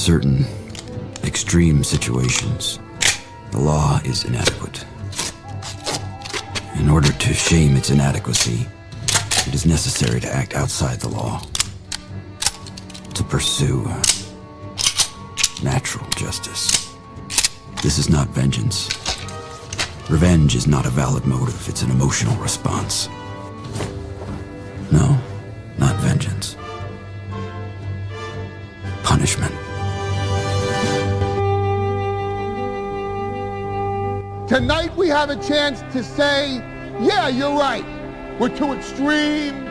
certain extreme situations, the law is inadequate. In order to shame its inadequacy, it is necessary to act outside the law, to pursue natural justice. This is not vengeance. Revenge is not a valid motive, it's an emotional response. No, not vengeance. Punishment. Tonight we have a chance to say, yeah, you're right. We're too extreme,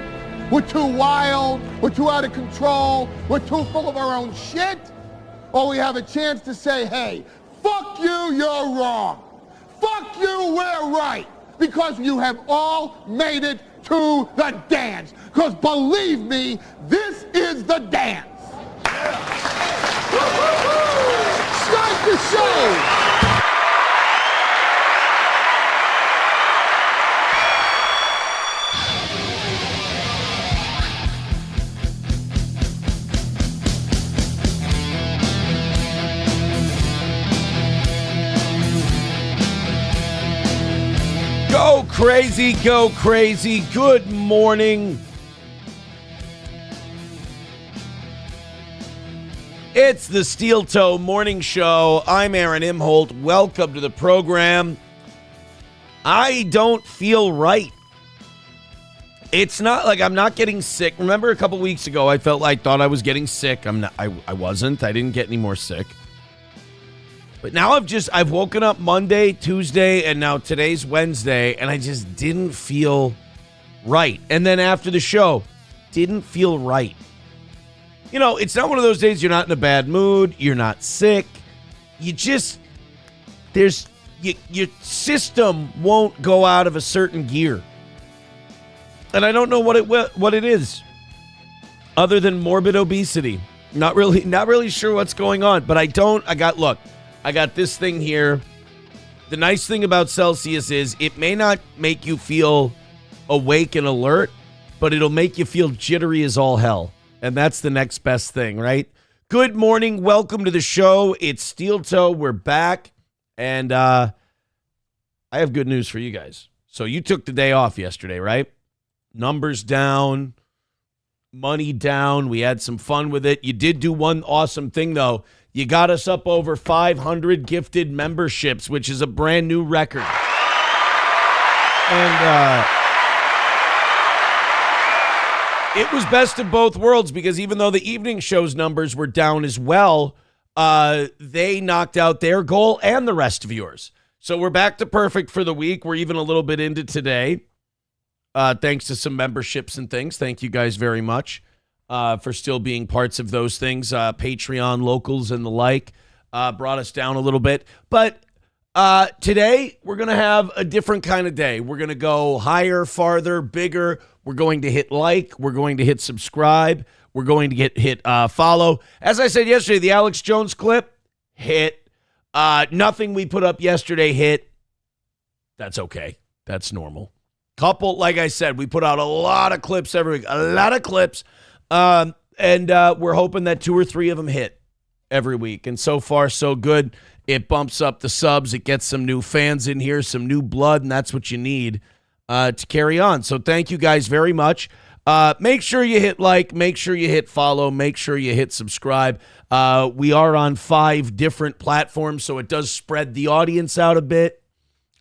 we're too wild, we're too out of control, we're too full of our own shit. Or we have a chance to say, hey, fuck you, you're wrong. Fuck you, we're right. Because you have all made it to the dance. Because believe me, this is the dance. Start the show. Go crazy, go crazy. Good morning. It's the SteelToe Morning Show. I'm Aaron Imholt. Welcome to the program. I don't feel right. It's not like I'm not getting sick. Remember a couple weeks ago, I thought I was getting sick. I wasn't. I didn't get any more sick. But now I've woken up Monday, Tuesday, and now today's Wednesday, and I just didn't feel right. And then after the show, didn't feel right. You know, it's not one of those days you're not in a bad mood, you're not sick. Your system won't go out of a certain gear. And I don't know what it is, other than morbid obesity. Not really sure what's going on, but I got this thing here. The nice thing about Celsius is it may not make you feel awake and alert, but it'll make you feel jittery as all hell. And that's the next best thing, right? Good morning. Welcome to the show. It's SteelToe. We're back. And I have good news for you guys. So you took the day off yesterday, right? Numbers down, money down. We had some fun with it. You did do one awesome thing, though. You got us up over 500 gifted memberships, which is a brand new record. And it was best of both worlds because even though the evening show's numbers were down as well, they knocked out their goal and the rest of yours. So we're back to perfect for the week. We're even a little bit into today, thanks to some memberships and things. Thank you guys very much. For still being parts of those things. Patreon, locals, and the like brought us down a little bit. But today, we're going to have a different kind of day. We're going to go higher, farther, bigger. We're going to hit like. We're going to hit subscribe. We're going to hit follow. As I said yesterday, the Alex Jones clip, hit. Nothing we put up yesterday hit. That's okay. That's normal. Like I said, we put out a lot of clips every week. A lot of clips. And we're hoping that 2 or 3 of them hit every week. And so far, so good. It bumps up the subs. It gets some new fans in here, some new blood, and that's what you need to carry on. So thank you guys very much. Make sure you hit like. Make sure you hit follow. Make sure you hit subscribe. We are on 5 different platforms, so it does spread the audience out a bit.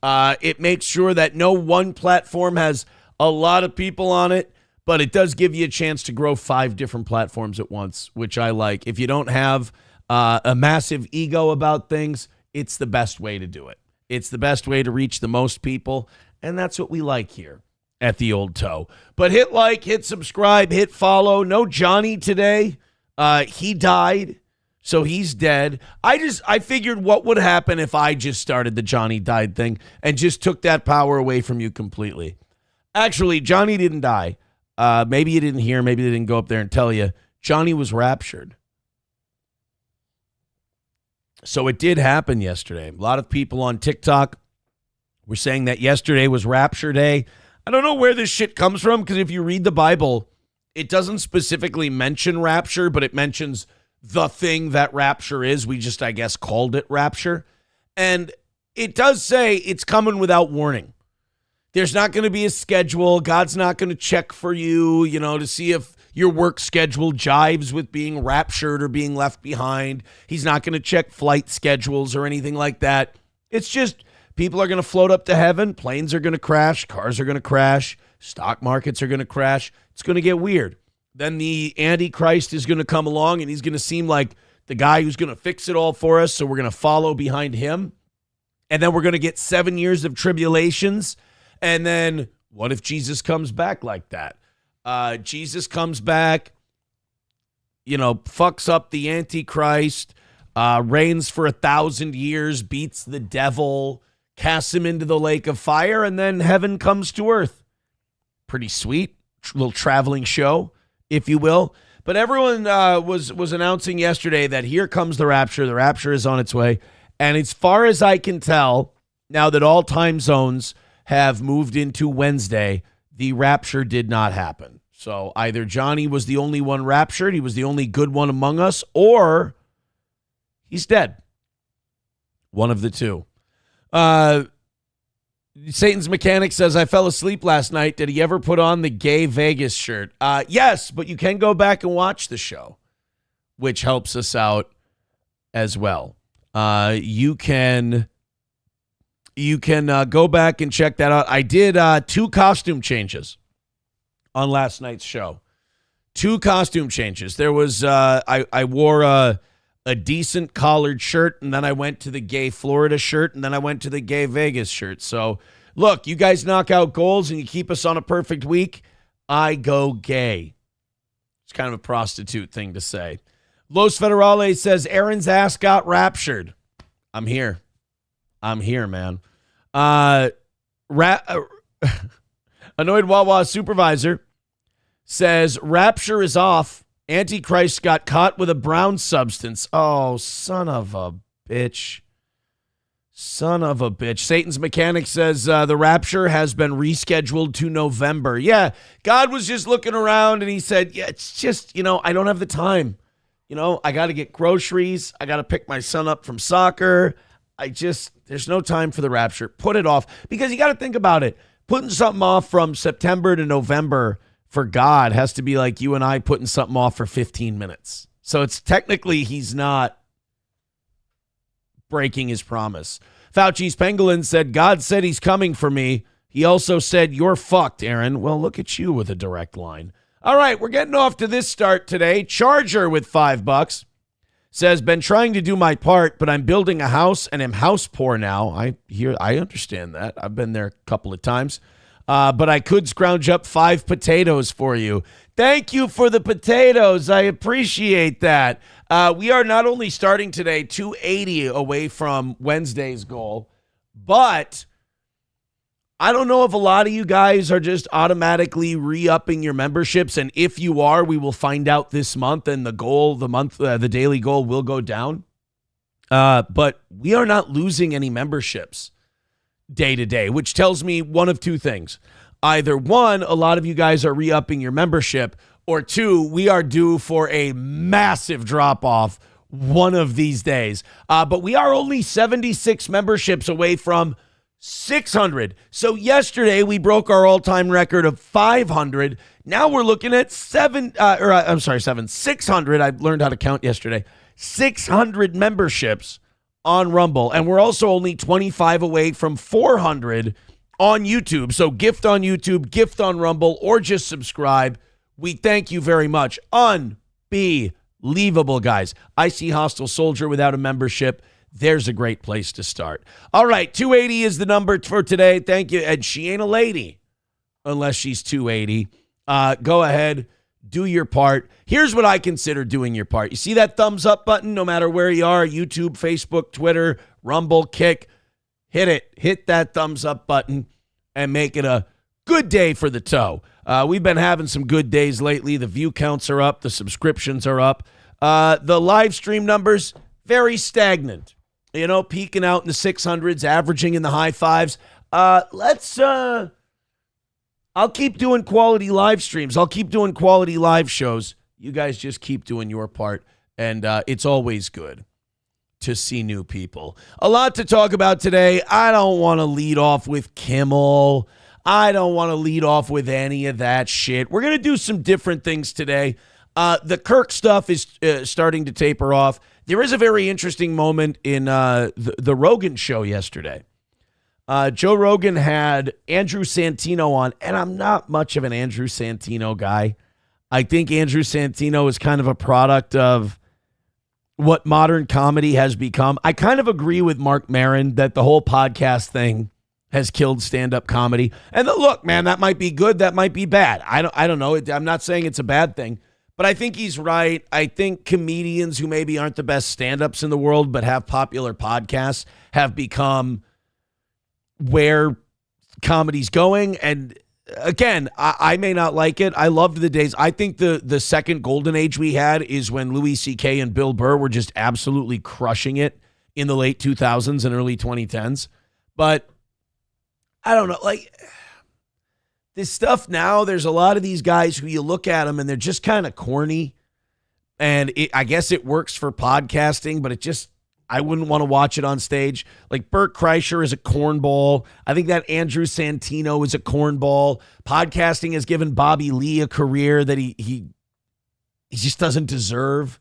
It makes sure that no one platform has a lot of people on it. But it does give you a chance to grow 5 different platforms at once, which I like. If you don't have a massive ego about things, it's the best way to do it. It's the best way to reach the most people, and that's what we like here at the Old Toe. But hit like, hit subscribe, hit follow. No Johnny today. He died, so he's dead. I figured what would happen if I just started the Johnny died thing and just took that power away from you completely. Actually, Johnny didn't die. Maybe you didn't hear, maybe they didn't go up there and tell you. Johnny was raptured. So it did happen yesterday. A lot of people on TikTok were saying that yesterday was Rapture Day. I don't know where this shit comes from because if you read the Bible, it doesn't specifically mention rapture, but it mentions the thing that rapture is. We just, I guess, called it rapture. And it does say it's coming without warning. There's not going to be a schedule. God's not going to check for you, to see if your work schedule jives with being raptured or being left behind. He's not going to check flight schedules or anything like that. It's just people are going to float up to heaven. Planes are going to crash. Cars are going to crash. Stock markets are going to crash. It's going to get weird. Then the Antichrist is going to come along and he's going to seem like the guy who's going to fix it all for us. So we're going to follow behind him. And then we're going to get 7 years of tribulations. And then what if Jesus comes back like that? Jesus comes back, fucks up the Antichrist, reigns for 1,000 years, beats the devil, casts him into the lake of fire, and then heaven comes to earth. Pretty sweet. Little traveling show, if you will. But everyone was announcing yesterday that here comes the rapture. The rapture is on its way. And as far as I can tell, now that all time zones have moved into Wednesday, the rapture did not happen. So either Johnny was the only one raptured, he was the only good one among us, or he's dead. One of the two. Satan's Mechanic says, I fell asleep last night. Did he ever put on the gay Vegas shirt? Yes, but you can go back and watch the show, which helps us out as well. You can go back and check that out. I did 2 costume changes on last night's show. 2 costume changes. There was I wore a decent collared shirt, and then I went to the gay Florida shirt, and then I went to the gay Vegas shirt. So look, you guys knock out goals and you keep us on a perfect week. I go gay. It's kind of a prostitute thing to say. Los Federales says Aaron's ass got raptured. I'm here, man. Annoyed Wawa supervisor says rapture is off. Antichrist got caught with a brown substance. Oh, son of a bitch. Satan's Mechanic says the rapture has been rescheduled to November. Yeah, God was just looking around and he said, yeah, it's just, I don't have the time. I got to get groceries. I got to pick my son up from soccer. There's no time for the rapture. Put it off, because you got to think about it. Putting something off from September to November for God has to be like you and I putting something off for 15 minutes. So it's technically he's not breaking his promise. Fauci's Pangolin said, God said he's coming for me. He also said, you're fucked, Aaron. Well, look at you with a direct line. All right, we're getting off to this start today. Charger with $5 says, been trying to do my part, but I'm building a house and am house poor now. I understand that. I've been there a couple of times. But I could scrounge up 5 potatoes for you. Thank you for the potatoes. I appreciate that. We are not only starting today 280 away from Wednesday's goal, but I don't know if a lot of you guys are just automatically re-upping your memberships. And if you are, we will find out this month, and the daily goal will go down. But we are not losing any memberships day to day, which tells me one of 2 things. Either 1, a lot of you guys are re-upping your membership, or 2, we are due for a massive drop-off one of these days. But we are only 76 memberships away from 600. So yesterday we broke our all-time record of 500. Now we're looking at 600. I learned how to count yesterday. 600 memberships on Rumble. And we're also only 25 away from 400 on YouTube. So gift on YouTube, gift on Rumble, or just subscribe. We thank you very much. Unbelievable, guys. I see Hostile Soldier without a membership. There's a great place to start. All right, 280 is the number for today. Thank you. And she ain't a lady unless she's 280. Go ahead, do your part. Here's what I consider doing your part. You see that thumbs up button, no matter where you are, YouTube, Facebook, Twitter, Rumble, Kick. Hit it. Hit that thumbs up button and make it a good day for the toe. We've been having some good days lately. The view counts are up. The subscriptions are up. The live stream numbers, very stagnant. Peaking out in the 600s, averaging in the high 5s. I'll keep doing quality live streams. I'll keep doing quality live shows. You guys just keep doing your part. And it's always good to see new people. A lot to talk about today. I don't want to lead off with Kimmel. I don't want to lead off with any of that shit. We're going to do some different things today. The Kirk stuff is starting to taper off. There is a very interesting moment in the Rogan show yesterday. Joe Rogan had Andrew Santino on, and I'm not much of an Andrew Santino guy. I think Andrew Santino is kind of a product of what modern comedy has become. I kind of agree with Mark Maron that the whole podcast thing has killed stand-up comedy. And look, man, that might be good, that might be bad. I don't know. I'm not saying it's a bad thing, but I think he's right. I think comedians who maybe aren't the best stand-ups in the world but have popular podcasts have become where comedy's going. And again, I may not like it. I loved the days. I think the second golden age we had is when Louis C.K. and Bill Burr were just absolutely crushing it in the late 2000s and early 2010s. But I don't know, like this stuff now, there's a lot of these guys who you look at them and they're just kind of corny. And I guess it works for podcasting, but I wouldn't want to watch it on stage. Like Bert Kreischer is a cornball. I think that Andrew Santino is a cornball. Podcasting has given Bobby Lee a career that he just doesn't deserve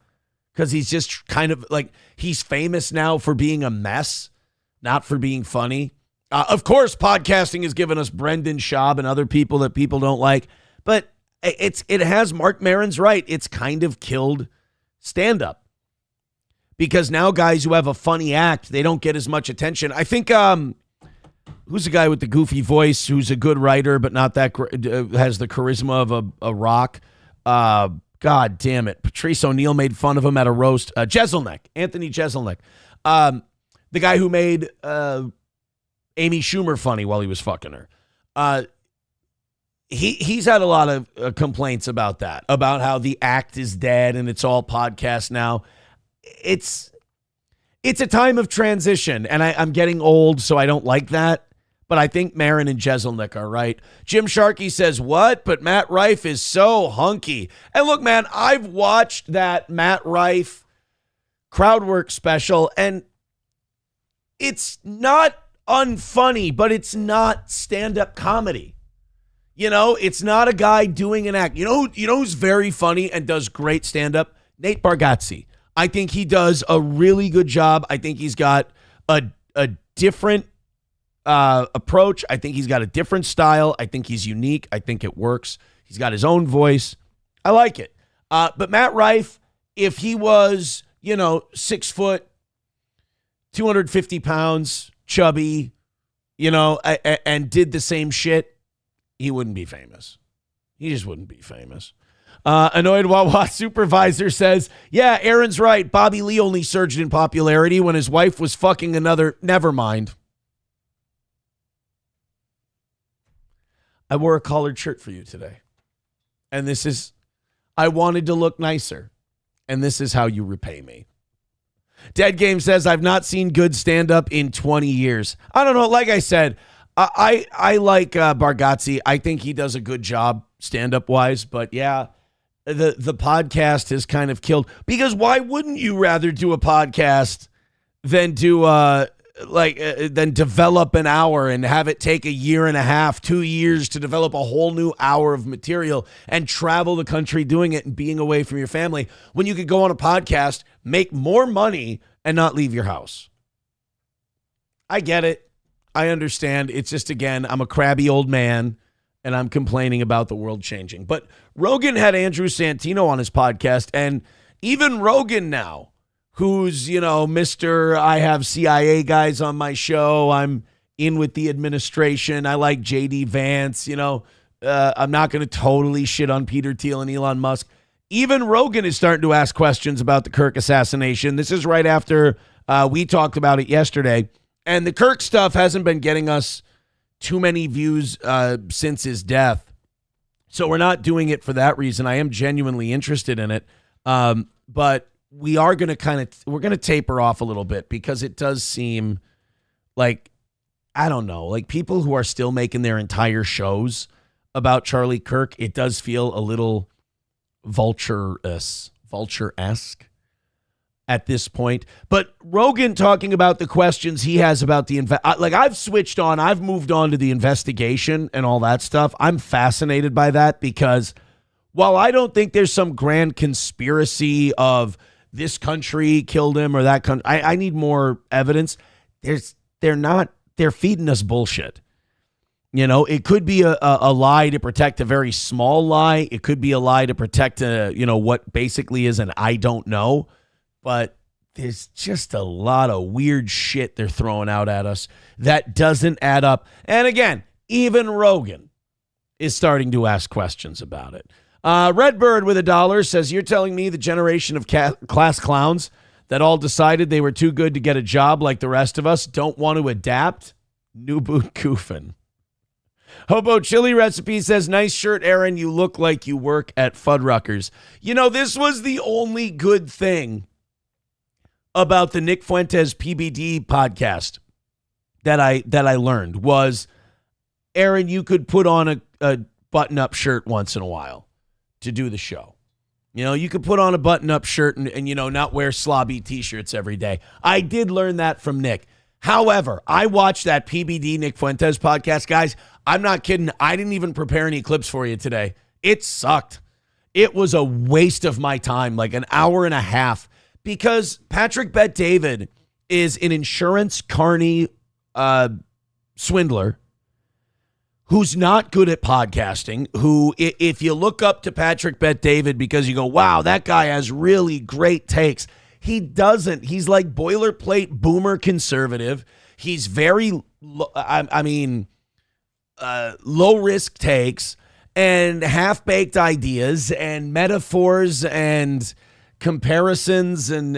because he's just kind of like, he's famous now for being a mess, not for being funny. Of course, podcasting has given us Brendan Schaub and other people that people don't like, but it has Mark Maron's right. It's kind of killed stand-up. Because now guys who have a funny act, they don't get as much attention. I think, who's the guy with the goofy voice who's a good writer but not that has the charisma of a rock? God damn it. Patrice O'Neill made fun of him at a roast. Jeselnik, Anthony Jeselnik. The guy who made Amy Schumer funny while he was fucking her. He's had a lot of complaints about that, about how the act is dead and it's all podcast now. It's a time of transition, and I'm getting old, so I don't like that. But I think Maron and Jeselnik are right. Jim Sharkey says, what? But Matt Rife is so hunky. And look, man, I've watched that Matt Rife crowdwork special, and it's not unfunny, but it's not stand-up comedy. You know, it's not a guy doing an act. You know who's very funny and does great stand-up? Nate Bargatze. I think he does a really good job. I think he's got a different approach. I think he's got a different style. I think he's unique. I think it works. He's got his own voice. I like it. But Matt Rife, if he was, 6 foot, 250 pounds, chubby, and did the same shit, he wouldn't be famous. He just wouldn't be famous. Annoyed Wawa supervisor says, yeah, Aaron's right. Bobby Lee only surged in popularity when his wife was fucking another. Never mind. I wore a collared shirt for you today. And I wanted to look nicer. And this is how you repay me. Dead Game says, I've not seen good stand-up in 20 years. I don't know. Like I said, I like Bargatze. I think he does a good job stand-up wise. But yeah, the podcast has kind of killed. Because why wouldn't you rather do a podcast than than develop an hour and have it take a year and a half, 2 years to develop a whole new hour of material and travel the country doing it and being away from your family when you could go on a podcast, make more money, and not leave your house? I get it. I understand. It's just, again, I'm a crabby old man and I'm complaining about the world changing. But Rogan had Andrew Santino on his podcast, and even Rogan now, who's, Mr. I have CIA guys on my show. I'm in with the administration. I like J.D. Vance. I'm not going to totally shit on Peter Thiel and Elon Musk. Even Rogan is starting to ask questions about the Kirk assassination. This is right after we talked about it yesterday. And the Kirk stuff hasn't been getting us too many views since his death. So we're not doing it for that reason. I am genuinely interested in it. But we are going to we're going to taper off a little bit because it does seem like, I don't know, like people who are still making their entire shows about Charlie Kirk, it does feel a little vulture-esque. at this point. But Rogan talking about the questions he has about the I've switched on. I've moved on to the investigation and all that stuff. I'm fascinated by that because while I don't think there's some grand conspiracy of this country killed him or that country, I need more evidence. They're feeding us bullshit. You know, it could be a lie to protect a very small lie. It could be a lie to protect what basically is an I don't know. But there's just a lot of weird shit they're throwing out at us that doesn't add up. And again, even Rogan is starting to ask questions about it. Redbird with $1 says, you're telling me the generation of class clowns that all decided they were too good to get a job like the rest of us don't want to adapt? New boot goofing. Hobo Chili Recipe says, nice shirt, Aaron. You look like you work at Fuddruckers. You know, this was the only good thing about the Nick Fuentes PBD podcast that I learned was, Aaron, you could put on a button-up shirt once in a while to do the show. You know, you could put on a button-up shirt and not wear slobby T-shirts every day. I did learn that from Nick. However, I watched that PBD Nick Fuentes podcast, guys. I'm not kidding. I didn't even prepare any clips for you today. It sucked. It was a waste of my time, like an hour and a half, because Patrick Bet-David is an insurance carny swindler who's not good at podcasting, who, if you look up to Patrick Bet-David because you go, wow, that guy has really great takes, he doesn't. He's like boilerplate boomer conservative. He's very, low risk takes and half-baked ideas and metaphors and comparisons and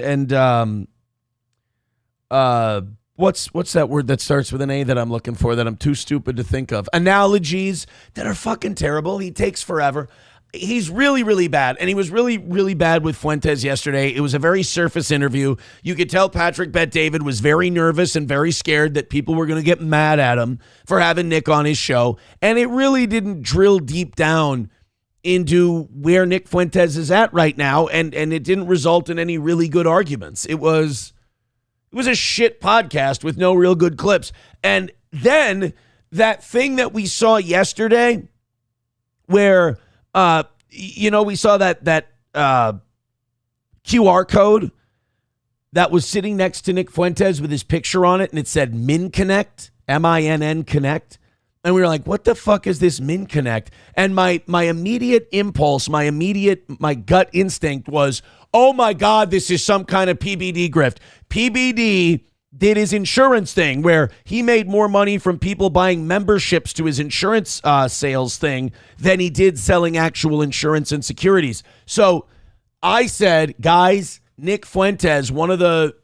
what's that word that starts with an A that I'm looking for that I'm too stupid to think of? Analogies that are fucking terrible. He takes forever. He's really, really bad. And he was really, really bad with Fuentes yesterday. It was a very surface interview. You could tell Patrick Bet-David was very nervous and very scared that people were going to get mad at him for having Nick on his show. And it really didn't drill deep down into where Nick Fuentes is at right now. And it didn't result in any really good arguments. It was a shit podcast with no real good clips. And then that thing that we saw yesterday where we saw that QR code that was sitting next to Nick Fuentes with his picture on it, and it said MinConnect, M-I-N-N Connect. And we were like, what the fuck is this MinConnect? And my immediate impulse, my gut instinct was, oh my God, this is some kind of PBD grift. PBD did his insurance thing where he made more money from people buying memberships to his insurance sales thing than he did selling actual insurance and securities. So I said, guys, Nick Fuentes, one of the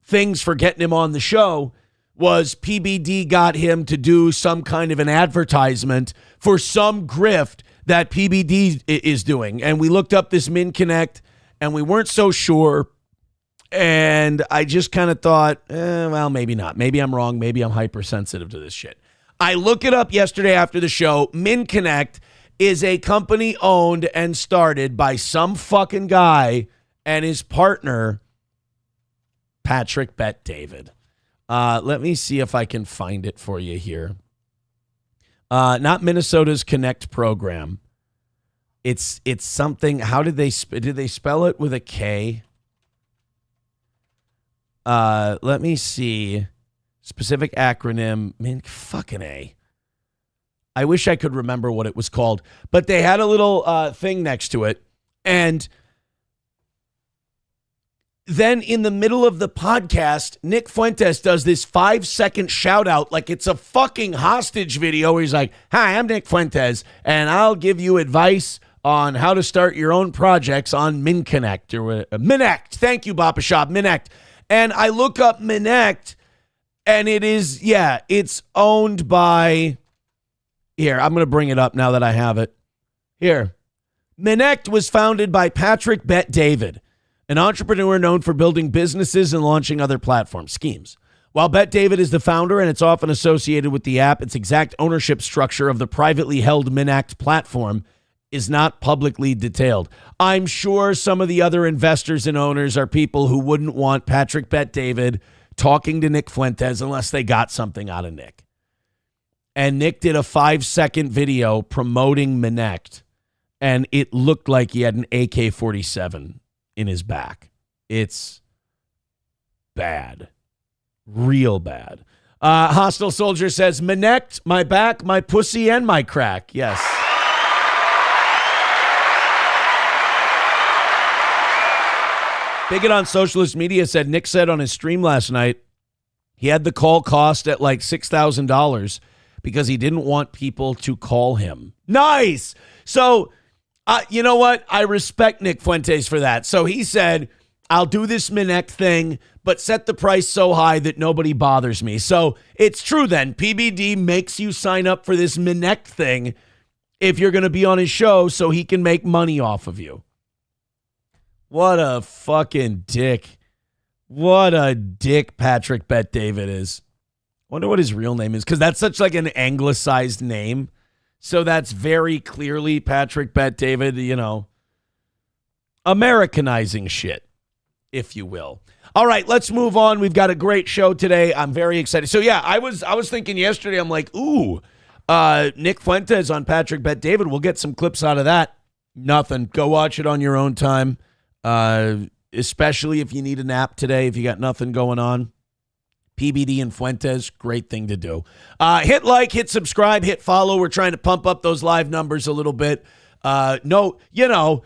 things for getting him on the show was PBD got him to do some kind of an advertisement for some grift that PBD is doing. And we looked up this MinConnect and we weren't so sure. And I just kind of thought, well, maybe not. Maybe I'm wrong. Maybe I'm hypersensitive to this shit. I look it up yesterday after the show. MinConnect is a company owned and started by some fucking guy and his partner, Patrick Bet-David. Let me see if I can find it for you here. Not Minnesota's Connect program. It's something. How did they spell it with a K? Let me see. Specific acronym. Man, fucking A. I wish I could remember what it was called. But they had a little thing next to it. And then in the middle of the podcast, Nick Fuentes does this 5-second shout out like it's a fucking hostage video. He's like, hi, I'm Nick Fuentes, and I'll give you advice on how to start your own projects on MinConnect or Minect. Thank you, Bapa Shop, Minect. And I look up Minect, and it is, it's owned by, here, I'm going to bring it up now that I have it. Here. Minect was founded by Patrick Bet-David, an entrepreneur known for building businesses and launching other platform schemes. While Bet-David is the founder and it's often associated with the app, its exact ownership structure of the privately held Minect platform is not publicly detailed. I'm sure some of the other investors and owners are people who wouldn't want Patrick Bet-David talking to Nick Fuentes unless they got something out of Nick. And Nick did a 5-second video promoting Minect, and it looked like he had an AK-47 in his back. It's bad. Real bad. Hostile Soldier says, Minect, my back, my pussy, and my crack. Yes. Bigot on Socialist Media said Nick said on his stream last night he had the call cost at like $6,000 because he didn't want people to call him. Nice. So, you know what? I respect Nick Fuentes for that. So he said, I'll do this Minect thing, but set the price so high that nobody bothers me. So it's true then. PBD makes you sign up for this Minect thing if you're going to be on his show so he can make money off of you. What a fucking dick. What a dick Patrick Bet-David is. Wonder what his real name is, because that's such like an anglicized name. So that's very clearly Patrick Bet-David, you know, Americanizing shit, if you will. All right, let's move on. We've got a great show today. I'm very excited. So yeah, I was thinking yesterday, I'm like, ooh, Nick Fuentes on Patrick Bet-David. We'll get some clips out of that. Nothing. Go watch it on your own time. Especially if you need a nap today, if you got nothing going on. PBD and Fuentes, great thing to do. Hit like, hit subscribe, hit follow. We're trying to pump up those live numbers a little bit. No, you know,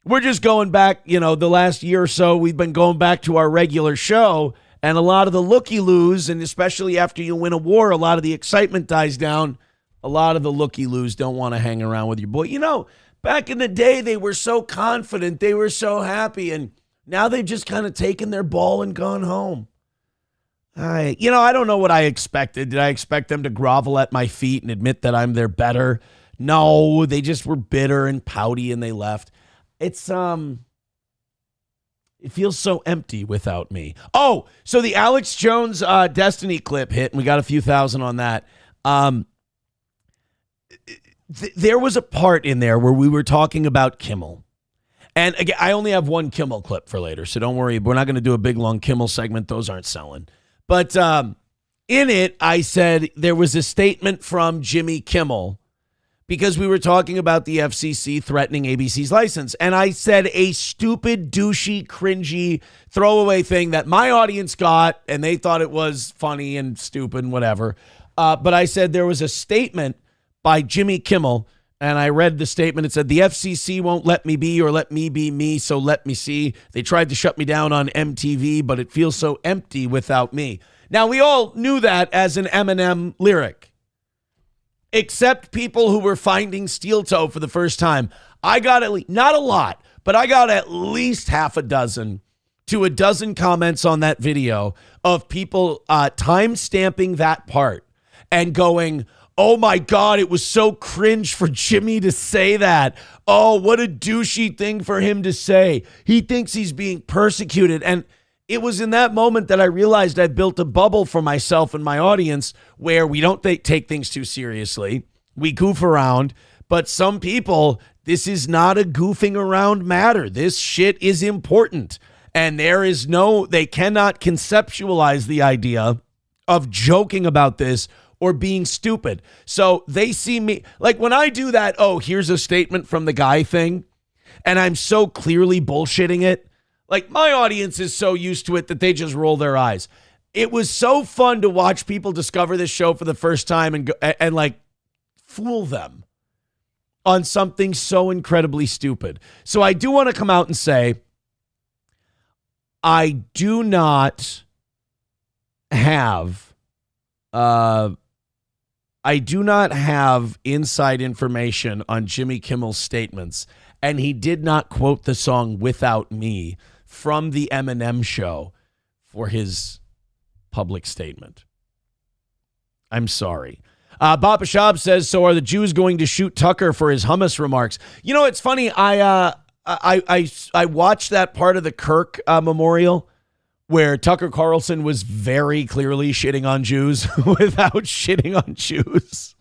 we're just going back, you know, the last year or so, we've been going back to our regular show, and a lot of the looky-loos, and especially after you win a war, a lot of the excitement dies down. A lot of the looky-loos don't want to hang around with your boy. You know, back in the day, they were so confident, they were so happy, and now they've just kind of taken their ball and gone home. I don't know what I expected. Did I expect them to grovel at my feet and admit that I'm their better? No, they just were bitter and pouty and they left. It feels so empty without me. Oh, so the Alex Jones Destiny clip hit, and we got a few thousand on that. There was a part in there where we were talking about Kimmel. And again, I only have one Kimmel clip for later, so don't worry. We're not going to do a big, long Kimmel segment. Those aren't selling. But in it, I said there was a statement from Jimmy Kimmel because we were talking about the FCC threatening ABC's license. And I said a stupid, douchey, cringy, throwaway thing that my audience got, and they thought it was funny and stupid and whatever. But I said there was a statement by Jimmy Kimmel, and I read the statement. It said, the FCC won't let me be or let me be me, so let me see. They tried to shut me down on MTV, but it feels so empty without me. Now, we all knew that as an Eminem lyric, except people who were finding SteelToe for the first time. I got at least, not a lot, but I got at least half a dozen to a dozen comments on that video of people time-stamping that part and going, oh my God, it was so cringe for Jimmy to say that. Oh, what a douchey thing for him to say. He thinks he's being persecuted. And it was in that moment that I realized I built a bubble for myself and my audience where we don't take things too seriously. We goof around. But some people, this is not a goofing around matter. This shit is important. And they cannot conceptualize the idea of joking about this or being stupid. So they see me, like when I do that, oh, here's a statement from the guy thing, and I'm so clearly bullshitting it, like my audience is so used to it that they just roll their eyes. It was so fun to watch people discover this show for the first time and like fool them on something so incredibly stupid. So I do want to come out and say, I do not have inside information on Jimmy Kimmel's statements, and he did not quote the song Without Me from the Eminem show for his public statement. I'm sorry. Baba Shab says, so are the Jews going to shoot Tucker for his hummus remarks? You know, it's funny. I watched that part of the Kirk memorial where Tucker Carlson was very clearly shitting on Jews without shitting on Jews.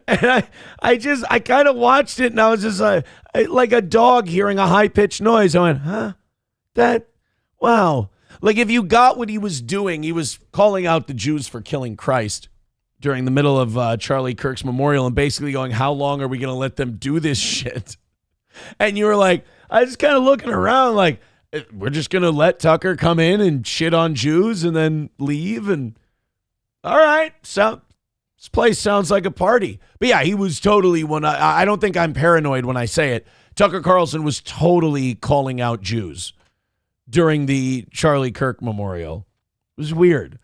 And I kind of watched it and I was just like a dog hearing a high-pitched noise. I went, huh? Wow. Like if you got what he was doing, he was calling out the Jews for killing Christ during the middle of Charlie Kirk's memorial and basically going, how long are we going to let them do this shit? And you were like, I was kind of looking around like, we're just going to let Tucker come in and shit on Jews and then leave. And all right, so this place sounds like a party. But yeah, he was totally I don't think I'm paranoid when I say it. Tucker Carlson was totally calling out Jews during the Charlie Kirk memorial. It was weird.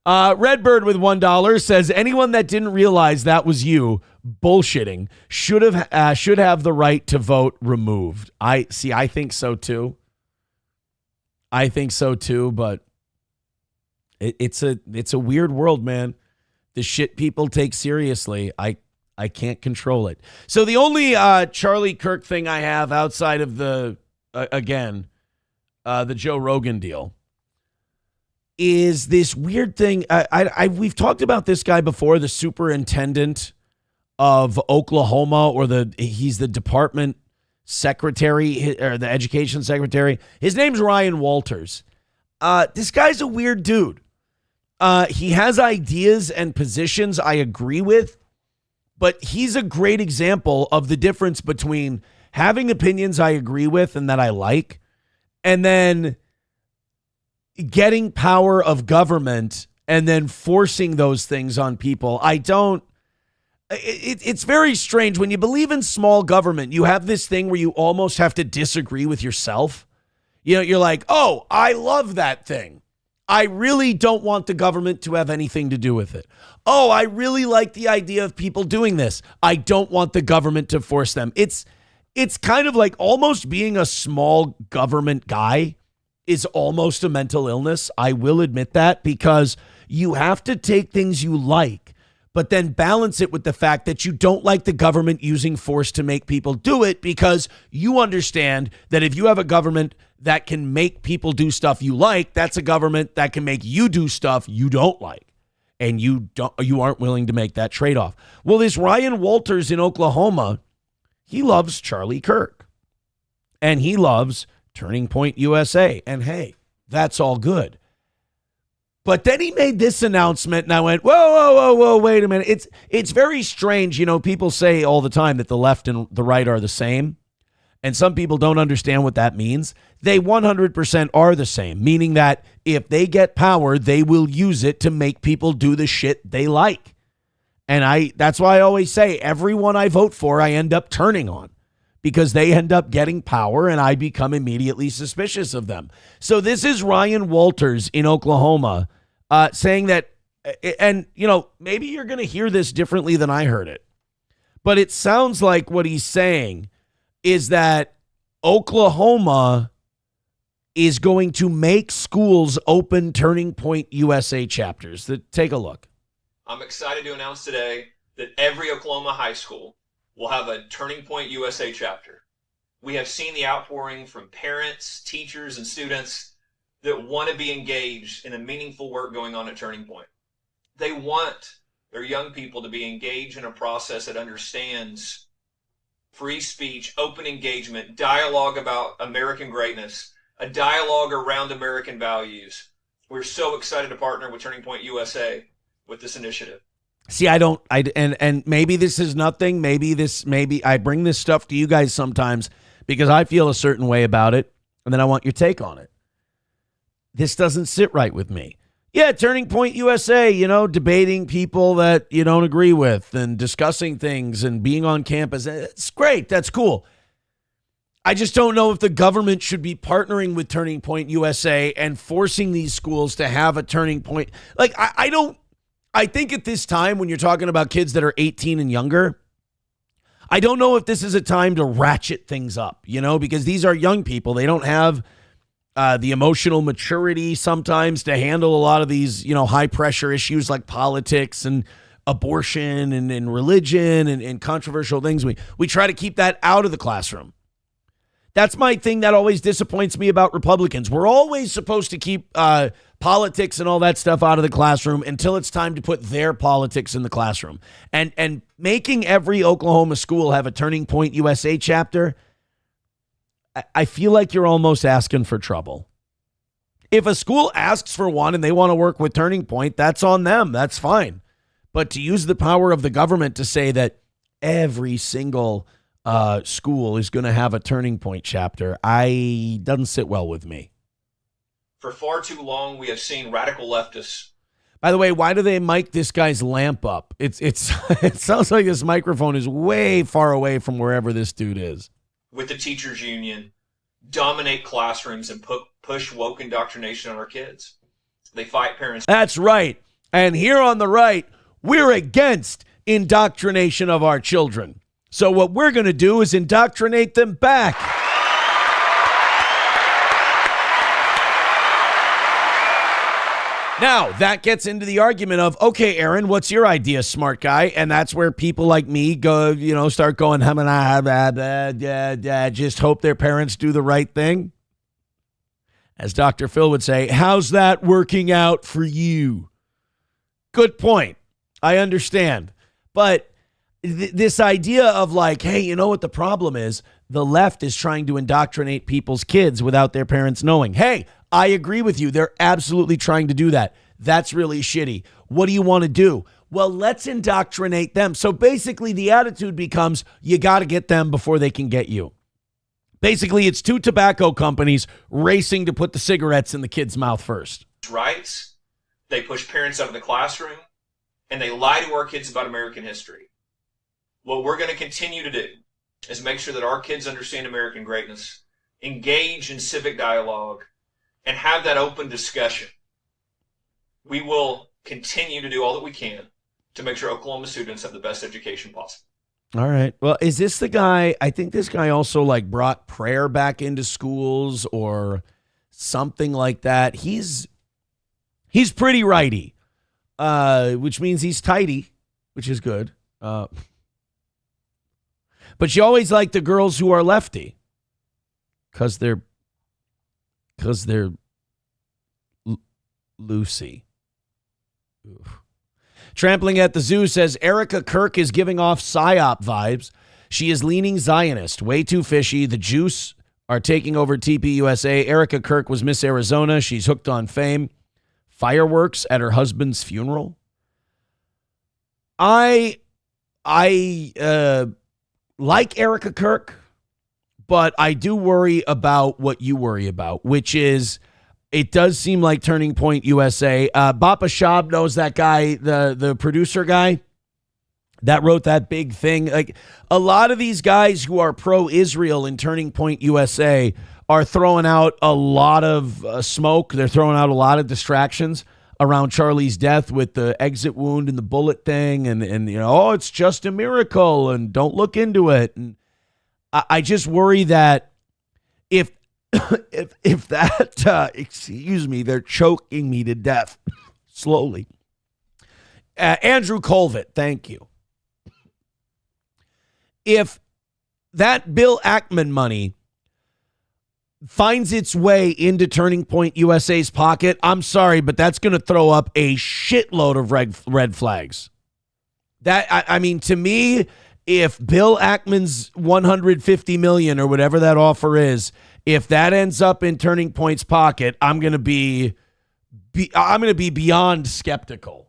Redbird with $1 says, anyone that didn't realize that was you bullshitting should have the right to vote removed. I think so too. But it's a weird world, man. The shit people take seriously, I can't control it. So the only Charlie Kirk thing I have outside of the Joe Rogan deal is this weird thing. We've talked about this guy before, the superintendent of Oklahoma, he's the department secretary or the education secretary. His name's Ryan Walters. This guy's a weird dude. He has ideas and positions I agree with, but he's a great example of the difference between having opinions I agree with and that I like, and then getting power of government and then forcing those things on people. It's very strange. When you believe in small government, you have this thing where you almost have to disagree with yourself. You know, you're like, oh, I love that thing. I really don't want the government to have anything to do with it. Oh, I really like the idea of people doing this. I don't want the government to force them. It's kind of like almost being a small government guy is almost a mental illness. I will admit that, because you have to take things you like, but then balance it with the fact that you don't like the government using force to make people do it, because you understand that if you have a government that can make people do stuff you like, that's a government that can make you do stuff you don't like. And you aren't willing to make that trade-off. Well, this Ryan Walters in Oklahoma, he loves Charlie Kirk. And he loves Turning Point USA. And hey, that's all good. But then he made this announcement and I went, whoa, wait a minute. It's very strange. You know, people say all the time that the left and the right are the same. And some people don't understand what that means. They 100% are the same, meaning that if they get power, they will use it to make people do the shit they like. And that's why I always say everyone I vote for, I end up turning on, because they end up getting power and I become immediately suspicious of them. So this is Ryan Walters in Oklahoma saying that, and you know, maybe you're going to hear this differently than I heard it, but it sounds like what he's saying is that Oklahoma is going to make schools open Turning Point USA chapters. Take a look. I'm excited to announce today that every Oklahoma high school will have a Turning Point USA chapter. We have seen the outpouring from parents, teachers, and students that want to be engaged in the meaningful work going on at Turning Point. They want their young people to be engaged in a process that understands free speech, open engagement, dialogue about American greatness, a dialogue around American values. We're so excited to partner with Turning Point USA with this initiative. See, and maybe this is nothing. Maybe I bring this stuff to you guys sometimes because I feel a certain way about it, and then I want your take on it. This doesn't sit right with me. Yeah, Turning Point USA, you know, debating people that you don't agree with and discussing things and being on campus. It's great. That's cool. I just don't know if the government should be partnering with Turning Point USA and forcing these schools to have a Turning Point. Like, I think at this time when you're talking about kids that are 18 and younger, I don't know if this is a time to ratchet things up, you know, because these are young people. They don't have the emotional maturity sometimes to handle a lot of these, you know, high pressure issues like politics and abortion and religion and controversial things. We try to keep that out of the classroom. That's my thing that always disappoints me about Republicans. We're always supposed to keep politics and all that stuff out of the classroom until it's time to put their politics in the classroom. And making every Oklahoma school have a Turning Point USA chapter, I feel like you're almost asking for trouble. If a school asks for one and they want to work with Turning Point, that's on them. That's fine. But to use the power of the government to say that every single school is going to have a Turning Point chapter, doesn't sit well with me. For far too long, we have seen radical leftists. By the way, why do they mic this guy's lamp up? It sounds like this microphone is way far away from wherever this dude is. With the teachers union, dominate classrooms and push woke indoctrination on our kids. They fight parents. That's right. And here on the right, we're against indoctrination of our children. So what we're going to do is indoctrinate them back. Now, that gets into the argument of, okay, Aaron, what's your idea, smart guy? And that's where people like me go, start going, just hope their parents do the right thing. As Dr. Phil would say, how's that working out for you? Good point. I understand. But this idea of like, hey, you know what the problem is? The left is trying to indoctrinate people's kids without their parents knowing. Hey, I agree with you. They're absolutely trying to do that. That's really shitty. What do you want to do? Well, let's indoctrinate them. So basically the attitude becomes you got to get them before they can get you. Basically, it's two tobacco companies racing to put the cigarettes in the kid's mouth first. Rights. They push parents out of the classroom, and they lie to our kids about American history. What we're going to continue to do is make sure that our kids understand American greatness, engage in civic dialogue, and have that open discussion. We will continue to do all that we can to make sure Oklahoma students have the best education possible. All right. Well, is this the guy? I think this guy also like brought prayer back into schools or something like that. He's pretty righty, which means he's tighty, which is good. But you always like the girls who are lefty because they're Lucy. Oof. Trampling at the Zoo says Erica Kirk is giving off PSYOP vibes. She is leaning Zionist, way too fishy. The juice are taking over TPUSA. Erica Kirk was Miss Arizona. She's hooked on fame. Fireworks at her husband's funeral. I like Erica Kirk, but I do worry about what you worry about, which is it does seem like Turning Point USA. Bappa Shab knows that guy, the producer guy that wrote that big thing. Like a lot of these guys who are pro-Israel in Turning Point USA are throwing out a lot of smoke. They're throwing out a lot of distractions around Charlie's death with the exit wound and the bullet thing. And it's just a miracle and don't look into it. And I just worry that if that, excuse me, they're choking me to death slowly. Andrew Colvett, thank you. If that Bill Ackman money finds its way into Turning Point USA's pocket, I'm sorry, but that's going to throw up a shitload of red flags. I mean, to me, if Bill Ackman's $150 million or whatever that offer is, if that ends up in Turning Point's pocket, I'm going to be beyond skeptical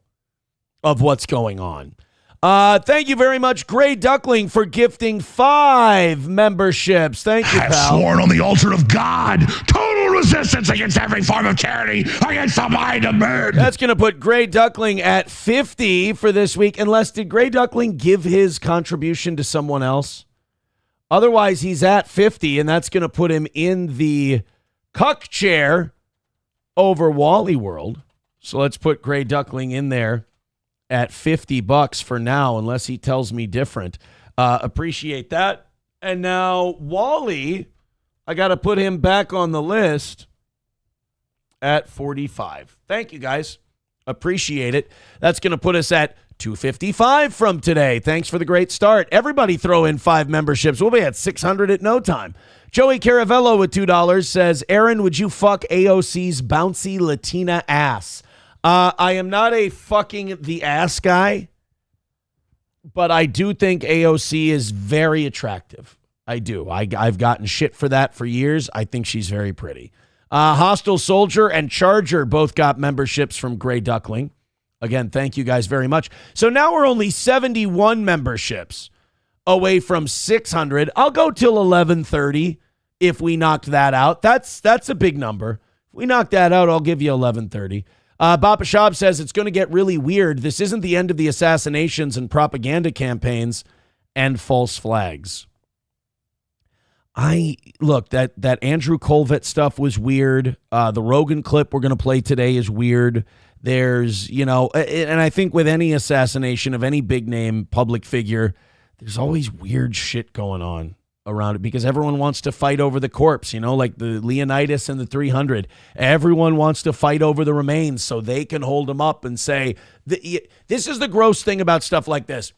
of what's going on. Thank you very much, Gray Duckling, for gifting 5 memberships. Thank you, pal. I have sworn on the altar of God, total resistance against every form of tyranny, against the mind of man. That's going to put Gray Duckling at 50 for this week. Unless, did Gray Duckling give his contribution to someone else? Otherwise, he's at 50, and that's going to put him in the cuck chair over Wally World. So let's put Gray Duckling in there at $50 for now, unless he tells me different. Appreciate that. And now Wally, I got to put him back on the list at 45. Thank you, guys. Appreciate it. That's going to put us at 255 from today. Thanks for the great start. Everybody throw in 5 memberships. We'll be at 600 at no time. Joey Caravello with $2 says, Aaron, would you fuck AOC's bouncy Latina ass? I am not a fucking the ass guy, but I do think AOC is very attractive. I do. I've gotten shit for that for years. I think she's very pretty. Hostile Soldier and Charger both got memberships from Gray Duckling. Again, thank you guys very much. So now we're only 71 memberships away from 600. I'll go till 1130 if we knocked that out. That's a big number. If we knock that out, I'll give you 1130. Bapa Shab says it's going to get really weird. This isn't the end of the assassinations and propaganda campaigns and false flags. Look, that Andrew Colvett stuff was weird. The Rogan clip we're going to play today is weird. There's, and I think with any assassination of any big name public figure, there's always weird shit going on around it because everyone wants to fight over the corpse, like the Leonidas and the 300. Everyone wants to fight over the remains so they can hold them up and say, this is the gross thing about stuff like this.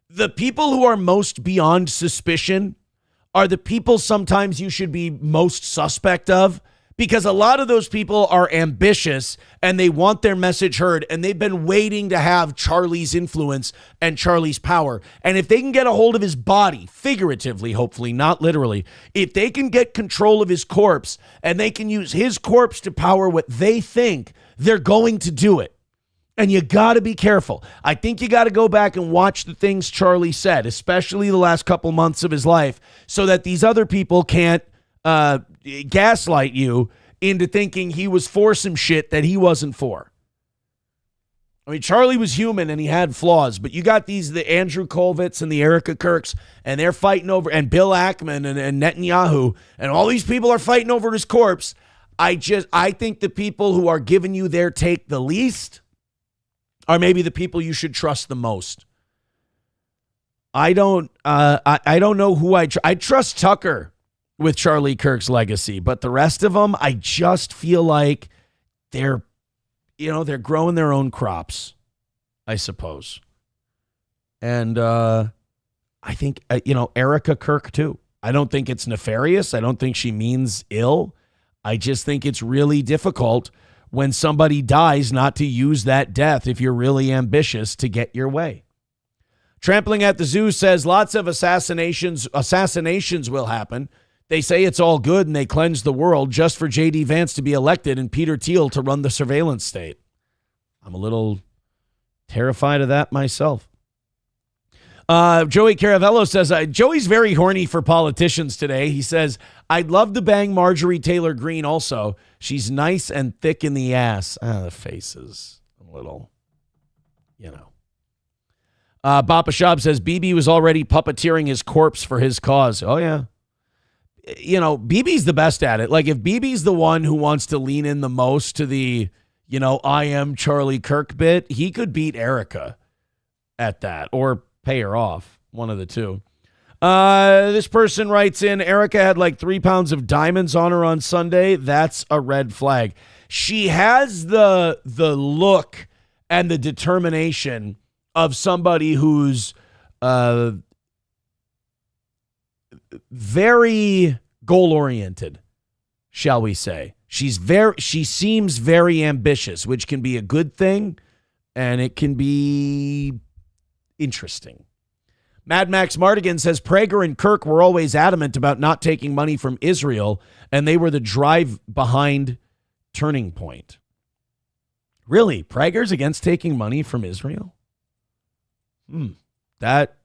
The people who are most beyond suspicion are the people sometimes you should be most suspect of, because a lot of those people are ambitious and they want their message heard, and they've been waiting to have Charlie's influence and Charlie's power. And if they can get a hold of his body, figuratively, hopefully, not literally, if they can get control of his corpse and they can use his corpse to power what they think, they're going to do it. And you got to be careful. I think you got to go back and watch the things Charlie said, especially the last couple months of his life, so that these other people can't gaslight you into thinking he was for some shit that he wasn't for. I mean, Charlie was human and he had flaws, but you got the Andrew Colvitts and the Erica Kirks, and they're fighting over, and Bill Ackman and Netanyahu, and all these people are fighting over his corpse. I think the people who are giving you their take the least are maybe the people you should trust the most. I don't know who I trust Tucker with Charlie Kirk's legacy, but the rest of them, I just feel like they're growing their own crops, I suppose. And I think, Erica Kirk too. I don't think it's nefarious. I don't think she means ill. I just think it's really difficult when somebody dies not to use that death if you're really ambitious to get your way. Trampling at the Zoo says lots of assassinations will happen. They say it's all good and they cleanse the world just for J.D. Vance to be elected and Peter Thiel to run the surveillance state. I'm a little terrified of that myself. Joey Caravello says, Joey's very horny for politicians today. He says, I'd love to bang Marjorie Taylor Greene also. She's nice and thick in the ass. The face is a little, Bapa Shab says, BB was already puppeteering his corpse for his cause. Oh, yeah. BB's the best at it. Like, if BB's the one who wants to lean in the most to the, I am Charlie Kirk bit, he could beat Erica at that or pay her off. One of the two. This person writes in, Erica had like 3 pounds of diamonds on her on Sunday. That's a red flag. She has the look and the determination of somebody who's very goal-oriented, shall we say. She seems very ambitious, which can be a good thing, and it can be interesting. Mad Max Mardigan says Prager and Kirk were always adamant about not taking money from Israel, and they were the drive behind Turning Point. Really? Prager's against taking money from Israel? That,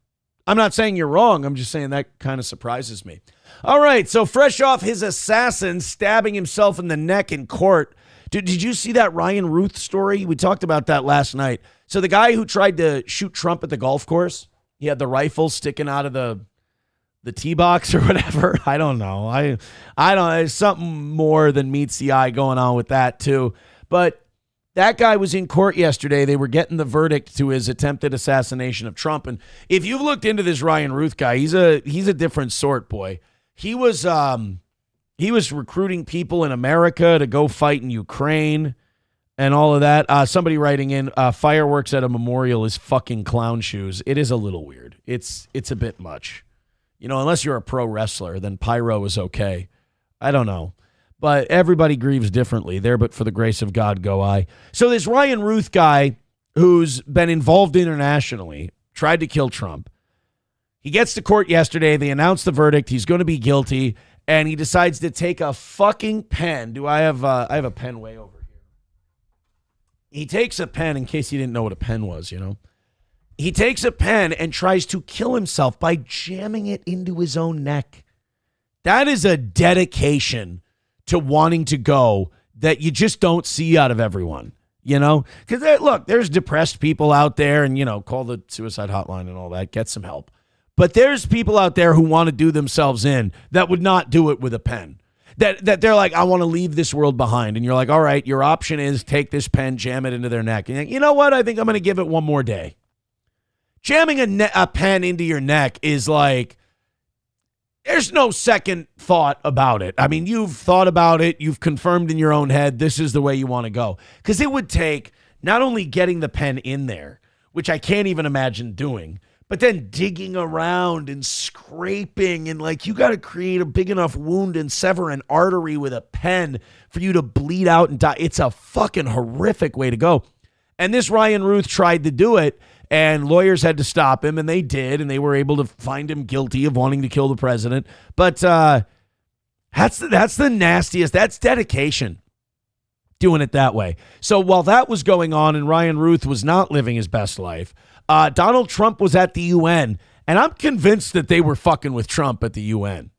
I'm not saying you're wrong. I'm just saying that kind of surprises me. All right, so fresh off his assassin stabbing himself in the neck in court, did you see that Ryan Ruth story? We talked about that last night. So the guy who tried to shoot Trump at the golf course, he had the rifle sticking out of the tee box or whatever. I don't know. I don't. There's something more than meets the eye going on with that too. But that guy was in court yesterday. They were getting the verdict to his attempted assassination of Trump. And if you've looked into this Ryan Ruth guy, he's a different sort, boy. He was recruiting people in America to go fight in Ukraine. and all of that. Somebody writing in, fireworks at a memorial is fucking clown shoes. It is a little weird. It's a bit much. You know, unless you're a pro wrestler, then pyro is okay. I don't know. But everybody grieves differently. There, but for the grace of God, go I. So this Ryan Ruth guy who's been involved internationally, tried to kill Trump. He gets to court yesterday. They announced the verdict. He's going to be guilty. And he decides to take a fucking pen. I have a pen way over here. He takes a pen, in case you didn't know what a pen was, you know. He takes a pen and tries to kill himself by jamming it into his own neck. That is a dedication to wanting to go that you just don't see out of everyone, you know? Because, look, there's depressed people out there and, you know, call the suicide hotline and all that, get some help. But there's people out there who want to do themselves in that would not do it with a pen. That they're like, I want to leave this world behind. And you're like, all right, your option is take this pen, jam it into their neck. And you're like, you know what? I think I'm going to give it one more day. Jamming a pen into your neck is like, there's no second thought about it. I mean, you've thought about it. You've confirmed in your own head, this is the way you want to go. Because it would take not only getting the pen in there, which I can't even imagine doing, but then digging around and scraping and like you got to create a big enough wound and sever an artery with a pen for you to bleed out and die. It's a fucking horrific way to go. And this Ryan Ruth tried to do it and lawyers had to stop him and they did. And they were able to find him guilty of wanting to kill the president. But that's the nastiest. That's dedication. Doing it that way. So while that was going on and Ryan Ruth was not living his best life, Donald Trump was at the UN, and I'm convinced that they were fucking with Trump at the UN.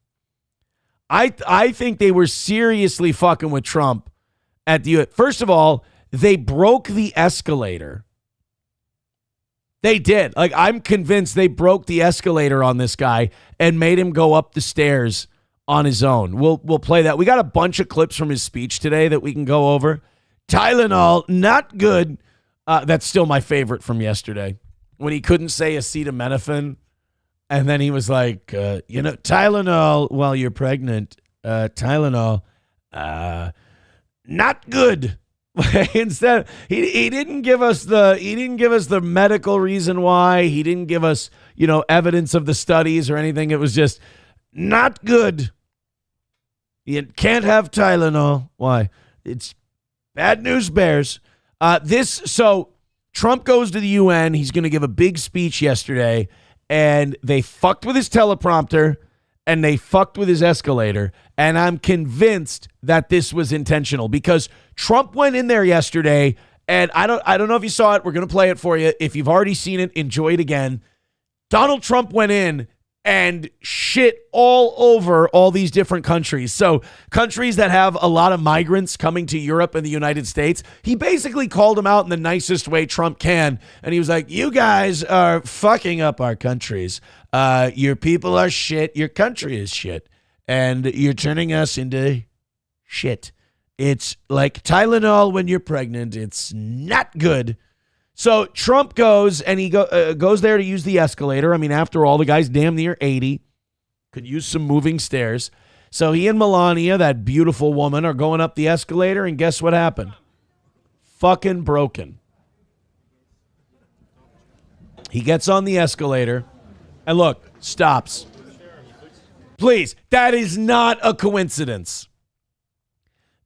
I think they were seriously fucking with Trump at the UN. First of all, they broke the escalator. They did. Like, I'm convinced they broke the escalator on this guy and made him go up the stairs on his own. We'll play that. We got a bunch of clips from his speech today that we can go over. Tylenol, not good. That's still my favorite from yesterday. When he couldn't say acetaminophen, and then he was like, Tylenol while you're pregnant. Tylenol, not good. Instead, he didn't give us the medical reason why. He didn't give us, evidence of the studies or anything. It was just not good. You can't have Tylenol. Why? It's bad news bears. So Trump goes to the UN. He's going to give a big speech yesterday, and they fucked with his teleprompter and they fucked with his escalator. And I'm convinced that this was intentional because Trump went in there yesterday, and I don't know if you saw it. We're going to play it for you. If you've already seen it, enjoy it again. Donald Trump went in and shit all over all these different countries. So countries that have a lot of migrants coming to Europe and the United States, he basically called them out in the nicest way Trump can. And he was like, you guys are fucking up our countries. Your people are shit. Your country is shit. And you're turning us into shit. It's like Tylenol when you're pregnant. It's not good. So Trump goes and he goes there to use the escalator. I mean, after all, the guy's damn near 80. Could use some moving stairs. So he and Melania, that beautiful woman, are going up the escalator, and guess what happened? Fucking broken. He gets on the escalator, and look, stops. Please, that is not a coincidence.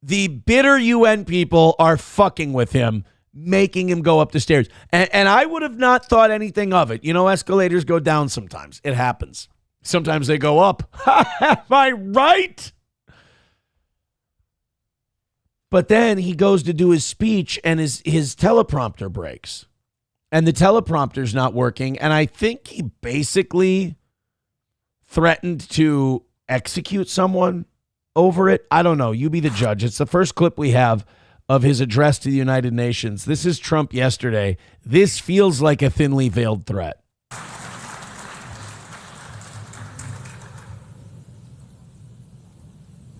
The bitter UN people are fucking with him, making him go up the stairs. And I would have not thought anything of it. Escalators go down sometimes. It happens. Sometimes they go up. Am I right? But then he goes to do his speech and his teleprompter breaks. And the teleprompter's not working. And I think he basically threatened to execute someone over it. I don't know. You be the judge. It's the first clip we have of his address to the United Nations. This is Trump yesterday. This feels like a thinly veiled threat.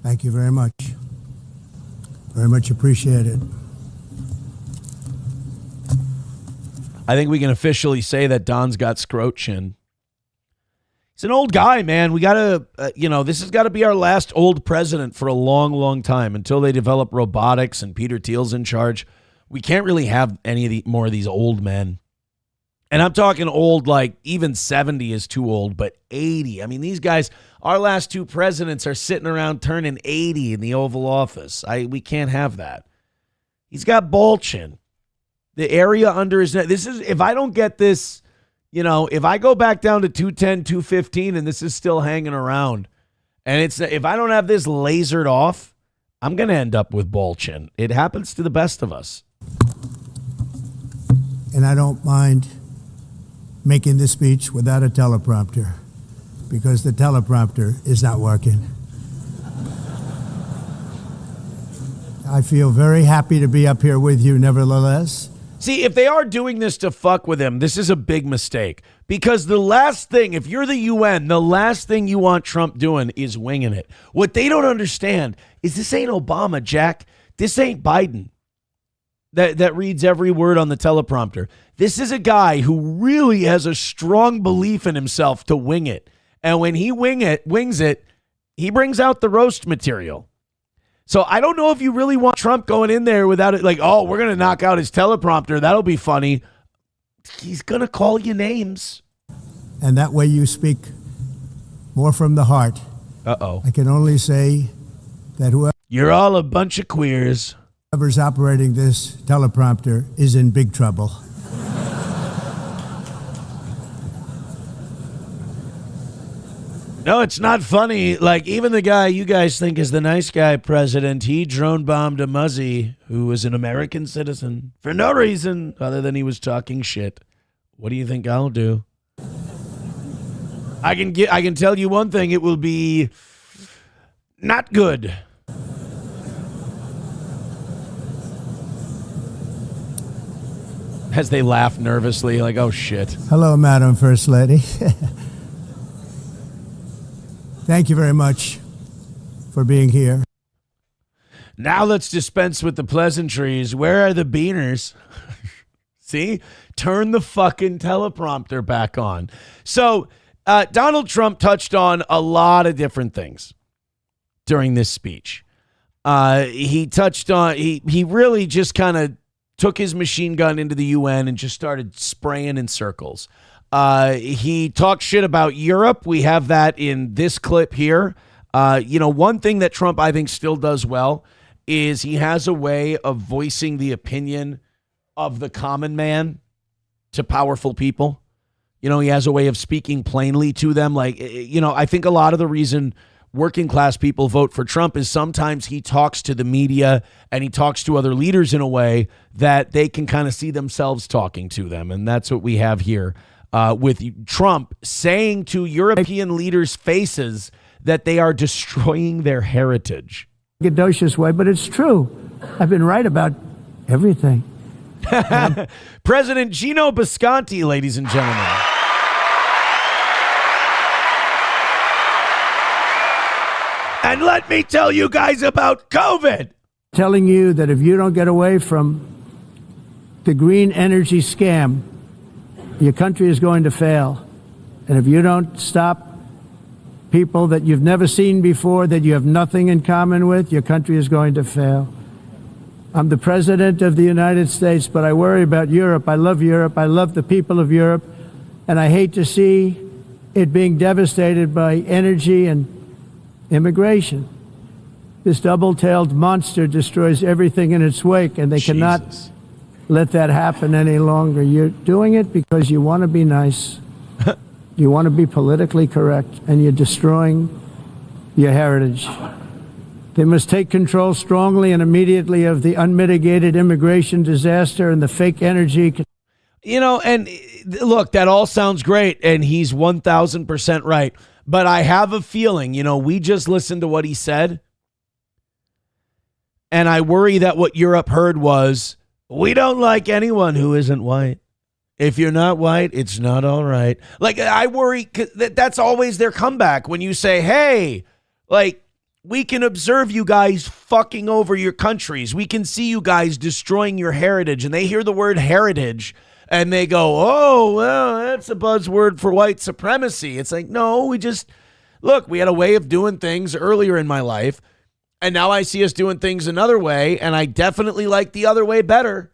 Thank you very much. Very much appreciated. I think we can officially say that Don's got scrote chin. He's an old guy, man. We got to, this has got to be our last old president for a long, long time until they develop robotics and Peter Thiel's in charge. We can't really have any of the more of these old men. And I'm talking old, like even 70 is too old, but 80. I mean, these guys, our last two presidents are sitting around turning 80 in the Oval Office. We can't have that. He's got ball chin. The area under his neck. This is, if I don't get this, you know, if I go back down to 210, 215 and this is still hanging around, and it's, if I don't have this lasered off, I'm going to end up with ball chin. It happens to the best of us. And I don't mind making this speech without a teleprompter, because the teleprompter is not working. I feel very happy to be up here with you nevertheless. See, if they are doing this to fuck with him, this is a big mistake. Because the last thing, if you're the UN, the last thing you want Trump doing is winging it. What they don't understand is this ain't Obama, Jack. This ain't Biden that reads every word on the teleprompter. This is a guy who really has a strong belief in himself to wing it. And when he wings it, he brings out the roast material. So I don't know if you really want Trump going in there without it, like, oh, we're going to knock out his teleprompter. That'll be funny. He's going to call you names. And that way you speak more from the heart. Uh-oh. I can only say that You're all a bunch of queers. whoever's operating this teleprompter is in big trouble. No, it's not funny. Like, even the guy you guys think is the nice guy president, he drone bombed a Muzzy who was an American citizen for no reason other than he was talking shit. What do you think I'll do? I can tell you one thing, it will be not good. As they laugh nervously, like, oh shit. Hello, Madam First Lady. Thank you very much for being here. Now let's dispense with the pleasantries. Where are the beaners? See? Turn the fucking teleprompter back on. So Donald Trump touched on a lot of different things during this speech. He touched on, he really just kind of took his machine gun into the UN and just started spraying in circles. He talked shit about Europe. We have that in this clip here. One thing that Trump, I think, still does well is he has a way of voicing the opinion of the common man to powerful people. He has a way of speaking plainly to them. Like, I think a lot of the reason working class people vote for Trump is sometimes he talks to the media and he talks to other leaders in a way that they can kind of see themselves talking to them. And that's what we have here. With Trump saying to European leaders' faces that they are destroying their heritage. Gadocious way, but it's true. I've been right about everything. President Gino Bisconti, ladies and gentlemen. And let me tell you guys about COVID. Telling you that if you don't get away from the green energy scam, your country is going to fail. And if you don't stop people that you've never seen before, that you have nothing in common with, your country is going to fail. I'm the president of the United States, but I worry about Europe. I love Europe. I love the people of Europe. And I hate to see it being devastated by energy and immigration. This double-tailed monster destroys everything in its wake, and they cannot let that happen any longer. You're doing it because you want to be nice. You want to be politically correct, and you're destroying your heritage. They must take control strongly and immediately of the unmitigated immigration disaster and the fake energy. And look, that all sounds great, and he's 1,000% right. But I have a feeling, we just listened to what he said, and I worry that what Europe heard was, we don't like anyone who isn't white. If you're not white, it's not all right. Like, I worry, 'cause that's always their comeback when you say, hey, like, we can observe you guys fucking over your countries. We can see you guys destroying your heritage. And they hear the word heritage and they go, oh, well, that's a buzzword for white supremacy. It's like, no, we had a way of doing things earlier in my life. And now I see us doing things another way. And I definitely like the other way better.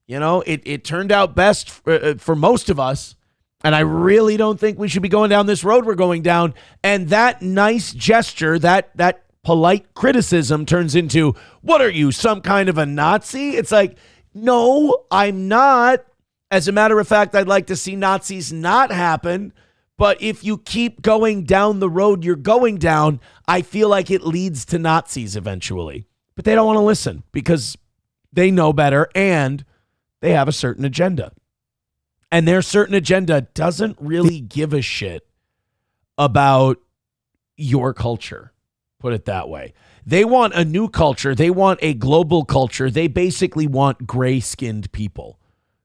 You know, it turned out best for most of us. And I really don't think we should be going down this road we're going down. And that nice gesture, that polite criticism turns into, what are you, some kind of a Nazi? It's like, no, I'm not. As a matter of fact, I'd like to see Nazis not happen. But if you keep going down the road you're going down, I feel like it leads to Nazis eventually. But they don't want to listen because they know better and they have a certain agenda. And their certain agenda doesn't really give a shit about your culture, put it that way. They want a new culture. They want a global culture. They basically want gray-skinned people.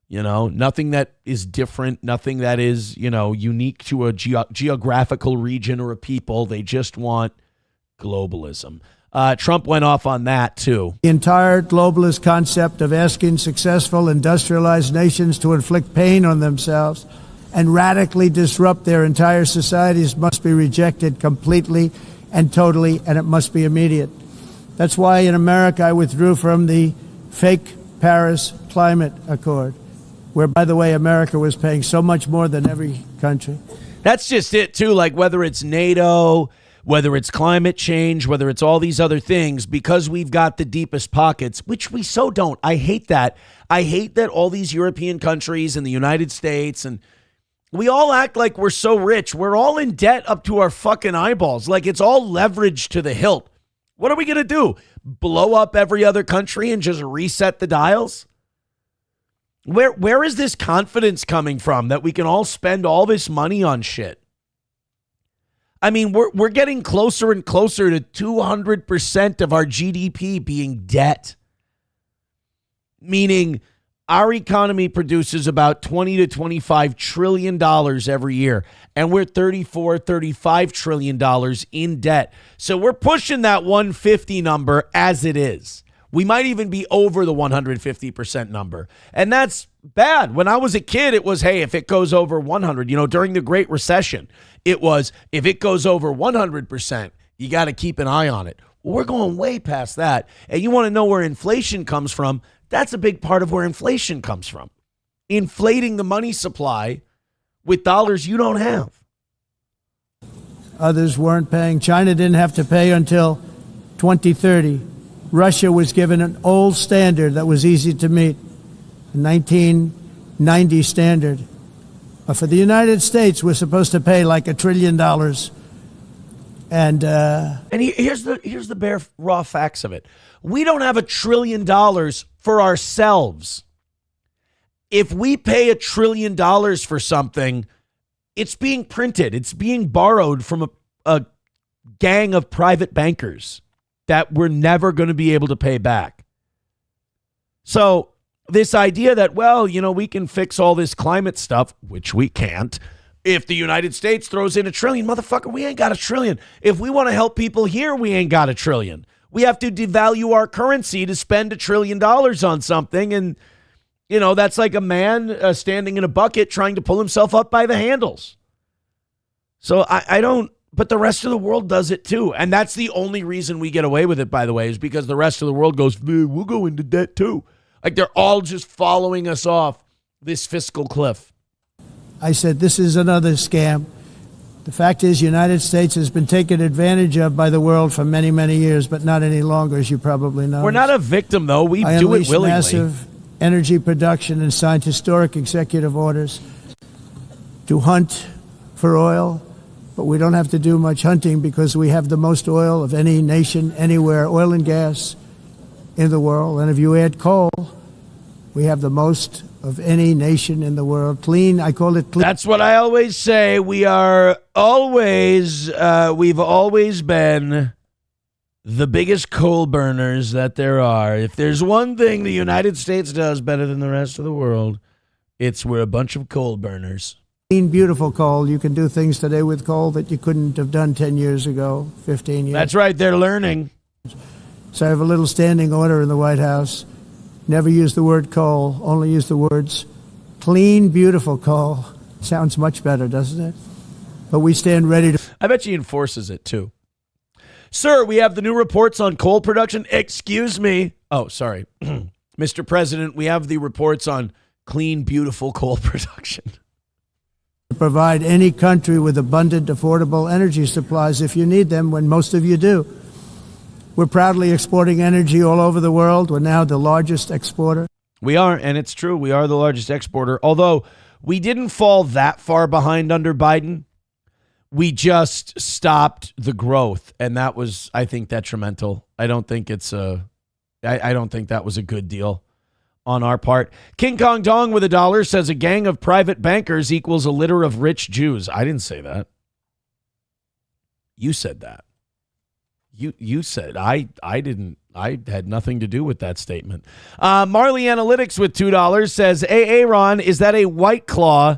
You know, nothing that is different, nothing that is, you know, unique to a geographical region or a people. They just want globalism. Trump went off on that, too. The entire globalist concept of asking successful industrialized nations to inflict pain on themselves and radically disrupt their entire societies must be rejected completely and totally, and it must be immediate. That's why in America I withdrew from the fake Paris Climate Accord, where, by the way, America was paying so much more than every country. That's just it, too. Like whether it's NATO, whether it's climate change, whether it's all these other things, because we've got the deepest pockets, which we so don't. I hate that. I hate that all these European countries and the United States, and we all act like we're so rich. We're all in debt up to our fucking eyeballs. Like it's all leveraged to the hilt. What are we going to do? Blow up every other country and just reset the dials? Where is this confidence coming from that we can all spend all this money on shit? I mean, we're getting closer and closer to 200% of our GDP being debt. Meaning our economy produces about 20 to 25 trillion dollars every year, and we're 34, 35 trillion dollars in debt. So we're pushing that 150 number as it is. We might even be over the 150% number. And that's bad. When I was a kid, it was, hey, if it goes over 100, you know, during the Great Recession, it was, if it goes over 100%, you got to keep an eye on it. Well, we're going way past that. And you want to know where inflation comes from? That's a big part of where inflation comes from. Inflating the money supply with dollars you don't have. Others weren't paying. China didn't have to pay until 2030. Russia was given an old standard that was easy to meet, a 1990 standard. But for the United States, we're supposed to pay like $1 trillion. And here's the bare raw facts of it. We don't have $1 trillion for ourselves. If we pay $1 trillion for something, it's being printed. It's being borrowed from a gang of private bankers that we're never going to be able to pay back. So this idea that, well, you know, we can fix all this climate stuff, which we can't. If the United States throws in $1 trillion, motherfucker, we ain't got $1 trillion. If we want to help people here, we ain't got $1 trillion. We have to devalue our currency to spend $1 trillion on something. And, you know, that's like a man standing in a bucket trying to pull himself up by the handles. So I don't, but the rest of the world does it too. And that's the only reason we get away with it, by the way, is because the rest of the world goes, we'll go into debt too. Like they're all just following us off this fiscal cliff. I said, this is another scam. The fact is, the United States has been taken advantage of by the world for many, many years, but not any longer, as you probably know. We're not a victim, though. We I do it willingly. Massive energy production and signed historic executive orders to hunt for oil, but we don't have to do much hunting because we have the most oil of any nation anywhere, oil and gas in the world. And if you add coal, we have the most of any nation in the world. Clean, I call it clean. That's what I always say. We are always, we've always been the biggest coal burners that there are. If there's one thing the United States does better than the rest of the world, it's we're a bunch of coal burners. Clean, beautiful coal. You can do things today with coal that you couldn't have done 10 years ago, 15 years. That's right. They're learning. So I have a little standing order in the White House. Never use the word coal, only use the words clean, beautiful coal. Sounds much better, doesn't it? But we stand ready to... I bet she enforces it, too. Sir, we have the new reports on coal production. Excuse me. Oh, sorry. Mr. President, we have the reports on clean, beautiful coal production. To provide any country with abundant, affordable energy supplies if you need them, when most of you do. We're proudly exporting energy all over the world. We're now the largest exporter. We are, and it's true. We are the largest exporter, although we didn't fall that far behind under Biden. We just stopped the growth, and that was, I think, detrimental. I don't think I don't think that was a good deal on our part. King Kong Dong with $1 says a gang of private bankers equals a litter of rich Jews. I didn't say that. You said that. You said I didn't. I had nothing to do with that statement. Marley Analytics with $2 says, "Hey, Aaron, is that a White Claw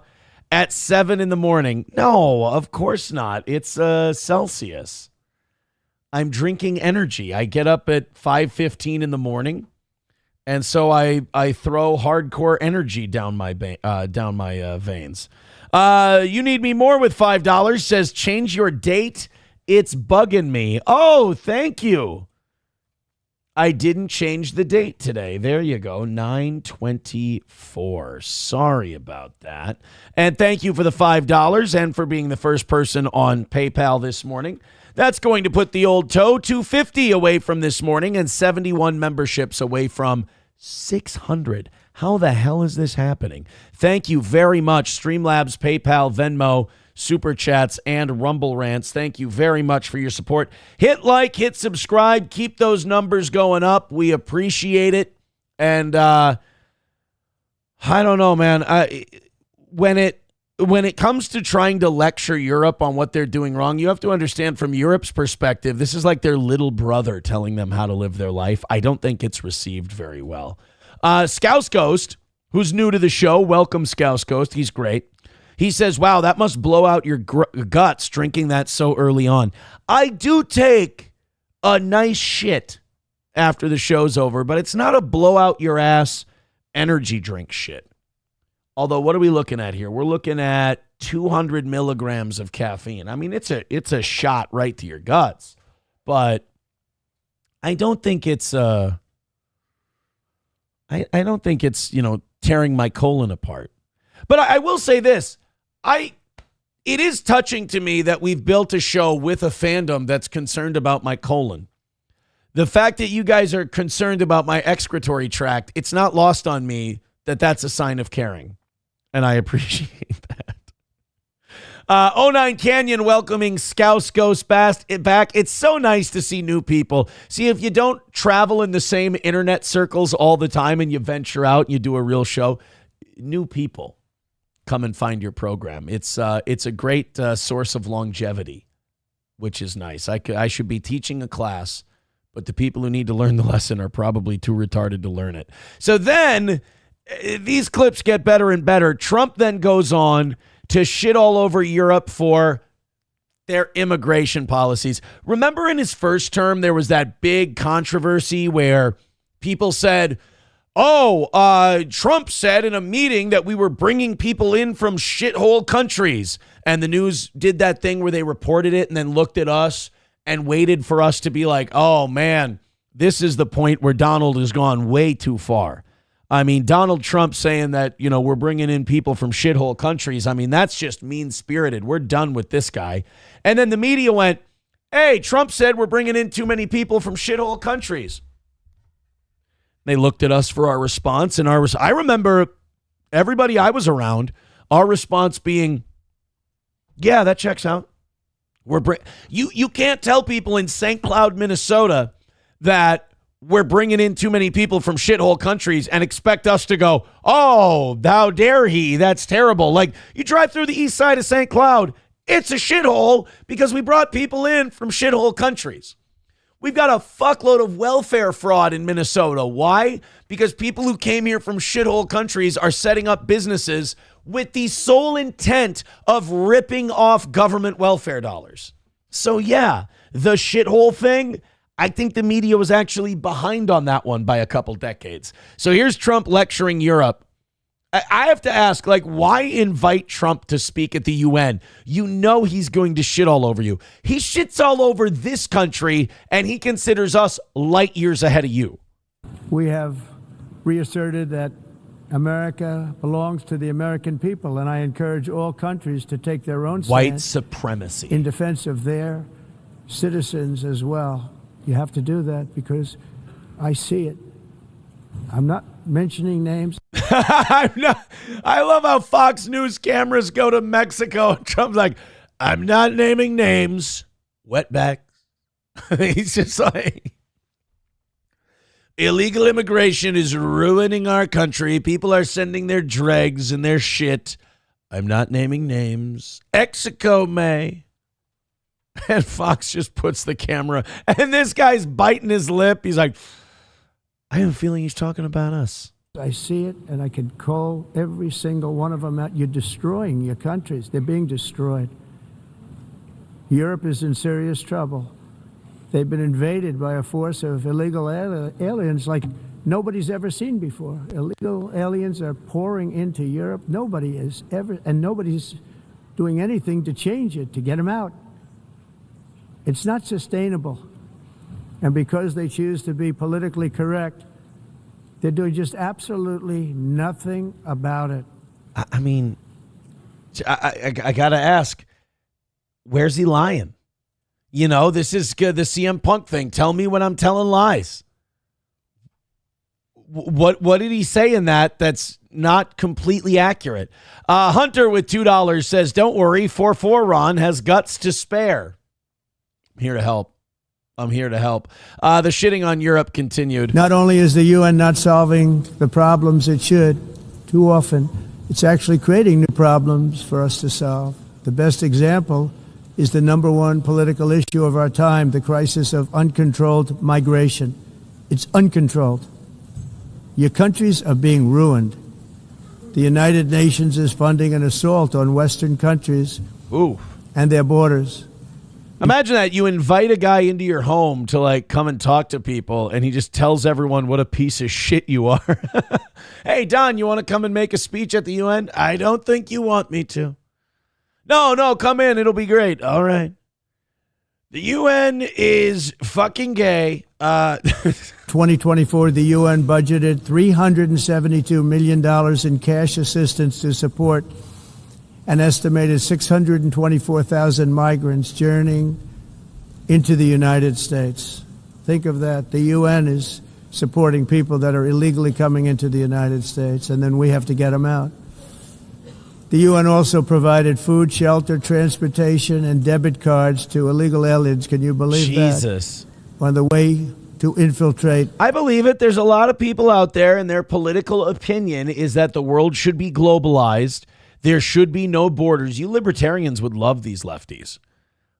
at 7 in the morning?" No, of course not. It's Celsius. I'm drinking energy. I get up at 5:15 in the morning, and so I throw hardcore energy down my veins. You need me more with $5 says, "Change your date. It's bugging me." Oh, thank you. I didn't change the date today. There you go. 9/24. Sorry about that. And thank you for the $5 and for being the first person on PayPal this morning. That's going to put the old toe 250 away from this morning and 71 memberships away from 600. How the hell is this happening? Thank you very much. Streamlabs, PayPal, Venmo, Super Chats, and Rumble Rants. Thank you very much for your support. Hit like, hit subscribe. Keep those numbers going up. We appreciate it. And I don't know, man. When it comes to trying to lecture Europe on what they're doing wrong, you have to understand from Europe's perspective, this is like their little brother telling them how to live their life. I don't think it's received very well. Scouse Ghost, who's new to the show, welcome Scouse Ghost. He's great. He says, "Wow, that must blow out your guts drinking that so early on." I do take a nice shit after the show's over, but it's not a blow out your ass energy drink shit. Although, what are we looking at here? We're looking at 200 milligrams of caffeine. I mean, it's a shot right to your guts, but I don't think it's I don't think it's, tearing my colon apart. But I will say this. It is touching to me that we've built a show with a fandom that's concerned about my colon. The fact that you guys are concerned about my excretory tract, it's not lost on me that that's a sign of caring. And I appreciate that. 09 Canyon welcoming Scouse Ghost back. It's so nice to see new people. See, if you don't travel in the same internet circles all the time and you venture out and you do a real show, new people come and find your program. It's a great source of longevity, which is nice. I should be teaching a class, but the people who need to learn the lesson are probably too retarded to learn it. So then these clips get better and better. Trump then goes on to shit all over Europe for their immigration policies. Remember in his first term, there was that big controversy where people said, Trump said in a meeting that we were bringing people in from shithole countries. And the news did that thing where they reported it and then looked at us and waited for us to be like, oh, man, this is the point where Donald has gone way too far. I mean, Donald Trump saying that, we're bringing in people from shithole countries. I mean, that's just mean-spirited. We're done with this guy. And then the media went, hey, Trump said we're bringing in too many people from shithole countries. They looked at us for our response, and I remember everybody I was around, our response being, yeah, that checks out. You can't tell people in St. Cloud, Minnesota that we're bringing in too many people from shithole countries and expect us to go, oh, how dare he? That's terrible. Like, you drive through the east side of St. Cloud, it's a shithole because we brought people in from shithole countries. We've got a fuckload of welfare fraud in Minnesota. Why? Because people who came here from shithole countries are setting up businesses with the sole intent of ripping off government welfare dollars. So yeah, the shithole thing, I think the media was actually behind on that one by a couple decades. So here's Trump lecturing Europe. I have to ask, why invite Trump to speak at the UN? You know he's going to shit all over you. He shits all over this country, and he considers us light years ahead of you. We have reasserted that America belongs to the American people, and I encourage all countries to take their own White stand supremacy. in defense of their citizens as well. You have to do that because I see it. I'm not mentioning names. I love how Fox News cameras go to Mexico and Trump's like, I'm not naming names. Wetbacks. He's just like, illegal immigration is ruining our country. People are sending their dregs and their shit. I'm not naming names. Mexico may. And Fox just puts the camera, and this guy's biting his lip. He's like, I have a feeling he's talking about us. I see it, and I can call every single one of them out. You're destroying your countries. They're being destroyed. Europe is in serious trouble. They've been invaded by a force of illegal aliens like nobody's ever seen before. Illegal aliens are pouring into Europe. Nobody is ever, and nobody's doing anything to change it, to get them out. It's not sustainable. And because they choose to be politically correct, they're doing just absolutely nothing about it. I mean, I got to ask, where's he lying? You know, this is good. The CM Punk thing. Tell me when I'm telling lies. What did he say in that's not completely accurate? Hunter with $2 says, don't worry, 4-4 Ron has guts to spare. I'm here to help. The shitting on Europe continued. Not only is the UN not solving the problems it should, too often, it's actually creating new problems for us to solve. The best example is the number one political issue of our time, the crisis of uncontrolled migration. It's uncontrolled. Your countries are being ruined. The United Nations is funding an assault on Western countries and their borders. Imagine that you invite a guy into your home to like come and talk to people, and he just tells everyone what a piece of shit you are. Hey, Don, you want to come and make a speech at the UN? I don't think you want me to. No, come in. It'll be great. All right. The UN is fucking gay. 2024, the UN budgeted $372 million in cash assistance to support an estimated 624,000 migrants journeying into the United States. Think of that. The UN is supporting people that are illegally coming into the United States, and then we have to get them out. The UN also provided food, shelter, transportation, and debit cards to illegal aliens. Can you believe that? Jesus. On the way to infiltrate. I believe it. There's a lot of people out there, and their political opinion is that the world should be globalized. There should be no borders. You libertarians would love these lefties.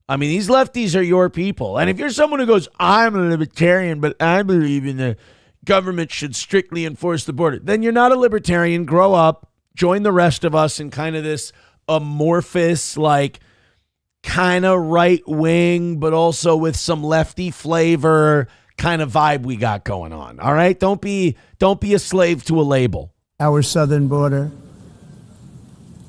I mean, these lefties are your people. And if you're someone who goes, I'm a libertarian, but I believe in the government should strictly enforce the border, then you're not a libertarian. Grow up, join the rest of us in kind of this amorphous, like kind of right wing, but also with some lefty flavor kind of vibe we got going on. All right. Don't be a slave to a label. Our southern border.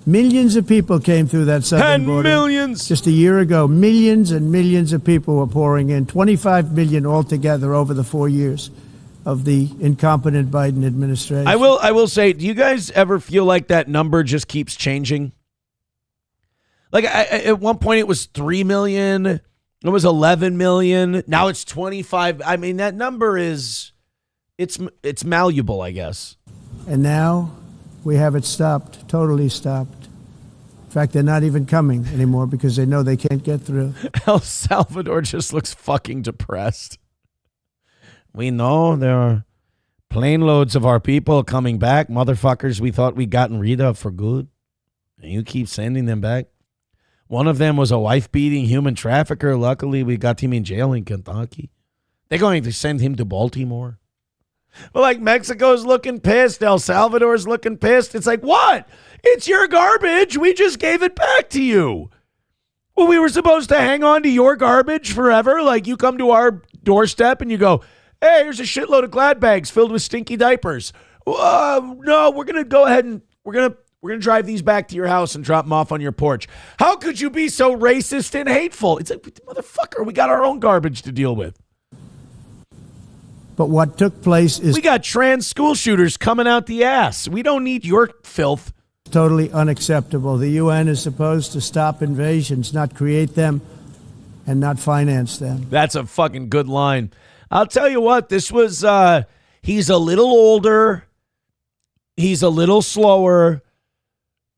Millions of people came through that southern border. 10 millions. Just a year ago, millions and millions of people were pouring in. 25 million altogether over the 4 years of the incompetent Biden administration. I will say, do you guys ever feel like that number just keeps changing? Like at one point it was 3 million, it was 11 million, now it's 25. I mean, that number is it's malleable, I guess. And now we have it stopped, totally stopped. In fact, they're not even coming anymore because they know they can't get through. El Salvador just looks fucking depressed. We know there are plane loads of our people coming back, motherfuckers we thought we'd gotten rid of for good. And you keep sending them back. One of them was a wife-beating human trafficker. Luckily, we got him in jail in Kentucky. They're going to send him to Baltimore. Well, like, Mexico's looking pissed. El Salvador's looking pissed. It's like, what? It's your garbage. We just gave it back to you. Well, we were supposed to hang on to your garbage forever? Like, you come to our doorstep and you go, hey, here's a shitload of Glad bags filled with stinky diapers. No, we're going to go ahead and we're going to drive these back to your house and drop them off on your porch. How could you be so racist and hateful? It's like, motherfucker, we got our own garbage to deal with. But what took place is We got trans school shooters coming out the ass. We don't need your filth. totally unacceptable. The UN is supposed to stop invasions, not create them and not finance them. That's a fucking good line. I'll tell you what, this was, he's a little older. He's a little slower.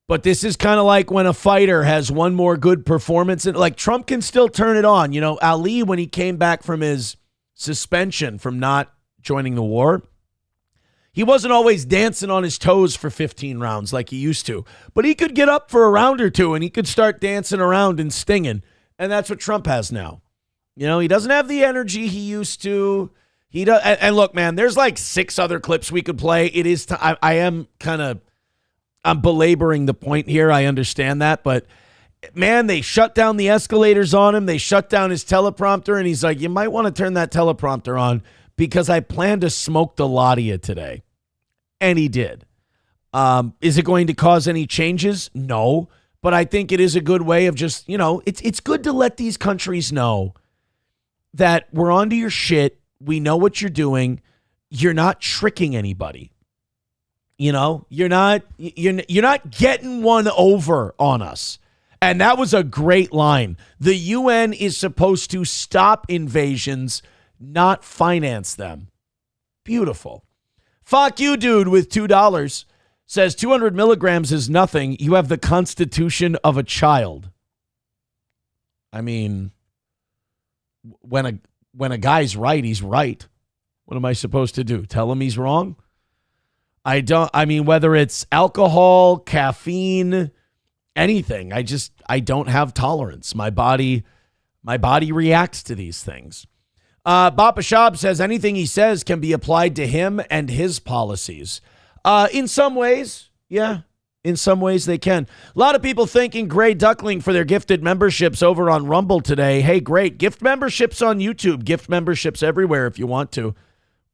But this is kind of like when a fighter has one more good performance. And like Trump can still turn it on. You know, Ali, when he came back from his suspension from not joining the war, he wasn't always dancing on his toes for 15 rounds like he used to. But he could get up for a round or two and he could start dancing around and stinging. And that's what Trump has now. You know, he doesn't have the energy he used to. He does. And look, man, there's like 6 other clips we could play. It is. I'm belaboring the point here. I understand that, but man, they shut down the escalators on him. They shut down his teleprompter, and he's like, "You might want to turn that teleprompter on because I plan to smoke the lot of you today," and he did. Is it going to cause any changes? No, but I think it is a good way of just, you know, it's good to let these countries know that we're onto your shit. We know what you're doing. You're not tricking anybody. You know, you're not getting one over on us. And that was a great line. The UN is supposed to stop invasions, not finance them. Beautiful. Fuck you, dude, with $2 says 200 milligrams is nothing. You have the constitution of a child. I mean, when a guy's right, he's right. What am I supposed to do? Tell him he's wrong? I mean, whether it's alcohol, caffeine, anything, I don't have tolerance. My body reacts to these things. Bapa Shab says anything he says can be applied to him and his policies. In some ways, yeah. In some ways they can. A lot of people thanking Gray Duckling for their gifted memberships over on Rumble today. Hey, great. Gift memberships on YouTube. Gift memberships everywhere if you want to.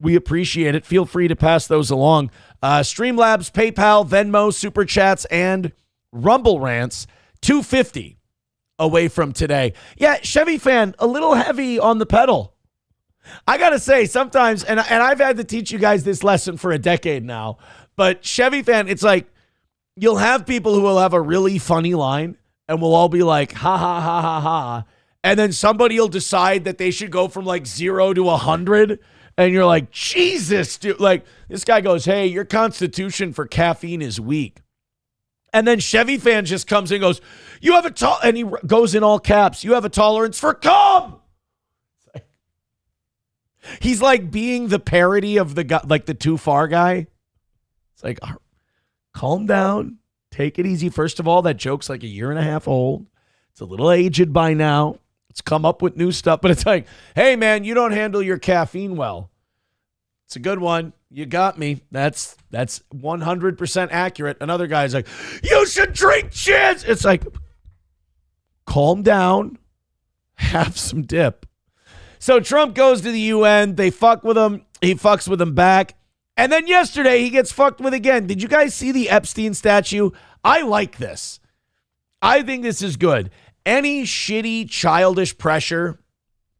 We appreciate it. Feel free to pass those along. Streamlabs, PayPal, Venmo, Super Chats, and Rumble Rants, $250 away from today. Yeah, Chevy fan, a little heavy on the pedal. I got to say, sometimes, and I've had to teach you guys this lesson for a decade now, but Chevy fan, it's like you'll have people who will have a really funny line and we'll all be like, ha, ha, ha, ha, ha. And then somebody will decide that they should go from like 0 to 100. And you're like, Jesus, dude. Like, this guy goes, hey, your constitution for caffeine is weak. And then Chevy fan just comes in and goes, you have and he goes in all caps, you have a tolerance for cum. He's like being the parody of the guy, like the Too Far guy. It's like, calm down, take it easy. First of all, that joke's like 1.5 years old. It's a little aged by now. It's come up with new stuff, but it's like, hey, man, you don't handle your caffeine well. It's a good one. You got me. That's 100% accurate. Another guy's like, you should drink jizz. It's like, calm down. Have some dip. So Trump goes to the UN. They fuck with him. He fucks with them back. And then yesterday, he gets fucked with again. Did you guys see the Epstein statue? I like this. I think this is good. Any shitty, childish pressure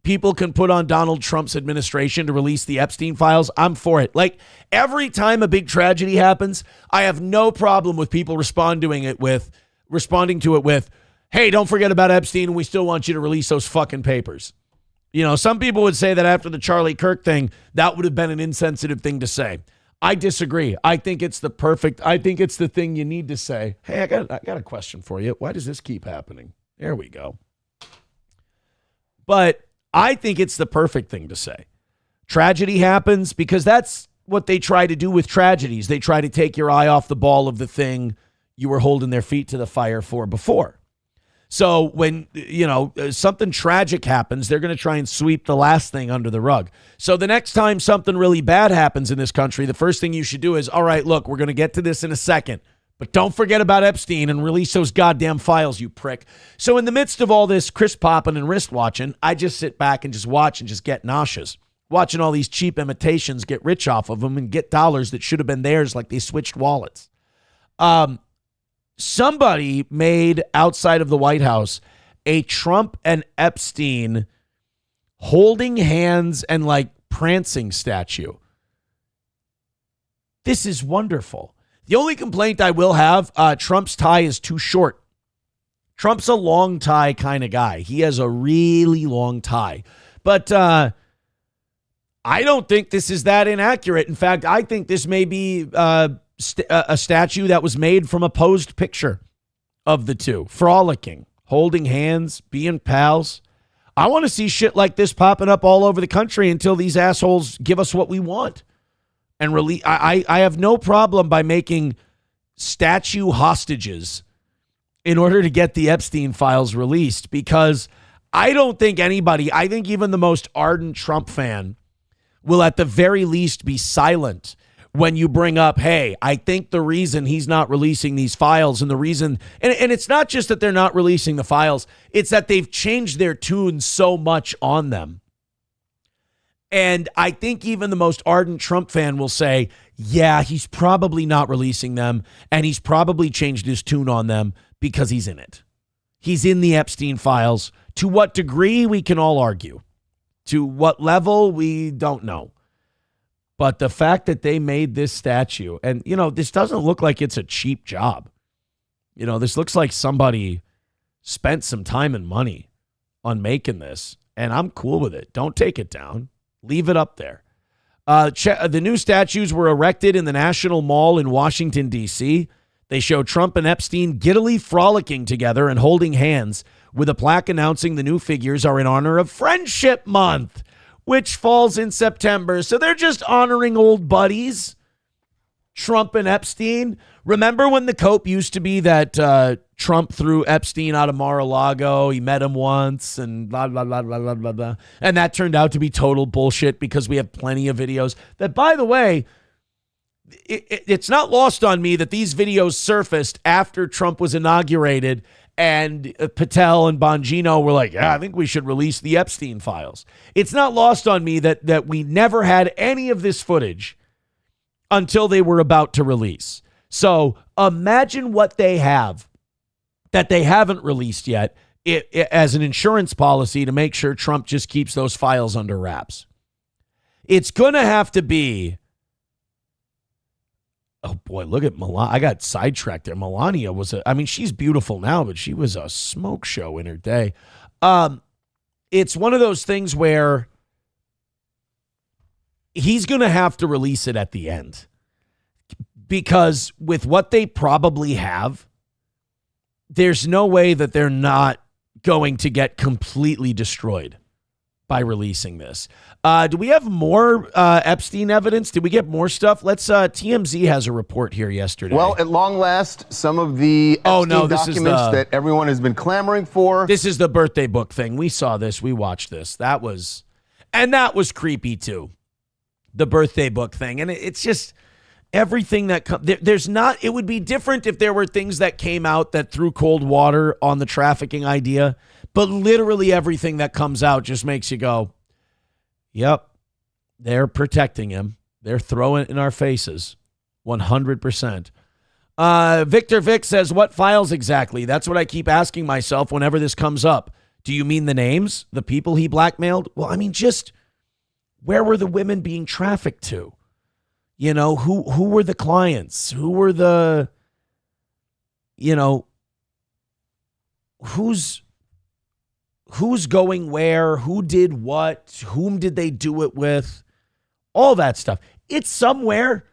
people can put on Donald Trump's administration to release the Epstein files, I'm for it. Like, every time a big tragedy happens, I have no problem with people responding to it with, hey, don't forget about Epstein. We still want you to release those fucking papers. You know, some people would say that after the Charlie Kirk thing, that would have been an insensitive thing to say. I disagree. I think it's the thing you need to say. Hey, I got a question for you. Why does this keep happening? There we go. But I think it's the perfect thing to say. Tragedy happens because that's what they try to do with tragedies. They try to take your eye off the ball of the thing you were holding their feet to the fire for before. So when, you know, something tragic happens, they're going to try and sweep the last thing under the rug. So the next time something really bad happens in this country, the first thing you should do is, all right, look, we're going to get to this in a second. But don't forget about Epstein and release those goddamn files, you prick. So in the midst of all this Chris popping and wrist watching, I just sit back and just watch and just get nauseous. Watching all these cheap imitations get rich off of them and get dollars that should have been theirs like they switched wallets. Somebody made outside of the White House a Trump and Epstein holding hands and like prancing statue. This is wonderful. The only complaint I will have, Trump's tie is too short. Trump's a long tie kind of guy. He has a really long tie. But I don't think this is that inaccurate. In fact, I think this may be a statue that was made from a posed picture of the two, frolicking, holding hands, being pals. I want to see shit like this popping up all over the country until these assholes give us what we want. And release. I have no problem by making statue hostages in order to get the Epstein files released, because I don't think anybody, I think even the most ardent Trump fan will at the very least be silent when you bring up, hey, I think the reason he's not releasing these files and the reason, and it's not just that they're not releasing the files, it's that they've changed their tune so much on them. And I think even the most ardent Trump fan will say, yeah, he's probably not releasing them, and he's probably changed his tune on them because he's in it. He's in the Epstein files. To what degree, we can all argue. To what level, we don't know. But the fact that they made this statue, and, you know, this doesn't look like it's a cheap job. You know, this looks like somebody spent some time and money on making this, and I'm cool with it. Don't take it down. Leave it up there. The new statues were erected in the National Mall in Washington, D.C. They show Trump and Epstein giddily frolicking together and holding hands, with a plaque announcing the new figures are in honor of Friendship Month, which falls in September. So they're just honoring old buddies, Trump and Epstein. Remember when the cope used to be that Trump threw Epstein out of Mar-a-Lago? He met him once and blah, blah, blah, blah, blah, blah, blah. And that turned out to be total bullshit because we have plenty of videos that, by the way, it's not lost on me that these videos surfaced after Trump was inaugurated and Patel and Bongino were like, yeah, I think we should release the Epstein files. It's not lost on me that we never had any of this footage until they were about to release. So imagine what they have that they haven't released yet as an insurance policy to make sure Trump just keeps those files under wraps. It's going to have to be, oh boy, look at Melania. I got sidetracked there. Melania was she's beautiful now, but she was a smoke show in her day. It's one of those things where he's going to have to release it at the end, because with what they probably have, there's no way that they're not going to get completely destroyed by releasing this. Do we have more Epstein evidence? Did we get more stuff? TMZ has a report here yesterday. Well, at long last, some of the Epstein documents that everyone has been clamoring for. This is the birthday book thing. We saw this. We watched this. That was creepy too. The birthday book thing. And it's just everything that there's not, it would be different if there were things that came out that threw cold water on the trafficking idea, but literally everything that comes out just makes you go, yep, they're protecting him. They're throwing it in our faces. 100%. Victor Vic says, what files exactly? That's what I keep asking myself whenever this comes up. Do you mean the names? The people he blackmailed? Well, I mean, just where were the women being trafficked to? You know, who were the clients? Who were the, you know, who's going where? Who did what? Whom did they do it with? All that stuff. It's somewhere.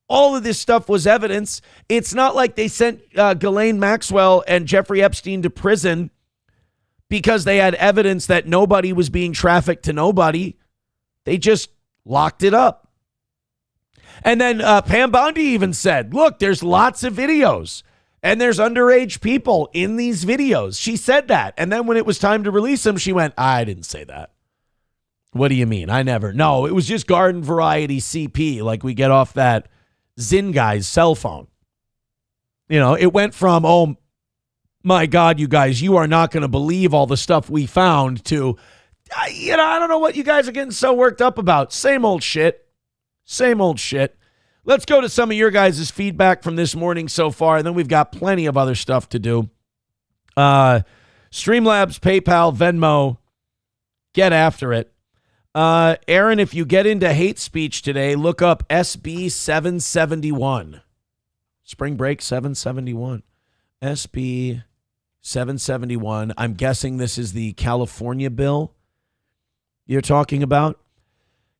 All of this stuff was evidence. It's not like they sent Ghislaine Maxwell and Jeffrey Epstein to prison because they had evidence that nobody was being trafficked to nobody. They just locked it up. And then Pam Bondi even said, look, there's lots of videos and there's underage people in these videos. She said that. And then when it was time to release them, she went, I didn't say that. What do you mean? I never. No, it was just garden variety CP, like we get off that Zin guy's cell phone. You know, it went from, oh my God, you guys, you are not going to believe all the stuff we found, to, I don't know what you guys are getting so worked up about. Same old shit. Same old shit. Let's go to some of your guys' feedback from this morning so far, and then we've got plenty of other stuff to do. Streamlabs, PayPal, Venmo, get after it. Aaron, if you get into hate speech today, look up SB 771. Spring break 771. SB 771. I'm guessing this is the California bill you're talking about.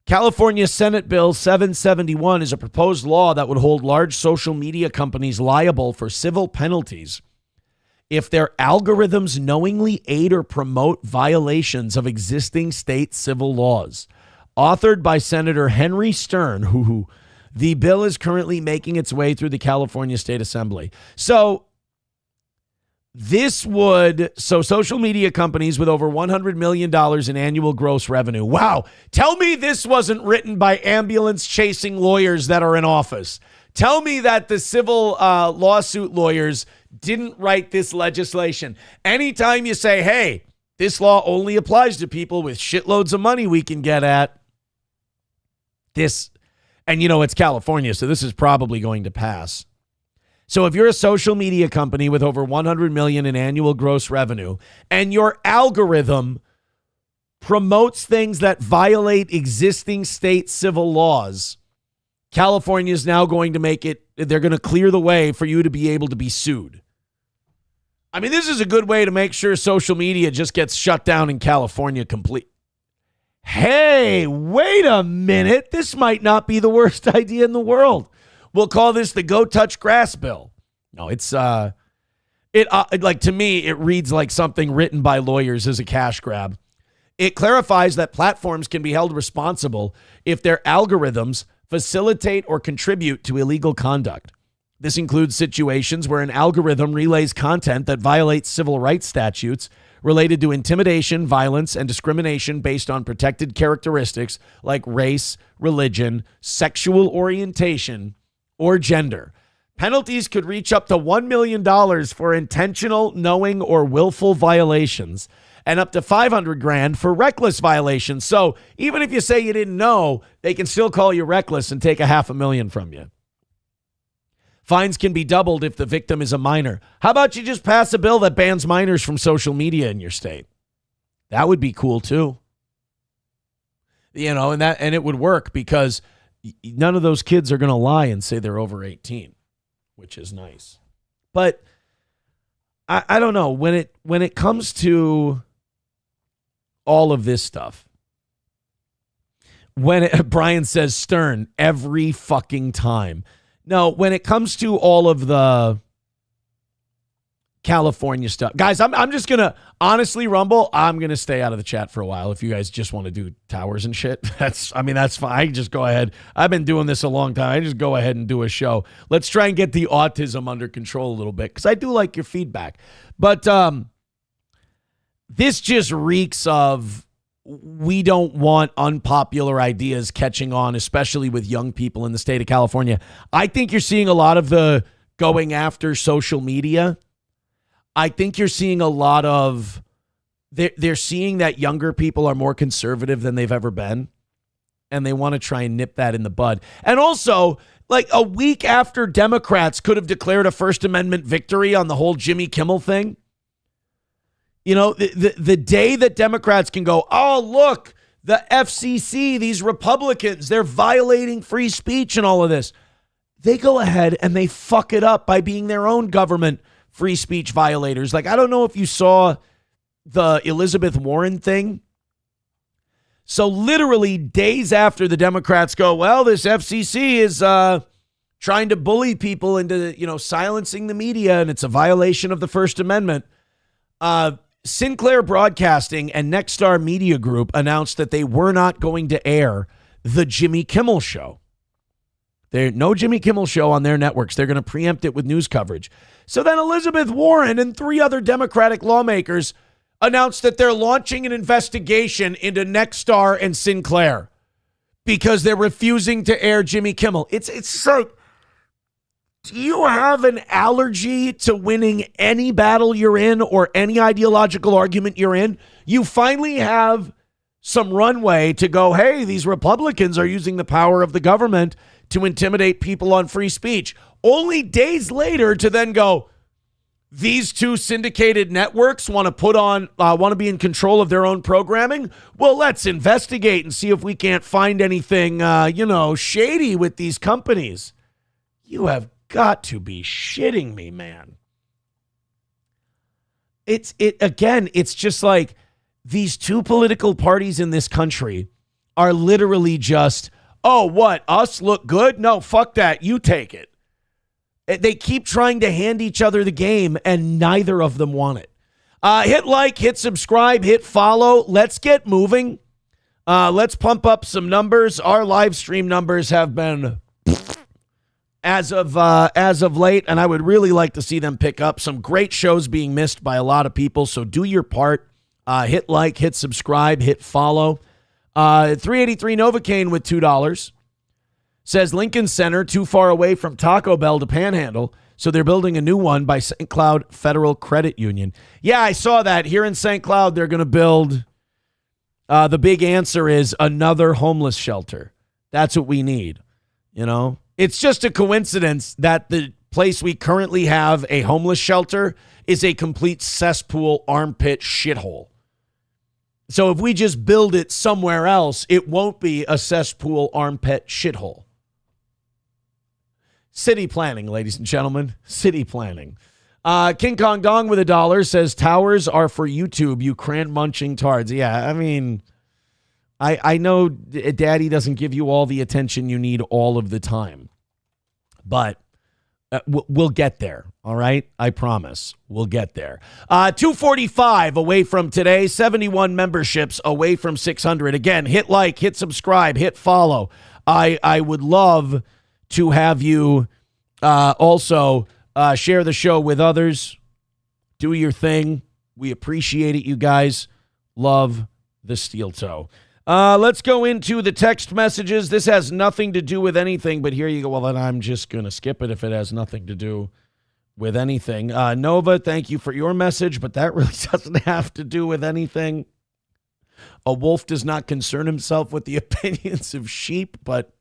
California Senate Bill 771 is a proposed law that would hold large social media companies liable for civil penalties if their algorithms knowingly aid or promote violations of existing state civil laws. Authored by Senator Henry Stern, who the bill is currently making its way through the California State Assembly. So social media companies with over $100 million in annual gross revenue. Wow. Tell me this wasn't written by ambulance chasing lawyers that are in office. Tell me that the civil lawsuit lawyers didn't write this legislation. Anytime you say, hey, this law only applies to people with shitloads of money we can get at this. And it's California, so this is probably going to pass. So if you're a social media company with over 100 million in annual gross revenue and your algorithm promotes things that violate existing state civil laws, California is now going to they're going to clear the way for you to be able to be sued. I mean, this is a good way to make sure social media just gets shut down in California complete. Hey, wait a minute. This might not be the worst idea in the world. We'll call this the Go Touch Grass bill. No, it's to me, it reads like something written by lawyers as a cash grab. It clarifies that platforms can be held responsible if their algorithms facilitate or contribute to illegal conduct. This includes situations where an algorithm relays content that violates civil rights statutes related to intimidation, violence, and discrimination based on protected characteristics like race, religion, sexual orientation, or gender. Penalties could reach up to $1 million for intentional, knowing, or willful violations, and up to $500,000 for reckless violations. So even if you say you didn't know, they can still call you reckless and take $500,000 from you. Fines can be doubled if the victim is a minor. How about you just pass a bill that bans minors from social media in your state? That would be cool too. And it would work because none of those kids are going to lie and say they're over 18, which is nice. But I don't know, when it comes to all of this stuff, Brian says Stern every fucking time. No, when it comes to all of the California stuff, guys, I'm just going to honestly, Rumble, I'm going to stay out of the chat for a while. If you guys just want to do towers and shit, that's fine. I just go ahead. I've been doing this a long time. I just go ahead and do a show. Let's try and get the autism under control a little bit because I do like your feedback. But this just reeks of we don't want unpopular ideas catching on, especially with young people in the state of California. I think you're seeing a lot of the going after social media. I think you're seeing a lot of, they're seeing that younger people are more conservative than they've ever been, and they want to try and nip that in the bud. And also, like a week after Democrats could have declared a First Amendment victory on the whole Jimmy Kimmel thing, the day that Democrats can go, oh, look, the FCC, these Republicans, they're violating free speech and all of this. They go ahead and they fuck it up by being their own government free speech violators. Like, I don't know if you saw the Elizabeth Warren thing. So literally days after the Democrats go, well, this FCC is trying to bully people into, silencing the media, and it's a violation of the First Amendment. Sinclair Broadcasting and Nexstar Media Group announced that they were not going to air the Jimmy Kimmel Show. There's no Jimmy Kimmel Show on their networks. They're going to preempt it with news coverage. So then Elizabeth Warren and 3 other Democratic lawmakers announced that they're launching an investigation into Nexstar and Sinclair because they're refusing to air Jimmy Kimmel. It's so... Do you have an allergy to winning any battle you're in or any ideological argument you're in? You finally have some runway to go, hey, these Republicans are using the power of the government to intimidate people on free speech. Only days later to then go, these two syndicated networks want to be in control of their own programming. Well, let's investigate and see if we can't find anything, shady with these companies. You have got to be shitting me, man. It's just like these two political parties in this country are literally just, oh, what, us look good? No, fuck that. You take it. They keep trying to hand each other the game, and neither of them want it. Hit like, hit subscribe, hit follow. Let's get moving. Let's pump up some numbers. Our live stream numbers have been as of late, and I would really like to see them pick up. Some great shows being missed by a lot of people, so do your part. Hit like, hit subscribe, hit follow. 383 Novocaine with $2. Says Lincoln Center too far away from Taco Bell to panhandle, so they're building a new one by St. Cloud Federal Credit Union. Yeah, I saw that. Here in St. Cloud, they're going to build, the big answer is another homeless shelter. That's what we need, It's just a coincidence that the place we currently have a homeless shelter is a complete cesspool armpit shithole. So if we just build it somewhere else, it won't be a cesspool armpit shithole. City planning, ladies and gentlemen. City planning. King Kong Dong with $1 says towers are for YouTube, you cran-munching tards. Yeah, I mean, I know Daddy doesn't give you all the attention you need all of the time. But we'll get there, all right? I promise. We'll get there. 245 away from today, 71 memberships away from 600. Again, hit like, hit subscribe, hit follow. I would love to have you also share the show with others. Do your thing. We appreciate it, you guys. Love the SteelToe. Let's go into the text messages. This has nothing to do with anything, but here you go. Well, then I'm just going to skip it if it has nothing to do with anything. Nova, thank you for your message, but that really doesn't have to do with anything. A wolf does not concern himself with the opinions of sheep, but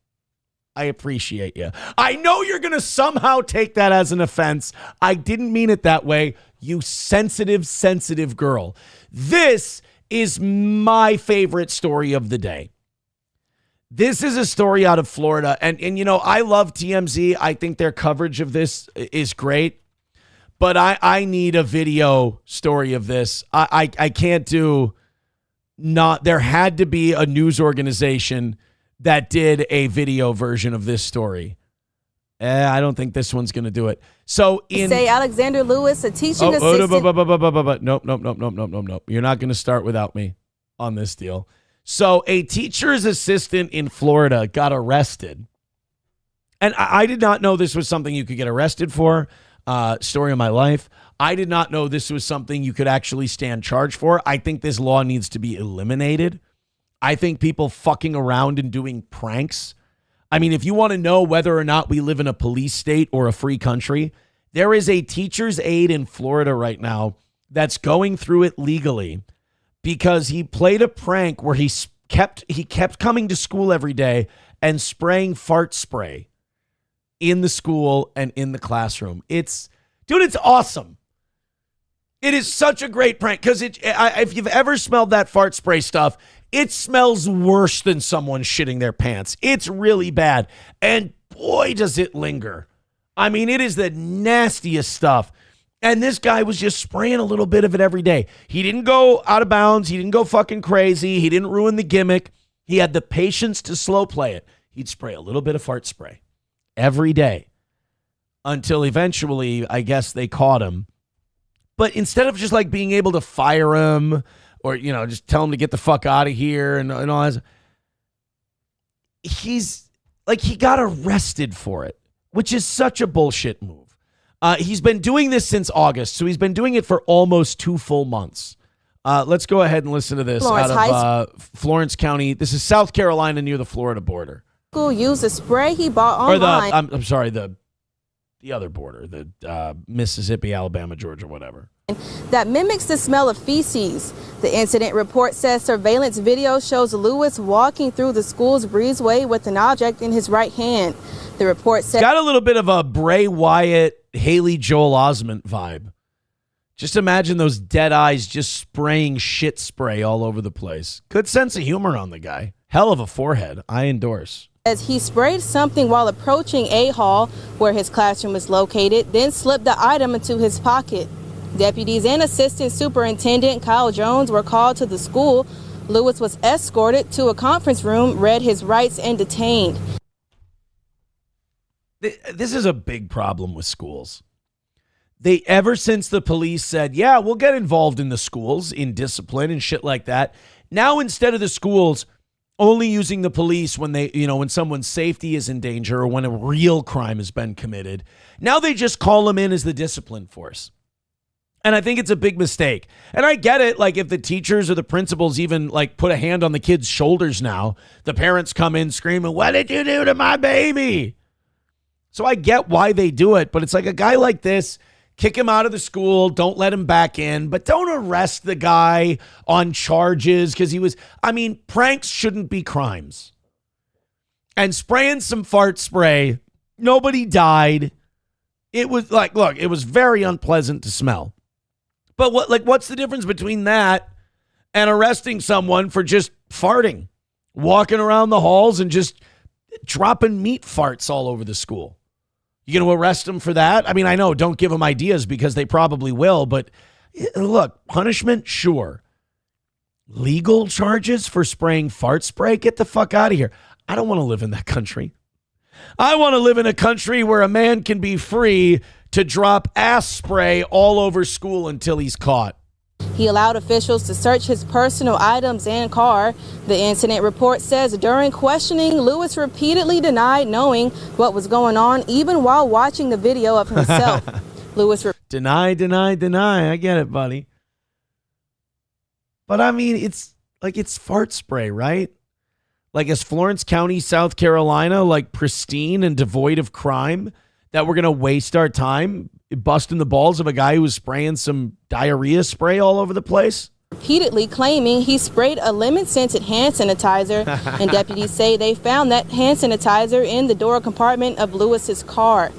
I appreciate you. I know you're going to somehow take that as an offense. I didn't mean it that way. You sensitive girl. This is my favorite story of the day. This is a story out of Florida. And I love TMZ. I think their coverage of this is great. But I need a video story of this. I can't do not. There had to be a news organization that did a video version of this story. I don't think this one's going to do it. So say Alexander Lewis, a teaching assistant. Nope. You're not going to start without me on this deal. So a teacher's assistant in Florida got arrested. And I did not know this was something you could get arrested for. Story of my life. I did not know this was something you could actually stand charged for. I think this law needs to be eliminated. I think people fucking around and doing pranks. I mean, if you want to know whether or not we live in a police state or a free country, there is a teacher's aide in Florida right now that's going through it legally because he played a prank where he kept coming to school every day and spraying fart spray in the school and in the classroom. It's awesome. It is such a great prank because if you've ever smelled that fart spray stuff, it smells worse than someone shitting their pants. It's really bad. And boy, does it linger. I mean, it is the nastiest stuff. And this guy was just spraying a little bit of it every day. He didn't go out of bounds. He didn't go fucking crazy. He didn't ruin the gimmick. He had the patience to slow play it. He'd spray a little bit of fart spray every day until eventually, I guess, they caught him. But instead of just like being able to fire him or, just tell him to get the fuck out of here and all that, he got arrested for it, which is such a bullshit move. He's been doing this since August, so he's been doing it for almost 2 full months. Let's go ahead and listen to this out of Florence County. This is South Carolina near the Florida border. School used a spray he bought online. I'm sorry, the other border, the Mississippi, Alabama, Georgia, whatever. That mimics the smell of feces. The incident report says surveillance video shows Lewis walking through the school's breezeway with an object in his right hand. The report said... Got a little bit of a Bray Wyatt, Haley Joel Osment vibe. Just imagine those dead eyes just spraying shit spray all over the place. Good sense of humor on the guy. Hell of a forehead. I endorse. As he sprayed something while approaching a hall where his classroom is located, then slipped the item into his pocket. Deputies and Assistant Superintendent Kyle Jones were called to the school. Lewis was escorted to a conference room, read his rights, and detained. This is a big problem with schools. Ever since the police said, yeah, we'll get involved in the schools in discipline and shit like that. Now, instead of the schools only using the police when when someone's safety is in danger or when a real crime has been committed, now they just call them in as the discipline force. And I think it's a big mistake. And I get it. Like if the teachers or the principals even like put a hand on the kids' shoulders now, the parents come in screaming, what did you do to my baby? So I get why they do it. But it's like a guy like this, kick him out of the school. Don't let him back in. But don't arrest the guy on charges because pranks shouldn't be crimes. And spraying some fart spray, nobody died. It was like, look, it was very unpleasant to smell. But what's the difference between that and arresting someone for just farting, walking around the halls and just dropping meat farts all over the school? You going to arrest them for that? I mean, I know, don't give them ideas because they probably will. But look, punishment, sure. Legal charges for spraying fart spray? Get the fuck out of here. I don't want to live in that country. I want to live in a country where a man can be free to drop ass spray all over school until he's caught. He allowed officials to search his personal items and car. The incident report says during questioning, Lewis repeatedly denied knowing what was going on, even while watching the video of himself. Deny. I get it, buddy. But I mean, it's fart spray, right? Like, is Florence County, South Carolina, like pristine and devoid of crime that we're going to waste our time busting the balls of a guy who was spraying some diarrhea spray all over the place? Repeatedly claiming he sprayed a lemon-scented hand sanitizer, and deputies say they found that hand sanitizer in the door compartment of Lewis's car.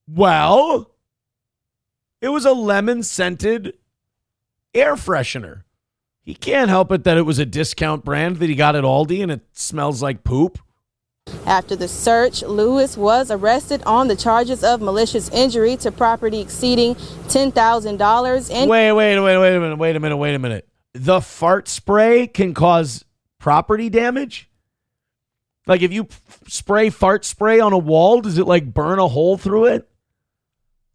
Well, it was a lemon-scented air freshener. He can't help it that it was a discount brand that he got at Aldi and it smells like poop. After the search, Lewis was arrested on the charges of malicious injury to property exceeding $10,000. And Wait a minute. The fart spray can cause property damage? Like if you spray fart spray on a wall, does it like burn a hole through it?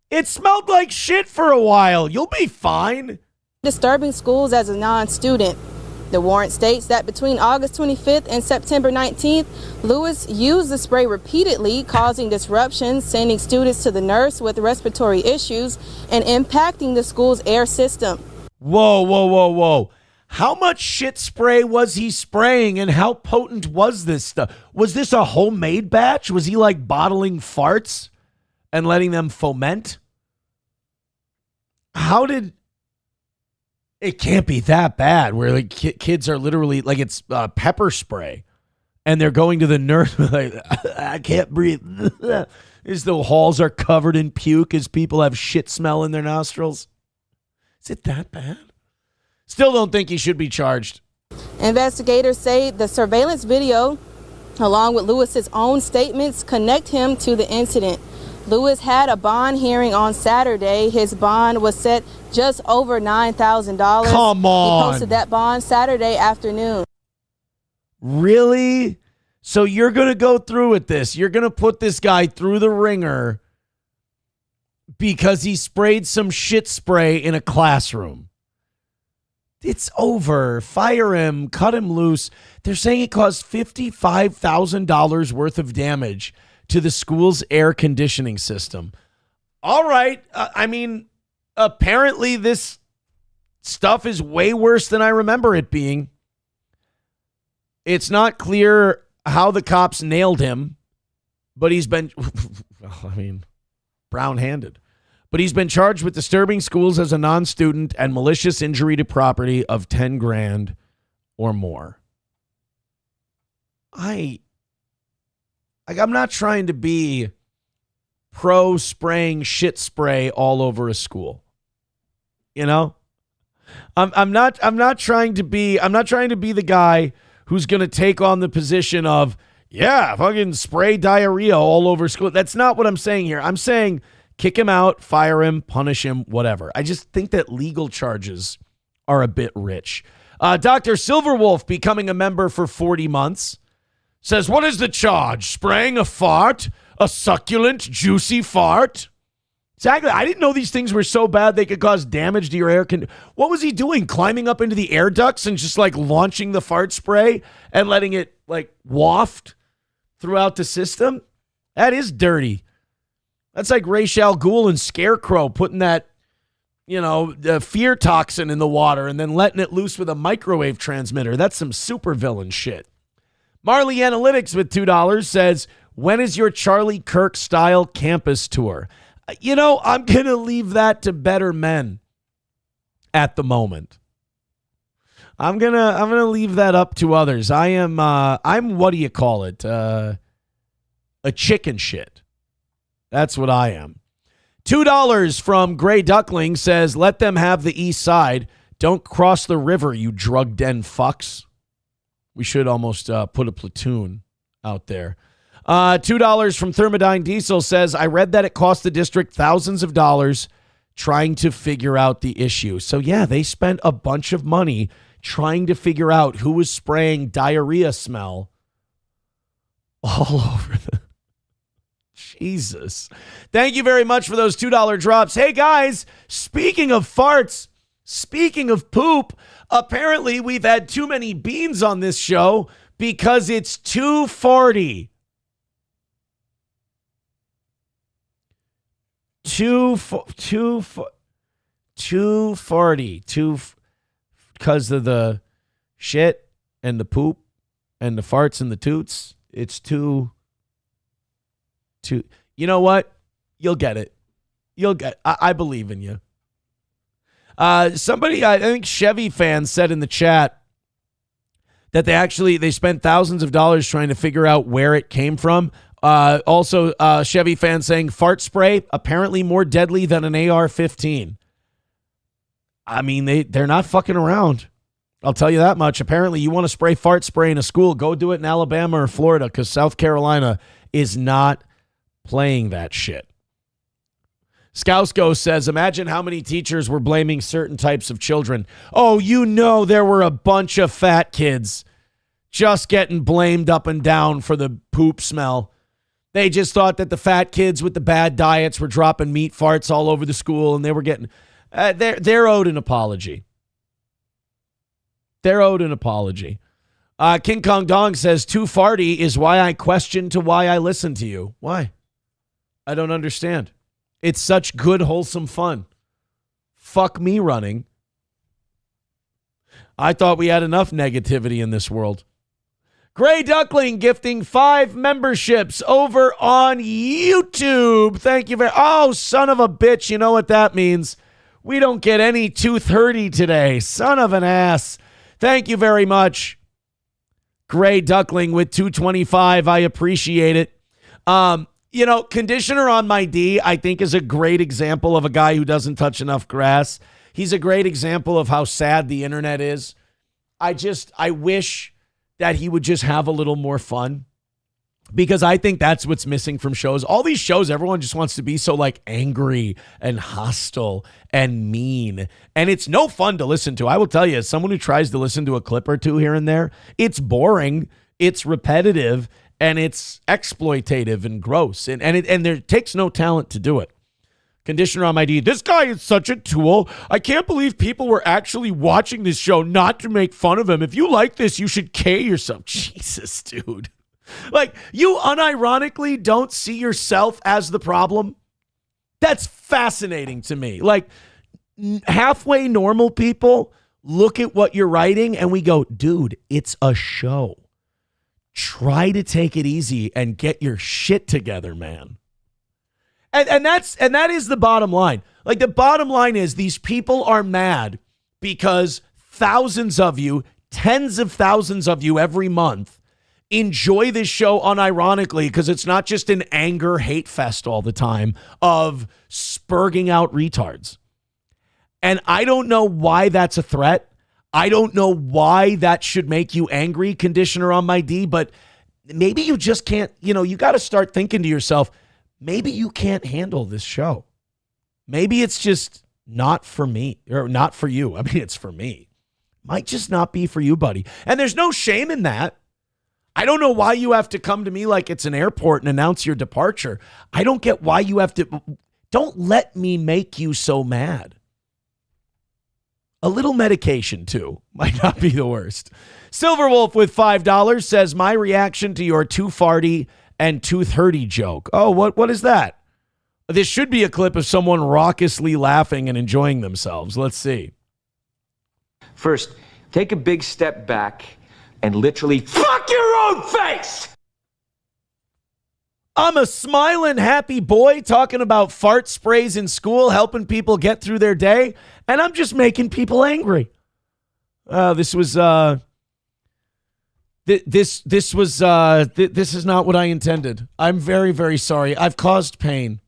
It smelled like shit for a while. You'll be fine. Disturbing schools as a non-student. The warrant states that between August 25th and September 19th, Lewis used the spray repeatedly, causing disruptions, sending students to the nurse with respiratory issues, and impacting the school's air system. Whoa. How much shit spray was he spraying and how potent was this stuff? Was this a homemade batch? Was he like bottling farts and letting them foment? It can't be that bad where like kids are literally like it's pepper spray and they're going to the nurse like, I can't breathe. As the halls are covered in puke as people have shit smell in their nostrils. Is it that bad? Still don't think he should be charged. Investigators say the surveillance video, along with Lewis's own statements, connect him to the incident. Lewis had a bond hearing on Saturday. His bond was set just over $9,000. Come on. He posted that bond Saturday afternoon. Really? So you're going to go through with this. You're going to put this guy through the ringer because he sprayed some shit spray in a classroom. It's over. Fire him. Cut him loose. They're saying it caused $55,000 worth of damage to the school's air conditioning system. All right. Apparently this stuff is way worse than I remember it being. It's not clear how the cops nailed him, but he's been, brown-handed. But he's been charged with disturbing schools as a non-student and malicious injury to property of $10,000 or more. I'm not trying to be pro spraying shit spray all over a school. You know, I'm not trying to be the guy who's going to take on the position of, yeah, fucking spray diarrhea all over school. That's not what I'm saying here. I'm saying kick him out, fire him, punish him, whatever. I just think that legal charges are a bit rich. Dr. Silverwolf, becoming a member for 40 months, says, what is the charge? Spraying a fart? A succulent, juicy fart? Exactly. I didn't know these things were so bad they could cause damage to your air. What was he doing? Climbing up into the air ducts and just like launching the fart spray and letting it like waft throughout the system? That is dirty. That's like Ra's al Ghul and Scarecrow putting that, the fear toxin in the water and then letting it loose with a microwave transmitter. That's some supervillain shit. Marley Analytics with $2 says, when is your Charlie Kirk style campus tour? I'm going to leave that to better men at the moment. I'm going to leave that up to others. I'm what do you call it? A chicken shit. That's what I am. $2 from Gray Duckling says, let them have the east side. Don't cross the river, you drug den fucks. We should almost put a platoon out there. $2 from Thermodyne Diesel says, I read that it cost the district thousands of dollars trying to figure out the issue. So yeah, they spent a bunch of money trying to figure out who was spraying diarrhea smell all over the... Jesus. Thank you very much for those $2 drops. Hey guys, speaking of farts, speaking of poop, apparently we've had too many beans on this show because it's too farty. Too farty. Because of the shit and the poop and the farts and the toots. It's too. You know what? You'll get it. I believe in you. Somebody, I think Chevy fans said in the chat that they spent thousands of dollars trying to figure out where it came from. Also, Chevy fans saying fart spray apparently more deadly than an AR-15. I mean, they're not fucking around. I'll tell you that much. Apparently, you want to spray fart spray in a school, go do it in Alabama or Florida, because South Carolina is not playing that shit. Skousko says, imagine how many teachers were blaming certain types of children. Oh, there were a bunch of fat kids just getting blamed up and down for the poop smell. They just thought that the fat kids with the bad diets were dropping meat farts all over the school, and they were getting... they're owed an apology. They're owed an apology. King Kong Dong says, too farty is why I question to why I listen to you. Why? I don't understand. It's such good, wholesome fun. Fuck me running. I thought we had enough negativity in this world. Gray Duckling gifting 5 memberships over on YouTube. Thank you very... Oh, son of a bitch. You know what that means. We don't get any 230 today. Son of an ass. Thank you very much. Gray Duckling with 225. I appreciate it. Conditioner on my D, I think, is a great example of a guy who doesn't touch enough grass. He's a great example of how sad the internet is. I wish that he would just have a little more fun, because I think that's what's missing from shows. All these shows, everyone just wants to be so like angry and hostile and mean. And it's no fun to listen to. I will tell you, as someone who tries to listen to a clip or two here and there, it's boring, it's repetitive, and it's exploitative and gross. And there takes no talent to do it. Conditioner on my D. This guy is such a tool. I can't believe people were actually watching this show not to make fun of him. If you like this, you should K yourself. Jesus, dude. Like, you unironically don't see yourself as the problem? That's fascinating to me. Like, halfway normal people look at what you're writing and we go, dude, it's a show. Try to take it easy and get your shit together, man. And that is the bottom line. Like, the bottom line is these people are mad because thousands of you, tens of thousands of you every month enjoy this show unironically, because it's not just an anger hate fest all the time of spurging out retards. And I don't know why that's a threat. I don't know why that should make you angry, conditioner on my D, but maybe you just can't, you got to start thinking to yourself, maybe you can't handle this show. Maybe it's just not for me or not for you. I mean, it's for me. Might just not be for you, buddy. And there's no shame in that. I don't know why you have to come to me like it's an airport and announce your departure. I don't get why you have to. Don't let me make you so mad. A little medication, too, might not be the worst. Silverwolf with $5 says, my reaction to your too farty and tooth hurty joke. Oh, what is that? This should be a clip of someone raucously laughing and enjoying themselves. Let's see. First, take a big step back and literally fuck your own face! I'm a smiling, happy boy talking about fart sprays in school, helping people get through their day, and I'm just making people angry. This is not what I intended. I'm very, very sorry. I've caused pain.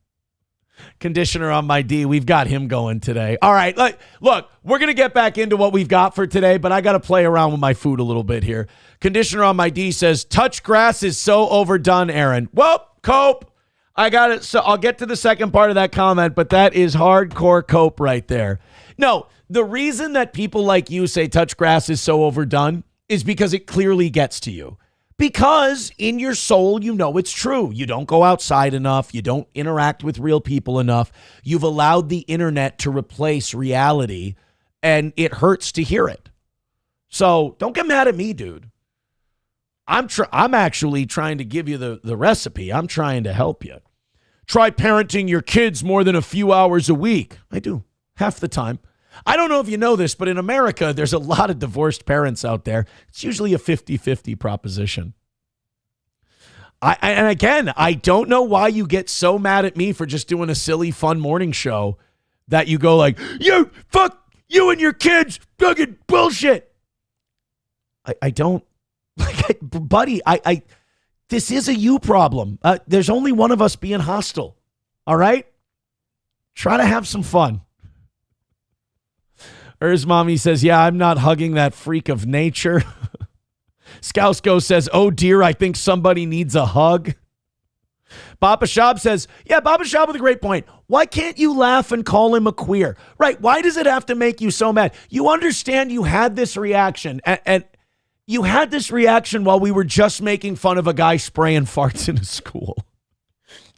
Conditioner on my D. We've got him going today. All right. Look, we're going to get back into what we've got for today, but I got to play around with my food a little bit here. Conditioner on my D says, touch grass is so overdone, Aaron. Well, cope. I got it. So I'll get to the second part of that comment, but that is hardcore cope right there. No, the reason that people like you say touch grass is so overdone is because it clearly gets to you. Because in your soul, you know it's true. You don't go outside enough. You don't interact with real people enough. You've allowed the internet to replace reality, and it hurts to hear it. So don't get mad at me, dude. I'm actually trying to give you the recipe. I'm trying to help you. Try parenting your kids more than a few hours a week. I do, half the time. I don't know if you know this, but in America, there's a lot of divorced parents out there. It's usually a 50-50 proposition. And again, I don't know why you get so mad at me for just doing a silly, fun morning show that you go like, you, fuck you and your kids, fucking bullshit. I don't, buddy, this is a you problem. There's only one of us being hostile. All right? Try to have some fun. Or his mommy says, yeah, I'm not hugging that freak of nature. Skousko says, oh dear, I think somebody needs a hug. Papa Shab says, yeah, Papa Shab with a great point. Why can't you laugh and call him a queer? Right, why does it have to make you so mad? You understand you had this reaction, and you had this reaction while we were just making fun of a guy spraying farts in a school.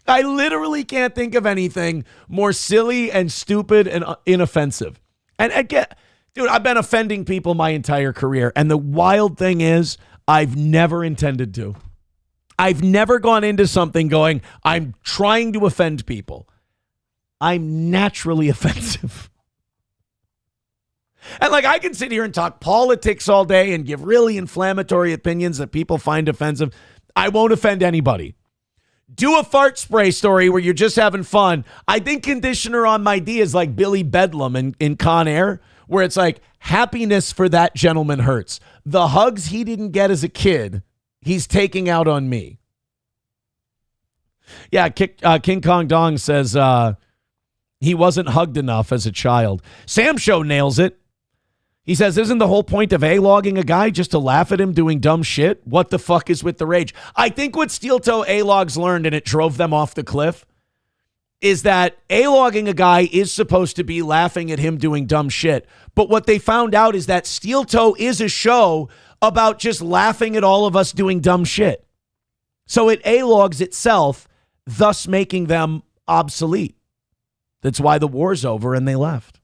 I literally can't think of anything more silly and stupid and inoffensive. And again, dude, I've been offending people my entire career. And the wild thing is, I've never intended to. I've never gone into something going, I'm trying to offend people. I'm naturally offensive. And I can sit here and talk politics all day and give really inflammatory opinions that people find offensive. I won't offend anybody. Do a fart spray story where you're just having fun. I think conditioner on my D is like Billy Bedlam in Con Air, where it's like happiness for that gentleman hurts. The hugs he didn't get as a kid, he's taking out on me. Yeah, King Kong Dong says he wasn't hugged enough as a child. Sam Show nails it. He says, isn't the whole point of A-logging a guy just to laugh at him doing dumb shit? What the fuck is with the rage? I think what SteelToe A-logs learned, and it drove them off the cliff, is that A-logging a guy is supposed to be laughing at him doing dumb shit. But what they found out is that SteelToe is a show about just laughing at all of us doing dumb shit. So it A-logs itself, thus making them obsolete. That's why the war's over and they left.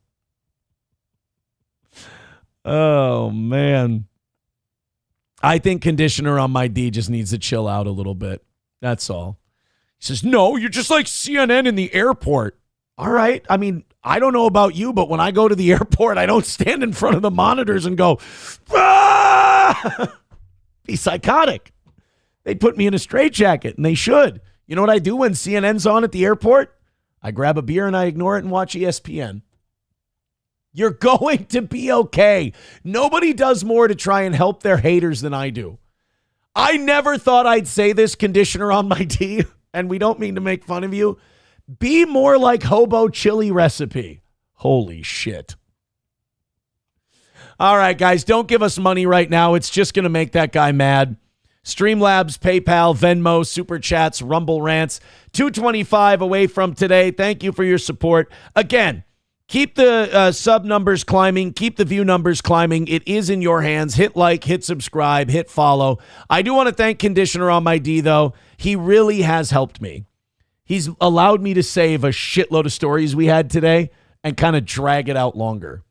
Oh, man. I think conditioner on my D just needs to chill out a little bit. That's all. He says, no, you're just like CNN in the airport. All right. I mean, I don't know about you, but when I go to the airport, I don't stand in front of the monitors and go, ah! Be psychotic. They put me in a straitjacket, and they should. You know what I do when CNN's on at the airport? I grab a beer and I ignore it and watch ESPN. You're going to be okay. Nobody does more to try and help their haters than I do. I never thought I'd say this, conditioner on my D, and we don't mean to make fun of you. Be more like Hobo Chili Recipe. Holy shit. All right, guys, don't give us money right now. It's just going to make that guy mad. Streamlabs, PayPal, Venmo, Super Chats, Rumble Rants. 225 away from today. Thank you for your support. Again, keep the sub numbers climbing. Keep the view numbers climbing. It is in your hands. Hit like, hit subscribe, hit follow. I do want to thank Conditioner on my D, though. He really has helped me. He's allowed me to save a shitload of stories we had today and kind of drag it out longer.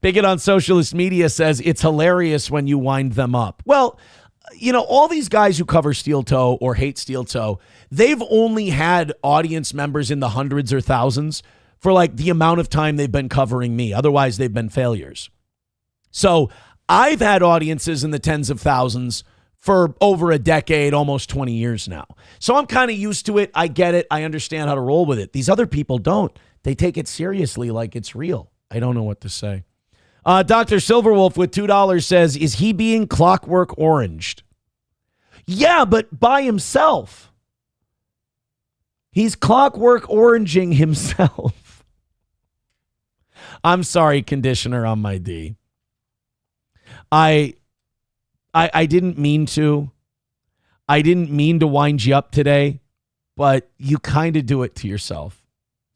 Bigot on Socialist Media says it's hilarious when you wind them up. Well, you know, all these guys who cover SteelToe or hate SteelToe, they've only had audience members in the hundreds or thousands for like the amount of time they've been covering me. Otherwise, they've been failures. So I've had audiences in the tens of thousands for over a decade, almost 20 years now. So I'm kind of used to it. I get it. I understand how to roll with it. These other people don't. They take it seriously like it's real. I don't know what to say. Dr. Silverwolf with $2 says, is he being clockwork oranged? Yeah, but by himself. He's clockwork oranging himself. I'm sorry, Conditioner on my D. I didn't mean to. I didn't mean to wind you up today, but you kind of do it to yourself.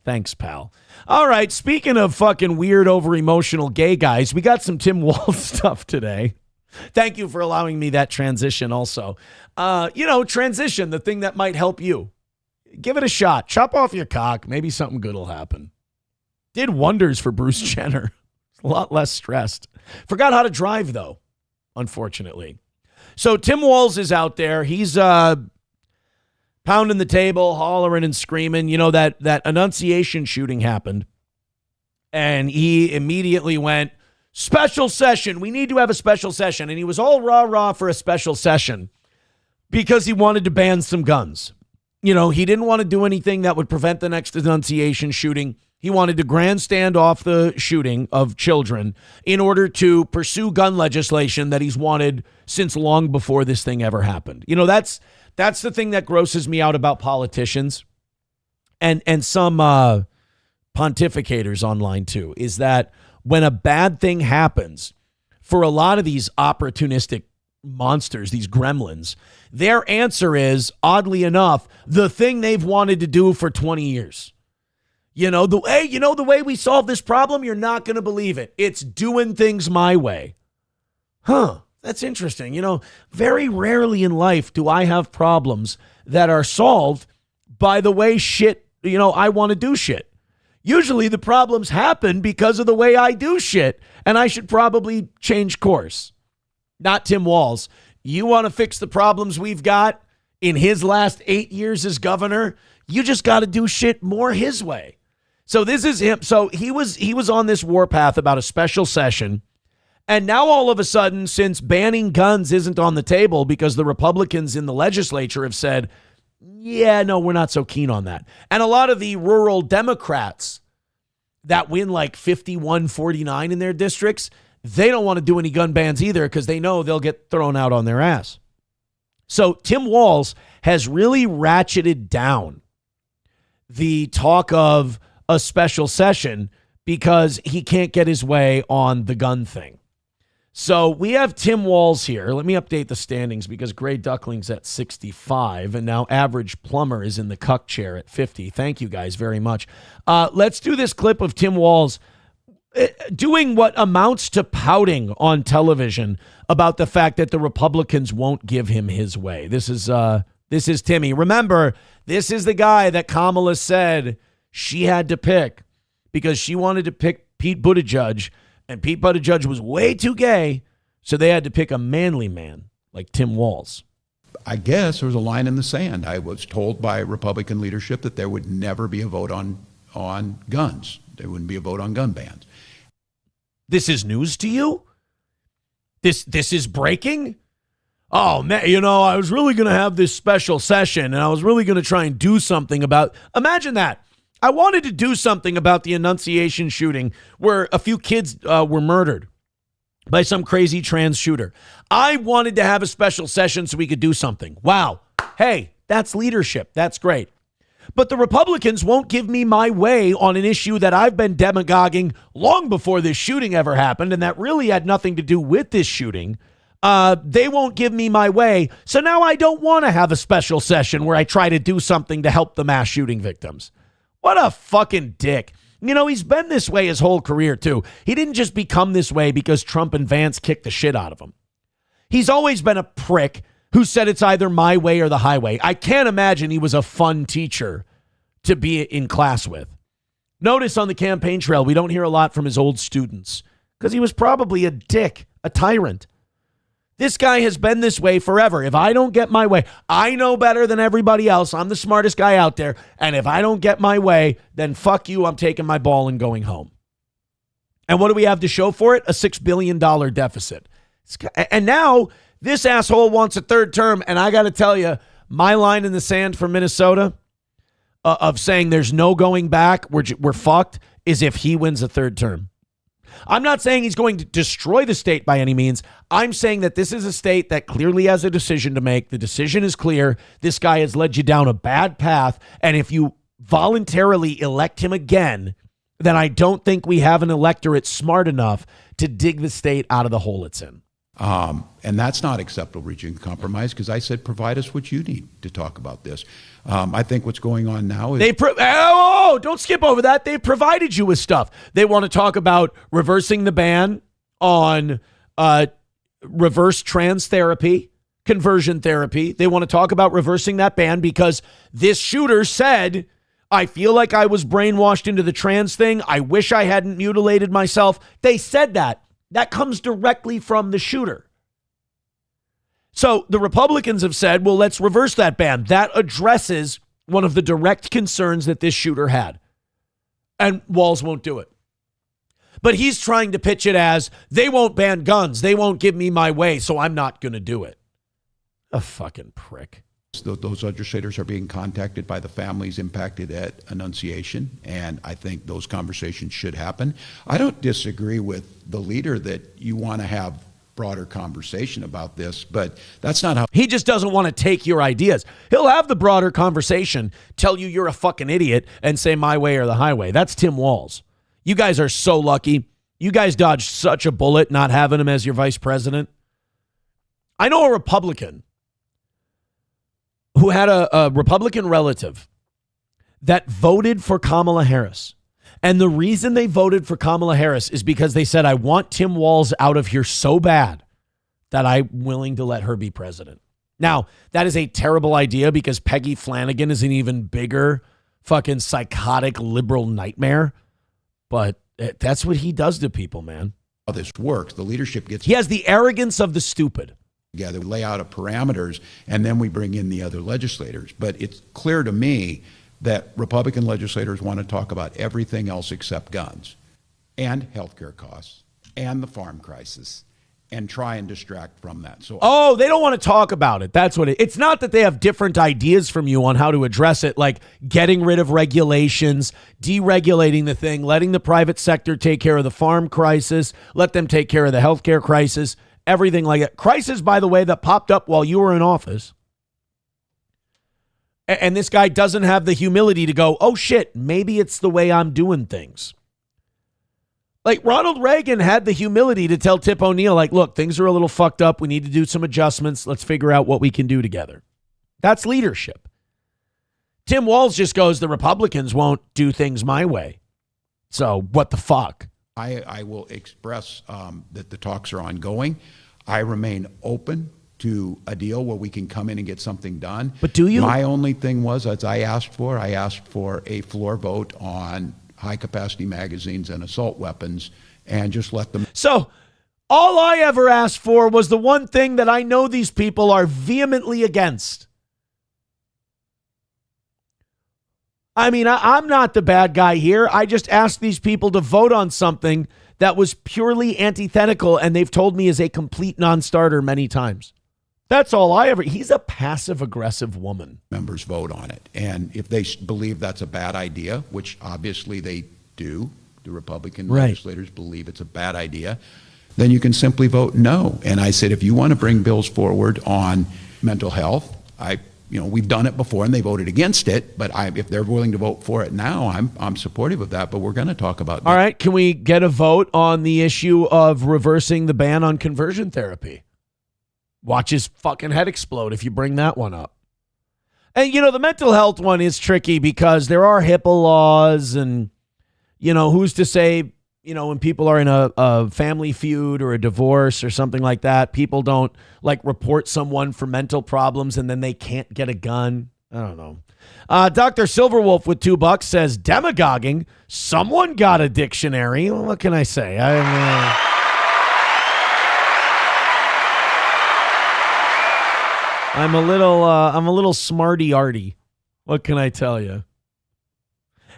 Thanks, pal. All right, speaking of fucking weird, over-emotional gay guys, we got some Tim Walz stuff today. Thank you for allowing me that transition also. Transition, the thing that might help you. Give it a shot. Chop off your cock. Maybe something good will happen. Did wonders for Bruce Jenner. A lot less stressed. Forgot how to drive, though, unfortunately. So Tim Walz is out there. He's pounding the table, hollering and screaming. You know, that Annunciation shooting happened. And he immediately went, special session. We need to have a special session. And he was all rah-rah for a special session because he wanted to ban some guns. You know, he didn't want to do anything that would prevent the next Annunciation shooting. He wanted to grandstand off the shooting of children in order to pursue gun legislation that he's wanted since long before this thing ever happened. You know, that's the thing that grosses me out about politicians and some pontificators online too, is that when a bad thing happens, for a lot of these opportunistic monsters, these gremlins, their answer is, oddly enough, the thing they've wanted to do for 20 years. You know, the way we solve this problem, you're not going to believe it. It's doing things my way. Huh, that's interesting. You know, very rarely in life do I have problems that are solved by the way I want to do shit. Usually the problems happen because of the way I do shit, and I should probably change course. Not Tim Walz. You want to fix the problems we've got in his last 8 years as governor? You just got to do shit more his way. So this is him. So he was on this warpath about a special session. And now all of a sudden, since banning guns isn't on the table because the Republicans in the legislature have said, yeah, no, we're not so keen on that. And a lot of the rural Democrats that win like 51-49 in their districts, they don't want to do any gun bans either because they know they'll get thrown out on their ass. So Tim Walz has really ratcheted down the talk of a special session because he can't get his way on the gun thing. So we have Tim Walz here. Let me update the standings because Gray Duckling's at 65 and now Average Plumber is in the cuck chair at 50. Thank you guys very much. Let's do this clip of Tim Walz doing what amounts to pouting on television about the fact that the Republicans won't give him his way. This is Timmy. Remember, this is the guy that Kamala said she had to pick because she wanted to pick Pete Buttigieg, and Pete Buttigieg was way too gay, so they had to pick a manly man like Tim Walz. I guess there was a line in the sand. I was told by Republican leadership that there would never be a vote on guns. There wouldn't be a vote on gun bans. This is news to you? This is breaking? Oh, man, you know, I was really going to have this special session, and I was really going to try and do something about... Imagine that. I wanted to do something about the Annunciation shooting where a few kids were murdered by some crazy trans shooter. I wanted to have a special session so we could do something. Wow. Hey, that's leadership. That's great. But the Republicans won't give me my way on an issue that I've been demagoguing long before this shooting ever happened, and that really had nothing to do with this shooting. They won't give me my way. So now I don't want to have a special session where I try to do something to help the mass shooting victims. What a fucking dick. You know, he's been this way his whole career, too. He didn't just become this way because Trump and Vance kicked the shit out of him. He's always been a prick who said it's either my way or the highway. I can't imagine he was a fun teacher to be in class with. Notice on the campaign trail, we don't hear a lot from his old students because he was probably a dick, a tyrant. This guy has been this way forever. If I don't get my way, I know better than everybody else. I'm the smartest guy out there. And if I don't get my way, then fuck you. I'm taking my ball and going home. And what do we have to show for it? A $6 billion deficit. And now this asshole wants a third term. And I got to tell you, my line in the sand for Minnesota of saying there's no going back, we're fucked, is if he wins a third term. I'm not saying he's going to destroy the state by any means. I'm saying that this is a state that clearly has a decision to make. The decision is clear. This guy has led you down a bad path. And if you voluntarily elect him again, then I don't think we have an electorate smart enough to dig the state out of the hole it's in. And that's not acceptable reaching a compromise because I said, provide us what you need to talk about this. I think what's going on now is... don't skip over that. They provided you with stuff. They want to talk about reversing the ban on reverse trans therapy, conversion therapy. They want to talk about reversing that ban because this shooter said, I feel like I was brainwashed into the trans thing. I wish I hadn't mutilated myself. They said that. That comes directly from the shooter. So the Republicans have said, well, let's reverse that ban. That addresses one of the direct concerns that this shooter had. And Walz won't do it. But he's trying to pitch it as, they won't ban guns. They won't give me my way, so I'm not going to do it. A fucking prick. Those legislators are being contacted by the families impacted at Annunciation, and I think those conversations should happen. I don't disagree with the leader that you want to have broader conversation about this, but that's not how... He just doesn't want to take your ideas. He'll have the broader conversation, tell you you're a fucking idiot, and say my way or the highway. That's Tim Walz. You guys are so lucky. You guys dodged such a bullet not having him as your vice president. I know a Republican who had a Republican relative that voted for Kamala Harris. And the reason they voted for Kamala Harris is because they said, I want Tim Walz out of here so bad that I'm willing to let her be president. Now, that is a terrible idea because Peggy Flanagan is an even bigger fucking psychotic liberal nightmare. But that's what he does to people, man. How this works, the leadership gets... He has the arrogance of the stupid. Together, we lay out parameters, and then we bring in the other legislators. But it's clear to me that Republican legislators want to talk about everything else except guns and healthcare costs and the farm crisis and try and distract from that. So, they don't want to talk about it. That's what it's not that they have different ideas from you on how to address it, like getting rid of regulations, deregulating the thing, letting the private sector take care of the farm crisis, let them take care of the healthcare crisis. Everything like that. Crisis, by the way, that popped up while you were in office. And this guy doesn't have the humility to go, oh shit, maybe it's the way I'm doing things. Like Ronald Reagan had the humility to tell Tip O'Neill, like, look, things are a little fucked up. We need to do some adjustments. Let's figure out what we can do together. That's leadership. Tim Walz just goes, the Republicans won't do things my way. So what the fuck? I will express that the talks are ongoing. I remain open to a deal where we can come in and get something done. But do you? My only thing was, as I asked for a floor vote on high-capacity magazines and assault weapons and just let them... So all I ever asked for was the one thing that I know these people are vehemently against. I mean, I'm not the bad guy here. I just asked these people to vote on something that was purely antithetical, and they've told me is a complete non-starter many times. That's all I ever... He's a passive-aggressive woman. Members vote on it. And if they believe that's a bad idea, which obviously they do, the Republican legislators believe it's a bad idea, then you can simply vote no. And I said, if you want to bring bills forward on mental health, I we've done it before and they voted against it, but if they're willing to vote for it now, I'm supportive of that, but we're going to talk about that. All right, can we get a vote on the issue of reversing the ban on conversion therapy? Watch his fucking head explode if you bring that one up. And, the mental health one is tricky because there are HIPAA laws and, who's to say, when people are in a family feud or a divorce or something like that, people don't report someone for mental problems and then they can't get a gun. I don't know. Dr. Silverwolf with $2 says, demagoguing. Someone got a dictionary. Well, what can I say? I'm a little smarty-arty. What can I tell you?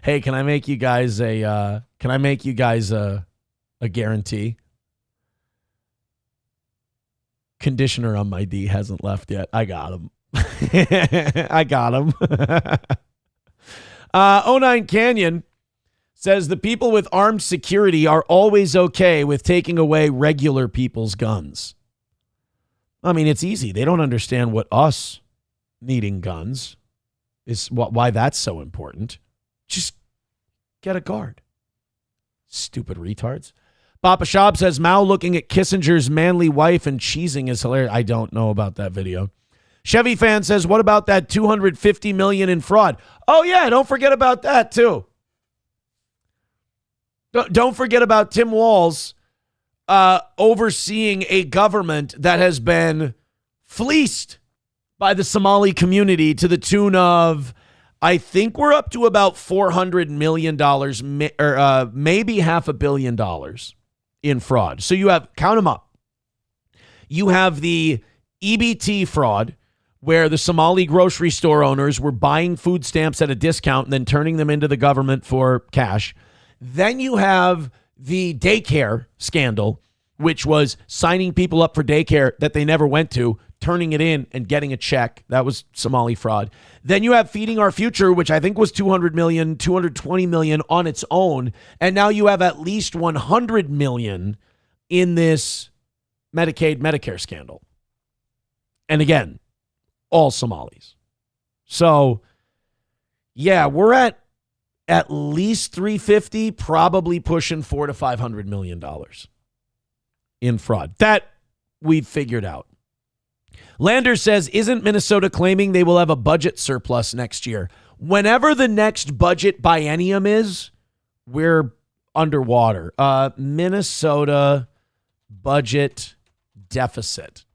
Hey, can I make you guys a guarantee? Conditioner on my D hasn't left yet. I got him. I got him. 09 Canyon says the people with armed security are always okay with taking away regular people's guns. I mean, it's easy. They don't understand what us needing guns is, why that's so important. Just get a guard. Stupid retards. Papa Shab says Mao looking at Kissinger's manly wife and cheesing is hilarious. I don't know about that video. Chevy fan says, what about that $250 million in fraud? Oh, yeah, don't forget about that, too. Don't forget about Tim Walz overseeing a government that has been fleeced by the Somali community to the tune of, I think we're up to about $400 million, or maybe $500 million in fraud. So you have, count them up. You have the EBT fraud, where the Somali grocery store owners were buying food stamps at a discount and then turning them into the government for cash. Then you have the daycare scandal, which was signing people up for daycare that they never went to, turning it in and getting a check. That was Somali fraud. Then you have Feeding Our Future, which I think was $200 million, $220 million on its own. And now you have at least $100 million in this Medicaid, Medicare scandal. And again, all Somalis. So, yeah, we're at least 350, probably pushing $400 to $500 million in fraud. That we've figured out. Lander says, isn't Minnesota claiming they will have a budget surplus next year? Whenever the next budget biennium is, we're underwater. Minnesota budget deficit.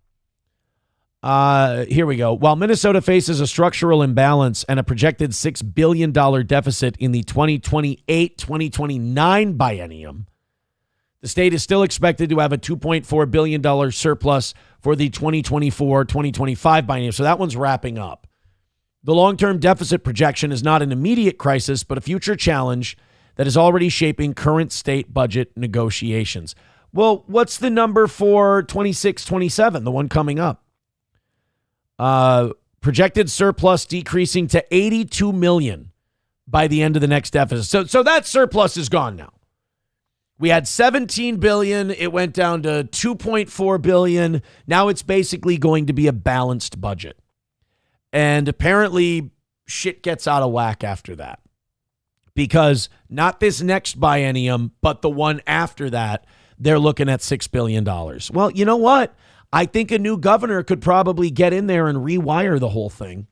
Here we go. While Minnesota faces a structural imbalance and a projected $6 billion deficit in the 2028-2029 biennium, the state is still expected to have a $2.4 billion surplus for the 2024-2025 biennium. So that one's wrapping up. The long-term deficit projection is not an immediate crisis, but a future challenge that is already shaping current state budget negotiations. Well, what's the number for 26-27, the one coming up? Projected surplus decreasing to $82 million by the end of the next deficit. So that surplus is gone now. We had $17 billion. It went down to $2.4 billion. Now it's basically going to be a balanced budget. And apparently shit gets out of whack after that. Because not this next biennium, but the one after that, they're looking at $6 billion. Well, you know what? I think a new governor could probably get in there and rewire the whole thing.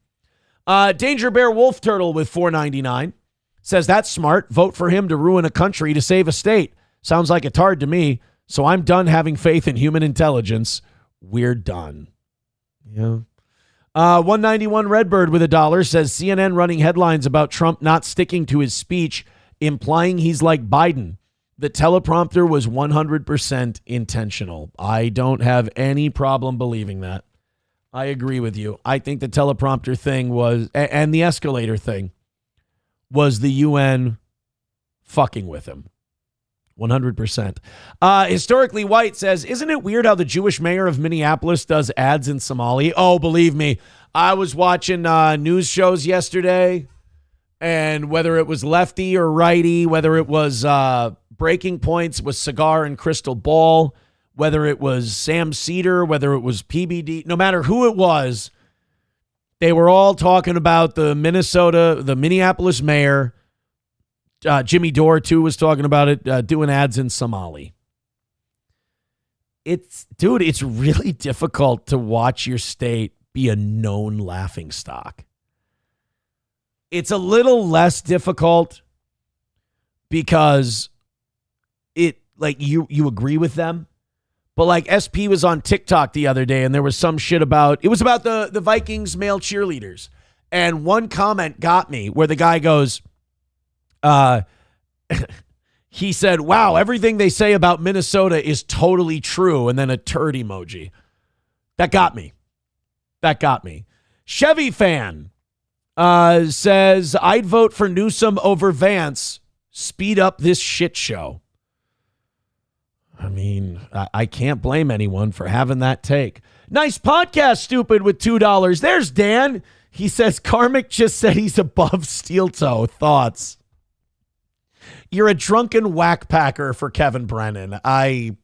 Danger Bear Wolf Turtle with $4.99 says that's smart. Vote for him to ruin a country to save a state. Sounds like it's hard to me. So I'm done having faith in human intelligence. We're done. Yeah. 191 Redbird with $1 says CNN running headlines about Trump not sticking to his speech, implying he's like Biden. The teleprompter was 100% intentional. I don't have any problem believing that. I agree with you. I think the teleprompter thing was, and the escalator thing, was the UN fucking with him. 100%. Historically White says, isn't it weird how the Jewish mayor of Minneapolis does ads in Somali? Oh, believe me. I was watching news shows yesterday, and whether it was lefty or righty, whether it was Breaking Points with Cigar and Crystal Ball, whether it was Sam Cedar, whether it was PBD, no matter who it was, They were all talking about the Minneapolis mayor. Jimmy Dore, too, was talking about it, doing ads in Somali. It's really difficult to watch your state be a known laughingstock. It's a little less difficult because you agree with them. But like SP was on TikTok the other day and there was some shit about the Vikings male cheerleaders. And one comment got me where the guy goes, he said, wow, everything they say about Minnesota is totally true. And then a turd emoji. That got me. Chevy fan says, I'd vote for Newsom over Vance. Speed up this shit show. I mean, I can't blame anyone for having that take. Nice podcast, stupid, with $2. There's Dan. He says, Karmic just said he's above SteelToe. Thoughts? You're a drunken whack packer for Kevin Brennan. I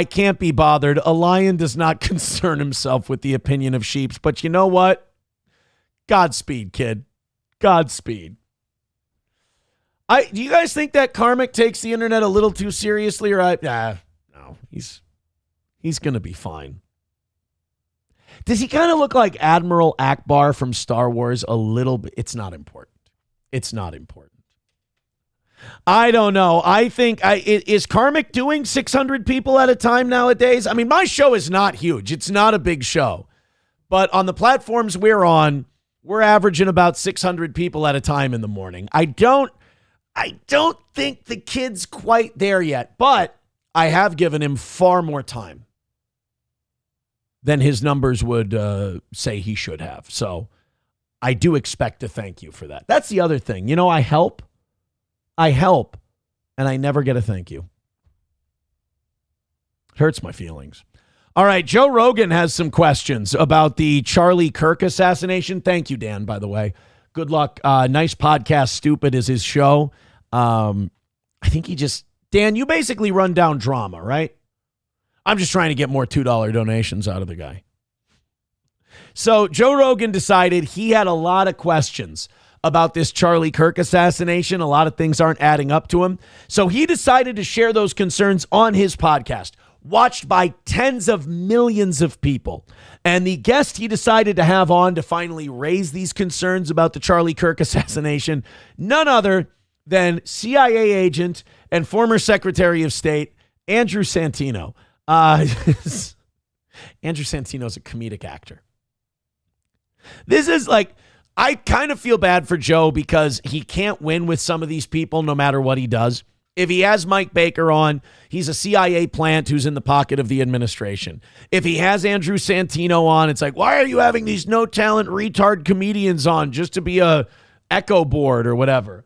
can't be bothered. A lion does not concern himself with the opinion of sheep. But you know what? Godspeed, kid. Godspeed. Do you guys think that Karmic takes the internet a little too seriously? Or no, he's going to be fine. Does he kind of look like Admiral Akbar from Star Wars a little bit? It's not important. I don't know. I think, is Karmic doing 600 people at a time nowadays? I mean, my show is not huge. It's not a big show. But on the platforms we're on, we're averaging about 600 people at a time in the morning. I don't think the kid's quite there yet, but I have given him far more time than his numbers would say he should have. So I do expect to thank you for that. That's the other thing. You know, I help, and I never get a thank you. It hurts my feelings. All right, Joe Rogan has some questions about the Charlie Kirk assassination. Thank you, Dan, by the way. Good luck. Nice podcast. Stupid is his show. I think Dan, you basically run down drama, right? I'm just trying to get more $2 donations out of the guy. So Joe Rogan decided he had a lot of questions about this Charlie Kirk assassination. A lot of things aren't adding up to him. So he decided to share those concerns on his podcast, watched by tens of millions of people. And the guest he decided to have on to finally raise these concerns about the Charlie Kirk assassination, none other than CIA agent and former Secretary of State, Andrew Santino. Andrew Santino's a comedic actor. This is like, I kind of feel bad for Joe because he can't win with some of these people no matter what he does. If he has Mike Baker on, he's a CIA plant who's in the pocket of the administration. If he has Andrew Santino on, it's like, why are you having these no talent retard comedians on just to be a echo board or whatever?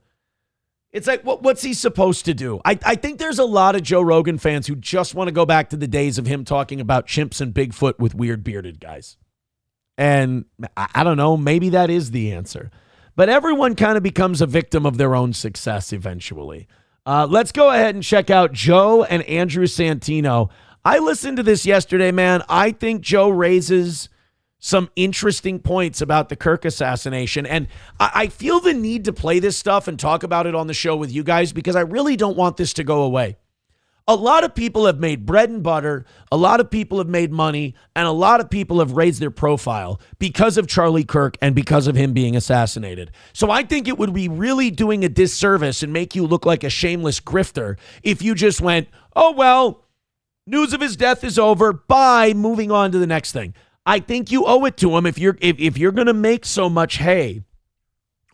It's like, what's he supposed to do? I think there's a lot of Joe Rogan fans who just want to go back to the days of him talking about chimps and Bigfoot with weird bearded guys. And I don't know, maybe that is the answer. But everyone kind of becomes a victim of their own success eventually. Let's go ahead and check out Joe and Andrew Santino. I listened to this yesterday, man. I think Joe raises some interesting points about the Kirk assassination. And I feel the need to play this stuff and talk about it on the show with you guys because I really don't want this to go away. A lot of people have made bread and butter. A lot of people have made money. And a lot of people have raised their profile because of Charlie Kirk and because of him being assassinated. So I think it would be really doing a disservice and make you look like a shameless grifter if you just went, oh, well, news of his death is over. Bye. Moving on to the next thing. I think you owe it to him if you're going to make so much hay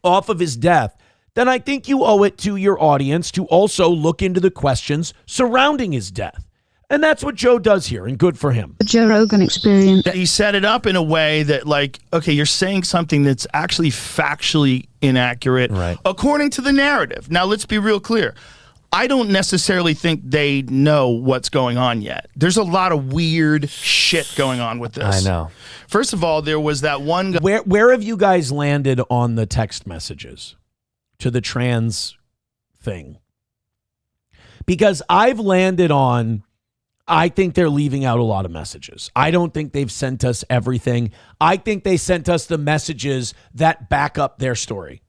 off of his death. Then I think you owe it to your audience to also look into the questions surrounding his death. And that's what Joe does here, and good for him. The Joe Rogan experience. He set it up in a way that, like, okay, you're saying something that's actually factually inaccurate, right, according to the narrative. Now, let's be real clear. I don't necessarily think they know what's going on yet. There's a lot of weird shit going on with this. I know. First of all, there was that one guy. Where have you guys landed on the text messages to the trans thing? Because I've landed on, I think they're leaving out a lot of messages. I don't think they've sent us everything. I think they sent us the messages that back up their story.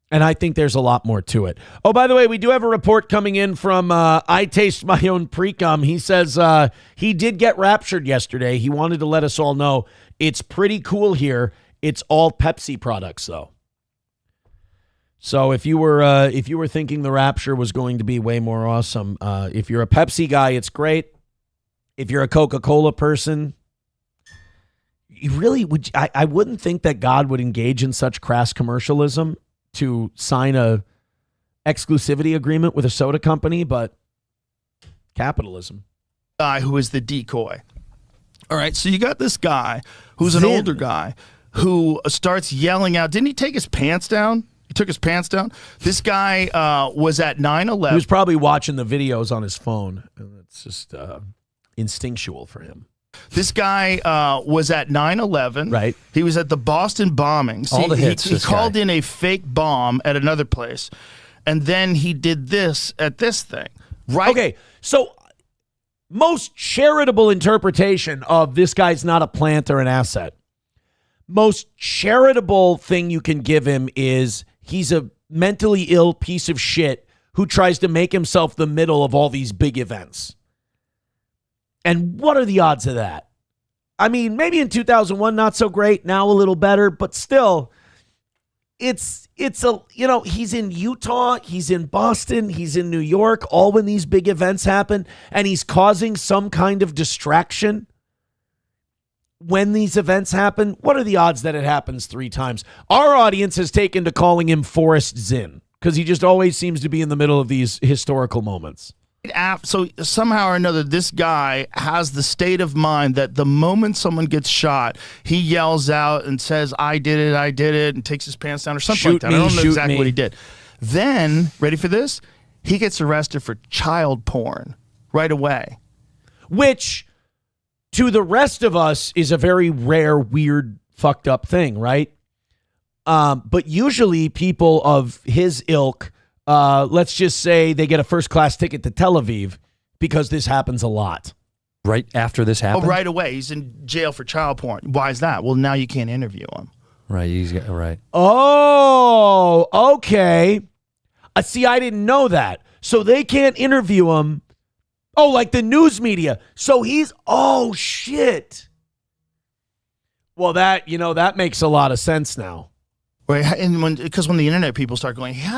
And I think there's a lot more to it. Oh, by the way, we do have a report coming in from I Taste My Own Pre-Cum. He says he did get raptured yesterday. He wanted to let us all know it's pretty cool here. It's all Pepsi products, though. So if you were thinking the rapture was going to be way more awesome, if you're a Pepsi guy, it's great. If you're a Coca-Cola person, you really would. I wouldn't think that God would engage in such crass commercialism to sign a exclusivity agreement with a soda company, but capitalism. Guy who is the decoy. All right, so you got this guy who's an older guy who starts yelling out. Didn't he take his pants down? He took his pants down. This guy was at 9/11. He was probably watching the videos on his phone. It's just instinctual for him. This guy was at 9/11. Right. He was at the Boston bombings. All the hits. He called in a fake bomb at another place, and then he did this at this thing. Right. Okay, so most charitable interpretation of this guy's not a plant or an asset. Most charitable thing you can give him is he's a mentally ill piece of shit who tries to make himself the middle of all these big events. And what are the odds of that? I mean, maybe in 2001, not so great. Now a little better, but still, it's a, he's in Utah, he's in Boston, he's in New York, all when these big events happen, and he's causing some kind of distraction when these events happen. What are the odds that it happens 3 times? Our audience has taken to calling him Forrest Zinn because he just always seems to be in the middle of these historical moments. So somehow or another, this guy has the state of mind that the moment someone gets shot, he yells out and says, I did it, and takes his pants down or something like that. I don't know exactly what he did. Then, ready for this? He gets arrested for child porn right away. Which, to the rest of us, is a very rare, weird, fucked up thing, right? But usually people of his ilk, let's just say they get a first-class ticket to Tel Aviv because this happens a lot. Right after this happened? Oh, right away. He's in jail for child porn. Why is that? Well, now you can't interview him. Right. Right. Oh, okay. See, I didn't know that. So they can't interview him. Oh, like the news media. So oh, shit. Well, that makes a lot of sense now. Right. And because when the internet people start going, how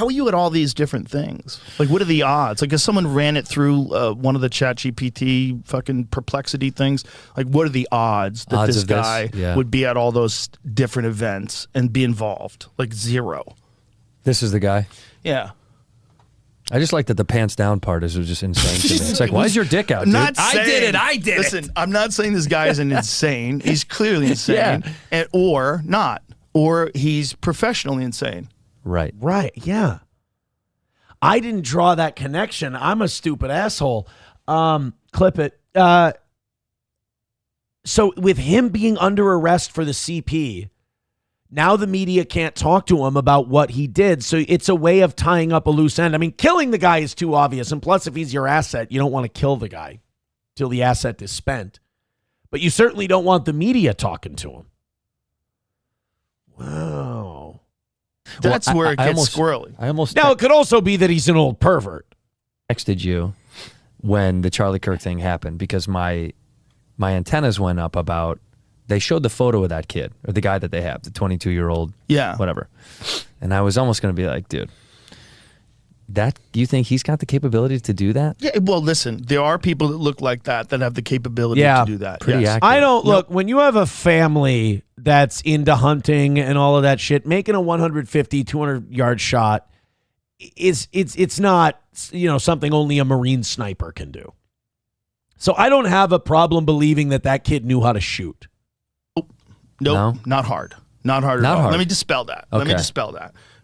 are you at all these different things? Like, what are the odds? Like, if someone ran it through one of the ChatGPT fucking perplexity things, like, what are the odds that this guy would be at all those different events and be involved? Like, 0. This is the guy? Yeah. I just like that the pants down part is just insane to me. It's like, why is your dick out, dude? I did it. Listen, I'm not saying this guy is an insane. He's clearly insane. Yeah. Or not. Or he's professionally insane. Right. Right, yeah. I didn't draw that connection. I'm a stupid asshole. Clip it. So with him being under arrest for the CP, now the media can't talk to him about what he did. So it's a way of tying up a loose end. I mean, killing the guy is too obvious. And plus, if he's your asset, you don't want to kill the guy till the asset is spent. But you certainly don't want the media talking to him. Wow. That's where it gets squirrely. Now, it could also be that he's an old pervert. Texted you when the Charlie Kirk thing happened because my antennas went up about, they showed the photo of that kid, or the guy that they have, the 22-year-old, whatever. And I was almost going to be like, dude, do you think he's got the capability to do that? Yeah, well, listen, there are people that look like that have the capability to do that. Pretty accurate. I don't, look, when you have a family that's into hunting and all of that shit, making a 150, 200-yard shot, it's not, something only a Marine sniper can do. So I don't have a problem believing that kid knew how to shoot. Nope, No? Not hard. Not hard at all. hard. Let me dispel that. Okay.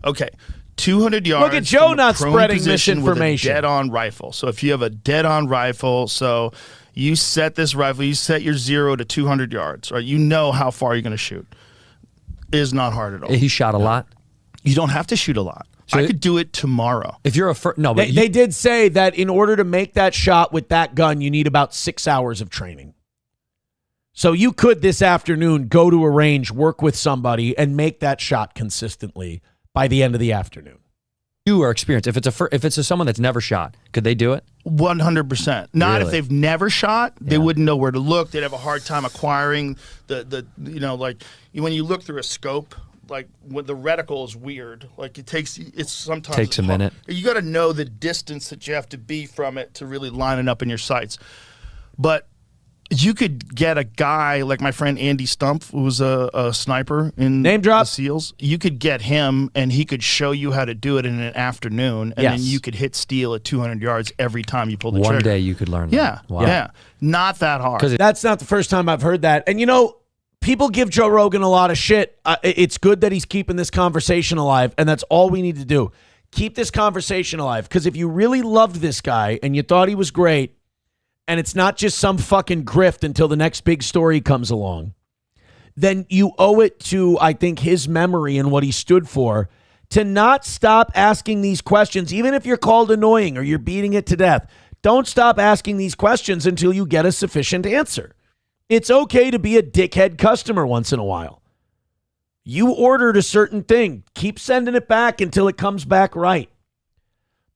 Okay. 200 yards. Look at Joe from not prone spreading position misinformation. With a dead-on rifle. So if you have a dead-on rifle, so you set this rifle, you set your 0 to 200 yards, right? You know how far you're going to shoot. It is not hard at all. He shot a lot? You don't have to shoot a lot. So I could do it tomorrow. If you're a they did say that in order to make that shot with that gun, you need about 6 hours of training. So you could this afternoon go to a range, work with somebody, and make that shot consistently by the end of the afternoon. You are experienced. If it's someone that's never shot, could they do it? 100%. Not Really? if they've never shot. They wouldn't know where to look. They'd have a hard time acquiring the like when you look through a scope. Like when the reticle is weird. Like sometimes takes a minute. You got to know the distance that you have to be from it to really line it up in your sights. But you could get a guy like my friend Andy Stumpf, who was a sniper in Name drop. the SEALs. You could get him, and he could show you how to do it in an afternoon, and then you could hit steel at 200 yards every time you pull the trigger. One day you could learn that. Yeah, Wow. yeah. Not that hard. That's not the first time I've heard that. And people give Joe Rogan a lot of shit. It's good that he's keeping this conversation alive, and that's all we need to do. Keep this conversation alive, because if you really loved this guy and you thought he was great, and it's not just some fucking grift until the next big story comes along, then you owe it to, I think, his memory and what he stood for to not stop asking these questions, even if you're called annoying or you're beating it to death. Don't stop asking these questions until you get a sufficient answer. It's okay to be a dickhead customer once in a while. You ordered a certain thing. Keep sending it back until it comes back right.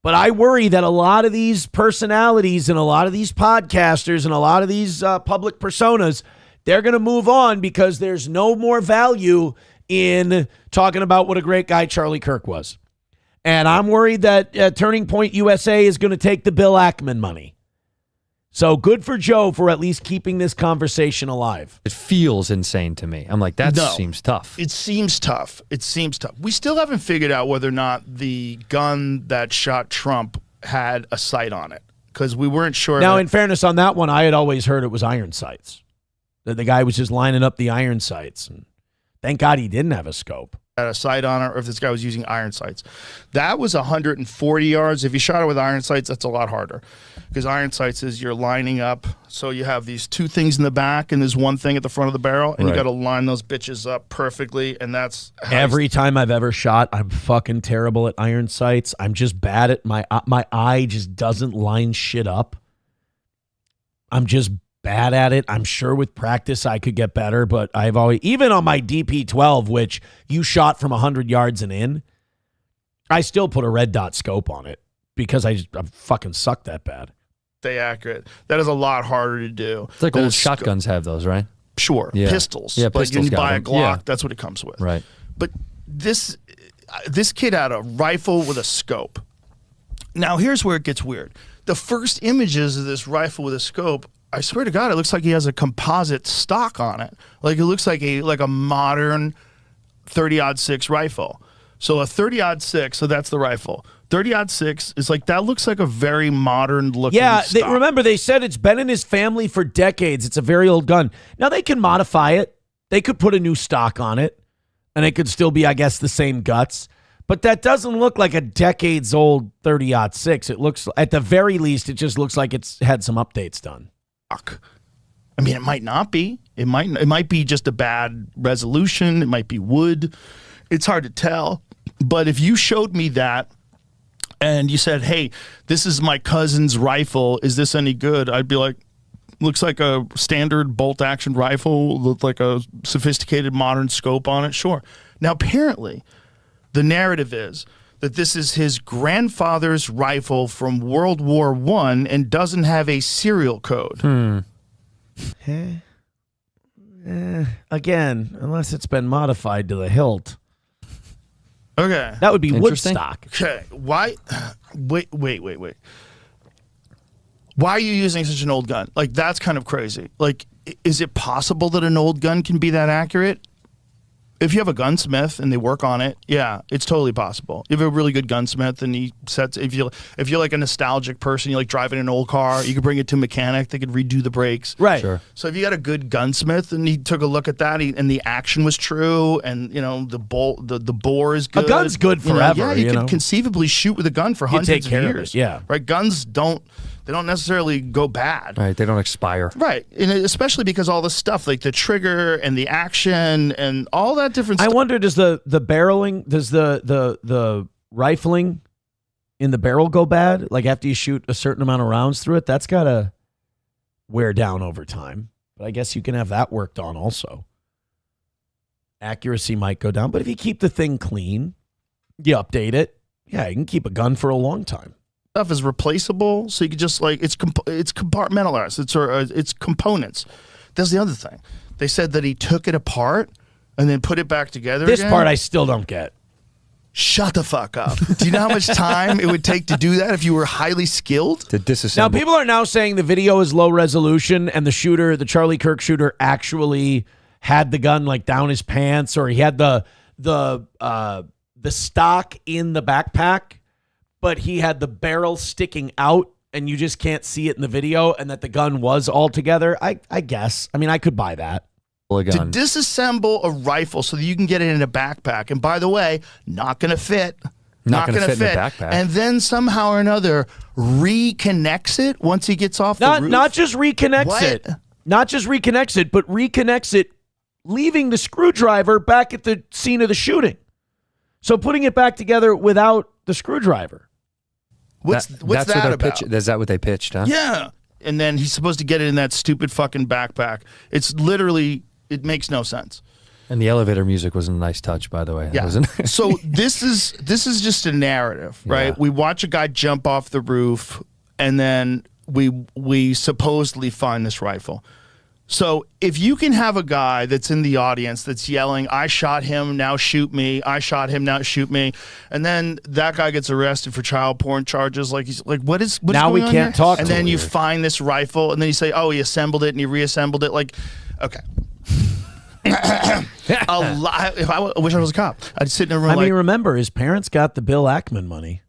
But I worry that a lot of these personalities and a lot of these podcasters and a lot of these public personas, they're going to move on because there's no more value in talking about what a great guy Charlie Kirk was. And I'm worried that Turning Point USA is going to take the Bill Ackman money. So good for Joe for at least keeping this conversation alive. It feels insane to me. I'm like, that seems tough. It seems tough. It seems tough. We still haven't figured out whether or not the gun that shot Trump had a sight on it, because we weren't sure. Now, in fairness on that one, I had always heard it was iron sights. That the guy was just lining up the iron sights. And thank God he didn't have a scope. Had a sight on it, or if this guy was using iron sights. That was 140 yards. If you shot it with iron sights, that's a lot harder, because iron sights is you're lining up. So you have these two things in the back and there's one thing at the front of the barrel, and you got to line those bitches up perfectly. And that's every time I've ever shot. I'm fucking terrible at iron sights. I'm just bad at my eye just doesn't line shit up. I'm just bad at it. I'm sure with practice I could get better, but I've always, even on my DP12, which you shot from 100 yards and in, I still put a red dot scope on it because I fucking suck that bad. Stay accurate. That is a lot harder to do. It's like old shotguns have those, right? Sure. Yeah. Pistols. Yeah, like pistols. you buy a them. Glock, Yeah. that's what it comes with. Right. But this kid had a rifle with a scope. Now here's where it gets weird. The first images of this rifle with a scope, I swear to God, it looks like he has a composite stock on it. Like it looks like a modern 30-06 rifle. So a 30-06, so that's the rifle. 30-06 is like, that looks like a very modern looking stock. Remember they said it's been in his family for decades. It's a very old gun. Now they can modify it. They could put a new stock on it, and it could still be, I guess, the same guts. But that doesn't look like a decades old 30-06. It looks, at the very least, it just looks like it's had some updates done. I mean, it might not be. It might be just a bad resolution. It might be wood. It's hard to tell. But if you showed me that and you said, hey, this is my cousin's rifle, is this any good? I'd be like, looks like a standard bolt action rifle, look like a sophisticated modern scope on it. Sure. Now, apparently, the narrative is that this is his grandfather's rifle from World War I and doesn't have a serial code. Again, unless it's been modified to the hilt. Okay. That would be Woodstock. Okay. Why? Wait. Why are you using such an old gun? Like, that's kind of crazy. Like, is it possible that an old gun can be that accurate? If you have a gunsmith and they work on it, yeah, it's totally possible. You have a really good gunsmith and he sets, if you're like a nostalgic person, you like driving an old car, you could bring it to a mechanic, they could redo the brakes. Right. Sure. So if you got a good gunsmith and he took a look at that and the action was true and, you know, the bore is good. A gun's good forever. Yeah, you could conceivably shoot with a gun for hundreds of years. Yeah. Right. Guns don't necessarily go bad. Right, they don't expire. Right, and especially because all the stuff like the trigger and the action and all that different stuff. I wonder, does the barreling, does the rifling in the barrel go bad, like after you shoot a certain amount of rounds through it, that's got to wear down over time. But I guess you can have that worked on also. Accuracy might go down, but if you keep the thing clean, you update it, yeah, you can keep a gun for a long time. Stuff is replaceable, so you can just like it's compartmentalized. It's components. That's the other thing. They said that he took it apart and then put it back together. This again. part I still don't get. Shut the fuck up. Do you know how much time it would take to do that if you were highly skilled? To disassemble. Now, people are now saying the video is low resolution and the shooter, the Charlie Kirk shooter, actually had the gun like down his pants, or he had the stock in the backpack, but he had the barrel sticking out and you just can't see it in the video, and that the gun was all together. I guess. I mean, I could buy that. To disassemble a rifle so that you can get it in a backpack, and by the way, not going to fit. Not going to fit in a backpack. And then somehow or another reconnects it once he gets off the roof. Not just reconnects it. Not just reconnects it, but reconnects it, leaving the screwdriver back at the scene of the shooting. So putting it back together without the screwdriver. What's that about? Is that what they pitched, huh? Yeah. And then he's supposed to get it in that stupid fucking backpack. It's literally, it makes no sense. And the elevator music was a nice touch, by the way. Yeah. Wasn't it? So this is just a narrative, right? Yeah. We watch a guy jump off the roof, and then we supposedly find this rifle. So if you can have a guy that's in the audience that's yelling, "I shot him, now shoot me. I shot him, now shoot me," and then that guy gets arrested for child porn charges, like he's like, what is now going we on can't here? talk. And to then him. you find this rifle, and then you say, "Oh, he assembled it and he reassembled it." Like, okay. A lot. If I wish I was a cop, I'd sit in the room. I mean, remember, his parents got the Bill Ackman money.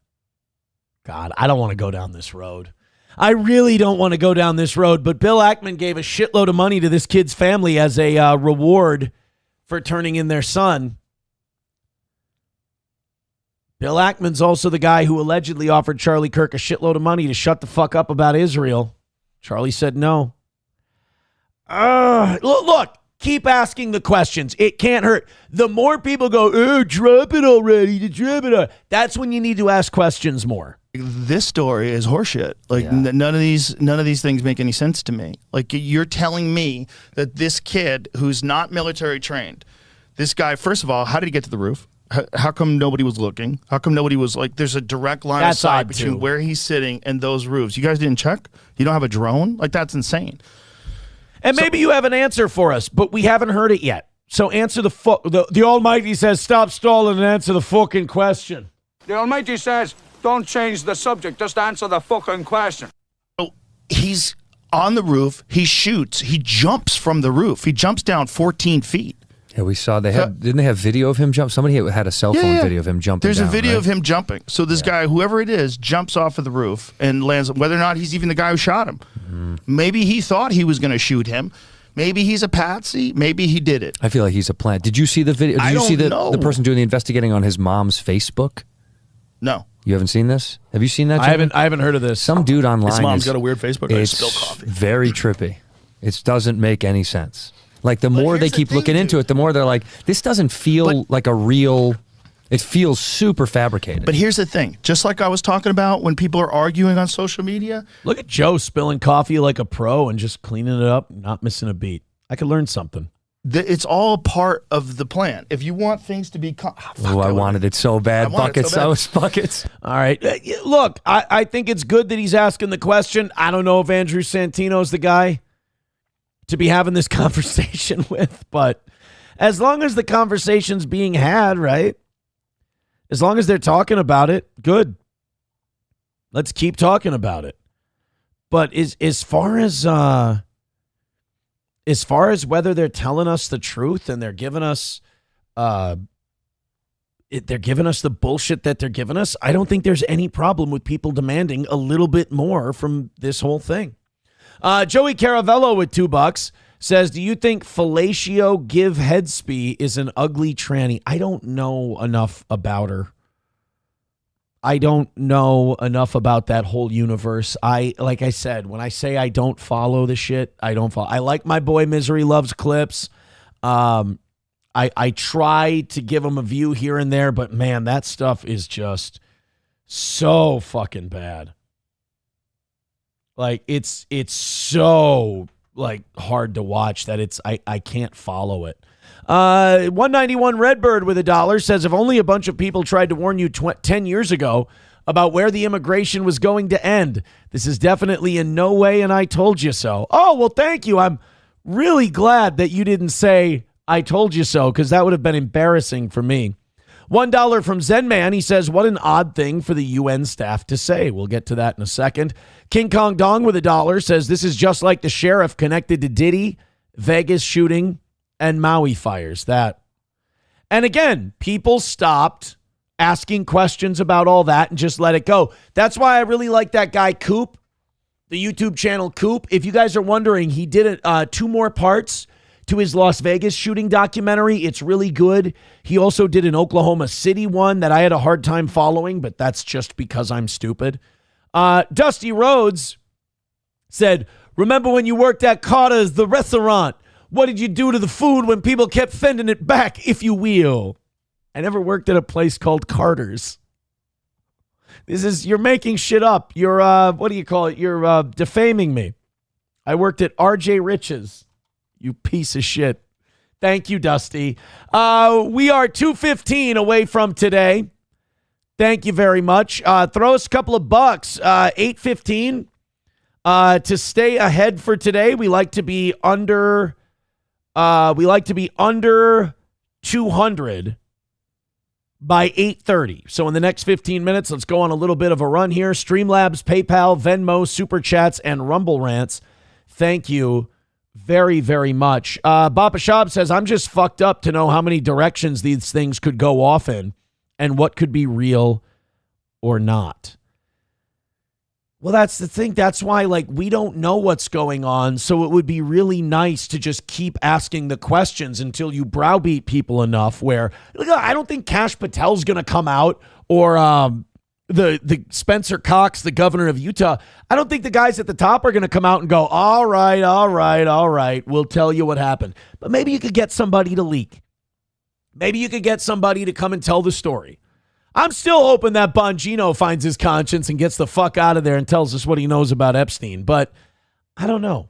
God, I don't want to go down this road. I really don't want to go down this road, but Bill Ackman gave a shitload of money to this kid's family as a reward for turning in their son. Bill Ackman's also the guy who allegedly offered Charlie Kirk a shitload of money to shut the fuck up about Israel. Charlie said no. Look, keep asking the questions. It can't hurt. The more people go, "Oh, drop it already, drop it," that's when you need to ask questions more. This story is horseshit. Like none of these things make any sense to me. Like, you're telling me that this kid who's not military trained, this guy, first of all, how did he get to the roof? How come nobody was looking? How come nobody was like, there's a direct line of sight between where he's sitting and those roofs? You guys didn't check? You don't have a drone? Like, that's insane. And maybe you have an answer for us, but we haven't heard it yet. So answer the Almighty says, stop stalling and answer the fucking question. The Almighty says, don't change the subject, just answer the fucking question. So he's on the roof, he shoots, he jumps from the roof. He jumps down 14 feet. Yeah, we saw didn't they have video of him jump? Somebody had a cell phone video of him jumping. There's down, a video right? of him jumping. So this guy, whoever it is, jumps off of the roof and lands, whether or not he's even the guy who shot him. Mm-hmm. Maybe he thought he was going to shoot him. Maybe he's a patsy. Maybe he did it. I feel like he's a plant. Did you see the video? Did you see the person doing the investigating on his mom's Facebook? No. You haven't seen this? Have you seen that? I haven't heard of this. Some dude online. His mom's got a weird Facebook. It's very trippy. It doesn't make any sense. Like, the more they keep looking into it, the more they're like, this doesn't feel like a real. It feels super fabricated. But here's the thing. Just like I was talking about when people are arguing on social media. Look at Joe spilling coffee like a pro and just cleaning it up, not missing a beat. I could learn something. It's all part of the plan. If you want things to be... I wanted it so bad. Buckets. Buckets. All right. Look, I think it's good that he's asking the question. I don't know if Andrew Santino's the guy to be having this conversation with, but as long as the conversation's being had, right? As long as they're talking about it, good. Let's keep talking about it. But as far as whether they're telling us the truth and they're giving us the bullshit that they're giving us, I don't think there's any problem with people demanding a little bit more from this whole thing. Joey Caravello with $2 says, do you think fellatio give headspee is an ugly tranny? I don't know enough about her. I don't know enough about that whole universe. Like I said, when I say I don't follow the shit, I don't follow. I like my boy Misery Loves Clips. I I try to give them a view here and there, but man, that stuff is just so fucking bad. Like it's so like hard to watch that I can't follow it. 191 Redbird with $1 says, if only a bunch of people tried to warn you 10 years ago about where the immigration was going to end. This is definitely in no way an I told you so. Oh, well, thank you. I'm really glad that you didn't say I told you so, because that would have been embarrassing for me. $1 from Zen Man. He says, what an odd thing for the UN staff to say. We'll get to that in a second. King Kong Dong with $1 says, this is just like the sheriff connected to Diddy, Vegas shooting, and Maui fires. That. And again, people stopped asking questions about all that and just let it go. That's why I really like that guy Coop, the YouTube channel Coop. If you guys are wondering, he did 2 more parts to his Las Vegas shooting documentary. It's really good. He also did an Oklahoma City one that I had a hard time following, but that's just because I'm stupid. Dusty Rhodes said, remember when you worked at Carter's, the restaurant? What did you do to the food when people kept sending it back, if you will? I never worked at a place called Carter's. You're making shit up. You're, what do you call it? You're defaming me. I worked at RJ Rich's. You piece of shit. Thank you, Dusty. We are 2:15 away from today. Thank you very much. Throw us a couple of bucks. 8:15 to stay ahead for today. We like to be under 200 by 8:30. So in the next 15 minutes, let's go on a little bit of a run here. Streamlabs, PayPal, Venmo, Super Chats, and Rumble Rants. Thank you very, very much. Bapa Shab says, I'm just fucked up to know how many directions these things could go off in and what could be real or not. Well, that's the thing. That's why, like, we don't know what's going on. So it would be really nice to just keep asking the questions until you browbeat people enough where, look, I don't think Kash Patel's going to come out, or the Spencer Cox, the governor of Utah. I don't think the guys at the top are going to come out and go, all right, we'll tell you what happened. But maybe you could get somebody to leak. Maybe you could get somebody to come and tell the story. I'm still hoping that Bongino finds his conscience and gets the fuck out of there and tells us what he knows about Epstein. But I don't know.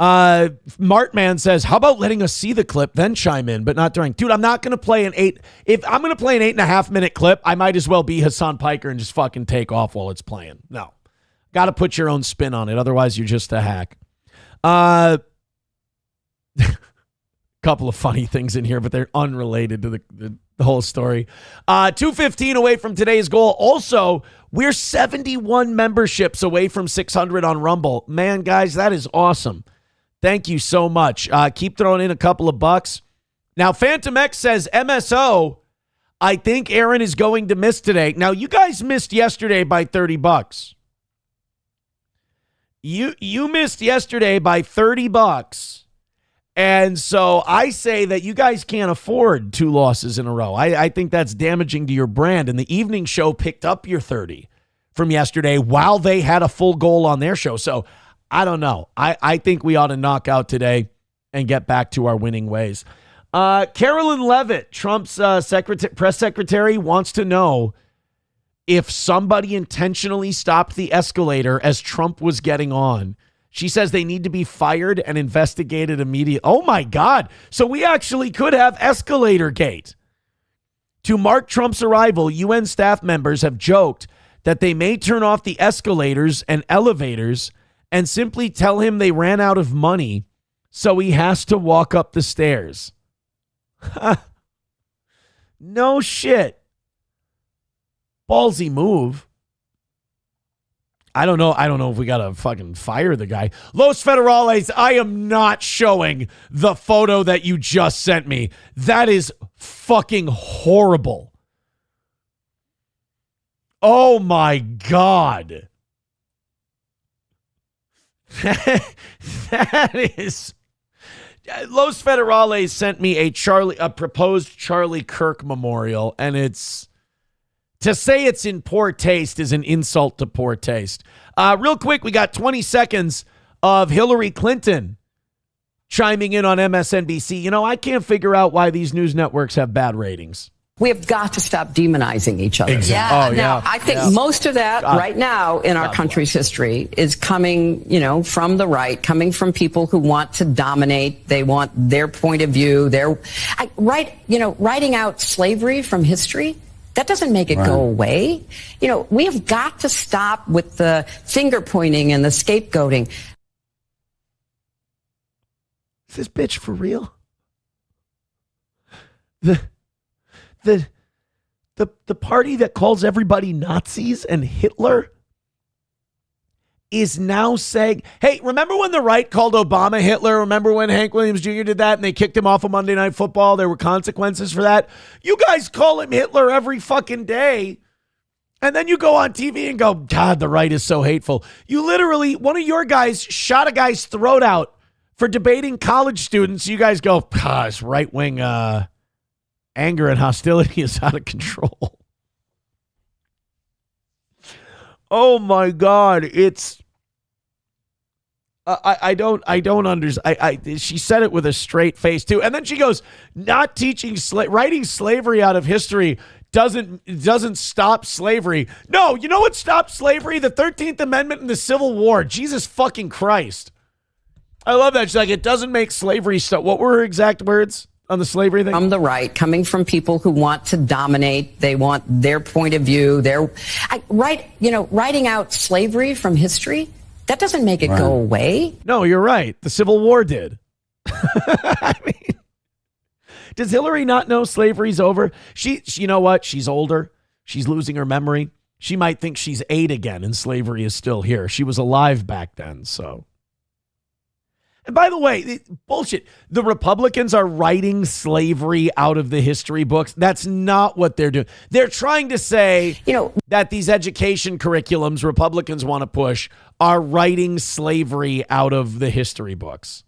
Martman says, how about letting us see the clip, then chime in, but not during. Dude, I'm not going to play if I'm going to play an 8.5 minute clip, I might as well be Hassan Piker and just fucking take off while it's playing. No. Got to put your own spin on it. Otherwise, you're just a hack. Couple of funny things in here, but they're unrelated to the whole story. 2:15 away from today's goal. Also, we're 71 memberships away from 600 on Rumble. Man, guys, that is awesome. Thank you so much. Keep throwing in a couple of bucks. Now, Phantom X says, MSO, I think Aaron is going to miss today. Now, you guys missed yesterday by $30. You missed yesterday by $30. And so I say that you guys can't afford 2 losses in a row. I think that's damaging to your brand. And the evening show picked up your 30 from yesterday while they had a full goal on their show. So I don't know. I think we ought to knock out today and get back to our winning ways. Carolyn Levitt, Trump's press secretary, wants to know if somebody intentionally stopped the escalator as Trump was getting on. She says they need to be fired and investigated immediately. Oh, my God. So we actually could have escalator gate. To mark Trump's arrival, UN staff members have joked that they may turn off the escalators and elevators and simply tell him they ran out of money, so he has to walk up the stairs. No shit. Ballsy move. I don't know if we got to fucking fire the guy. Los Federales, I am not showing the photo that you just sent me. That is fucking horrible. Oh my God. That is... Los Federales sent me a proposed Charlie Kirk memorial, and it's... To say it's in poor taste is an insult to poor taste. Real quick, we got 20 seconds of Hillary Clinton chiming in on MSNBC. You know, I can't figure out why these news networks have bad ratings. We have got to stop demonizing each other. Exactly. Yeah. Oh, Now, yeah. I think most of that right now in our country's history is coming, from the right, coming from people who want to dominate. They want their point of view. Writing out slavery from history, that doesn't make it go away. We have got to stop with the finger pointing and the scapegoating. Is this bitch for real? The party that calls everybody Nazis and Hitler is now saying, hey, remember when the right called Obama Hitler? Remember when Hank Williams Jr. did that and they kicked him off of Monday Night Football? There were consequences for that. You guys call him Hitler every fucking day. And then you go on TV and go, God, the right is so hateful. You literally, one of your guys shot a guy's throat out for debating college students. You guys go, gosh, right-wing anger and hostility is out of control. Oh my God, it's I don't understand. She said it with a straight face too, and then she goes, "Not teaching writing slavery out of history doesn't stop slavery." No, you know what stopped slavery? The 13th Amendment and the Civil War. Jesus fucking Christ! I love that. She's like, it doesn't make slavery stop. What were her exact words on the slavery thing? From the right, coming from people who want to dominate. They want their point of view. Writing out slavery from history, that doesn't make it go away. No, you're right. The Civil War did. I mean, does Hillary not know slavery's over? She, you know what? She's older. She's losing her memory. She might think she's 8 again and slavery is still here. She was alive back then, so. And by the way, bullshit. The Republicans are writing slavery out of the history books. That's not what they're doing. They're trying to say, that these education curriculums Republicans want to push are writing slavery out of the history books.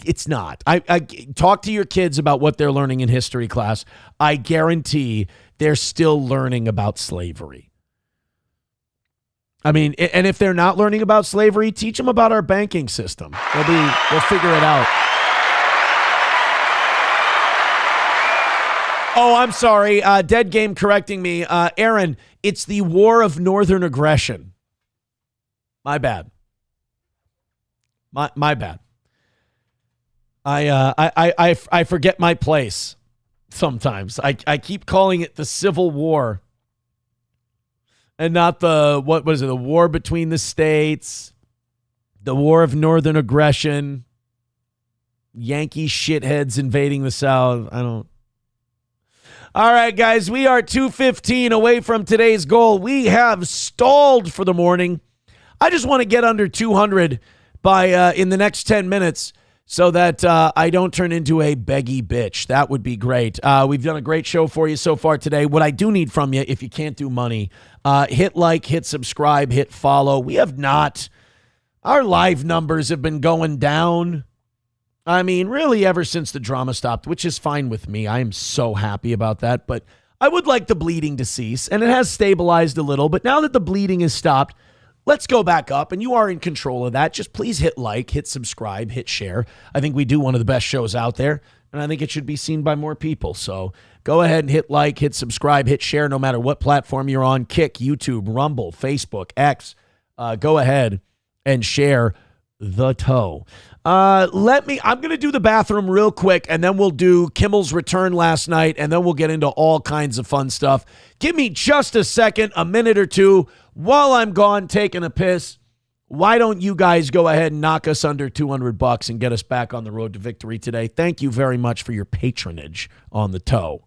It's not. I talk to your kids about what they're learning in history class. I guarantee they're still learning about slavery. I mean, and if they're not learning about slavery, teach them about our banking system. They'll figure it out. Oh, I'm sorry. Dead Game correcting me. Aaron, it's the War of Northern Aggression. My bad. My bad. I forget my place sometimes. I keep calling it the Civil War. And not the war between the states, the War of Northern Aggression, Yankee shitheads invading the South. All right, guys, we are 2:15 away from today's goal. We have stalled for the morning. I just want to get under 200 by in the next 10 minutes so that I don't turn into a beggy bitch. That would be great. We've done a great show for you so far today. What I do need from you, if you can't do money, hit like, hit subscribe, hit follow. We have not. Our live numbers have been going down. I mean, really ever since the drama stopped, which is fine with me. I am so happy about that. But I would like the bleeding to cease, and it has stabilized a little. But now that the bleeding has stopped, let's go back up, and you are in control of that. Just please hit like, hit subscribe, hit share. I think we do one of the best shows out there, and I think it should be seen by more people. So go ahead and hit like, hit subscribe, hit share, no matter what platform you're on. Kick, YouTube, Rumble, Facebook, X. Go ahead and share the toe. I'm going to do the bathroom real quick, and then we'll do Kimmel's return last night, and then we'll get into all kinds of fun stuff. Give me just a second, a minute or two. While I'm gone taking a piss, why don't you guys go ahead and knock us under $200 and get us back on the road to victory today? Thank you very much for your patronage on the toe.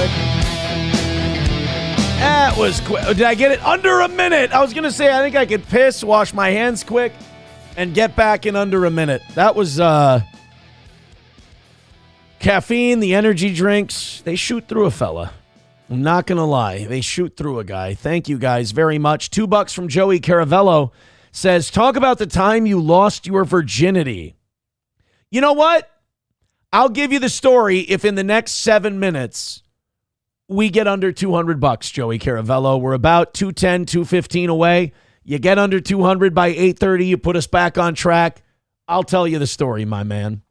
quick. That was quick. Did I get it? Under a minute. I was going to say, I think I could piss, wash my hands quick, and get back in under a minute. That was caffeine, the energy drinks. They shoot through a fella. I'm not going to lie. They shoot through a guy. Thank you guys very much. $2 from Joey Caravello says, talk about the time you lost your virginity. You know what? I'll give you the story if in the next 7 minutes we get under $200, Joey Caravello. We're about 210, 215 away. You get under 200 by 8:30, you put us back on track. I'll tell you the story, my man.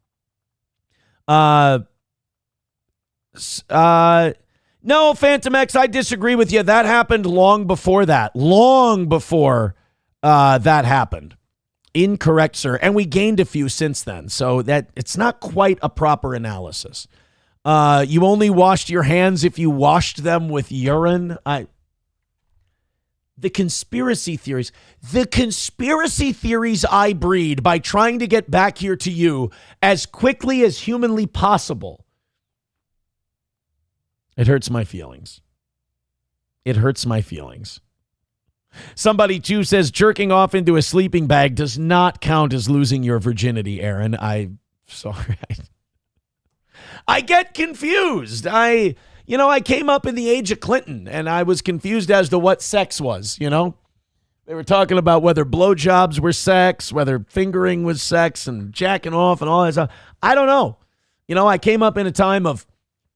No, Phantom X, I disagree with you. That happened long before that. Long before that happened. Incorrect, sir. And we gained a few since then. So that it's not quite a proper analysis. You only washed your hands if you washed them with urine. The conspiracy theories I breed by trying to get back here to you as quickly as humanly possible. It hurts my feelings. It hurts my feelings. Somebody too says jerking off into a sleeping bag does not count as losing your virginity, Aaron. I'm sorry. I get confused. I came up in the age of Clinton, and I was confused as to what sex was, They were talking about whether blowjobs were sex, whether fingering was sex, and jacking off and all that stuff. I don't know. I came up in a time of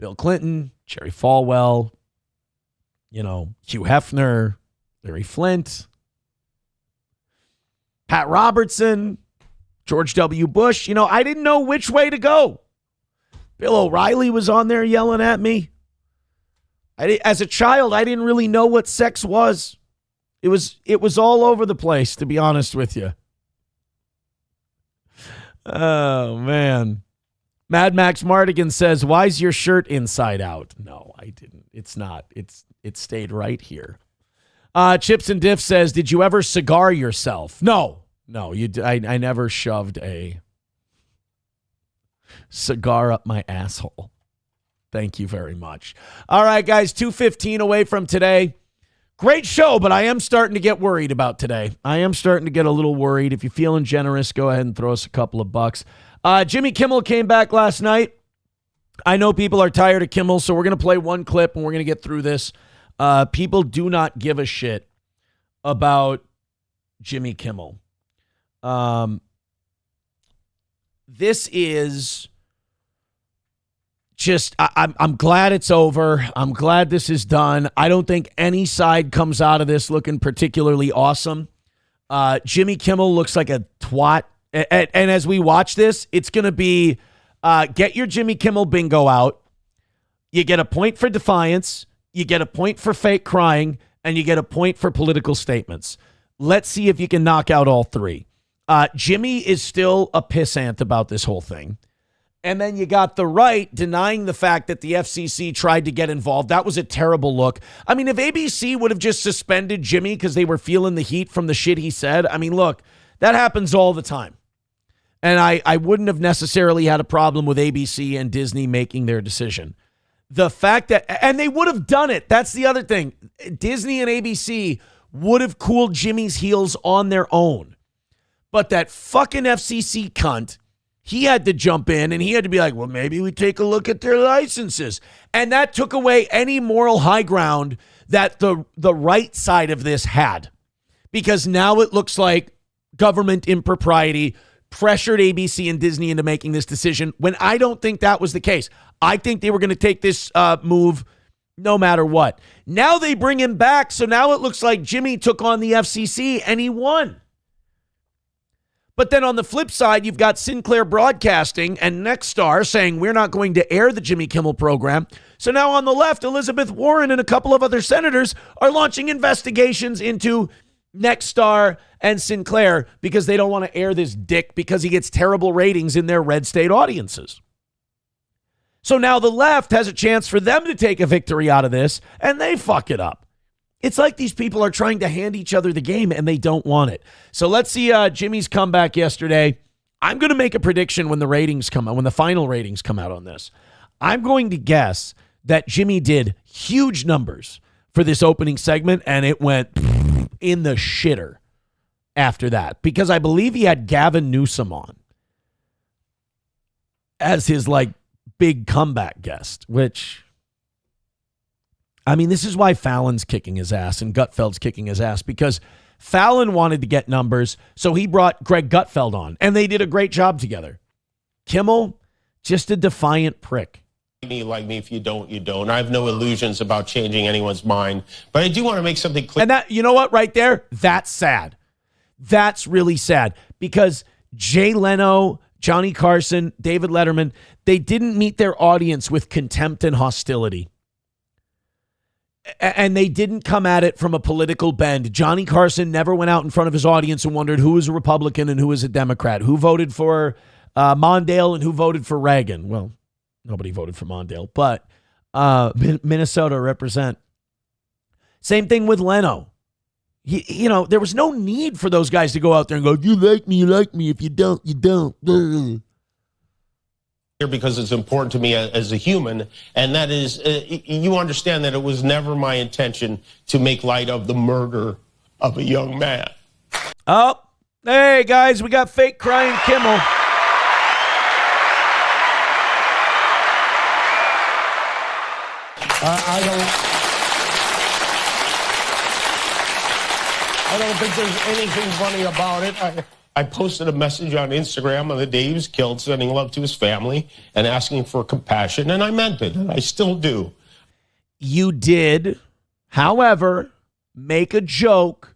Bill Clinton, Jerry Falwell, Hugh Hefner, Larry Flint, Pat Robertson, George W. Bush. I didn't know which way to go. Bill O'Reilly was on there yelling at me. As a child, I didn't really know what sex was. It was all over the place, to be honest with you. Oh, man. Mad Max Mardigan says, why's your shirt inside out? No, I didn't. It's not. It stayed right here. Chips and Diff says, did you ever cigar yourself? No, I never shoved a cigar up my asshole. Thank you very much. All right, guys, 2:15 away from today. Great show, but I am starting to get worried about today. I am starting to get a little worried. If you're feeling generous, go ahead and throw us a couple of bucks. Jimmy Kimmel came back last night. I know people are tired of Kimmel, so we're going to play one clip and we're going to get through this. People do not give a shit about Jimmy Kimmel. This is just, I'm glad it's over. I'm glad this is done. I don't think any side comes out of this looking particularly awesome. Jimmy Kimmel looks like a twat. And as we watch this, it's going to be, get your Jimmy Kimmel bingo out. You get a point for defiance. You get a point for fake crying. And you get a point for political statements. Let's see if you can knock out all three. Jimmy is still a pissant about this whole thing. And then you got the right denying the fact that the FCC tried to get involved. That was a terrible look. I mean, if ABC would have just suspended Jimmy because they were feeling the heat from the shit he said, I mean, look, that happens all the time. And I wouldn't have necessarily had a problem with ABC and Disney making their decision. The fact that, and they would have done it. That's the other thing. Disney and ABC would have cooled Jimmy's heels on their own. But that fucking FCC cunt, he had to jump in and he had to be like, well, maybe we take a look at their licenses. And that took away any moral high ground that the right side of this had. Because now it looks like government impropriety pressured ABC and Disney into making this decision when I don't think that was the case. I think they were going to take this move no matter what. Now they bring him back, so now it looks like Jimmy took on the FCC and he won. But then on the flip side, you've got Sinclair Broadcasting and Nexstar saying we're not going to air the Jimmy Kimmel program. So now on the left, Elizabeth Warren and a couple of other senators are launching investigations into Nexstar and Sinclair because they don't want to air this dick because he gets terrible ratings in their red state audiences. So now the left has a chance for them to take a victory out of this, and they fuck it up. It's like these people are trying to hand each other the game, and they don't want it. So let's see Jimmy's comeback yesterday. I'm going to make a prediction when the ratings come out, when the final ratings come out on this. I'm going to guess that Jimmy did huge numbers for this opening segment, and it went in the shitter after that, because I believe he had Gavin Newsom on as his like big comeback guest, which, I mean, this is why Fallon's kicking his ass and Gutfeld's kicking his ass, because Fallon wanted to get numbers, so he brought Greg Gutfeld on, and they did a great job together. Kimmel, just a defiant prick. Like me, if you don't, you don't. I have no illusions about changing anyone's mind, but I do want to make something clear. And that, you know what, right there, that's sad. That's really sad, because Jay Leno, Johnny Carson, David Letterman, they didn't meet their audience with contempt and hostility. And they didn't come at it from a political bend. Johnny Carson never went out in front of his audience and wondered who was a Republican and who was a Democrat, who voted for Mondale and who voted for Reagan. Well, nobody voted for Mondale, but Minnesota represent. Same thing with Leno. You know, there was no need for those guys to go out there and go, you like me, you like me. If you don't, you don't. Because it's important to me as a human, and that is, you understand that it was never my intention to make light of the murder of a young man. Oh, hey guys, we got fake crying Kimmel. I don't think there's anything funny about it. I posted a message on Instagram on the day he was killed, sending love to his family and asking for compassion, and I meant it, and I still do. You did, however, make a joke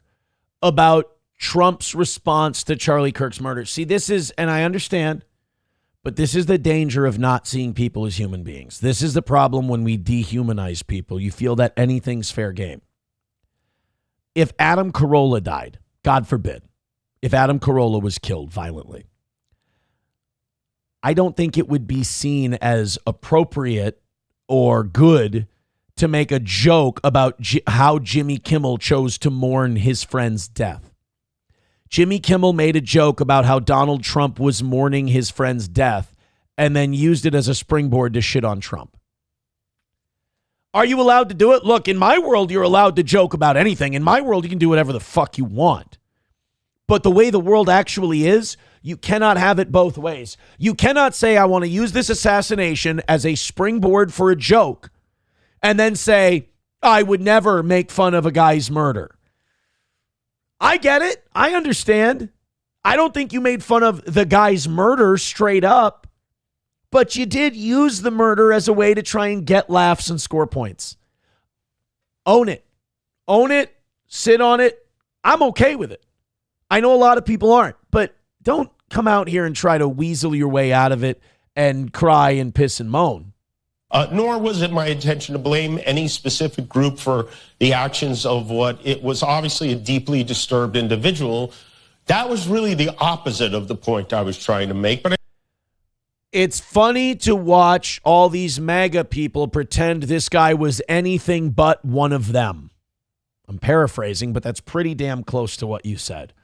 about Trump's response to Charlie Kirk's murder. See, this is, and I understand, but this is the danger of not seeing people as human beings. This is the problem when we dehumanize people. You feel that anything's fair game. If Adam Carolla died, God forbid, if Adam Carolla was killed violently, I don't think it would be seen as appropriate or good to make a joke about how Jimmy Kimmel chose to mourn his friend's death. Jimmy Kimmel made a joke about how Donald Trump was mourning his friend's death and then used it as a springboard to shit on Trump. Are you allowed to do it? Look, in my world, you're allowed to joke about anything. In my world, you can do whatever the fuck you want. But the way the world actually is, you cannot have it both ways. You cannot say, I want to use this assassination as a springboard for a joke, and then say, I would never make fun of a guy's murder. I get it. I understand. I don't think you made fun of the guy's murder straight up, but you did use the murder as a way to try and get laughs and score points. Own it. Own it. Sit on it. I'm okay with it. I know a lot of people aren't, but don't come out here and try to weasel your way out of it and cry and piss and moan. Nor was it my intention to blame any specific group for the actions of what it was obviously a deeply disturbed individual. That was really the opposite of the point I was trying to make. But it's funny to watch all these MAGA people pretend this guy was anything but one of them. I'm paraphrasing, but that's pretty damn close to what you said.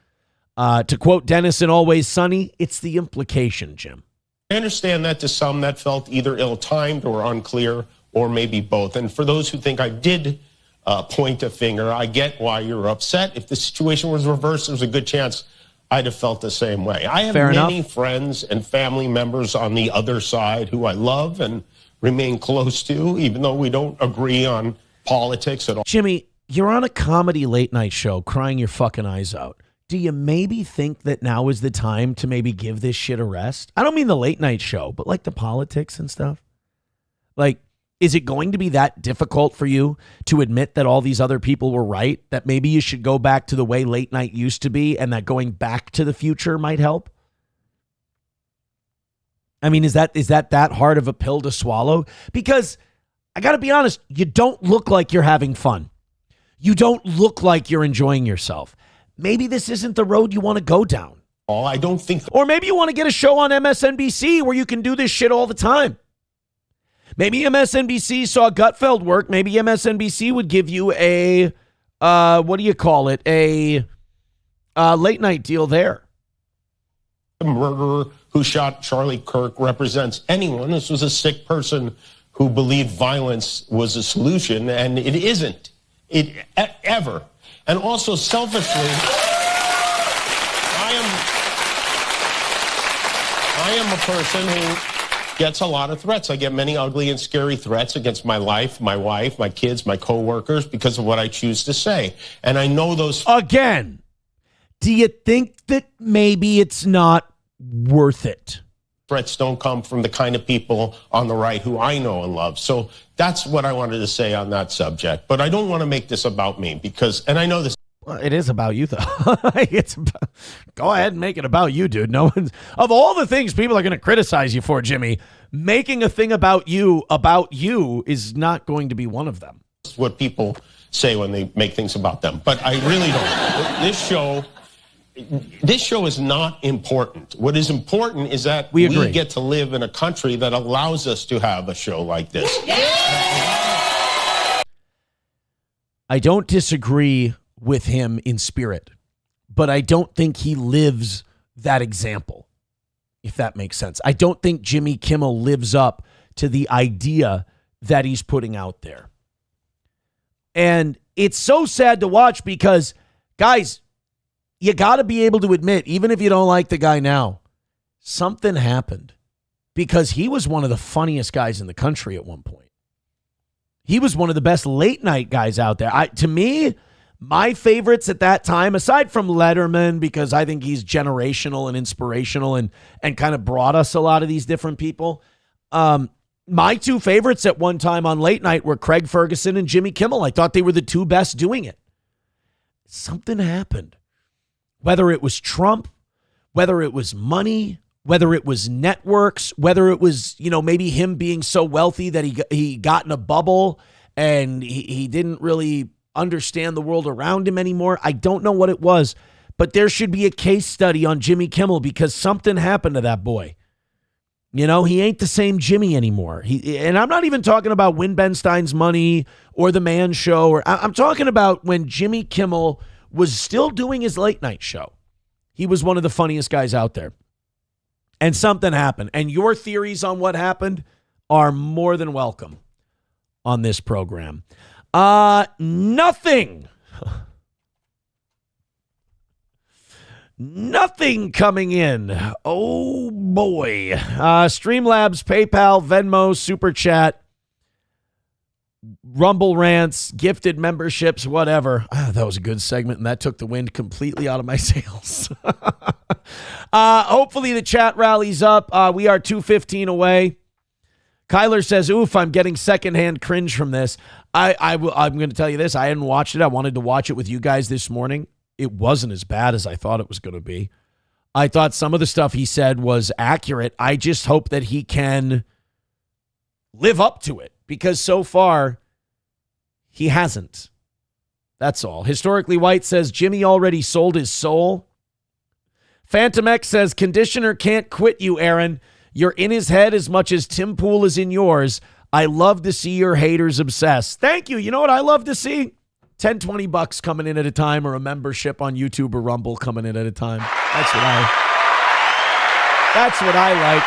To quote Dennis in Always Sunny, it's the implication, Jim. I understand that to some that felt either ill-timed or unclear, or maybe both. And for those who think I did point a finger, I get why you're upset. If the situation was reversed, there's a good chance I'd have felt the same way. I have many friends and family members on the other side who I love and remain close to, even though we don't agree on politics at all. Jimmy, you're on a comedy late night show crying your fucking eyes out. Do you maybe think that now is the time to maybe give this shit a rest? I don't mean the late night show, but like the politics and stuff. Like, is it going to be that difficult for you to admit that all these other people were right? That maybe you should go back to the way late night used to be and that going back to the future might help? I mean, is that hard of a pill to swallow? Because I got to be honest, you don't look like you're having fun. You don't look like you're enjoying yourself. Maybe this isn't the road you want to go down. Oh, I don't think. Or maybe you want to get a show on MSNBC where you can do this shit all the time. Maybe MSNBC saw Gutfeld work. Maybe MSNBC would give you a, what do you call it? A late night deal there. The murderer who shot Charlie Kirk represents anyone. This was a sick person who believed violence was a solution, and it isn't. Ever. And also, selfishly, I am a person who gets a lot of threats. I get many ugly and scary threats against my life, my wife, my kids, my coworkers, because of what I choose to say. And I know those... Again, do you think that maybe it's not worth it? Threats don't come from the kind of people on the right who I know and love. So that's what I wanted to say on that subject. But I don't want to make this about me because, and I know this. Well, it is about you, though. Go ahead and make it about you, dude. No one's, of all the things people are going to criticize you for, Jimmy, making a thing about you is not going to be one of them. That's what people say when they make things about them. But I really don't. This show is not important. What is important is that we get to live in a country that allows us to have a show like this. I don't disagree with him in spirit, but I don't think he lives that example, if that makes sense. I don't think Jimmy Kimmel lives up to the idea that he's putting out there. And it's so sad to watch because, guys, you got to be able to admit, even if you don't like the guy now, something happened because he was one of the funniest guys in the country at one point. He was one of the best late night guys out there. To me, my favorites at that time, aside from Letterman, because I think he's generational and inspirational and kind of brought us a lot of these different people. My two favorites at one time on late night were Craig Ferguson and Jimmy Kimmel. I thought they were the two best doing it. Something happened. Whether it was Trump, whether it was money, whether it was networks, whether it was, maybe him being so wealthy that he got in a bubble and he didn't really understand the world around him anymore. I don't know what it was, but there should be a case study on Jimmy Kimmel because something happened to that boy. He ain't the same Jimmy anymore. And I'm not even talking about Win Ben Stein's Money or The Man Show. I'm talking about when Jimmy Kimmel was still doing his late night show. He was one of the funniest guys out there. And something happened. And your theories on what happened are more than welcome on this program. Nothing coming in. Oh, boy. Streamlabs, PayPal, Venmo, Super Chat, Rumble rants, gifted memberships, whatever. That was a good segment, and that took the wind completely out of my sails. Hopefully the chat rallies up. We are 2:15 away. Kyler says, oof, I'm getting secondhand cringe from this. I'm going to tell you this. I hadn't watched it. I wanted to watch it with you guys this morning. It wasn't as bad as I thought it was going to be. I thought some of the stuff he said was accurate. I just hope that he can live up to it. Because so far, he hasn't. That's all. Historically White says, Jimmy already sold his soul. Phantom X says, conditioner can't quit you, Aaron. You're in his head as much as Tim Pool is in yours. I love to see your haters obsessed. Thank you. You know what I love to see? $10-20 coming in at a time, or a membership on YouTube or Rumble coming in at a time. That's what I like.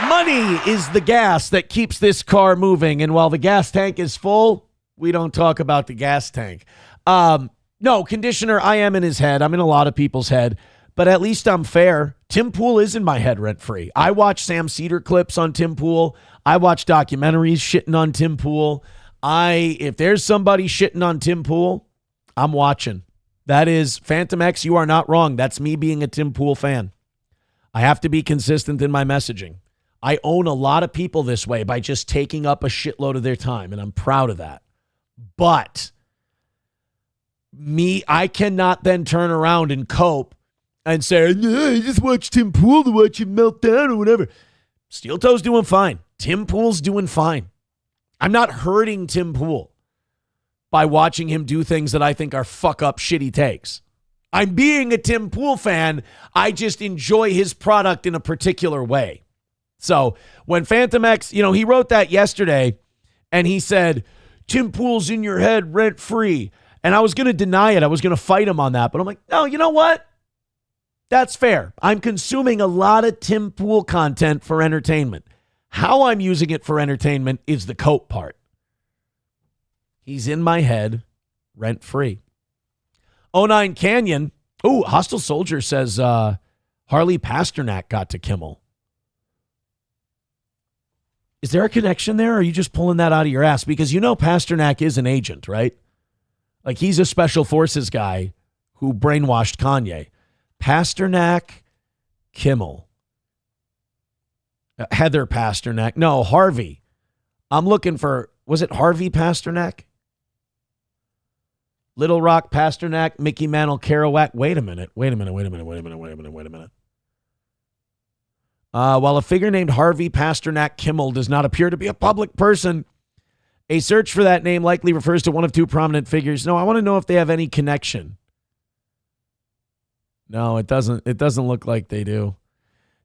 Money is the gas that keeps this car moving. And while the gas tank is full, we don't talk about the gas tank. No, conditioner, I am in his head. I'm in a lot of people's head. But at least I'm fair. Tim Pool is in my head rent-free. I watch Sam Cedar clips on Tim Pool. I watch documentaries shitting on Tim Pool. If there's somebody shitting on Tim Pool, I'm watching. That is, Phantom X, you are not wrong. That's me being a Tim Pool fan. I have to be consistent in my messaging. I own a lot of people this way by just taking up a shitload of their time, and I'm proud of that. But I cannot then turn around and cope and say, no, I just watch Tim Pool to watch him melt down or whatever. SteelToe's doing fine. Tim Pool's doing fine. I'm not hurting Tim Pool by watching him do things that I think are fuck-up shitty takes. I'm being a Tim Pool fan. I just enjoy his product in a particular way. So when Phantom X, he wrote that yesterday, and he said, Tim Pool's in your head rent-free. And I was going to deny it. I was going to fight him on that. But I'm like, no, you know what? That's fair. I'm consuming a lot of Tim Pool content for entertainment. How I'm using it for entertainment is the cope part. He's in my head, rent free. 09 Canyon. Ooh, Hostile Soldier says Harley Pasternak got to Kimmel. Is there a connection there, or are you just pulling that out of your ass? Because you know Pasternak is an agent, right? Like, he's a special forces guy who brainwashed Kanye. Pasternak, Kimmel. Heather Pasternak. No, Harvey. I'm looking for, was it Harvey Pasternak? Little Rock Pasternak, Mickey Mantle Kerouac. Wait a minute. While a figure named Harvey Pasternak Kimmel does not appear to be a public person, a search for that name likely refers to one of two prominent figures. No, I want to know if they have any connection. No, it doesn't look like they do.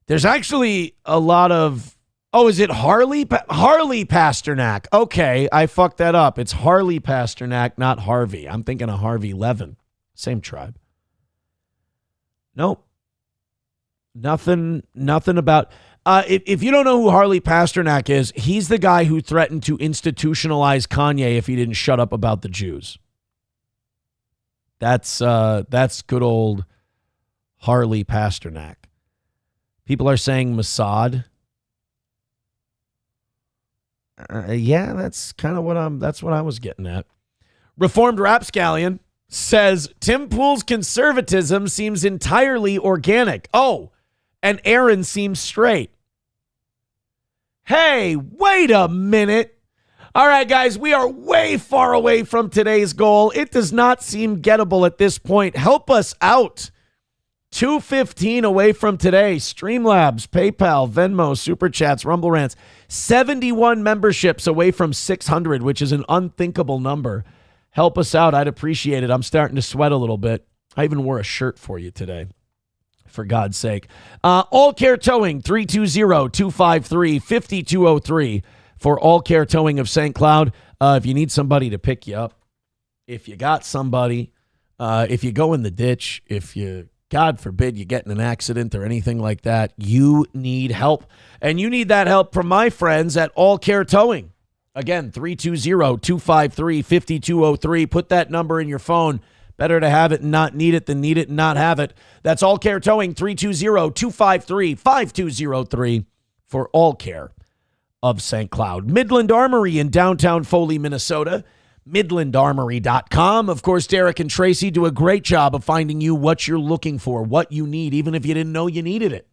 There's actually a lot of, is it Harley Pasternak? Okay, I fucked that up. It's Harley Pasternak, not Harvey. I'm thinking of Harvey Levin. Same tribe. Nope. Nothing about, if you don't know who Harley Pasternak is, he's the guy who threatened to institutionalize Kanye if he didn't shut up about the Jews. That's good old Harley Pasternak. People are saying Mossad. Yeah, that's kind of that's what I was getting at. Reformed Rapscallion says Tim Pool's conservatism seems entirely organic. Oh, and Aaron seems straight. Hey, wait a minute. All right, guys, we are way far away from today's goal. It does not seem gettable at this point. Help us out. 2:15 away from today. Streamlabs, PayPal, Venmo, Super Chats, Rumble Rants. 71 memberships away from 600, which is an unthinkable number. Help us out. I'd appreciate it. I'm starting to sweat a little bit. I even wore a shirt for you today, for God's sake. All Care Towing, 320-253-5203 for All Care Towing of St. Cloud. If you need somebody to pick you up, if you got somebody, if you go in the ditch, if you, God forbid, you get in an accident or anything like that, you need help. And you need that help from my friends at All Care Towing. Again, 320-253-5203. Put that number in your phone. Better to have it and not need it than need it and not have it. That's All Care Towing, 320-253-5203 for All Care of St. Cloud. Midland Armory in downtown Foley, Minnesota. MidlandArmory.com. Of course, Derek and Tracy do a great job of finding you what you're looking for, what you need, even if you didn't know you needed it.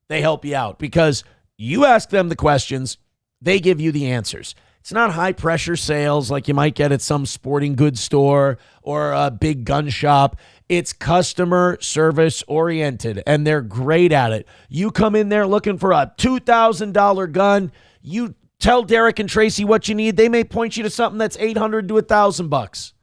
They help you out because you ask them the questions, they give you the answers. It's not high-pressure sales like you might get at some sporting goods store or a big gun shop. It's customer service-oriented, and they're great at it. You come in there looking for a $2,000 gun, you tell Derek and Tracy what you need. They may point you to something that's $800 to $1,000.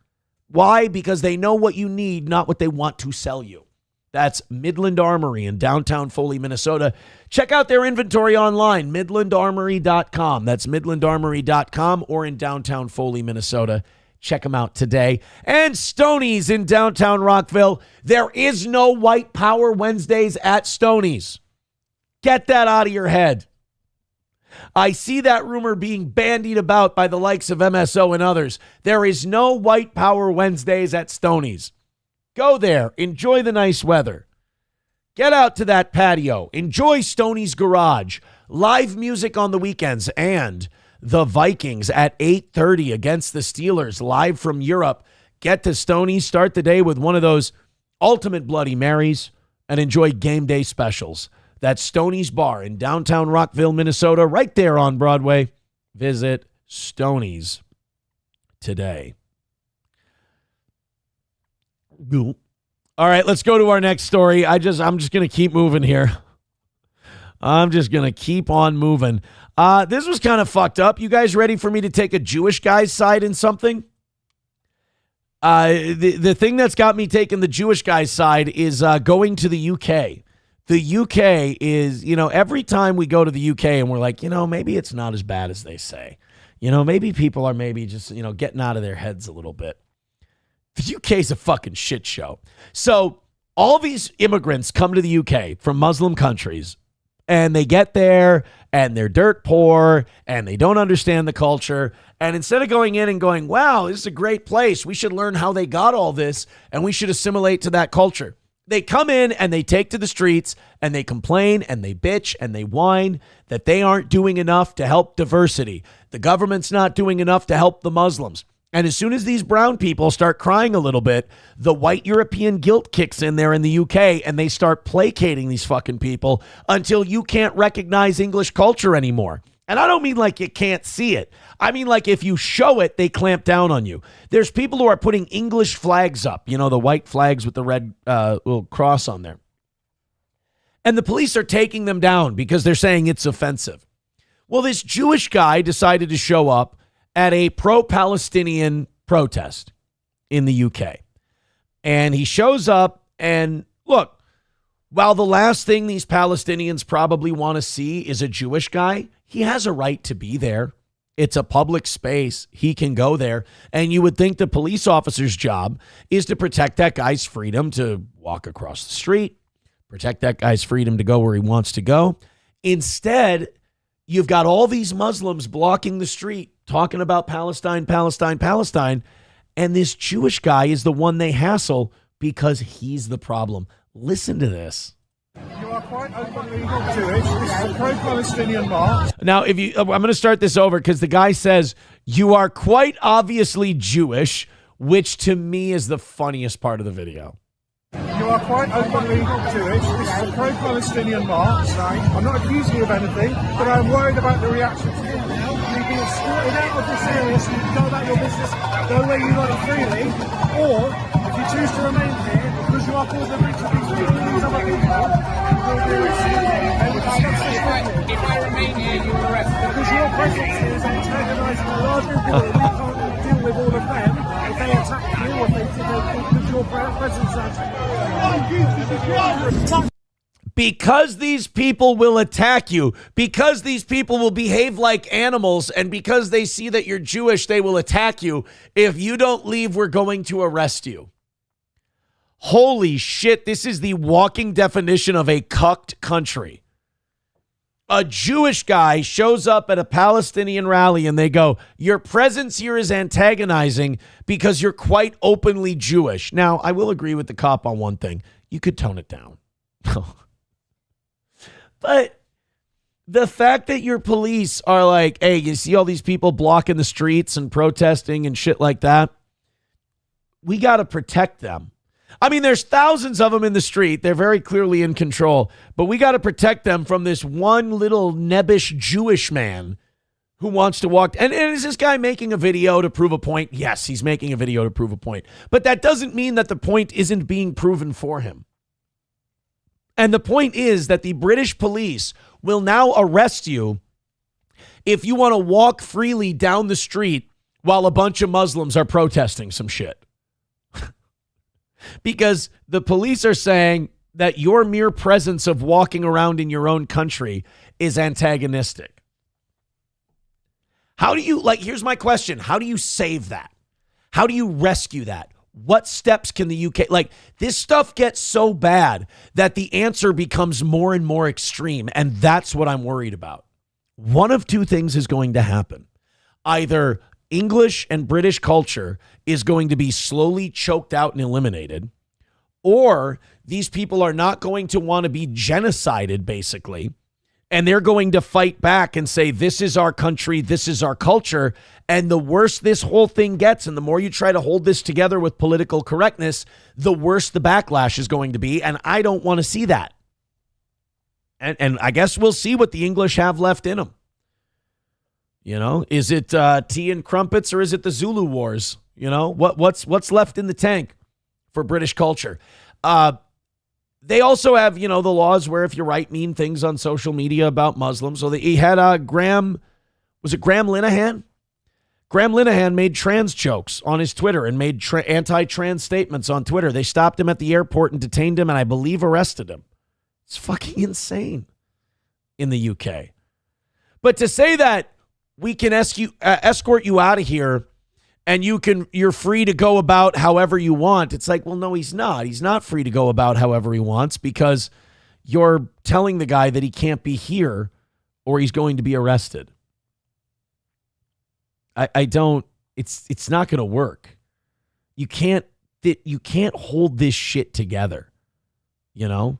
Why? Because they know what you need, not what they want to sell you. That's Midland Armory in downtown Foley, Minnesota. Check out their inventory online, midlandarmory.com. That's midlandarmory.com, or in downtown Foley, Minnesota. Check them out today. And Stoney's in downtown Rockville. There is no White Power Wednesdays at Stoney's. Get that out of your head. I see that rumor being bandied about by the likes of MSO and others. There is no White Power Wednesdays at Stoney's. Go there. Enjoy the nice weather. Get out to that patio. Enjoy Stoney's Garage. Live music on the weekends. And the Vikings at 8:30 against the Steelers, live from Europe. Get to Stoney's. Start the day with one of those ultimate Bloody Marys and enjoy game day specials. That's Stoney's Bar in downtown Rockville, Minnesota, right there on Broadway. Visit Stoney's today. All right, let's go to our next story. I'm just going to keep moving here. I'm just going to keep on moving. This was kind of fucked up. You guys ready for me to take a Jewish guy's side in something? The thing that's got me taking the Jewish guy's side is going to the UK. The UK is, every time we go to the UK and we're like, maybe it's not as bad as they say. Maybe people are maybe just, getting out of their heads a little bit. The UK is a fucking shit show. So all these immigrants come to the UK from Muslim countries, and they get there and they're dirt poor and they don't understand the culture. And instead of going in and going, wow, this is a great place, we should learn how they got all this and we should assimilate to that culture. They come in and they take to the streets and they complain and they bitch and they whine that they aren't doing enough to help diversity. The government's not doing enough to help the Muslims. And as soon as these brown people start crying a little bit, the white European guilt kicks in there in the UK and they start placating these fucking people until you can't recognize English culture anymore. And I don't mean like you can't see it. I mean like if you show it, they clamp down on you. There's people who are putting English flags up, you know, the white flags with the red little cross on there. And the police are taking them down because they're saying it's offensive. Well, this Jewish guy decided to show up at a pro-Palestinian protest in the UK. And he shows up and look, while the last thing these Palestinians probably want to see is a Jewish guy, he has a right to be there. It's a public space. He can go there. And you would think the police officer's job is to protect that guy's freedom to walk across the street, protect that guy's freedom to go where he wants to go. Instead, you've got all these Muslims blocking the street, talking about Palestine, Palestine, Palestine. And this Jewish guy is the one they hassle because he's the problem. Listen to this. You are quite openly Jewish. This is a pro-Palestinian march. Now, I'm going to start this over because the guy says, you are quite obviously Jewish, which to me is the funniest part of the video. You are quite openly Jewish. This is a pro-Palestinian march. I'm not accusing you of anything, but I'm worried about the reaction to you. You've been escorted out of this area so you can go about your business, go where you like freely, or if you choose to remain here, because you are causing a breach of these people, these other people, you will be arrested. And we discuss this with you. If I remain here, you will arrest me. Because your presence here is antagonising a large group of people. We can't deal with all of them. If they attack you, or if they because your presence is antagonising. Because these people will attack you, because these people will behave like animals, and because they see that you're Jewish, they will attack you. If you don't leave, we're going to arrest you. Holy shit, this is the walking definition of a cucked country. A Jewish guy shows up at a Palestinian rally and they go, your presence here is antagonizing because you're quite openly Jewish. Now, I will agree with the cop on one thing. You could tone it down. But the fact that your police are like, hey, you see all these people blocking the streets and protesting and shit like that? We got to protect them. I mean, there's thousands of them in the street. They're very clearly in control, but we got to protect them from this one little nebbish Jewish man who wants to walk. And is this guy making a video to prove a point? Yes, he's making a video to prove a point. But that doesn't mean that the point isn't being proven for him. And the point is that the British police will now arrest you if you want to walk freely down the street while a bunch of Muslims are protesting some shit. Because the police are saying that your mere presence of walking around in your own country is antagonistic. How do you, here's my question. How do you save that? How do you rescue that? What steps can the UK, this stuff gets so bad that the answer becomes more and more extreme. And that's what I'm worried about. One of two things is going to happen. Either English and British culture is going to be slowly choked out and eliminated, or these people are not going to want to be genocided, basically, and they're going to fight back and say, this is our country, this is our culture, and the worse this whole thing gets, and the more you try to hold this together with political correctness, the worse the backlash is going to be, and I don't want to see that. And I guess we'll see what the English have left in them. You know, is it tea and crumpets, or is it the Zulu Wars? You know, what's left in the tank for British culture? They also have, the laws where if you write mean things on social media about Muslims. So he had Graham Linehan? Graham Linehan made trans jokes on his Twitter and made anti-trans statements on Twitter. They stopped him at the airport and detained him and I believe arrested him. It's fucking insane in the UK. But to say that we can escort you out of here and you're free to go about however you want. It's like, well, no, he's not. He's not free to go about however he wants because you're telling the guy that he can't be here or he's going to be arrested. I don't, it's not going to work. You can't hold this shit together. You know?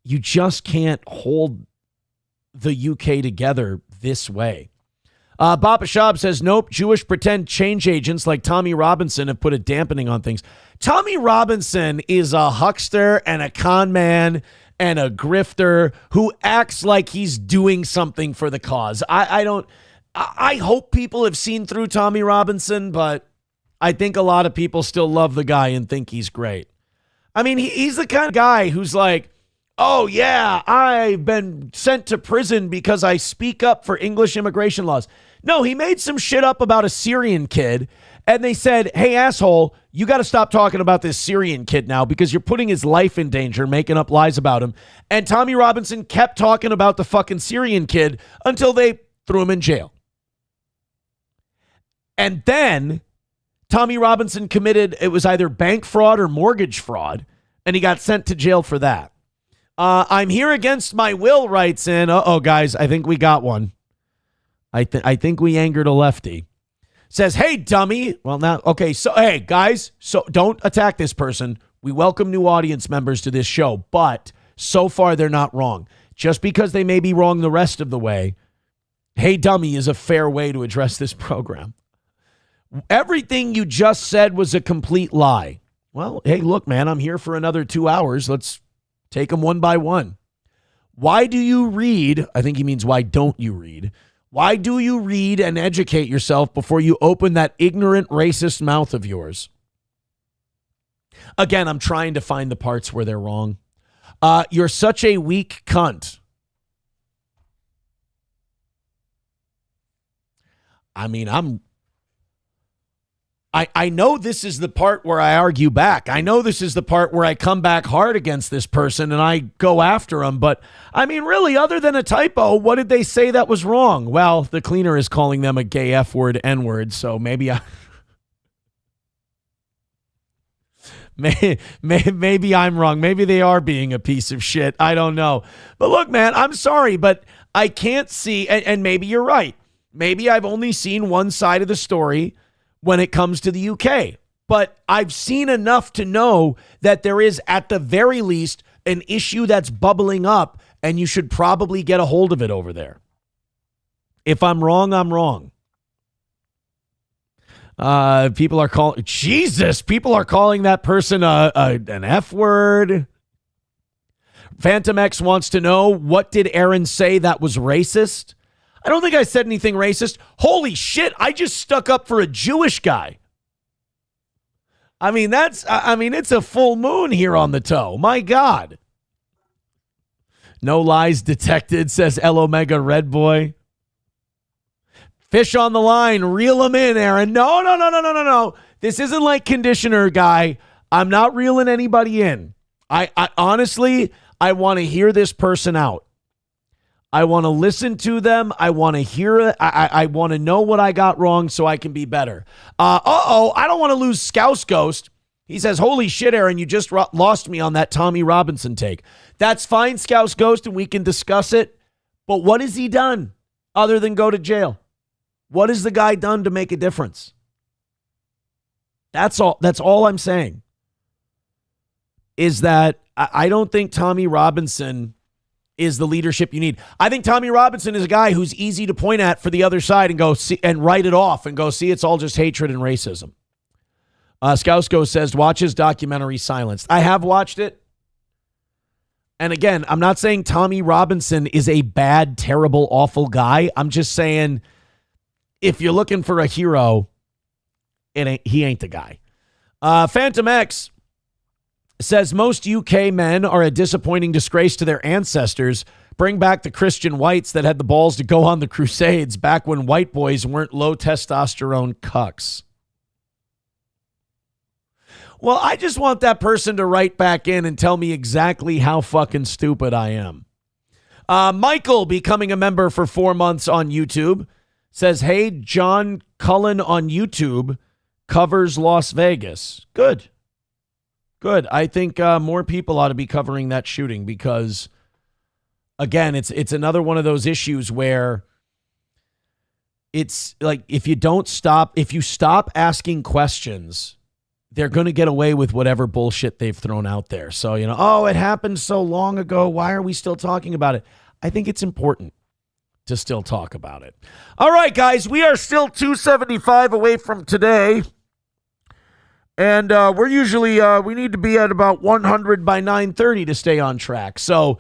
You just can't hold the UK together this way. Baba Shab says, nope, Jewish pretend change agents like Tommy Robinson have put a dampening on things. Tommy Robinson is a huckster and a con man and a grifter who acts like he's doing something for the cause. I hope people have seen through Tommy Robinson, but I think a lot of people still love the guy and think he's great. I mean, he's the kind of guy who's like, oh, yeah, I've been sent to prison because I speak up for English immigration laws. No, he made some shit up about a Syrian kid, and they said, hey, asshole, you got to stop talking about this Syrian kid now because you're putting his life in danger, making up lies about him. And Tommy Robinson kept talking about the fucking Syrian kid until they threw him in jail. And then Tommy Robinson committed, it was either bank fraud or mortgage fraud, and he got sent to jail for that. I'm here against my will, writes in. Uh-oh, guys, I think we got one. I think we angered a lefty. Says, hey, dummy. Well, now, okay, so, hey, guys, so don't attack this person. We welcome new audience members to this show, but so far they're not wrong. Just because they may be wrong the rest of the way, hey, dummy is a fair way to address this program. Everything you just said was a complete lie. Well, hey, look, man, I'm here for another 2 hours. Let's take them one by one. Why do you read? I think he means why don't you read? Why do you read and educate yourself before you open that ignorant, racist mouth of yours? Again, I'm trying to find the parts where they're wrong. You're such a weak cunt. I mean, I know this is the part where I argue back. I know this is the part where I come back hard against this person and I go after him. But, I mean, really, other than a typo, what did they say that was wrong? Well, the cleaner is calling them a gay F-word, N-word, so maybe maybe I'm wrong. Maybe they are being a piece of shit. I don't know. But look, man, I'm sorry, but I can't see, and maybe you're right. Maybe I've only seen one side of the story when it comes to the UK. But I've seen enough to know that there is, at the very least, an issue that's bubbling up, and you should probably get a hold of it over there. If I'm wrong, I'm wrong. People are calling that person an F word. Phantom X wants to know, what did Aaron say that was racist? I don't think I said anything racist. Holy shit, I just stuck up for a Jewish guy. I mean, it's a full moon here on the toe. My God. No lies detected, says L Omega Red Boy. Fish on the line, reel him in, Aaron. No. This isn't like conditioner, guy. I'm not reeling anybody in. I honestly, I want to hear this person out. I want to listen to them. I want to hear it. I want to know what I got wrong so I can be better. I don't want to lose Scouse Ghost. He says, holy shit, Aaron, you just lost me on that Tommy Robinson take. That's fine, Scouse Ghost, and we can discuss it. But what has he done other than go to jail? What has the guy done to make a difference? That's all. That's all I'm saying. Is that I don't think Tommy Robinson is the leadership you need. I think Tommy Robinson is a guy who's easy to point at for the other side and go see and write it off and go, see, it's all just hatred and racism. Skousko says, watch his documentary Silenced. I have watched it. And again, I'm not saying Tommy Robinson is a bad, terrible, awful guy. I'm just saying, if you're looking for a hero, he ain't the guy. Phantom X says, most UK men are a disappointing disgrace to their ancestors. Bring back the Christian whites that had the balls to go on the Crusades back when white boys weren't low testosterone cucks. Well, I just want that person to write back in and tell me exactly how fucking stupid I am. Michael, becoming a member for 4 months on YouTube, says, hey, John Cullen on YouTube covers Las Vegas. Good. I think more people ought to be covering that shooting because again, it's another one of those issues where it's like if you stop asking questions, they're going to get away with whatever bullshit they've thrown out there. So, oh, it happened so long ago. Why are we still talking about it? I think it's important to still talk about it. All right, guys, we are still 275 away from today. And we're usually, we need to be at about 100 by 9:30 to stay on track. So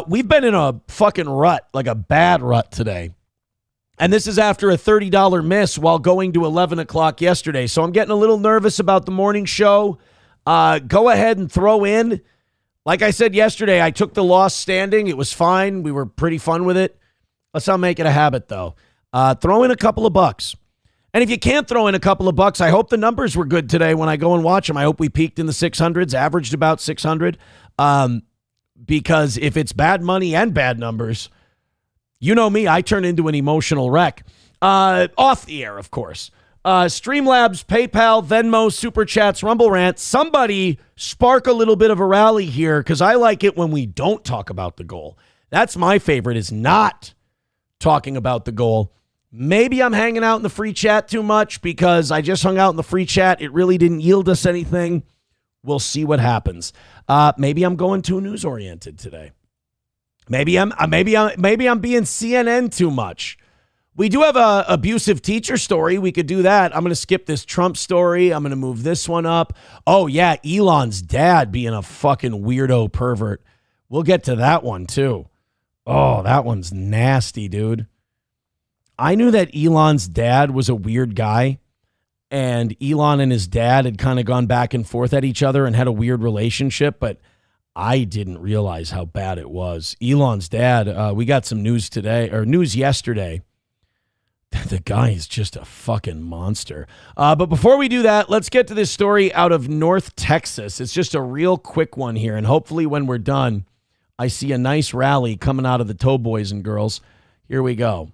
we've been in a fucking rut, like a bad rut today. And this is after a $30 miss while going to 11 o'clock yesterday. So I'm getting a little nervous about the morning show. Go ahead and throw in. Like I said yesterday, I took the loss standing. It was fine. We were pretty fun with it. Let's not make it a habit, though. Throw in a couple of bucks. And if you can't throw in a couple of bucks, I hope the numbers were good today when I go and watch them. I hope we peaked in the 600s, averaged about 600. Because if it's bad money and bad numbers, you know me, I turn into an emotional wreck. Off the air, of course. Streamlabs, PayPal, Venmo, Super Chats, Rumble Rant. Somebody spark a little bit of a rally here because I like it when we don't talk about the goal. That's my favorite, is not talking about the goal. Maybe I'm hanging out in the free chat too much because I just hung out in the free chat. It really didn't yield us anything. We'll see what happens. Maybe I'm going too news-oriented today. Maybe I'm being CNN too much. We do have a abusive teacher story. We could do that. I'm going to skip this Trump story. I'm going to move this one up. Oh, yeah, Elon's dad being a fucking weirdo pervert. We'll get to that one, too. Oh, that one's nasty, dude. I knew that Elon's dad was a weird guy, and Elon and his dad had kind of gone back and forth at each other and had a weird relationship, but I didn't realize how bad it was. Elon's dad, we got some news today, or news yesterday. The guy is just a fucking monster. But before we do that, let's get to this story out of North Texas. It's just a real quick one here, and hopefully when we're done, I see a nice rally coming out of the Toe Boys and girls. Here we go.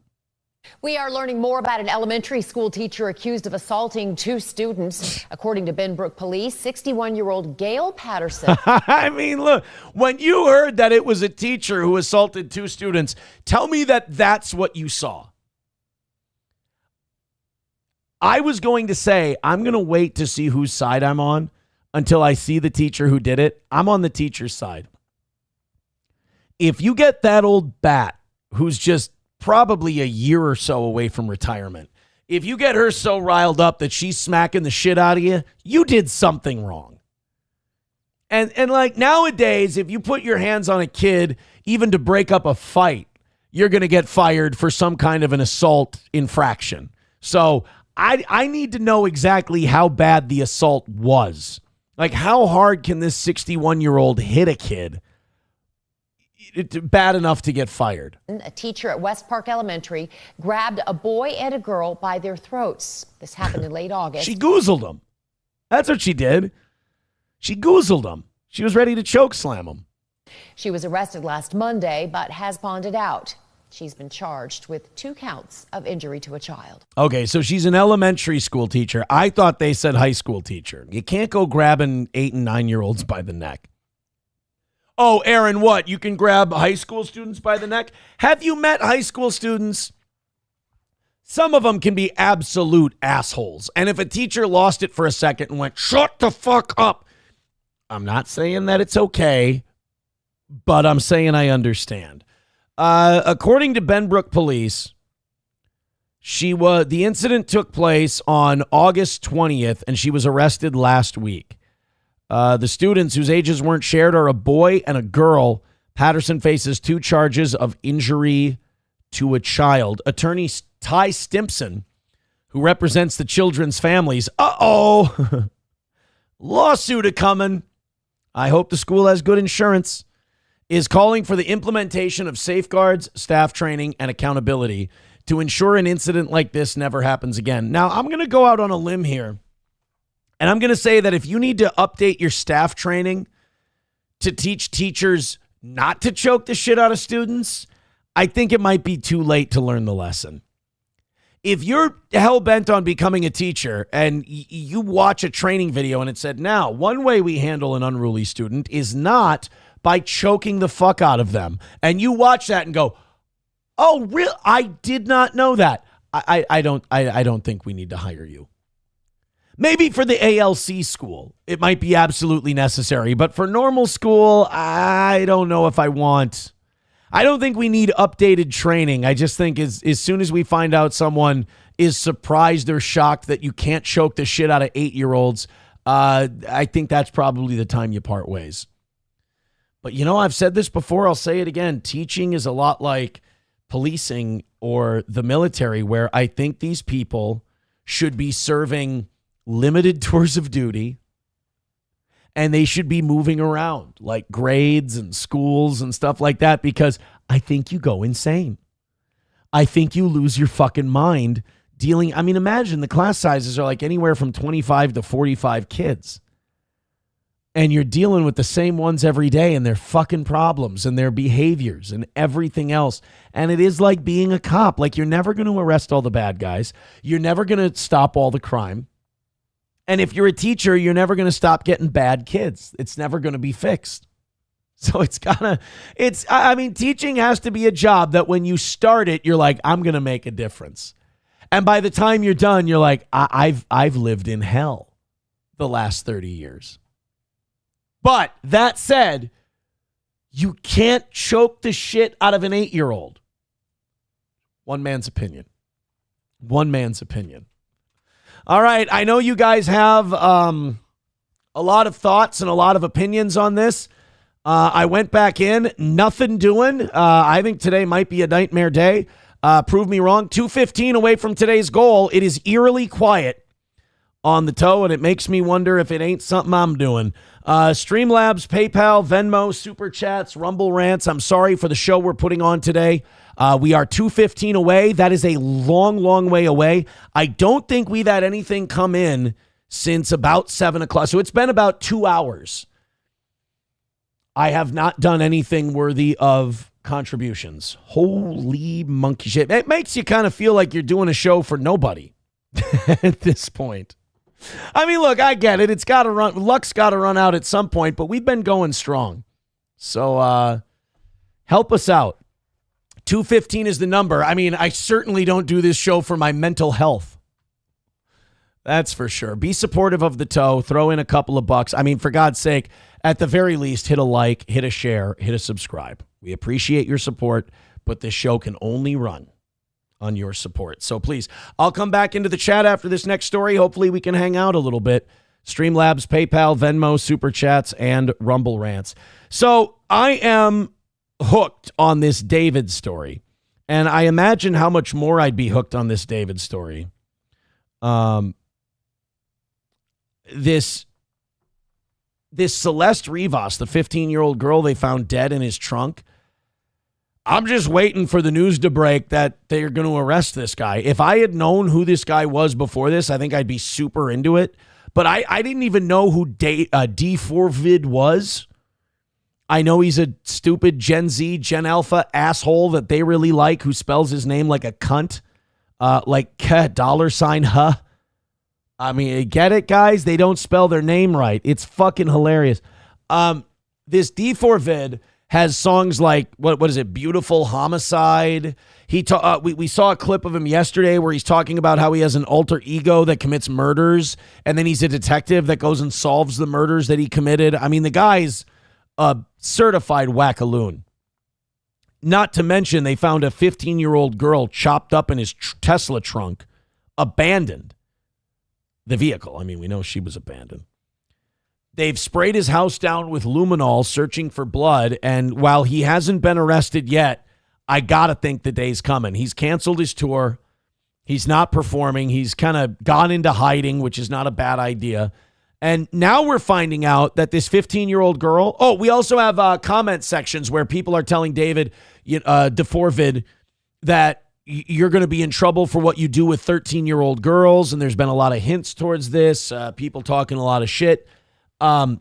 We are learning more about an elementary school teacher accused of assaulting 2 students. According to Benbrook Police, 61-year-old Gail Patterson. I mean, look, when you heard that it was a teacher who assaulted 2 students, tell me that that's what you saw. I was going to say, I'm going to wait to see whose side I'm on until I see the teacher who did it. I'm on the teacher's side. If you get that old bat who's just probably a year or so away from retirement, if you get her so riled up that she's smacking the shit out of you, you did something wrong. And like nowadays, if you put your hands on a kid, even to break up a fight, you're going to get fired for some kind of an assault infraction. So I need to know exactly how bad the assault was. Like, how hard can this 61-year-old hit a kid? It's bad enough to get fired. A teacher at West Park Elementary grabbed a boy and a girl by their throats. This happened in late August. She goozled them. That's what she did. She goozled them. She was ready to choke slam them. She was arrested last Monday, but has bonded out. She's been charged with 2 counts of injury to a child. Okay, so she's an elementary school teacher. I thought they said high school teacher. You can't go grabbing 8 and 9-year-olds by the neck. Oh, Aaron, what? You can grab high school students by the neck? Have you met high school students? Some of them can be absolute assholes. And if a teacher lost it for a second and went, shut the fuck up, I'm not saying that it's okay, but I'm saying I understand. According to Benbrook Police, the incident took place on August 20th, and she was arrested last week. The students, whose ages weren't shared, are a boy and a girl. Patterson faces 2 charges of injury to a child. Attorney Ty Stimpson, who represents the children's families, lawsuit a-coming. I hope the school has good insurance. Is calling for the implementation of safeguards, staff training, and accountability to ensure an incident like this never happens again. Now, I'm going to go out on a limb here. And I'm going to say that if you need to update your staff training to teach teachers not to choke the shit out of students, I think it might be too late to learn the lesson. If you're hell-bent on becoming a teacher and you watch a training video and it said, now, one way we handle an unruly student is not by choking the fuck out of them. And you watch that and go, oh, really? I did not know that. I don't think we need to hire you. Maybe for the ALC school, it might be absolutely necessary. But for normal school, I don't know if I want. I don't think we need updated training. I just think as soon as we find out someone is surprised or shocked that you can't choke the shit out of 8-year-olds, I think that's probably the time you part ways. But, I've said this before. I'll say it again. Teaching is a lot like policing or the military, where I think these people should be serving limited tours of duty and they should be moving around like grades and schools and stuff like that, because I think you go insane. I think you lose your fucking mind dealing. I mean, imagine the class sizes are like anywhere from 25 to 45 kids. And you're dealing with the same ones every day and their fucking problems and their behaviors and everything else. And it is like being a cop. Like, you're never going to arrest all the bad guys. You're never going to stop all the crime. And if you're a teacher, you're never going to stop getting bad kids. It's never going to be fixed. So teaching has to be a job that when you start it, you're like, I'm going to make a difference. And by the time you're done, you're like, I've lived in hell the last 30 years. But that said, you can't choke the shit out of an 8-year-old. One man's opinion. All right. I know you guys have a lot of thoughts and a lot of opinions on this. I went back in, nothing doing. I think today might be a nightmare day. Prove me wrong. 2:15 away from today's goal. It is eerily quiet on the toe, and it makes me wonder if it ain't something I'm doing. Streamlabs, PayPal, Venmo, Super Chats, Rumble Rants. I'm sorry for the show we're putting on today. We are 2:15 away. That is a long, long way away. I don't think we've had anything come in since about 7 o'clock. So it's been about 2 hours. I have not done anything worthy of contributions. Holy monkey shit. It makes you kind of feel like you're doing a show for nobody at this point. I mean, look, I get it. It's got to run. Luck's got to run out at some point, but we've been going strong. So help us out. 2:15 is the number. I mean, I certainly don't do this show for my mental health. That's for sure. Be supportive of the toe. Throw in a couple of bucks. I mean, for God's sake, at the very least, hit a like, hit a share, hit a subscribe. We appreciate your support, but this show can only run on your support. So please, I'll come back into the chat after this next story. Hopefully we can hang out a little bit. Streamlabs, PayPal, Venmo, Super Chats, and Rumble Rants. So I am hooked on this David story, and I imagine how much more I'd be hooked on this David story. This Celeste Rivas, the 15-year-old girl they found dead in his trunk, I'm just waiting for the news to break that they're going to arrest this guy. If I had known who this guy was before this, I think I'd be super into it. But I didn't even know who D4Vid was. I know he's a stupid Gen Z, Gen Alpha asshole that they really like, who spells his name like a cunt, like $, huh? I mean, get it, guys? They don't spell their name right. It's fucking hilarious. This D4Vid has songs like, what is it, Beautiful Homicide. We saw a clip of him yesterday where he's talking about how he has an alter ego that commits murders, and then he's a detective that goes and solves the murders that he committed. I mean, the guy's a certified wackaloon. Not to mention, they found a 15-year-old girl chopped up in his Tesla trunk, abandoned. The vehicle, I mean, we know she was abandoned. They've sprayed his house down with luminol, searching for blood. And while he hasn't been arrested yet, I got to think the day's coming. He's canceled his tour. He's not performing. He's kind of gone into hiding, which is not a bad idea. And now we're finding out that this 15-year-old girl. Oh, we also have comment sections where people are telling David D4Vid that you're going to be in trouble for what you do with 13-year-old girls. And there's been a lot of hints towards this. People talking a lot of shit. I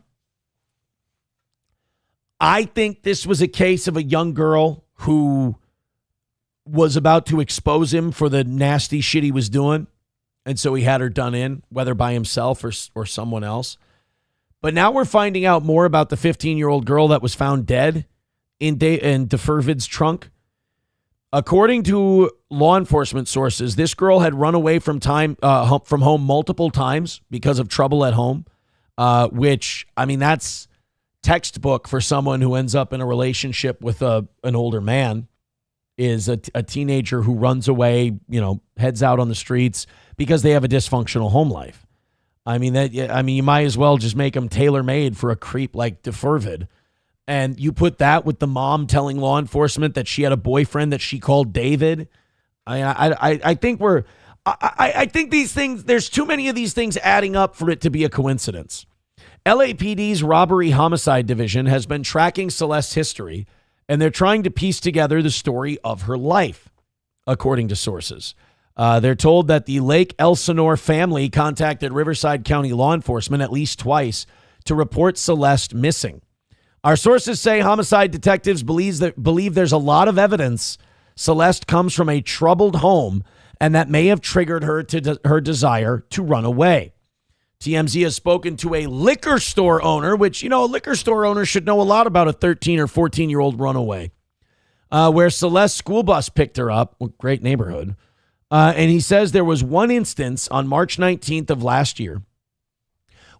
think this was a case of a young girl who was about to expose him for the nasty shit he was doing. And so he had her done in, whether by himself or someone else. But now we're finding out more about the 15-year-old girl that was found dead in DeFurvid's trunk. According to law enforcement sources, this girl had run away from home multiple times because of trouble at home, which, I mean, that's textbook for someone who ends up in a relationship with an older man, is a teenager who runs away, heads out on the streets because they have a dysfunctional home life. I mean, you might as well just make them tailor-made for a creep like DeFurvid. And you put that with the mom telling law enforcement that she had a boyfriend that she called David. I think these things, there's too many of these things adding up for it to be a coincidence. LAPD's Robbery Homicide Division has been tracking Celeste's history, and they're trying to piece together the story of her life, according to sources. They're told that the Lake Elsinore family contacted Riverside County law enforcement at least twice to report Celeste missing. Our sources say homicide detectives believe there's a lot of evidence Celeste comes from a troubled home, and that may have triggered her her desire to run away. TMZ has spoken to a liquor store owner, which, a liquor store owner should know a lot about a 13 or 14-year-old runaway, where Celeste's school bus picked her up. Well, great neighborhood. And he says there was one instance on March 19th of last year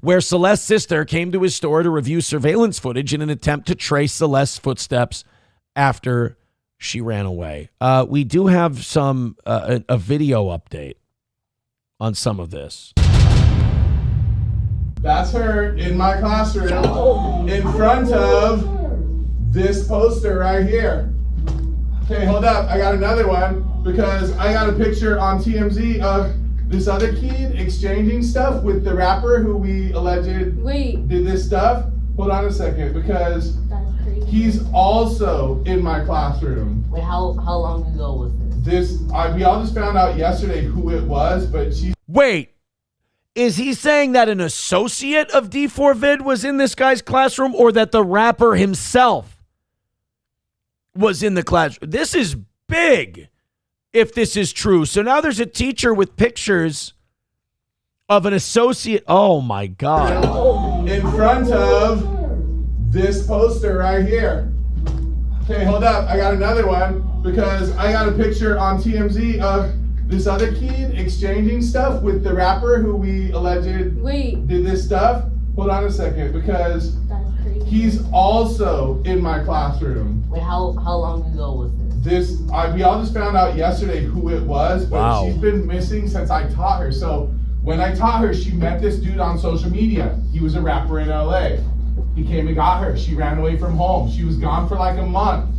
where Celeste's sister came to his store to review surveillance footage in an attempt to trace Celeste's footsteps after she ran away. We do have a video update on some of this. That's her in my classroom in front of this poster right here. Okay, hold up. I got another one because I got a picture on TMZ of this other kid exchanging stuff with the rapper who we alleged did this stuff. Hold on a second, because he's also in my classroom. Wait, how long ago was this? We all just found out yesterday who it was, but she... Wait, is he saying that an associate of DeFurvid was in this guy's classroom, or that the rapper himself was in the classroom? This is big, if this is true. So now there's a teacher with pictures of an associate. Oh my God. In front of this poster right here. Okay, hold up. I got another one because I got a picture on TMZ of this other kid exchanging stuff with the rapper who we alleged did this stuff. Hold on a second, because he's also in my classroom. Wait, how long ago was this? We all just found out yesterday who it was, but wow. She's been missing since I taught her. So when I taught her, she met this dude on social media. He was a rapper in LA. He came and got her. She ran away from home. She was gone for like a month.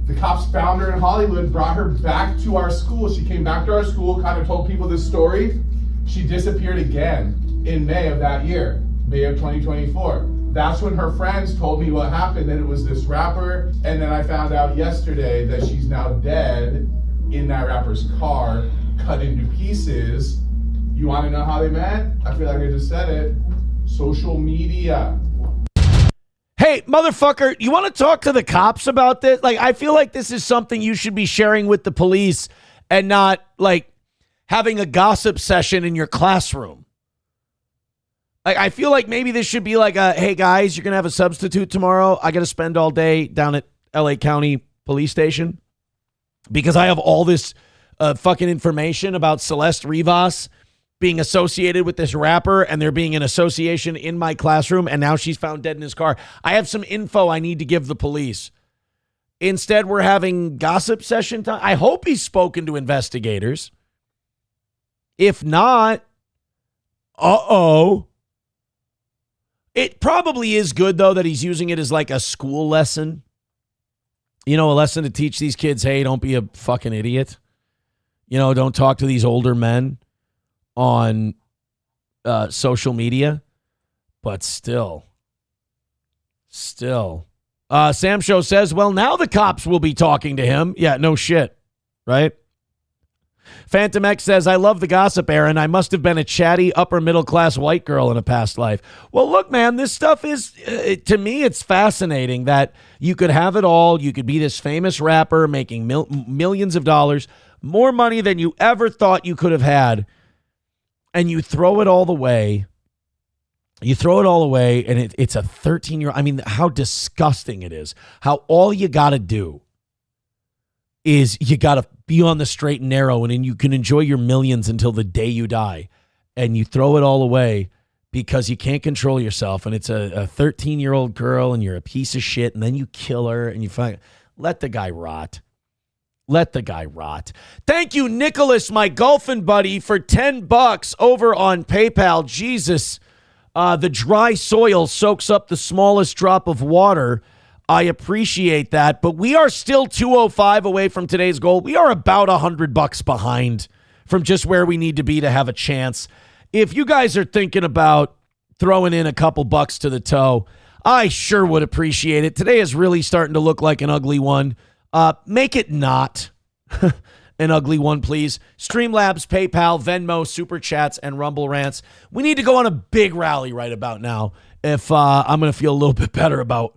The cops found her in Hollywood, brought her back to our school. She came back to our school, kind of told people this story. She disappeared again in May of that year, May of 2024. That's when her friends told me what happened, that it was this rapper. And then I found out yesterday that she's now dead in that rapper's car, cut into pieces. You want to know how they met? I feel like I just said it. Social media. Hey, motherfucker, you want to talk to the cops about this? Like, I feel like this is something you should be sharing with the police and not, like, having a gossip session in your classroom. I feel like maybe this should be like hey, guys, you're going to have a substitute tomorrow. I got to spend all day down at LA County Police Station because I have all this fucking information about Celeste Rivas being associated with this rapper, and there being an association in my classroom, and now she's found dead in his car. I have some info I need to give the police. Instead, we're having gossip session time. I hope he's spoken to investigators. If not, it probably is good, though, that he's using it as like a school lesson. A lesson to teach these kids, hey, don't be a fucking idiot. Don't talk to these older men on social media. But still. Sam Show says, well, now the cops will be talking to him. Yeah, no shit, right? Phantom X says, I love the gossip, Aaron. I must have been a chatty upper middle class white girl in a past life. Well, look, man, this stuff is, to me, it's fascinating that you could have it all. You could be this famous rapper making millions of dollars, more money than you ever thought you could have had, and you throw it all away You throw it all away, and it's a 13-year-old. I mean, how disgusting it is. How all you got to do is you got to be on the straight and narrow, and then you can enjoy your millions until the day you die. And you throw it all away because you can't control yourself, and it's a 13-year-old girl, and you're a piece of shit, and then you kill her, and you find... Let the guy rot. Let the guy rot. Thank you, Nicholas, my golfing buddy, for $10 over on PayPal. Jesus. The dry soil soaks up the smallest drop of water. I appreciate that, but we are still 205 away from today's goal. We are about $100 behind from just where we need to be to have a chance. If you guys are thinking about throwing in a couple bucks to the toe, I sure would appreciate it. Today is really starting to look like an ugly one. Make it not an ugly one, please. Streamlabs, PayPal, Venmo, Super Chats, and Rumble Rants. We need to go on a big rally right about now if I'm going to feel a little bit better about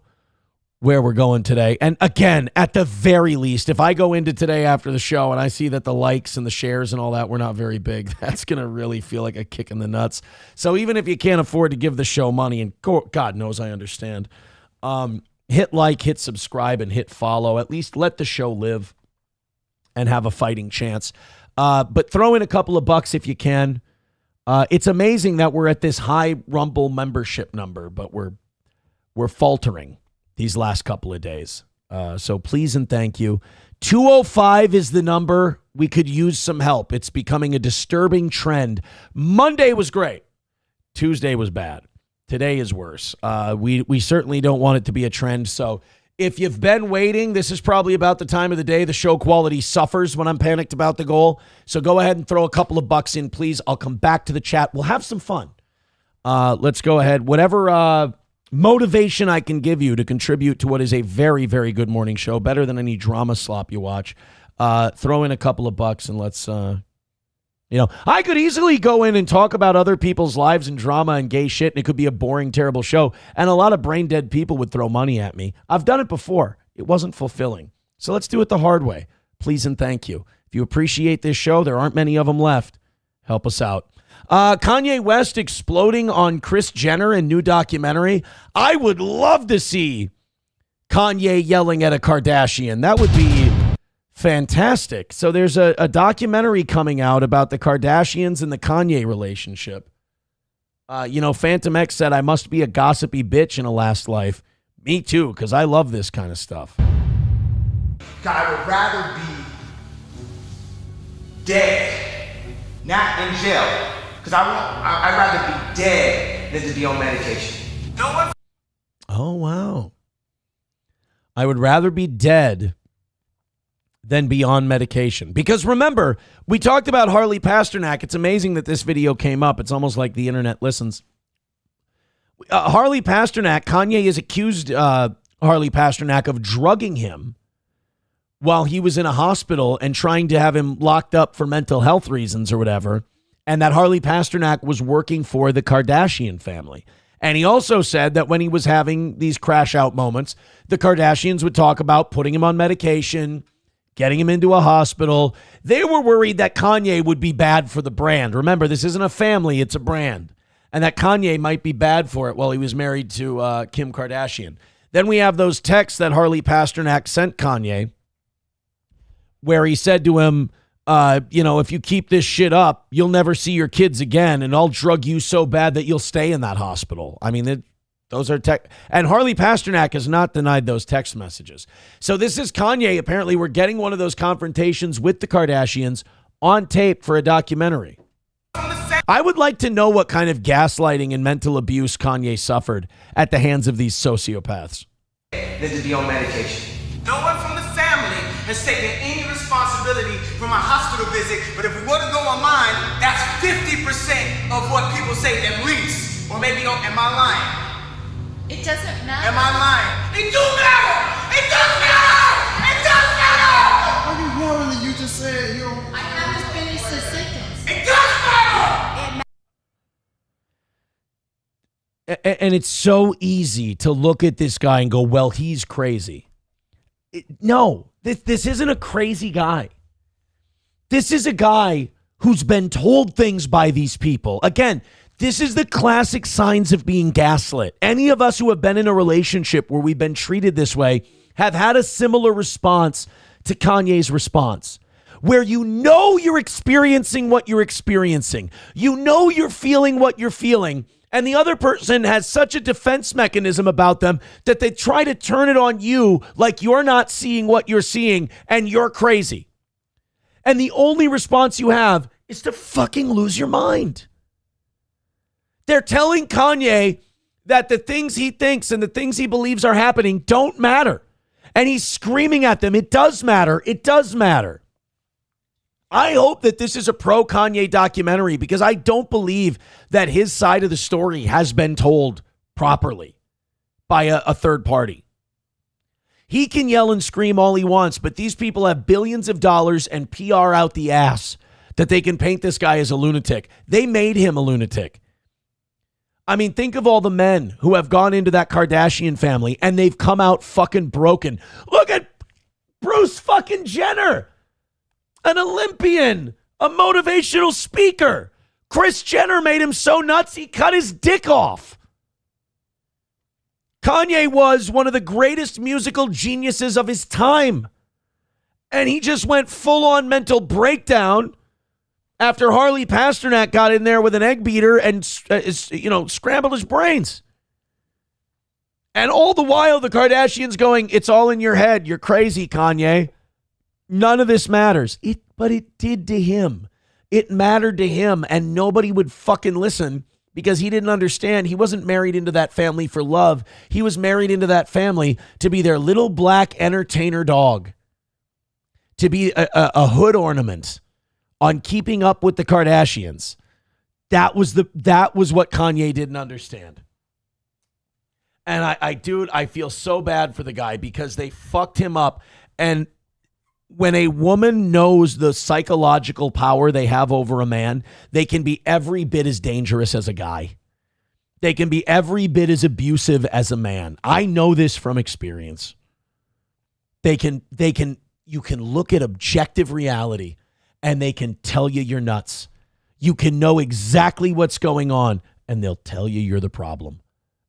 where we're going today. And again, at the very least, if I go into today after the show and I see that the likes and the shares and all that were not very big, that's going to really feel like a kick in the nuts. So even if you can't afford to give the show money, and God knows I understand, hit like, hit subscribe, and hit follow. At least let the show live and have a fighting chance. But throw in a couple of bucks if you can. It's amazing that we're at this high Rumble membership number, but we're faltering these last couple of days. So please and thank you. 205 is the number. We could use some help. It's becoming a disturbing trend. Monday was great. Tuesday was bad. Today is worse. We certainly don't want it to be a trend. So if you've been waiting, this is probably about the time of the day the show quality suffers when I'm panicked about the goal. So go ahead and throw a couple of bucks in, please. I'll come back to the chat. We'll have some fun. Let's go ahead. Whatever motivation I can give you to contribute to what is a very, very good morning show, better than any drama slop you watch, throw in a couple of bucks and let's... I could easily go in and talk about other people's lives and drama and gay shit, and it could be a boring, terrible show. And a lot of brain-dead people would throw money at me. I've done it before. It wasn't fulfilling. So let's do it the hard way. Please and thank you. If you appreciate this show, there aren't many of them left. Help us out. Kanye West exploding on Kris Jenner in new documentary. I would love to see Kanye yelling at a Kardashian. That would be... fantastic. So there's a documentary coming out about the Kardashians and the Kanye relationship. Phantom X said, I must be a gossipy bitch in a last life. Me too, because I love this kind of stuff. God, I would rather be dead, not in jail, because I'd rather be dead than to be on medication. Oh, wow. I would rather be dead than be on medication. Because remember, we talked about Harley Pasternak. It's amazing that this video came up. It's almost like the internet listens. Harley Pasternak, Kanye has accused Harley Pasternak of drugging him while he was in a hospital and trying to have him locked up for mental health reasons or whatever. And that Harley Pasternak was working for the Kardashian family. And he also said that when he was having these crash out moments, the Kardashians would talk about putting him on medication, getting him into a hospital. They were worried that Kanye would be bad for the brand. Remember, this isn't a family, it's a brand. And that Kanye might be bad for it while he was married to Kim Kardashian. Then we have those texts that Harley Pasternak sent Kanye, where he said to him, if you keep this shit up, you'll never see your kids again, and I'll drug you so bad that you'll stay in that hospital. I mean, those are and Harley Pasternak has not denied those text messages. So this is Kanye. Apparently, we're getting one of those confrontations with the Kardashians on tape for a documentary. I would like to know what kind of gaslighting and mental abuse Kanye suffered at the hands of these sociopaths. Than to be on medication. No one from the family has taken any responsibility for my hospital visit, but if we were to go online, that's 50% of what people say at least. Or maybe, am I lying? It doesn't matter. Am I lying? It do matter! It does matter! It does matter! Are you worried? You just said you. I haven't finished the sentence. It does matter! And it's so easy to look at this guy and go, well, he's crazy. No, this isn't a crazy guy. This is a guy who's been told things by these people. Again, This is the classic signs of being gaslit. Any of us who have been in a relationship where we've been treated this way have had a similar response to Kanye's response, where you know you're experiencing what you're experiencing. You know you're feeling what you're feeling. And the other person has such a defense mechanism about them that they try to turn it on you like you're not seeing what you're seeing and you're crazy. And the only response you have is to fucking lose your mind. They're telling Kanye that the things he thinks and the things he believes are happening don't matter. And he's screaming at them, it does matter. It does matter. I hope that this is a pro-Kanye documentary because I don't believe that his side of the story has been told properly by a third party. He can yell and scream all he wants, but these people have billions of dollars and PR out the ass that they can paint this guy as a lunatic. They made him a lunatic. I mean, think of all the men who have gone into that Kardashian family and they've come out fucking broken. Look at Bruce fucking Jenner, an Olympian, a motivational speaker. Kris Jenner made him so nuts he cut his dick off. Kanye was one of the greatest musical geniuses of his time. And he just went full on mental breakdown after Harley Pasternak got in there with an egg beater and, scrambled his brains. And all the while, the Kardashians going, it's all in your head. You're crazy, Kanye. None of this matters. But it did to him. It mattered to him, and nobody would fucking listen because he didn't understand. He wasn't married into that family for love. He was married into that family to be their little black entertainer dog, to be a hood ornament on Keeping Up with the Kardashians. That was what Kanye didn't understand. And I feel so bad for the guy because they fucked him up. And when a woman knows the psychological power they have over a man, they can be every bit as dangerous as a guy. They can be every bit as abusive as a man. I know this from experience. You can look at objective reality and they can tell you you're nuts. You can know exactly what's going on and they'll tell you you're the problem.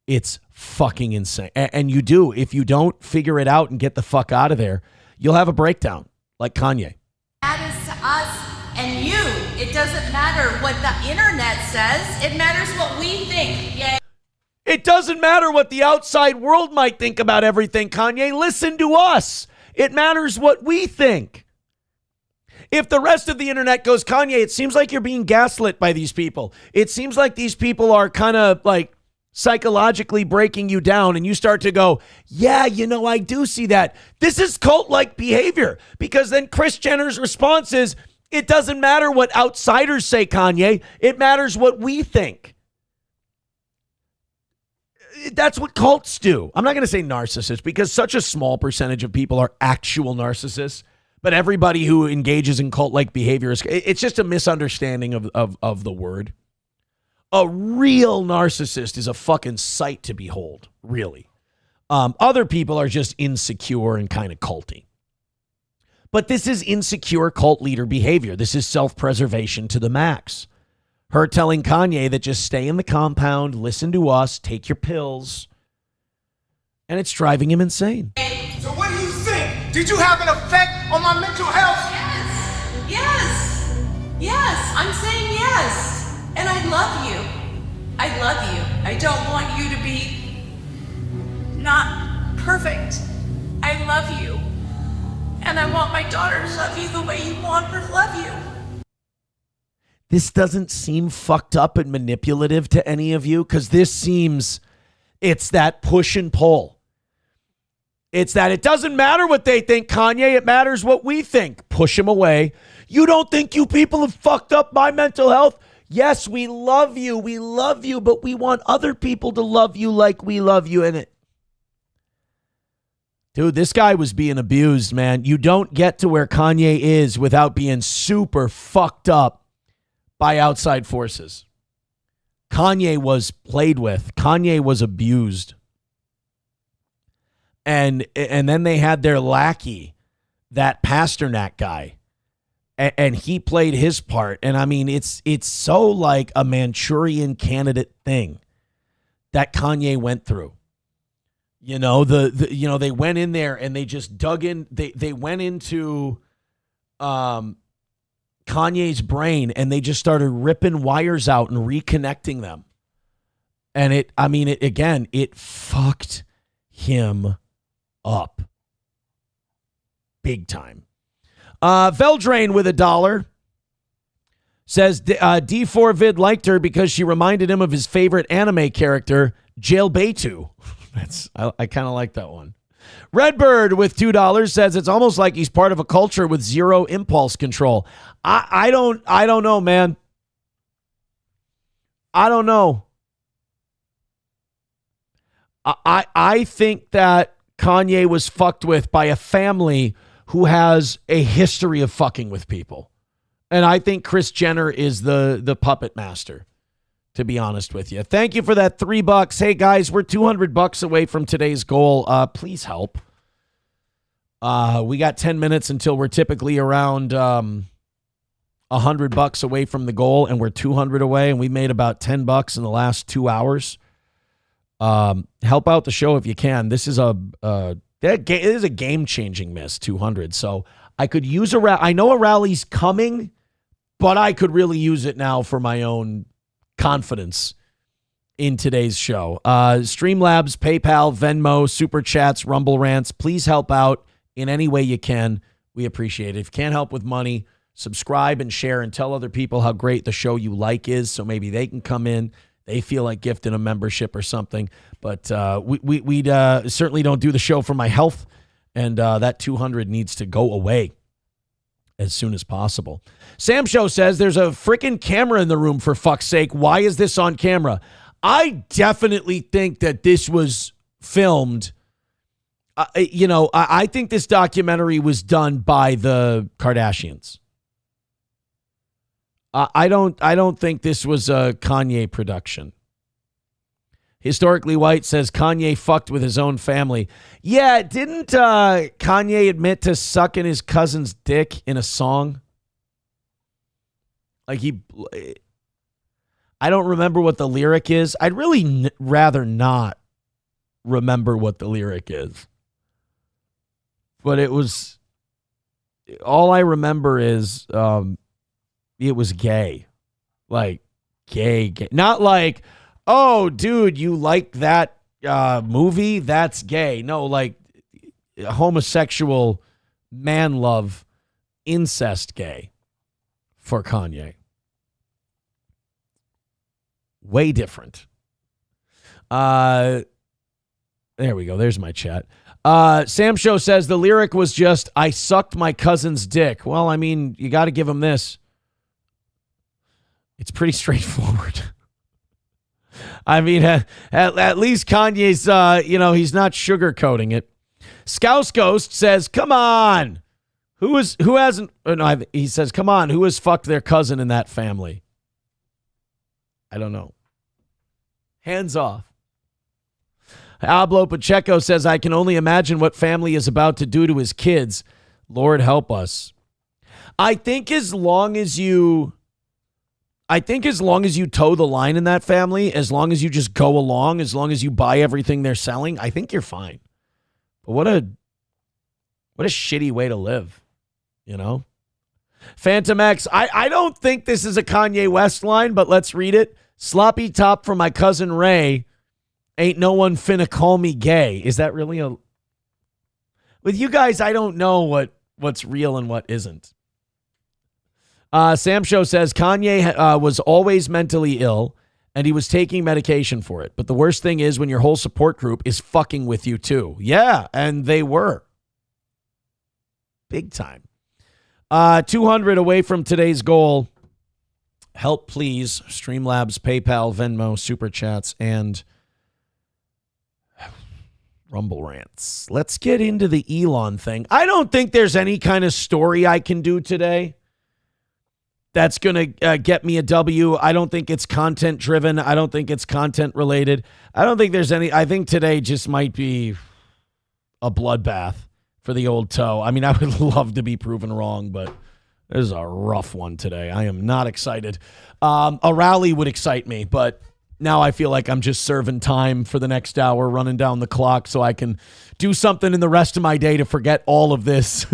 It's fucking insane. And you do. If you don't figure it out and get the fuck out of there, you'll have a breakdown like Kanye. It matters to us and you. It doesn't matter what the internet says. It matters what we think. Yeah. It doesn't matter what the outside world might think about everything, Kanye. Listen to us. It matters what we think. If the rest of the internet goes, Kanye, it seems like you're being gaslit by these people. It seems like these people are kind of like psychologically breaking you down, and you start to go, yeah, I do see that. This is cult-like behavior, because then Kris Jenner's response is, it doesn't matter what outsiders say, Kanye. It matters what we think. That's what cults do. I'm not going to say narcissists, because such a small percentage of people are actual narcissists, but everybody who engages in cult-like behavior, it's just a misunderstanding of the word. A real narcissist is a fucking sight to behold, really. Other people are just insecure and kind of culty. But this is insecure cult leader behavior. This is self-preservation to the max. Her telling Kanye that just stay in the compound, listen to us, take your pills. And it's driving him insane. So what do you think? Did you have an effect on my mental health? Yes. I'm saying yes. And I love you. I love you. I don't want you to be not perfect. I love you. And I want my daughter to love you the way you want her to love you. This doesn't seem fucked up and manipulative to any of you, because this seems, it's that push and pull. It's that it doesn't matter what they think, Kanye. It matters what we think. Push him away. You don't think you people have fucked up my mental health? Yes, we love you. We love you, but we want other people to love you like we love you. And dude, this guy was being abused, man. You don't get to where Kanye is without being super fucked up by outside forces. Kanye was played with. Kanye was abused. And then they had their lackey, that Pasternak guy. and he played his part. And I mean, it's so like a Manchurian Candidate thing that Kanye went through. You know, they went in there and they just dug in. They went into Kanye's brain and they just started ripping wires out and reconnecting them. And it fucked him up big time. Veldrain with $1 says D4 Vid liked her because she reminded him of his favorite anime character, Jailbaitu. I kind of like that one. Redbird with $2 says it's almost like he's part of a culture with zero impulse control. I don't know, man. I don't know. I think that Kanye was fucked with by a family who has a history of fucking with people. And I think Kris Jenner is the puppet master, to be honest with you. Thank you for that $3. Hey guys, we're $200 away from today's goal. Please help. We got 10 minutes until we're typically around $100 away from the goal, and we're 200 away, and we made about $10 in the last 2 hours. Help out the show if you can. This is it is a game-changing miss, 200. So I could use I know a rally's coming, but I could really use it now for my own confidence in today's show. Streamlabs, PayPal, Venmo, Super Chats, Rumble Rants. Please help out in any way you can. We appreciate it. If you can't help with money, subscribe and share and tell other people how great the show you like is, so maybe they can come in. They feel like gifting a membership or something. But we certainly don't do the show for my health, and that 200 needs to go away as soon as possible. Sam Show says there's a freaking camera in the room, for fuck's sake. Why is this on camera? I definitely think that this was filmed. I think this documentary was done by the Kardashians. I don't think this was a Kanye production. Historically White says Kanye fucked with his own family. Yeah, didn't Kanye admit to sucking his cousin's dick in a song? Like I don't remember what the lyric is. I'd really rather not remember what the lyric is. But it was, all I remember is it was gay. Like gay. Not like, oh, dude, you like that movie? That's gay. No, like homosexual man love, incest gay for Kanye. Way different. There we go. There's my chat. Sam Show says the lyric was just, I sucked my cousin's dick. Well, I mean, you got to give him this. It's pretty straightforward. I mean, at least Kanye's, he's not sugarcoating it. Scouse Ghost says, come on. Who hasn't, no, he says, come on, who has fucked their cousin in that family? I don't know. Hands off. Pablo Pacheco says, I can only imagine what family is about to do to his kids. Lord help us. I think as long as you toe the line in that family, as long as you just go along, as long as you buy everything they're selling, I think you're fine. But what a shitty way to live, you know? Phantom X, I don't think this is a Kanye West line, but let's read it. Sloppy top for my cousin Ray. Ain't no one finna call me gay. Is that really a... With you guys, I don't know what's real and what isn't. Sam Show says Kanye was always mentally ill and he was taking medication for it. But the worst thing is when your whole support group is fucking with you too. Yeah, and they were. Big time. 200 away from today's goal. Help, please. Streamlabs, PayPal, Venmo, Super Chats, and Rumble Rants. Let's get into the Elon thing. I don't think there's any kind of story I can do today that's going to get me a W. I don't think it's content driven. I don't think it's content related. I don't think there's any. I think today just might be a bloodbath for the old toe. I mean, I would love to be proven wrong, but This is a rough one today. I am not excited. A rally would excite me, but now I feel like I'm just serving time for the next hour, running down the clock so I can do something in the rest of my day to forget all of this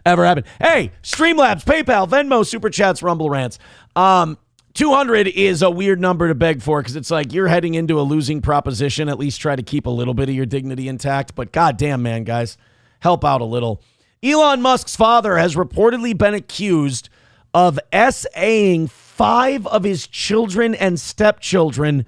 ever happened. Hey, Streamlabs, PayPal, Venmo, Super Chats, Rumble Rants. 200 is a weird number to beg for because it's like you're heading into a losing proposition. At least try to keep a little bit of your dignity intact. But goddamn, man, guys, help out a little. Elon Musk's father has reportedly been accused of SAing 5 of his children and stepchildren,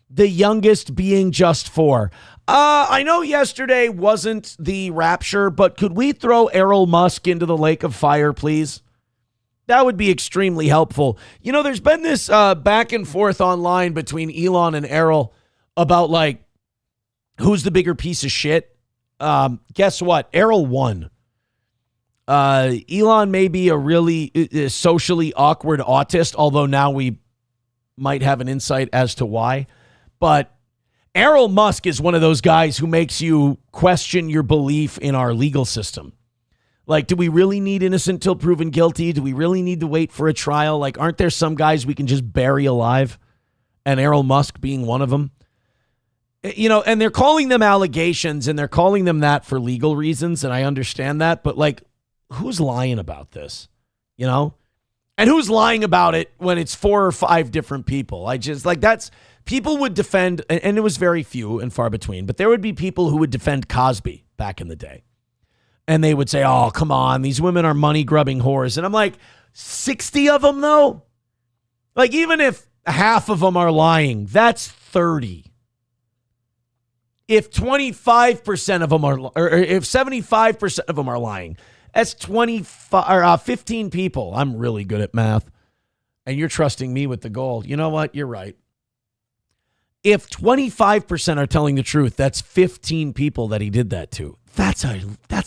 the youngest being just 4. I know yesterday wasn't the rapture, but could we throw Elon Musk into the lake of fire, please? That would be extremely helpful. You know, there's been this back and forth online between Elon and Errol about, like, who's the bigger piece of shit. Guess what? Errol won. Elon may be a really socially awkward autist, although now we might have an insight as to why. But Elon Musk is one of those guys who makes you question your belief in our legal system. Like, do we really need innocent till proven guilty? Do we really need to wait for a trial? Like, aren't there some guys we can just bury alive? And Elon Musk being one of them. You know, and they're calling them allegations, and they're calling them that for legal reasons, and I understand that. But, like, who's lying about this? You know? And who's lying about it when it's 4 or 5 different people? I just, like, that's... People would defend, and it was very few and far between, but there would be people who would defend Cosby back in the day. And they would say, oh, come on, these women are money-grubbing whores. And I'm like, 60 of them, though? Like, even if half of them are lying, that's 30. If 25% of them are, or if 75% of them are lying, that's 15 people. I'm really good at math. And you're trusting me with the gold. You know what? You're right. If 25% are telling the truth, that's 15 people that he did that to. That's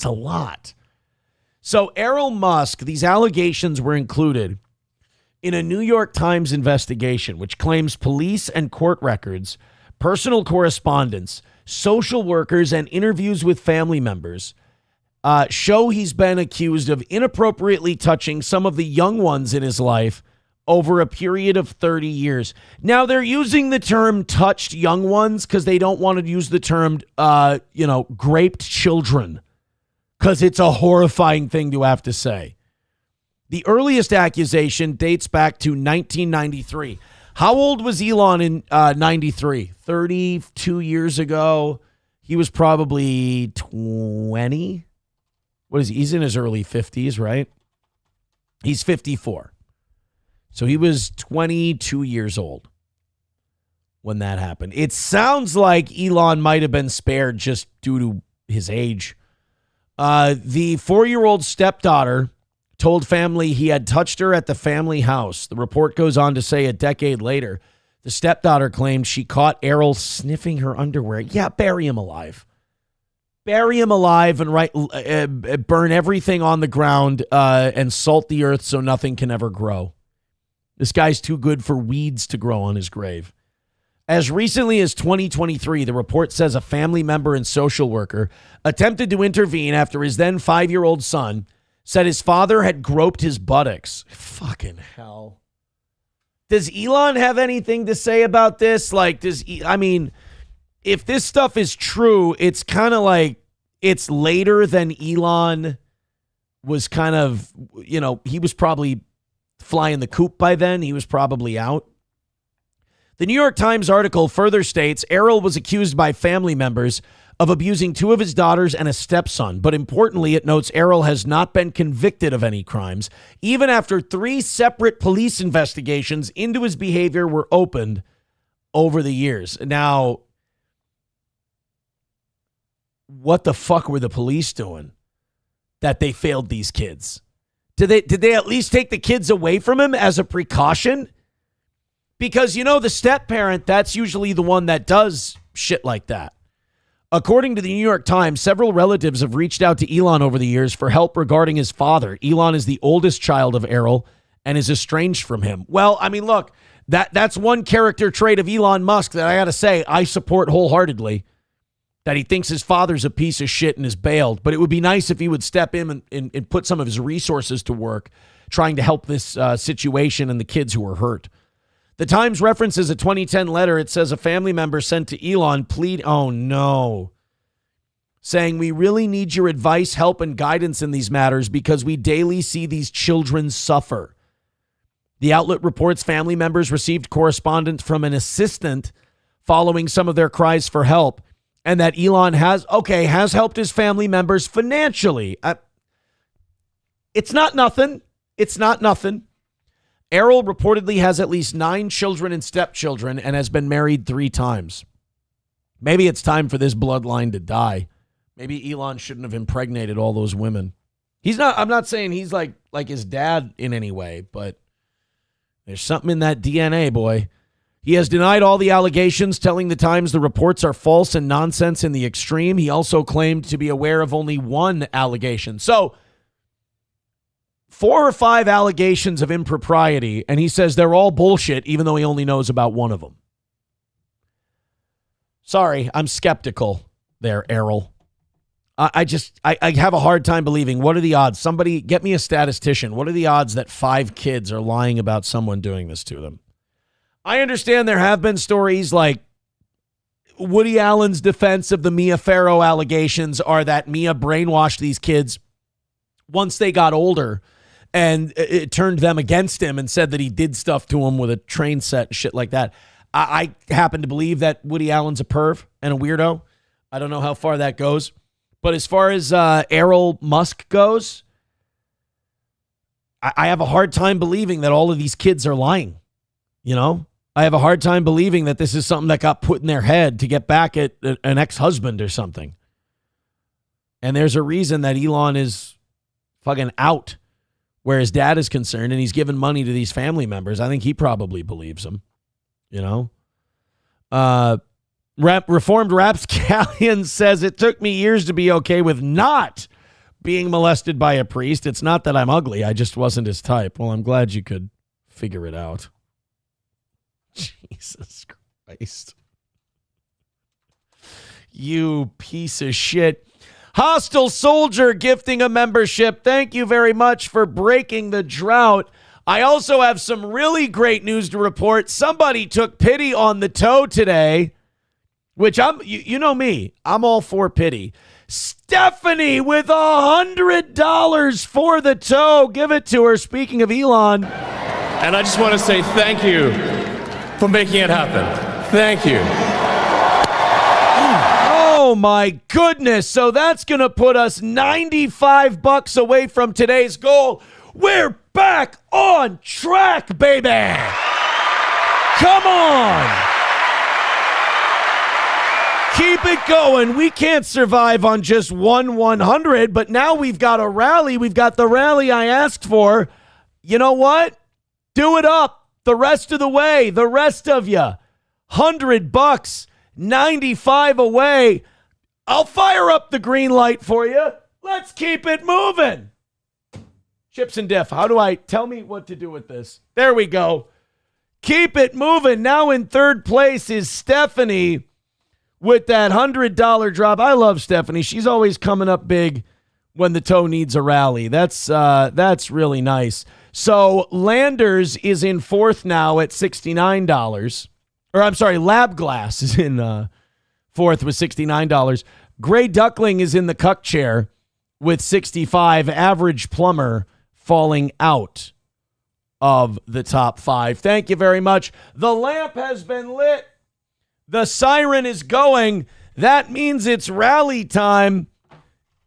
a lot. So Elon Musk, these allegations were included in a New York Times investigation, which claims police and court records, personal correspondence, social workers, and interviews with family members show he's been accused of inappropriately touching some of the young ones in his life over a period of 30 years. Now, they're using the term touched young ones because they don't want to use the term, graped children, because it's a horrifying thing to have to say. The earliest accusation dates back to 1993. How old was Elon in 93? 32 years ago. He was probably 20. What is he? He's in his early 50s, right? He's 54. So he was 22 years old when that happened. It sounds like Elon might have been spared just due to his age. The 4-year-old stepdaughter told family he had touched her at the family house. The report goes on to say a decade later, the stepdaughter claimed she caught Errol sniffing her underwear. Yeah, bury him alive. Bury him alive and burn everything on the ground and salt the earth so nothing can ever grow. This guy's too good for weeds to grow on his grave. As recently as 2023, the report says a family member and social worker attempted to intervene after his then 5-year-old son said his father had groped his buttocks. Fucking hell. Does Elon have anything to say about this? Like, if this stuff is true, it's kind of like it's later than Elon was kind of, he was probably flying the coop by then. He was probably out. The New York Times article further states Errol was accused by family members of abusing 2 of his daughters and a stepson. But importantly, it notes Errol has not been convicted of any crimes, even after 3 separate police investigations into his behavior were opened over the years. Now, what the fuck were the police doing that they failed these kids? Did they at least take the kids away from him as a precaution? Because, the step-parent, that's usually the one that does shit like that. According to the New York Times, several relatives have reached out to Elon over the years for help regarding his father. Elon is the oldest child of Errol and is estranged from him. Well, look, that's one character trait of Elon Musk that I got to say I support wholeheartedly. That he thinks his father's a piece of shit and is bailed. But it would be nice if he would step in and put some of his resources to work trying to help this situation and the kids who were hurt. The Times references a 2010 letter. It says a family member sent to Elon saying, "We really need your advice, help, and guidance in these matters because we daily see these children suffer." The outlet reports family members received correspondence from an assistant following some of their cries for help, and that Elon has helped his family members financially. It's not nothing. It's not nothing. Errol reportedly has at least 9 children and stepchildren and has been married 3 times. Maybe it's time for this bloodline to die. Maybe Elon shouldn't have impregnated all those women. I'm not saying he's like his dad in any way, but there's something in that DNA, boy. He has denied all the allegations, telling the Times the reports are false and nonsense in the extreme. He also claimed to be aware of only 1 allegation. So 4 or 5 allegations of impropriety, and he says they're all bullshit, even though he only knows about 1 of them. Sorry, I'm skeptical there, Errol. I have a hard time believing. What are the odds? Somebody get me a statistician. What are the odds that 5 kids are lying about someone doing this to them? I understand there have been stories like Woody Allen's defense of the Mia Farrow allegations are that Mia brainwashed these kids once they got older, and it turned them against him and said that he did stuff to them with a train set and shit like that. I happen to believe that Woody Allen's a perv and a weirdo. I don't know how far that goes. But as far as Elon Musk goes, I have a hard time believing that all of these kids are lying. You know? I have a hard time believing that this is something that got put in their head to get back at an ex-husband or something. And there's a reason that Elon is fucking out where his dad is concerned, and he's giving money to these family members. I think he probably believes them, you know? Reformed Rapscallion says, "It took me years to be okay with not being molested by a priest. It's not that I'm ugly. I just wasn't his type." Well, I'm glad you could figure it out. Jesus Christ. You piece of shit. Hostile Soldier gifting a membership. Thank you very much for breaking the drought. I also have some really great news to report. Somebody took pity on the toe today, which you know me, I'm all for pity. Stephanie with $100 for the toe. Give it to her. Speaking of Elon. And I just want to say thank you for making it happen. Thank you. Oh my goodness. So that's going to put us $95 away from today's goal. We're back on track, baby. Come on. Keep it going. We can't survive on just 100, but now we've got a rally. We've got the rally I asked for. You know what? Do it up the rest of the way. The rest of you. $100, 95 away. I'll fire up the green light for you. Let's keep it moving. Chips and Diff, tell me what to do with this? There we go. Keep it moving. Now in third place is Stephanie with that $100 drop. I love Stephanie. She's always coming up big when the toe needs a rally. That's really nice. So Landers is in fourth now at $69. Or I'm sorry, Lab Glass is in fourth with $69. Gray Duckling is in the cuck chair with 65. Average Plumber falling out of the top 5. Thank you very much. The lamp has been lit. The siren is going. That means it's rally time.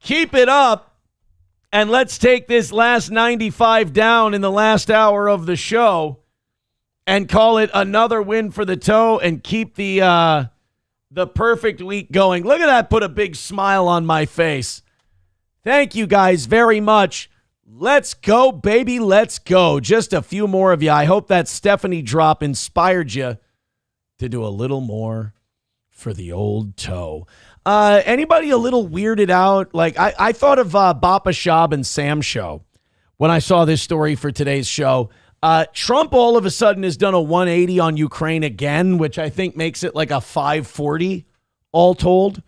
Keep it up. And let's take this last 95 down in the last hour of the show and call it another win for the toe and keep the perfect week going. Look at that. Put a big smile on my face. Thank you guys very much. Let's go, baby. Let's go. Just a few more of you. I hope that Stephanie drop inspired you to do a little more for the old toe. Anybody a little weirded out? Like I thought of Bappa Shab and Sam show when I saw this story for today's show. Trump all of a sudden has done a 180 on Ukraine again, which I think makes it like a 540 all told.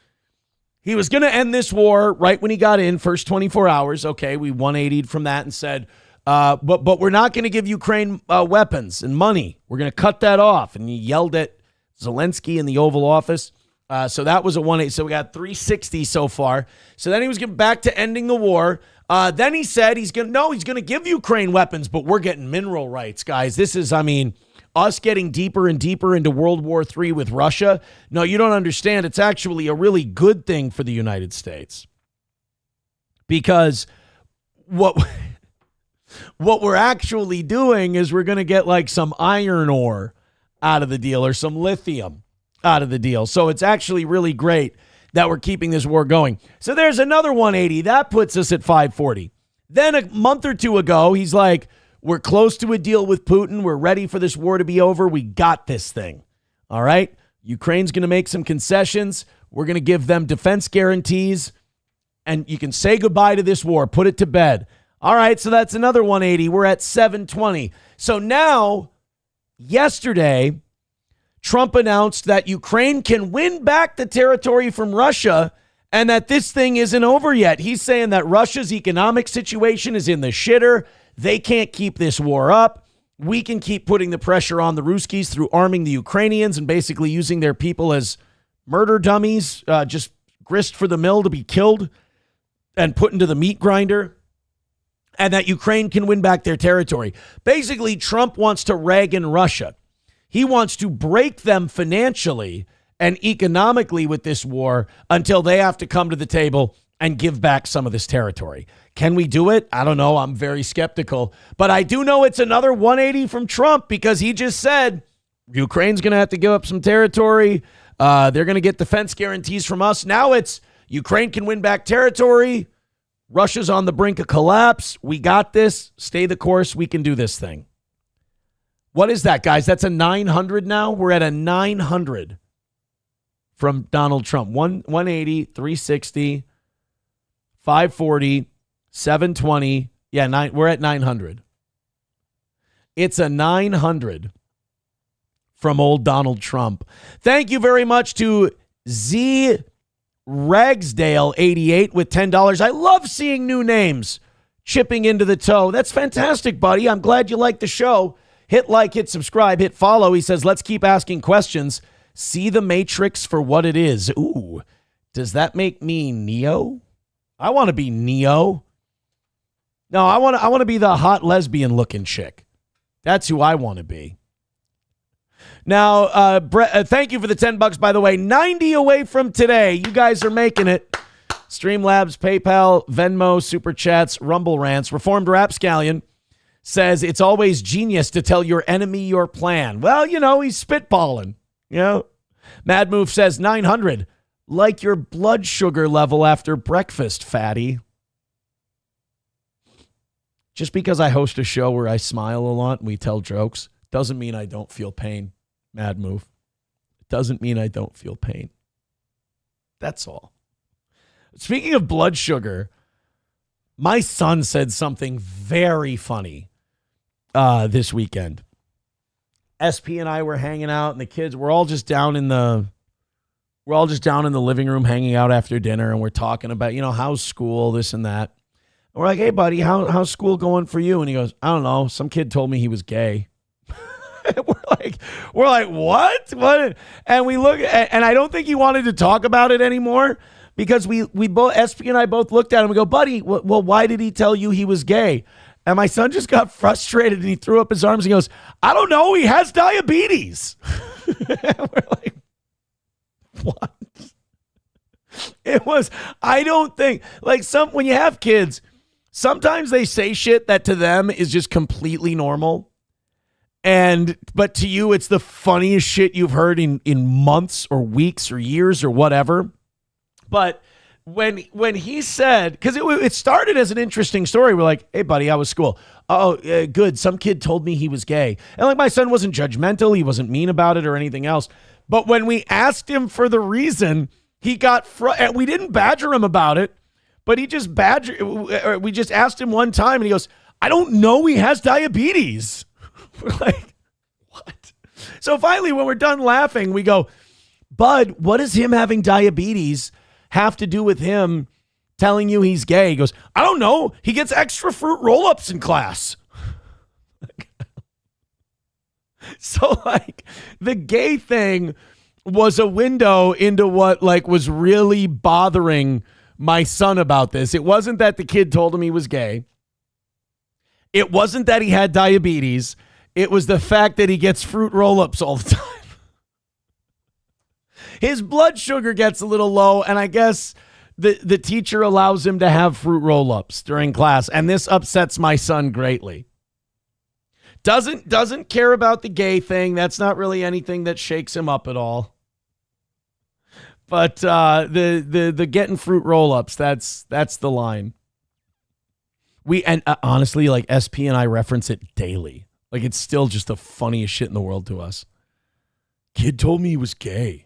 He was going to end this war right when he got in, first 24 hours. Okay, we 180'd from that and said, But we're not going to give Ukraine weapons and money. We're going to cut that off. And he yelled at Zelensky in the Oval Office. So that was a 180. So we got 360 so far. So then he was getting back to ending the war. Then he said he's going to give Ukraine weapons, but we're getting mineral rights, guys. This is, us getting deeper and deeper into World War III with Russia. No, you don't understand. It's actually a really good thing for the United States. Because what we're actually doing is we're going to get like some iron ore out of the deal or some lithium out of the deal. So it's actually really great that we're keeping this war going. So there's another 180. That puts us at 540. Then a month or two ago, he's like, we're close to a deal with Putin. We're ready for this war to be over. We got this thing. All right? Ukraine's going to make some concessions. We're going to give them defense guarantees. And you can say goodbye to this war. Put it to bed. All right, so that's another 180. We're at 720. So now, yesterday, Trump announced that Ukraine can win back the territory from Russia and that this thing isn't over yet. He's saying that Russia's economic situation is in the shitter. They can't keep this war up. We can keep putting the pressure on the Ruskies through arming the Ukrainians and basically using their people as murder dummies, just grist for the mill to be killed and put into the meat grinder. And that Ukraine can win back their territory. Basically, Trump wants to Reagan Russia. He wants to break them financially and economically with this war until they have to come to the table and give back some of this territory. Can we do it? I don't know. I'm very skeptical. But I do know it's another 180 from Trump because he just said Ukraine's going to have to give up some territory. They're going to get defense guarantees from us. Now it's Ukraine can win back territory. Russia's on the brink of collapse. We got this. Stay the course. We can do this thing. What is that, guys? That's a 900 now. We're at a 900 from Donald Trump. 180, 360, 540, 720. Yeah, we're at 900. It's a 900 from old Donald Trump. Thank you very much to Z Ragsdale 88 with $10. I love seeing new names chipping into the toe. That's fantastic, buddy. I'm glad you like the show. Hit like, hit subscribe, hit follow. He says, let's keep asking questions. See the Matrix for what it is. Ooh, does that make me Neo? I want to be Neo. No, I want to be the hot lesbian looking chick. That's who I want to be. Now, thank you for the $10, by the way. 90 away from today. You guys are making it. Streamlabs, PayPal, Venmo, Super Chats, Rumble Rants. Reformed Rapscallion says it's always genius to tell your enemy your plan. Well, he's spitballing. Mad Move says 900. Like your blood sugar level after breakfast, fatty. Just because I host a show where I smile a lot and we tell jokes doesn't mean I don't feel pain. Mad Move. It doesn't mean I don't feel pain. That's all. Speaking of blood sugar, my son said something very funny this weekend. SP and I were hanging out, and the kids we're all just down in the living room hanging out after dinner, and we're talking about, how's school, this and that. And we're like, hey buddy, how's school going for you? And he goes, I don't know. Some kid told me he was gay. We're like, what? And we look at, and I don't think he wanted to talk about it anymore because we both, SP and I both looked at him and we go, buddy, well, why did he tell you he was gay? And my son just got frustrated and he threw up his arms and he goes, I don't know. He has diabetes. We're like, what? It was, I don't think, when you have kids, sometimes they say shit that to them is just completely normal. But to you, it's the funniest shit you've heard in months or weeks or years or whatever. But when he said, because it started as an interesting story. We're like, hey, buddy, how was school? Oh, good. Some kid told me he was gay. And my son wasn't judgmental. He wasn't mean about it or anything else. But when we asked him for the reason, he got and we didn't badger him about it, but we just asked him one time and he goes, I don't know he has diabetes. We're like, what? So finally, when we're done laughing, we go, Bud, what does him having diabetes have to do with him telling you he's gay. He goes, I don't know. He gets extra fruit roll-ups in class. So like the gay thing was a window into what like was really bothering my son about this. It wasn't that the kid told him he was gay. It wasn't that he had diabetes. It was the fact that he gets fruit roll-ups all the time. His blood sugar gets a little low, and I guess the teacher allows him to have fruit roll-ups during class, and this upsets my son greatly. Doesn't care about the gay thing. That's not really anything that shakes him up at all. But the getting fruit roll-ups, that's the line. Honestly, like SP and I reference it daily. Like it's still just the funniest shit in the world to us. Kid told me he was gay.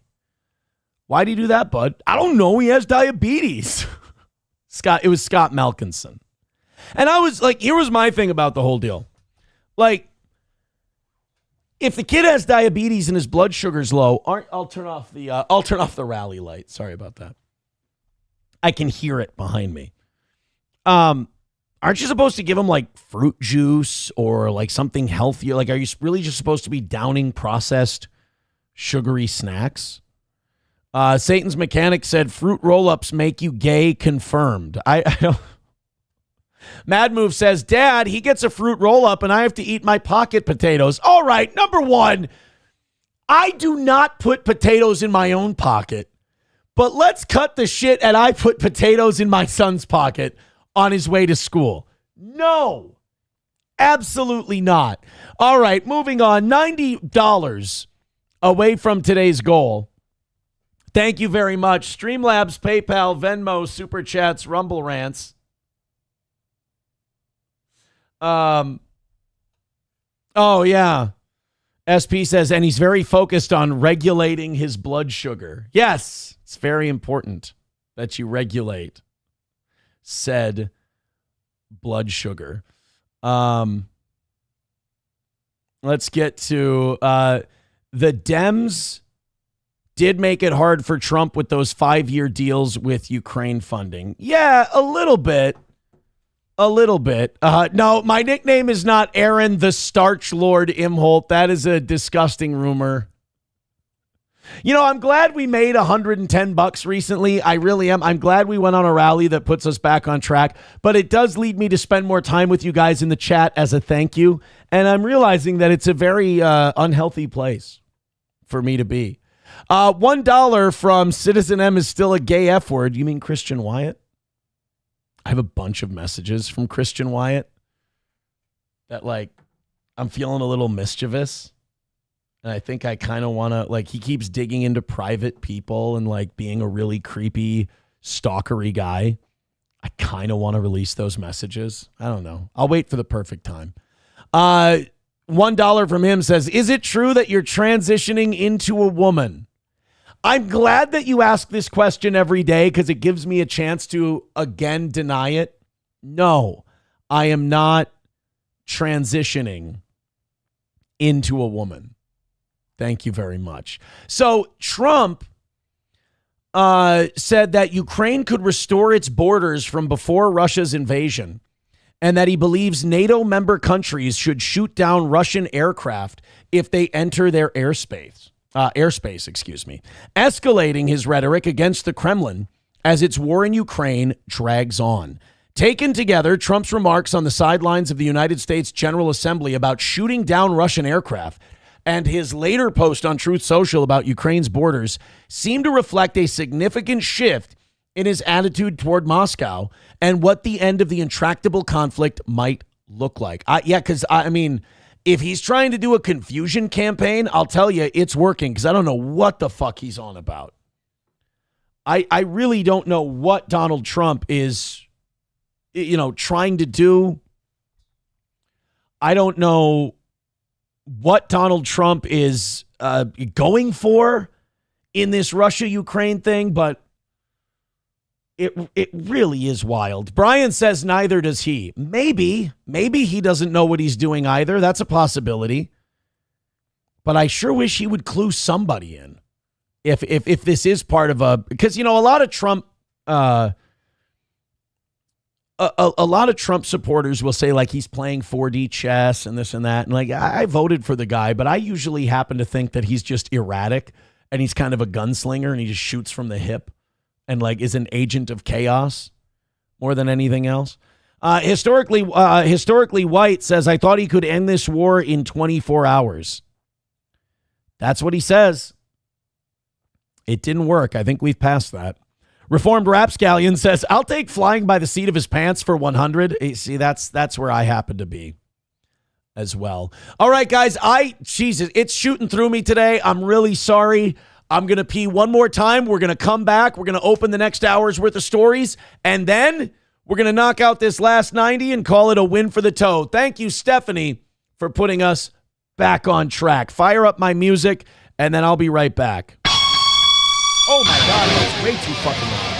Why'd he do that, bud? I don't know. He has diabetes. It was Scott Malkinson. And I was like, here was my thing about the whole deal. Like, if the kid has diabetes and his blood sugar's low, I'll turn off the rally light. Sorry about that. I can hear it behind me. Aren't you supposed to give him like fruit juice or like something healthier? Like, are you really just supposed to be downing processed sugary snacks? Satan's Mechanic said fruit roll-ups make you gay confirmed. I don't. Mad Move says, Dad, he gets a fruit roll-up and I have to eat my pocket potatoes. All right, number one, I do not put potatoes in my own pocket, but let's cut the shit and I put potatoes in my son's pocket on his way to school. No, absolutely not. All right, moving on. $90 away from today's goal. Thank you very much. Streamlabs, PayPal, Venmo, Super Chats, Rumble Rants. Oh, yeah. SP says, and he's very focused on regulating his blood sugar. Yes, it's very important that you regulate said blood sugar. Let's get to the Dems did make it hard for Trump with those 5-year deals with Ukraine funding. Yeah, a little bit. A little bit. No, my nickname is not Aaron the Starch Lord Imholt. That is a disgusting rumor. You know, I'm glad we made $110 recently. I really am. I'm glad we went on a rally that puts us back on track, but it does lead me to spend more time with you guys in the chat as a thank you. And I'm realizing that it's a very unhealthy place for me to be. $1 from Citizen M is still a gay F word. You mean Christian Wyatt? I have a bunch of messages from Christian Wyatt that, like, I'm feeling a little mischievous. And I think I kind of want to, like, he keeps digging into private people and, like, being a really creepy, stalkery guy. I kind of want to release those messages. I don't know. I'll wait for the perfect time. $1 from him says, is it true that you're transitioning into a woman? I'm glad that you ask this question every day because it gives me a chance to, again, deny it. No, I am not transitioning into a woman. Thank you very much. So Trump said that Ukraine could restore its borders from before Russia's invasion and that he believes NATO member countries should shoot down Russian aircraft if they enter their airspace, escalating his rhetoric against the Kremlin as its war in Ukraine drags on. Taken together, Trump's remarks on the sidelines of the United States General Assembly about shooting down Russian aircraft and his later post on Truth Social about Ukraine's borders seem to reflect a significant shift in his attitude toward Moscow and what the end of the intractable conflict might look like. Because if he's trying to do a confusion campaign, I'll tell you it's working because I don't know what the fuck he's on about. I really don't know what Donald Trump is, trying to do. I don't know what Donald Trump is going for in this Russia-Ukraine thing, but it really is wild. Brian says neither does he. Maybe he doesn't know what he's doing either. That's a possibility. But I sure wish he would clue somebody in. If this is part of because a lot of Trump a lot of Trump supporters will say like he's playing 4D chess and this and that. And like, I voted for the guy, but I usually happen to think that he's just erratic and he's kind of a gunslinger and he just shoots from the hip and like is an agent of chaos more than anything else. Historically White says, I thought he could end this war in 24 hours. That's what he says. It didn't work. I think we've passed that. Reformed Rapscallion says, I'll take flying by the seat of his pants for 100. See, that's where I happen to be as well. All right, guys, Jesus, it's shooting through me today. I'm really sorry. I'm going to pee one more time. We're going to come back. We're going to open the next hour's worth of stories. And then we're going to knock out this last 90 and call it a win for the toe. Thank you, Stephanie, for putting us back on track. Fire up my music, and then I'll be right back. Oh, my God, that's way too fucking loud.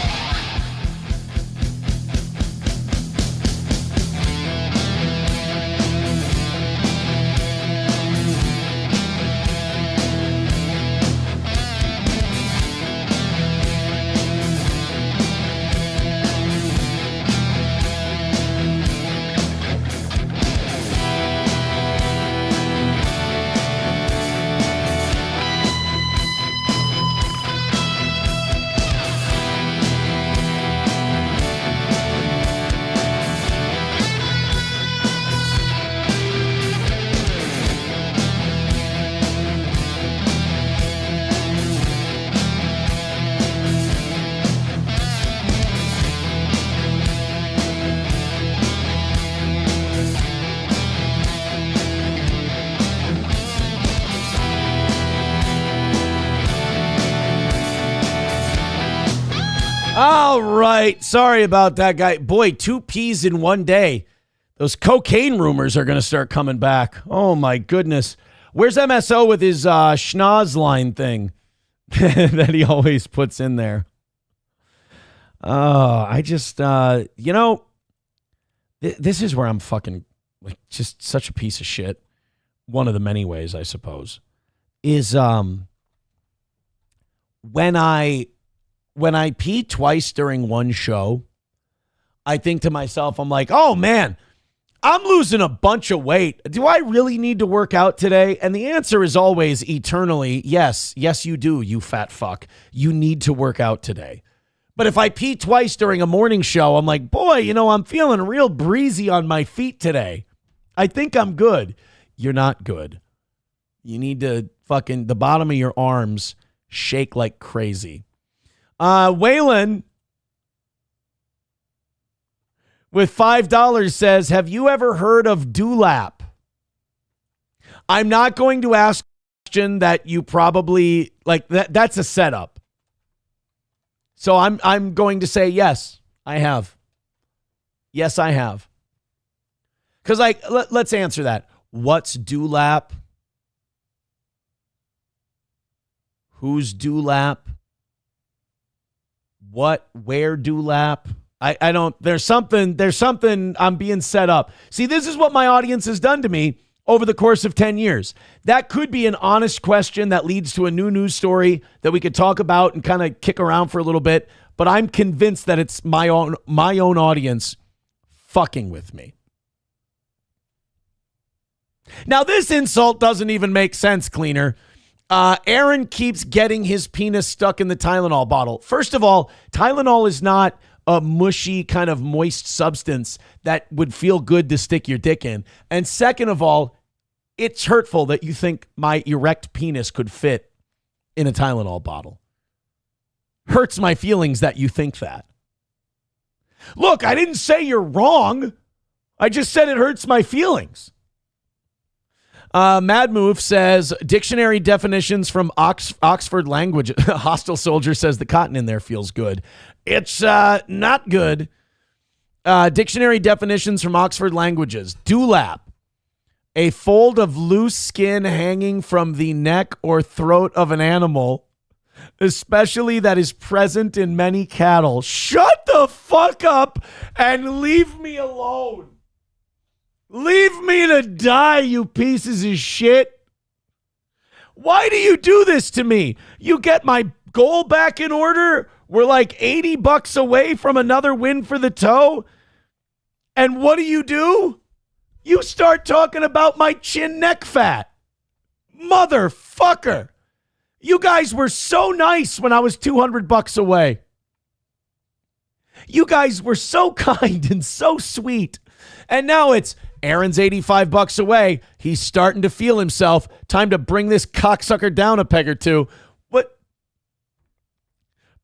All right. Sorry about that, guy. Boy, 2 peas in one day. Those cocaine rumors are going to start coming back. Oh, my goodness. Where's MSO with his schnoz line thing that he always puts in there? I just, this is where I'm fucking like just such a piece of shit. One of the many ways, I suppose, is when I pee twice during one show, I think to myself, I'm like, oh man, I'm losing a bunch of weight. Do I really need to work out today? And the answer is always eternally, yes. Yes, you do, you fat fuck. You need to work out today. But if I pee twice during a morning show, I'm like, boy, I'm feeling real breezy on my feet today. I think I'm good. You're not good. You need to fucking, the bottom of your arms shake like crazy. Waylon with $5 says, have you ever heard of dewlap? I'm not going to ask a question that you probably like. That's a setup. So I'm going to say yes, I have. Yes, I have. Because let's answer that. What's dewlap? Who's dewlap? Where dewlap? I don't, there's something I'm being set up. See, this is what my audience has done to me over the course of 10 years. That could be an honest question that leads to a new news story that we could talk about and kind of kick around for a little bit. But I'm convinced that it's my own audience fucking with me. Now, this insult doesn't even make sense, Cleaner. Aaron keeps getting his penis stuck in the Tylenol bottle. First of all, Tylenol is not a mushy kind of moist substance that would feel good to stick your dick in. And second of all, it's hurtful that you think my erect penis could fit in a Tylenol bottle. Hurts my feelings that you think that. Look, I didn't say you're wrong. I just said it hurts my feelings. Mad Move says, dictionary definitions from Oxford language. Hostile Soldier says the cotton in there feels good. It's not good. Dictionary definitions from Oxford languages. Dewlap, a fold of loose skin hanging from the neck or throat of an animal, especially that is present in many cattle. Shut the fuck up and leave me alone. Leave me to die, you pieces of shit. Why do you do this to me? You get my goal back in order? We're like $80 away from another win for the toe. And what do? You start talking about my chin neck fat. Motherfucker. You guys were so nice when I was $200 away. You guys were so kind and so sweet. And now it's Aaron's $85 away. He's starting to feel himself. Time to bring this cocksucker down a peg or two. What?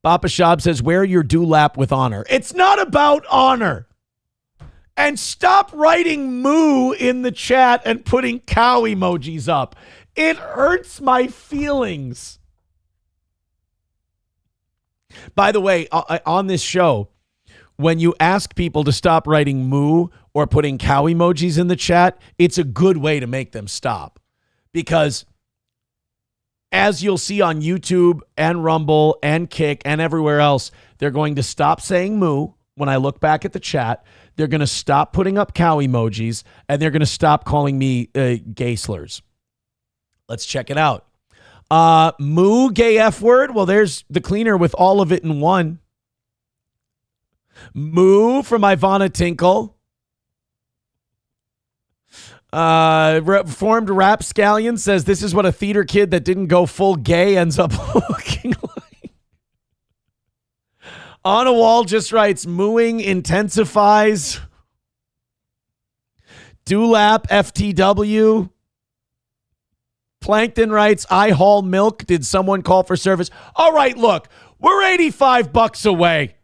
Papa Shab says, wear your dewlap with honor. It's not about honor. And stop writing moo in the chat and putting cow emojis up. It hurts my feelings. By the way, on this show, when you ask people to stop writing moo or putting cow emojis in the chat, it's a good way to make them stop. Because as you'll see on YouTube and Rumble and Kick and everywhere else, they're going to stop saying moo when I look back at the chat. They're going to stop putting up cow emojis, and they're going to stop calling me gay slurs. Let's check it out. Moo, gay F word. Well, there's the cleaner with all of it in one. Moo from Ivana Tinkle. Reformed Rap Scallion says this is what a theater kid that didn't go full gay ends up looking like. On a Wall just writes, mooing intensifies. Dewlap FTW. Plankton writes, I haul milk. Did someone call for service? All right, look, we're $85 away.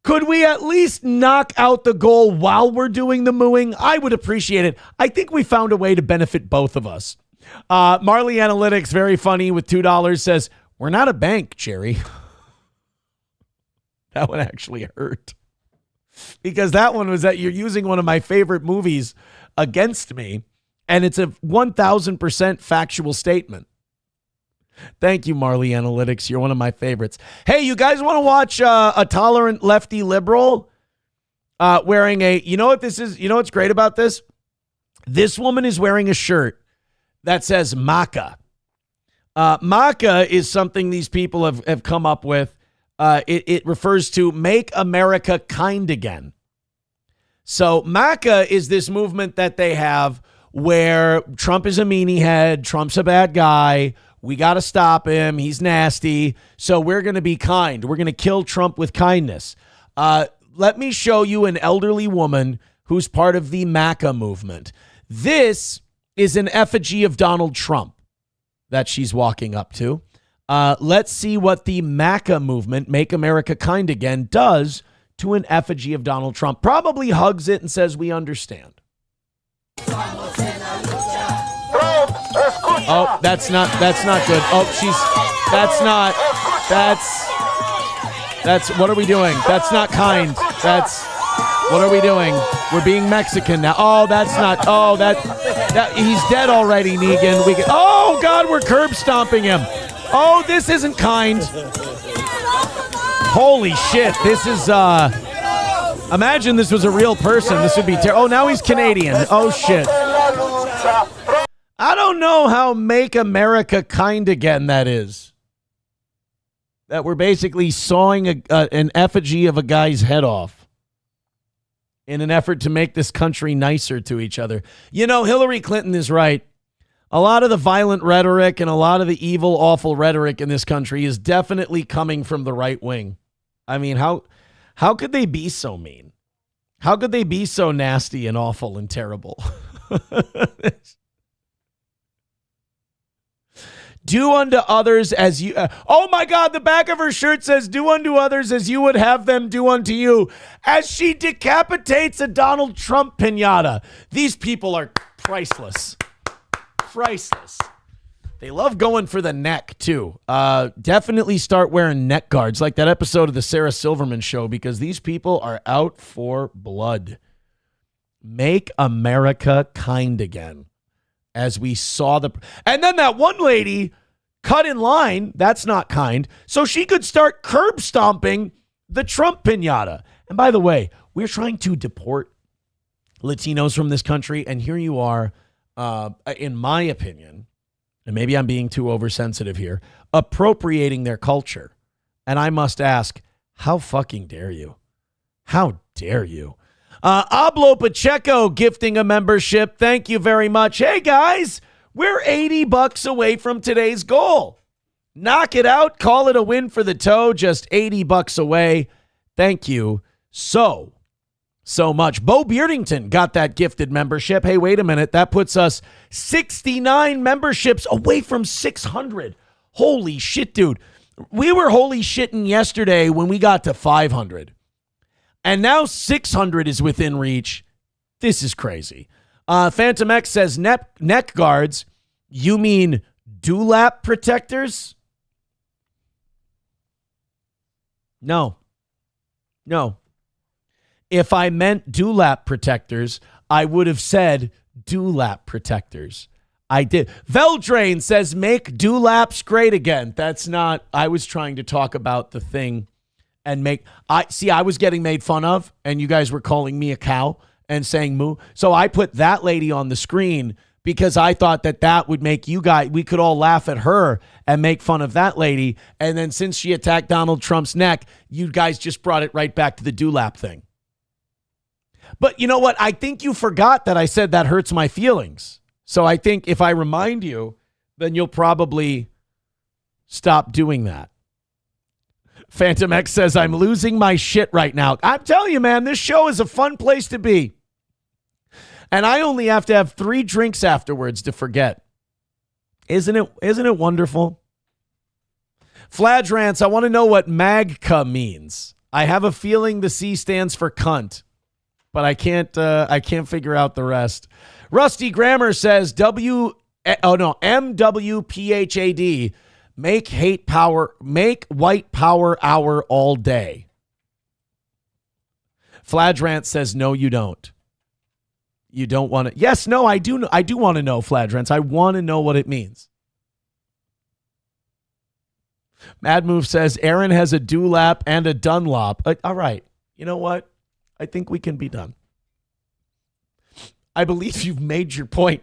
Could we at least knock out the goal while we're doing the mooing? I would appreciate it. I think we found a way to benefit both of us. Marley Analytics, very funny, with $2 says, we're not a bank, Jerry. That one actually hurt. Because that one was that you're using one of my favorite movies against me. And it's a 1,000% factual statement. Thank you, Marley Analytics. You're one of my favorites. Hey, you guys want to watch a tolerant lefty liberal wearing a, you know what this is? You know what's great about this? This woman is wearing a shirt that says Maca. Maca is something these people have come up with. It refers to Make America Kind Again. So Maca is this movement that they have where Trump is a meanie head, Trump's a bad guy, we got to stop him, he's nasty, so we're going to be kind. We're going to kill Trump with kindness. Let me show you an elderly woman who's part of the MACA movement. This is an effigy of Donald Trump that she's walking up to. Let's see what the MACA movement, Make America Kind Again, does to an effigy of Donald Trump. Probably hugs it and says, we understand. Oh, that's not good. Oh, that's what are we doing? That's not kind. What are we doing? We're being Mexican now. Oh, that's not, that he's dead already, Negan. Oh God, we're curb stomping him. Oh, this isn't kind. Holy shit, this is, imagine this was a real person. This would be terrible. Oh, now he's Canadian. Oh, shit. I don't know how Make America Kind Again that is. That we're basically sawing an effigy of a guy's head off in an effort to make this country nicer to each other. You know, Hillary Clinton is right. A lot of the violent rhetoric and a lot of the evil, awful rhetoric in this country is definitely coming from the right wing. I mean, how could they be so mean? How could they be so nasty and awful and terrible? Do unto others as you... oh my God, the back of her shirt says, do unto others as you would have them do unto you. As she decapitates a Donald Trump piñata. These people are priceless. Priceless. They love going for the neck, too. Definitely start wearing neck guards like that episode of the Sarah Silverman show, because these people are out for blood. Make America Kind Again. As we saw and then that one lady cut in line. That's not kind. So she could start curb stomping the Trump piñata. And by the way, we're trying to deport Latinos from this country. And here you are, in my opinion, and maybe I'm being too oversensitive here, appropriating their culture. And I must ask, how fucking dare you? How dare you? Ablo Pacheco gifting a membership. Thank you very much. Hey, guys, we're $80 away from today's goal. Knock it out. Call it a win for the toe. Just $80 away. Thank you so much. Bo Beardington got that gifted membership. Hey, wait a minute. That puts us 69 memberships away from 600. Holy shit, dude. We were holy shitting yesterday when we got to 500. And now 600 is within reach. This is crazy. Phantom X says neck guards. You mean dewlap protectors? No. If I meant dewlap protectors, I would have said dewlap protectors. I did. Veldrain says make dewlaps great again. That's not, I was trying to talk about the thing and I was getting made fun of and you guys were calling me a cow and saying moo. So I put that lady on the screen because I thought that would make you guys, we could all laugh at her and make fun of that lady. And then since she attacked Donald Trump's neck, you guys just brought it right back to the dewlap thing. But you know what? I think you forgot that I said that hurts my feelings. So I think if I remind you, then you'll probably stop doing that. Phantom X says, I'm losing my shit right now. I'm telling you, man, this show is a fun place to be. And I only have to have 3 drinks afterwards to forget. Isn't it wonderful? Flagrants, I want to know what MAGCA means. I have a feeling the C stands for cunt, but I can't figure out the rest. Rusty Grammar says MWPHAD, make white power hour all day. Flagrant says no, you don't. You don't want to. Yes, no, I do want to know, Flagrants. I want to know what it means. Mad Move says Aaron has a dewlap and a Dunlop. All right. You know what? I think we can be done. I believe you've made your point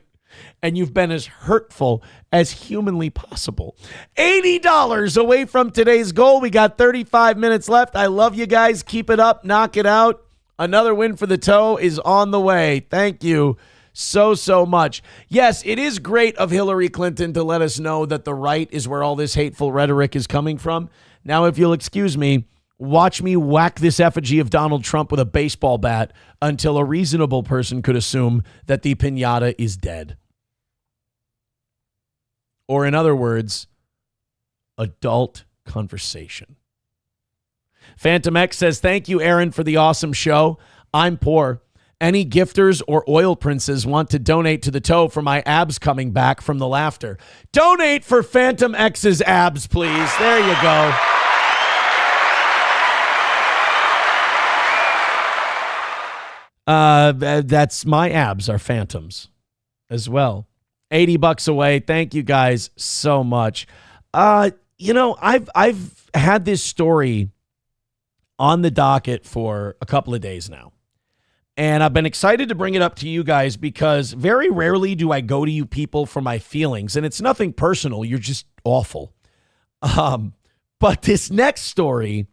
and you've been as hurtful as humanly possible. $80 away from today's goal. We got 35 minutes left. I love you guys. Keep it up. Knock it out. Another win for the toe is on the way. Thank you so much. Yes, it is great of Hillary Clinton to let us know that the right is where all this hateful rhetoric is coming from. Now, if you'll excuse me, watch me whack this effigy of Donald Trump with a baseball bat until a reasonable person could assume that the piñata is dead. Or in other words, adult conversation. Phantom X says, thank you, Aaron, for the awesome show. I'm poor. Any gifters or oil princes want to donate to the toe for my abs coming back from the laughter? Donate for Phantom X's abs, please. There you go. That's my abs are phantoms as well. $80 away. Thank you guys so much. You know, I've had this story on the docket for a couple of days now. And I've been excited to bring it up to you guys because very rarely do I go to you people for my feelings. And it's nothing personal. You're just awful. But this next story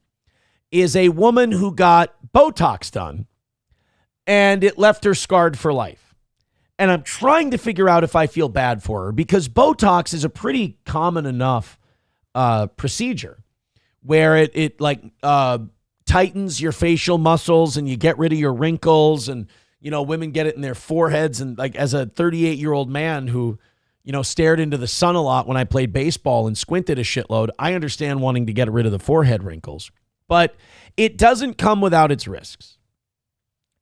is a woman who got Botox done and it left her scarred for life. And I'm trying to figure out if I feel bad for her because Botox is a pretty common enough procedure where it tightens your facial muscles and you get rid of your wrinkles. And, you know, women get it in their foreheads. And like as a 38-year-old man who, you know, stared into the sun a lot when I played baseball and squinted a shitload, I understand wanting to get rid of the forehead wrinkles. But it doesn't come without its risks.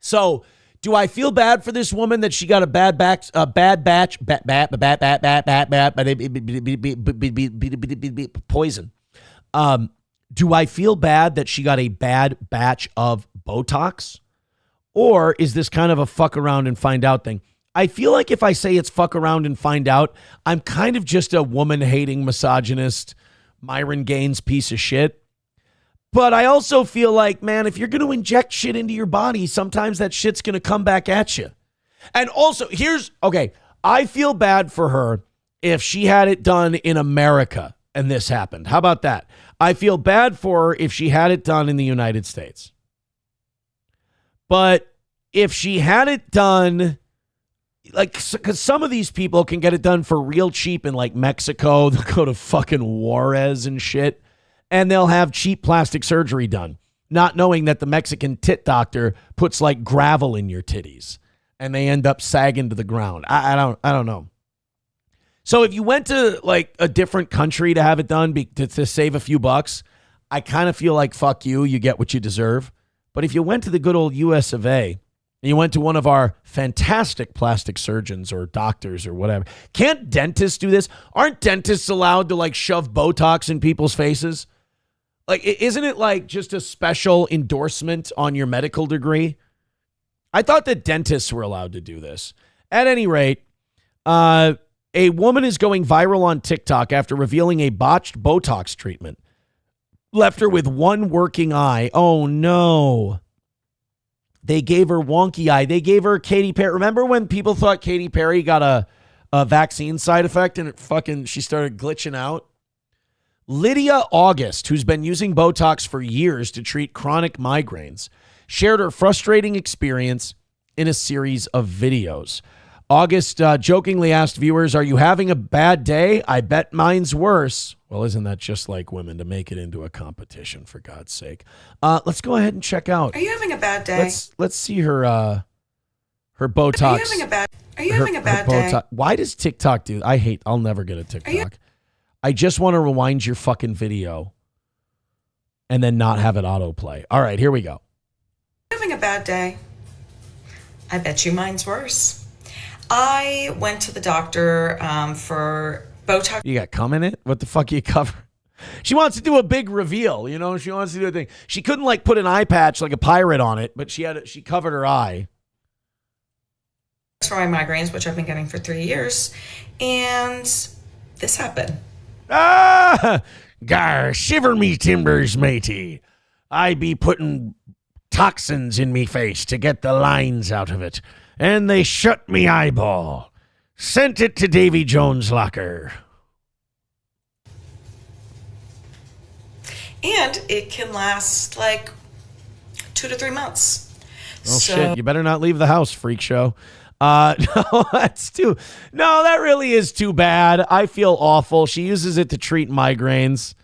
So do I feel bad for this woman that she got a bad batch poison? Do I feel bad that she got a bad batch of Botox? Or is this kind of a fuck around and find out thing? I feel like if I say it's fuck around and find out, I'm kind of just a woman-hating misogynist, Myron Gaines piece of shit. But I also feel like, man, if you're going to inject shit into your body, sometimes that shit's going to come back at you. And also, I feel bad for her if she had it done in America and this happened. How about that? I feel bad for her if she had it done in the United States. But if she had it done, like, because some of these people can get it done for real cheap in like Mexico. They'll go to fucking Juarez and shit, and they'll have cheap plastic surgery done, not knowing that the Mexican tit doctor puts like gravel in your titties and they end up sagging to the ground. I don't know. So if you went to like a different country to have it done to save a few bucks, I kind of feel like, fuck you, you get what you deserve. But if you went to the good old US of A, and you went to one of our fantastic plastic surgeons or doctors or whatever, can't dentists do this? Aren't dentists allowed to like shove Botox in people's faces? Like, isn't it like just a special endorsement on your medical degree? I thought that dentists were allowed to do this. At any rate, a woman is going viral on TikTok after revealing a botched Botox treatment. Left her with one working eye. Oh, no. They gave her wonky eye. They gave her Katy Perry. Remember when people thought Katy Perry got a vaccine side effect and she started glitching out? Lydia August, who's been using Botox for years to treat chronic migraines, shared her frustrating experience in a series of videos. August jokingly asked viewers, "Are you having a bad day? I bet mine's worse." Well, isn't that just like women to make it into a competition, for God's sake? Let's go ahead and check out. Are you having a bad day? Let's see her Botox. Are you having a bad day? Botox. Why does TikTok do? I'll never get a TikTok. I just want to rewind your fucking video and then not have it autoplay. All right, here we go. Having a bad day? I bet you mine's worse. I went to the doctor for Botox. You got cum in it? What the fuck you cover? She wants to do a big reveal, you know? She wants to do a thing. She couldn't like put an eye patch like a pirate on it, but she covered her eye. For my migraines, which I've been getting for 3 years, and this happened. Gar, shiver me timbers, matey. I be putting toxins in me face to get the lines out of it, and they shut me eyeball. Sent it to Davy Jones' locker. And it can last like 2 to 3 months. Oh, shit. You better not leave the house, freak show. No, that really is too bad. I feel awful. She uses it to treat migraines,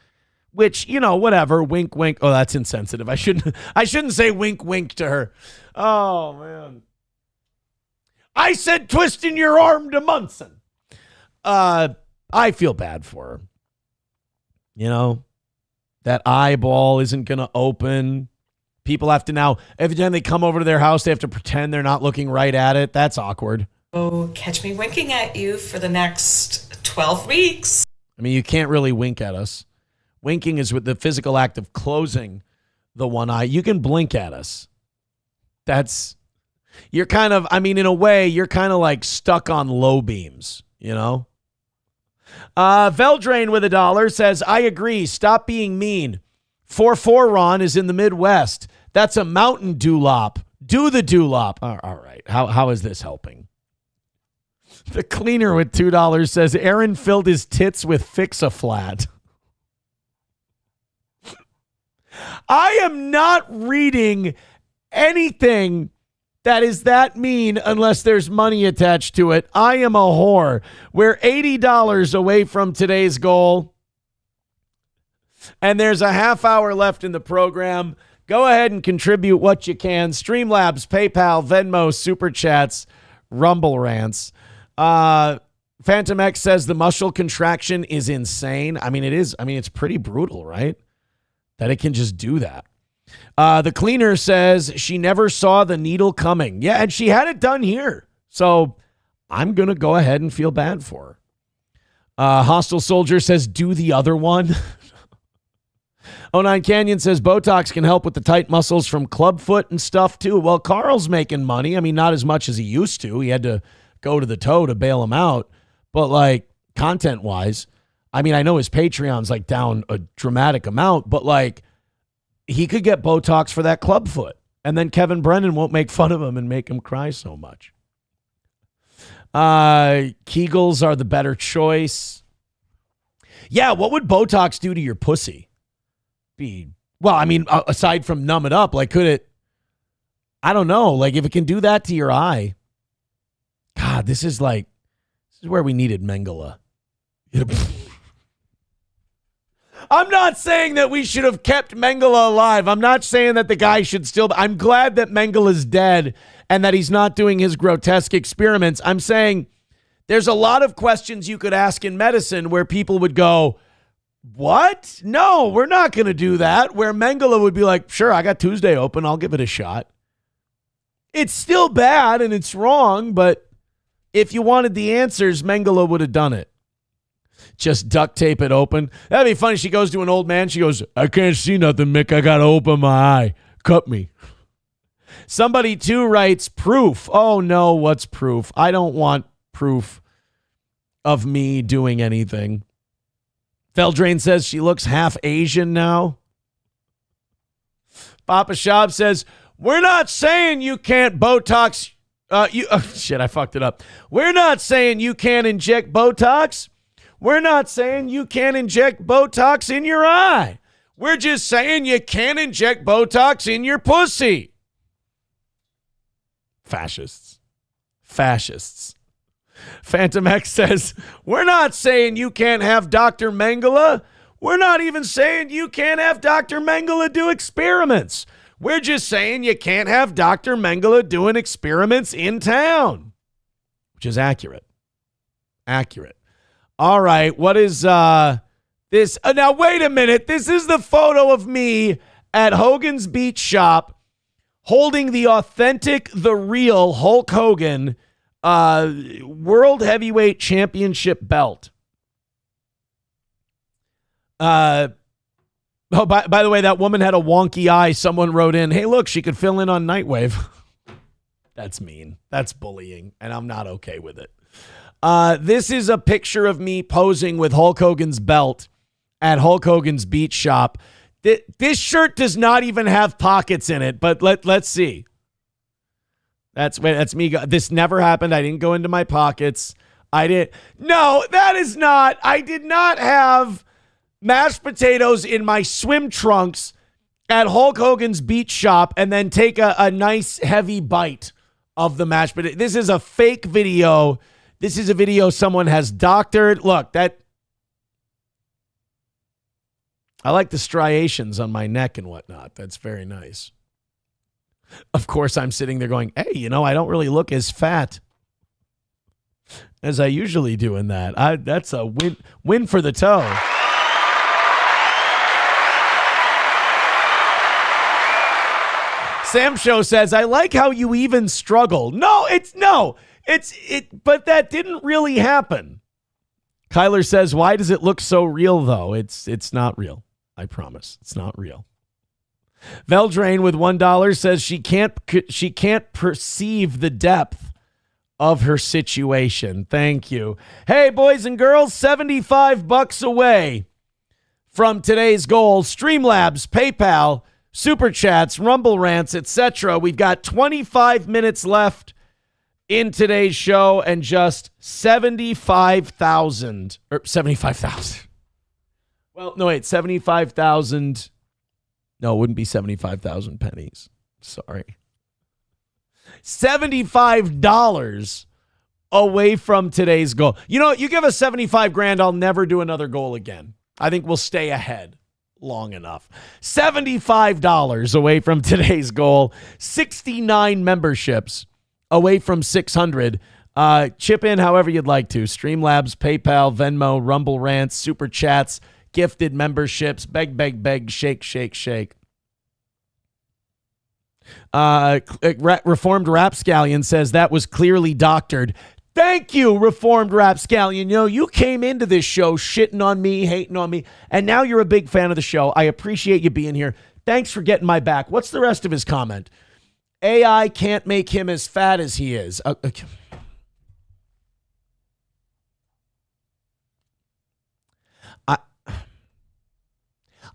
which, you know, whatever. Wink, wink. Oh, that's insensitive. I shouldn't say wink, wink to her. Oh, man. I said twisting your arm to Munson. I feel bad for her. You know, that eyeball isn't going to open. People have to now, every time they come over to their house, they have to pretend they're not looking right at it. That's awkward. Oh, catch me winking at you for the next 12 weeks. I mean, you can't really wink at us. Winking is with the physical act of closing the one eye. You can blink at us. You're kind of, I mean, in a way, you're kind of like stuck on low beams, you know? Veldrain with $1 says, I agree. Stop being mean. 4-4 Ron is in the Midwest. That's a mountain dewlop. Do the dewlop. All right. How is this helping? The cleaner with $2 says, Aaron filled his tits with Fix-A-Flat. I am not reading anything that is that mean unless there's money attached to it. I am a whore. We're $80 away from today's goal. And there's a half hour left in the program. Go ahead and contribute what you can. Streamlabs, PayPal, Venmo, Super Chats, Rumble Rants. Phantom X says the muscle contraction is insane. I mean, it is. I mean, it's pretty brutal, right? That it can just do that. The cleaner says she never saw the needle coming. Yeah, and she had it done here. So I'm going to go ahead and feel bad for her. Hostile Soldier says, do the other one. 09 Canyon says Botox can help with the tight muscles from clubfoot and stuff too. Well, Carl's making money. I mean, not as much as he used to. He had to go to the toe to bail him out. But like content-wise, I mean, I know his Patreon's like down a dramatic amount, but like he could get Botox for that clubfoot. And then Kevin Brennan won't make fun of him and make him cry so much. Kegels are the better choice. Yeah, what would Botox do to your pussy? Well, I mean, aside from numb it up, like could it? I don't know. Like, if it can do that to your eye, God, this is where we needed Mengele. I'm not saying that we should have kept Mengele alive. I'm not saying that the guy should still. I'm glad that Mengele is dead and that he's not doing his grotesque experiments. I'm saying there's a lot of questions you could ask in medicine where people would go, what? No, we're not going to do that. Where Mengele would be like, sure, I got Tuesday open. I'll give it a shot. It's still bad and it's wrong, but if you wanted the answers, Mengele would have done it. Just duct tape it open. That'd be funny. She goes to an old man. She goes, I can't see nothing, Mick. I got to open my eye. Cut me. Somebody too writes proof. Oh no, what's proof? I don't want proof of me doing anything. Feldrain says she looks half Asian now. Papa Shab says, we're not saying you can't Botox. Shit, I fucked it up. We're not saying you can't inject Botox. We're not saying you can't inject Botox in your eye. We're just saying you can't inject Botox in your pussy. Fascists. Phantom X says, we're not saying you can't have Dr. Mengele. We're not even saying you can't have Dr. Mengele do experiments. We're just saying you can't have Dr. Mengele doing experiments in town. Which is accurate. All right, what is this? Now, wait a minute. This is the photo of me at Hogan's Beach Shop holding the authentic, the real Hulk Hogan World Heavyweight Championship belt. By the way, that woman had a wonky eye. Someone wrote in, hey, look, she could fill in on Nightwave. That's mean. That's bullying, and I'm not okay with it. This is a picture of me posing with Hulk Hogan's belt at Hulk Hogan's Beach Shop. This shirt does not even have pockets in it, but let's see. That's me. This never happened. I didn't go into my pockets. No, that is not. I did not have mashed potatoes in my swim trunks at Hulk Hogan's Beach Shop and then take a nice heavy bite of the mashed potato. This is a fake video. This is a video someone has doctored. Look, I like the striations on my neck and whatnot. That's very nice. Of course, I'm sitting there going, hey, I don't really look as fat as I usually do in that. That's a win for the toe. Sam Show says, I like how you even struggle. But that didn't really happen. Kyler says, why does it look so real though? It's not real. I promise. It's not real. Veldrain with $1 says she can't perceive the depth of her situation. Thank you. Hey, boys and girls, $75 away from today's goal. Streamlabs, PayPal, Super Chats, Rumble Rants, etc. We've got 25 minutes left in today's show and just 75,000. Well, no, wait, 75,000. No, it wouldn't be 75,000 pennies. Sorry. $75 away from today's goal. You give us 75 grand, I'll never do another goal again. I think we'll stay ahead long enough. $75 away from today's goal. 69 memberships away from 600. Chip in however you'd like to. Streamlabs, PayPal, Venmo, Rumble Rants, Super Chats, gifted memberships, beg, shake, shake, shake. Reformed Rapscallion says that was clearly doctored. Thank you, Reformed Rapscallion. You came into this show shitting on me, hating on me, and now you're a big fan of the show. I appreciate you being here. Thanks for getting my back. What's the rest of his comment? AI can't make him as fat as he is. Okay.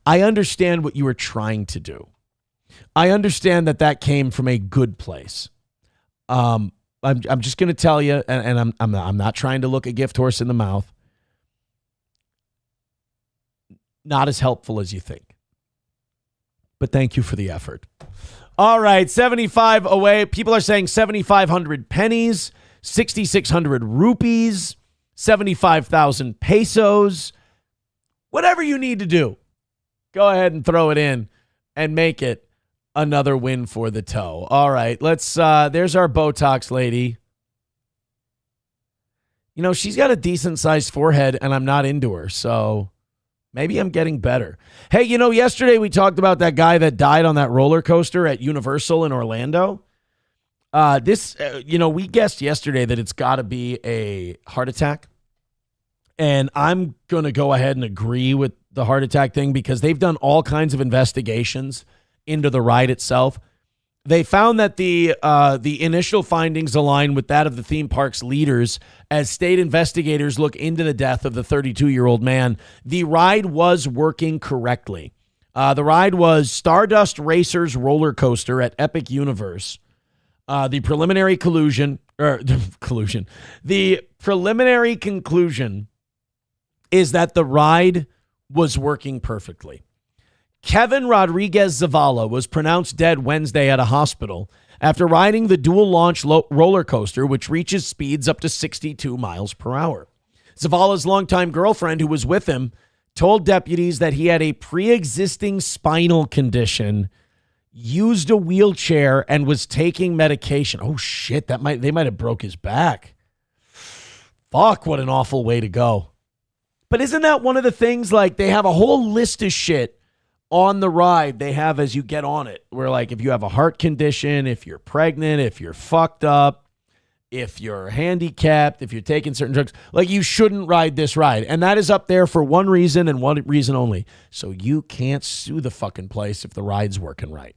I understand what you were trying to do. I understand that came from a good place. I'm just going to tell you, and I'm not trying to look a gift horse in the mouth. Not as helpful as you think. But thank you for the effort. All right, 75 away. People are saying 7,500 pennies, 6,600 rupees, 75,000 pesos. Whatever you need to do, go ahead and throw it in and make it another win for the toe. All right, let's, there's our Botox lady. You know, she's got a decent-sized forehead, and I'm not into her, so maybe I'm getting better. Hey, you know, yesterday we talked about that guy that died on that roller coaster at Universal in Orlando. We guessed yesterday that it's got to be a heart attack, and I'm going to go ahead and agree with the heart attack thing because they've done all kinds of investigations into the ride itself. They found that the initial findings align with that of the theme park's leaders as state investigators look into the death of the 32-year-old man. The ride was working correctly. The ride was Stardust Racers roller coaster at Epic Universe. The preliminary conclusion is that the ride was working perfectly. Kevin Rodriguez Zavala was pronounced dead Wednesday at a hospital after riding the dual-launch roller coaster, which reaches speeds up to 62 miles per hour. Zavala's longtime girlfriend, who was with him, told deputies that he had a pre-existing spinal condition, used a wheelchair, and was taking medication. Oh, shit, they might have broke his back. Fuck, what an awful way to go. But isn't that one of the things, like, they have a whole list of shit on the ride they have as you get on it, where like if you have a heart condition, if you're pregnant, if you're fucked up, if you're handicapped, if you're taking certain drugs, like you shouldn't ride this ride. And that is up there for one reason and one reason only. So you can't sue the fucking place if the ride's working right.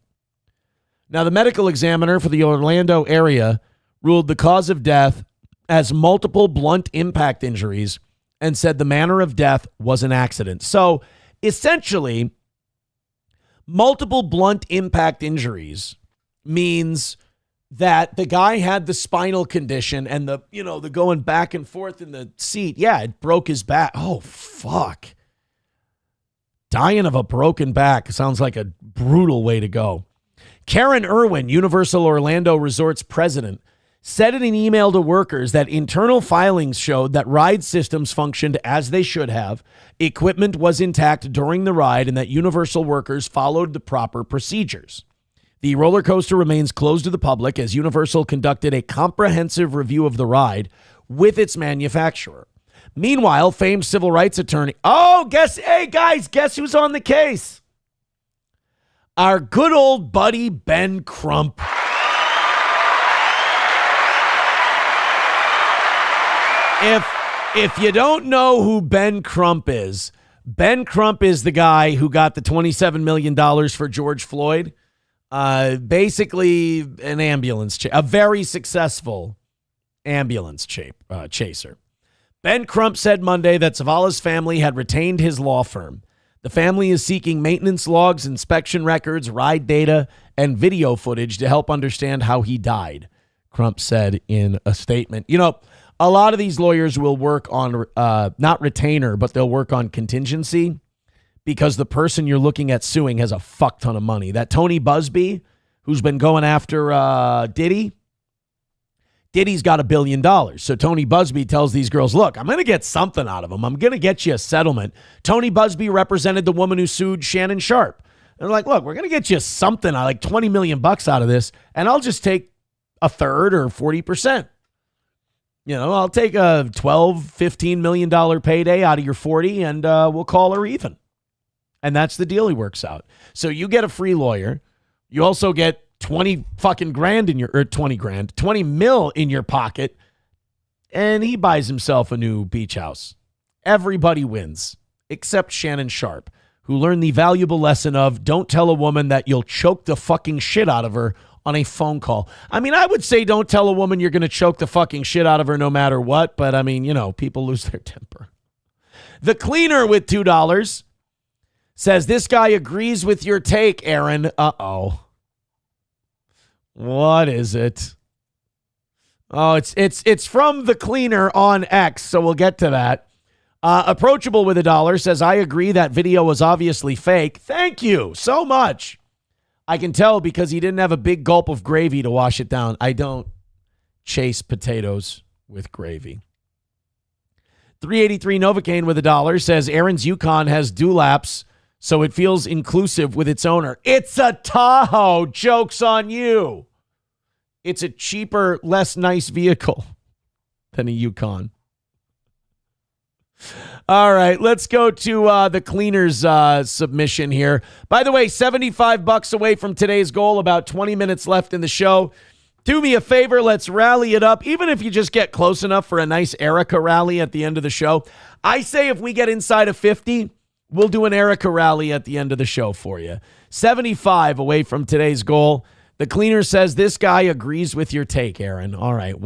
Now, the medical examiner for the Orlando area ruled the cause of death as multiple blunt impact injuries and said the manner of death was an accident. So essentially, multiple blunt impact injuries means that the guy had the spinal condition and the going back and forth in the seat. Yeah, it broke his back. Oh, fuck. Dying of a broken back sounds like a brutal way to go. Karen Irwin, Universal Orlando Resort's president, said in an email to workers that internal filings showed that ride systems functioned as they should have, equipment was intact during the ride, and that Universal workers followed the proper procedures. The roller coaster remains closed to the public as Universal conducted a comprehensive review of the ride with its manufacturer. Meanwhile, famed civil rights attorney... Hey guys, guess who's on the case? Our good old buddy Ben Crump. If you don't know who Ben Crump is the guy who got the $27 million for George Floyd. Basically an ambulance, a very successful ambulance chaser. Ben Crump said Monday that Zavala's family had retained his law firm. The family is seeking maintenance logs, inspection records, ride data, and video footage to help understand how he died, Crump said in a statement. You know, a lot of these lawyers will work on, not retainer, but they'll work on contingency because the person you're looking at suing has a fuck ton of money. That Tony Busby, who's been going after Diddy's got $1 billion. So Tony Busby tells these girls, look, I'm going to get something out of them. I'm going to get you a settlement. Tony Busby represented the woman who sued Shannon Sharp. They're like, look, we're going to get you something, like $20 million out of this, and I'll just take a third or 40%. You know, I'll take a $12, $15 million payday out of your 40 and we'll call her even. And that's the deal he works out. So you get a free lawyer. You also get 20 mil in your pocket. And he buys himself a new beach house. Everybody wins, except Shannon Sharp, who learned the valuable lesson of don't tell a woman that you'll choke the fucking shit out of her on a phone call. I mean, I would say don't tell a woman you're going to choke the fucking shit out of her no matter what. But I mean, you know, people lose their temper. The cleaner with $2 says this guy agrees with your take, Aaron. Uh-oh. What is it? Oh, it's from the cleaner on X, so we'll get to that. Approachable with $1 says, I agree that video was obviously fake. Thank you so much. I can tell because he didn't have a big gulp of gravy to wash it down. I don't chase potatoes with gravy. 383 Novocaine with $1 says Aaron's Yukon has dewlaps, so it feels inclusive with its owner. It's a Tahoe. Joke's on you. It's a cheaper, less nice vehicle than a Yukon. All right, let's go to the cleaners submission here. By the way, $75 away from today's goal, about 20 minutes left in the show. Do me a favor, let's rally it up, even if you just get close enough for a nice Erica rally at the end of the show. I say if we get inside of 50, we'll do an Erica rally at the end of the show for you. 75 away from today's goal. The cleaner says this guy agrees with your take, Aaron. All right,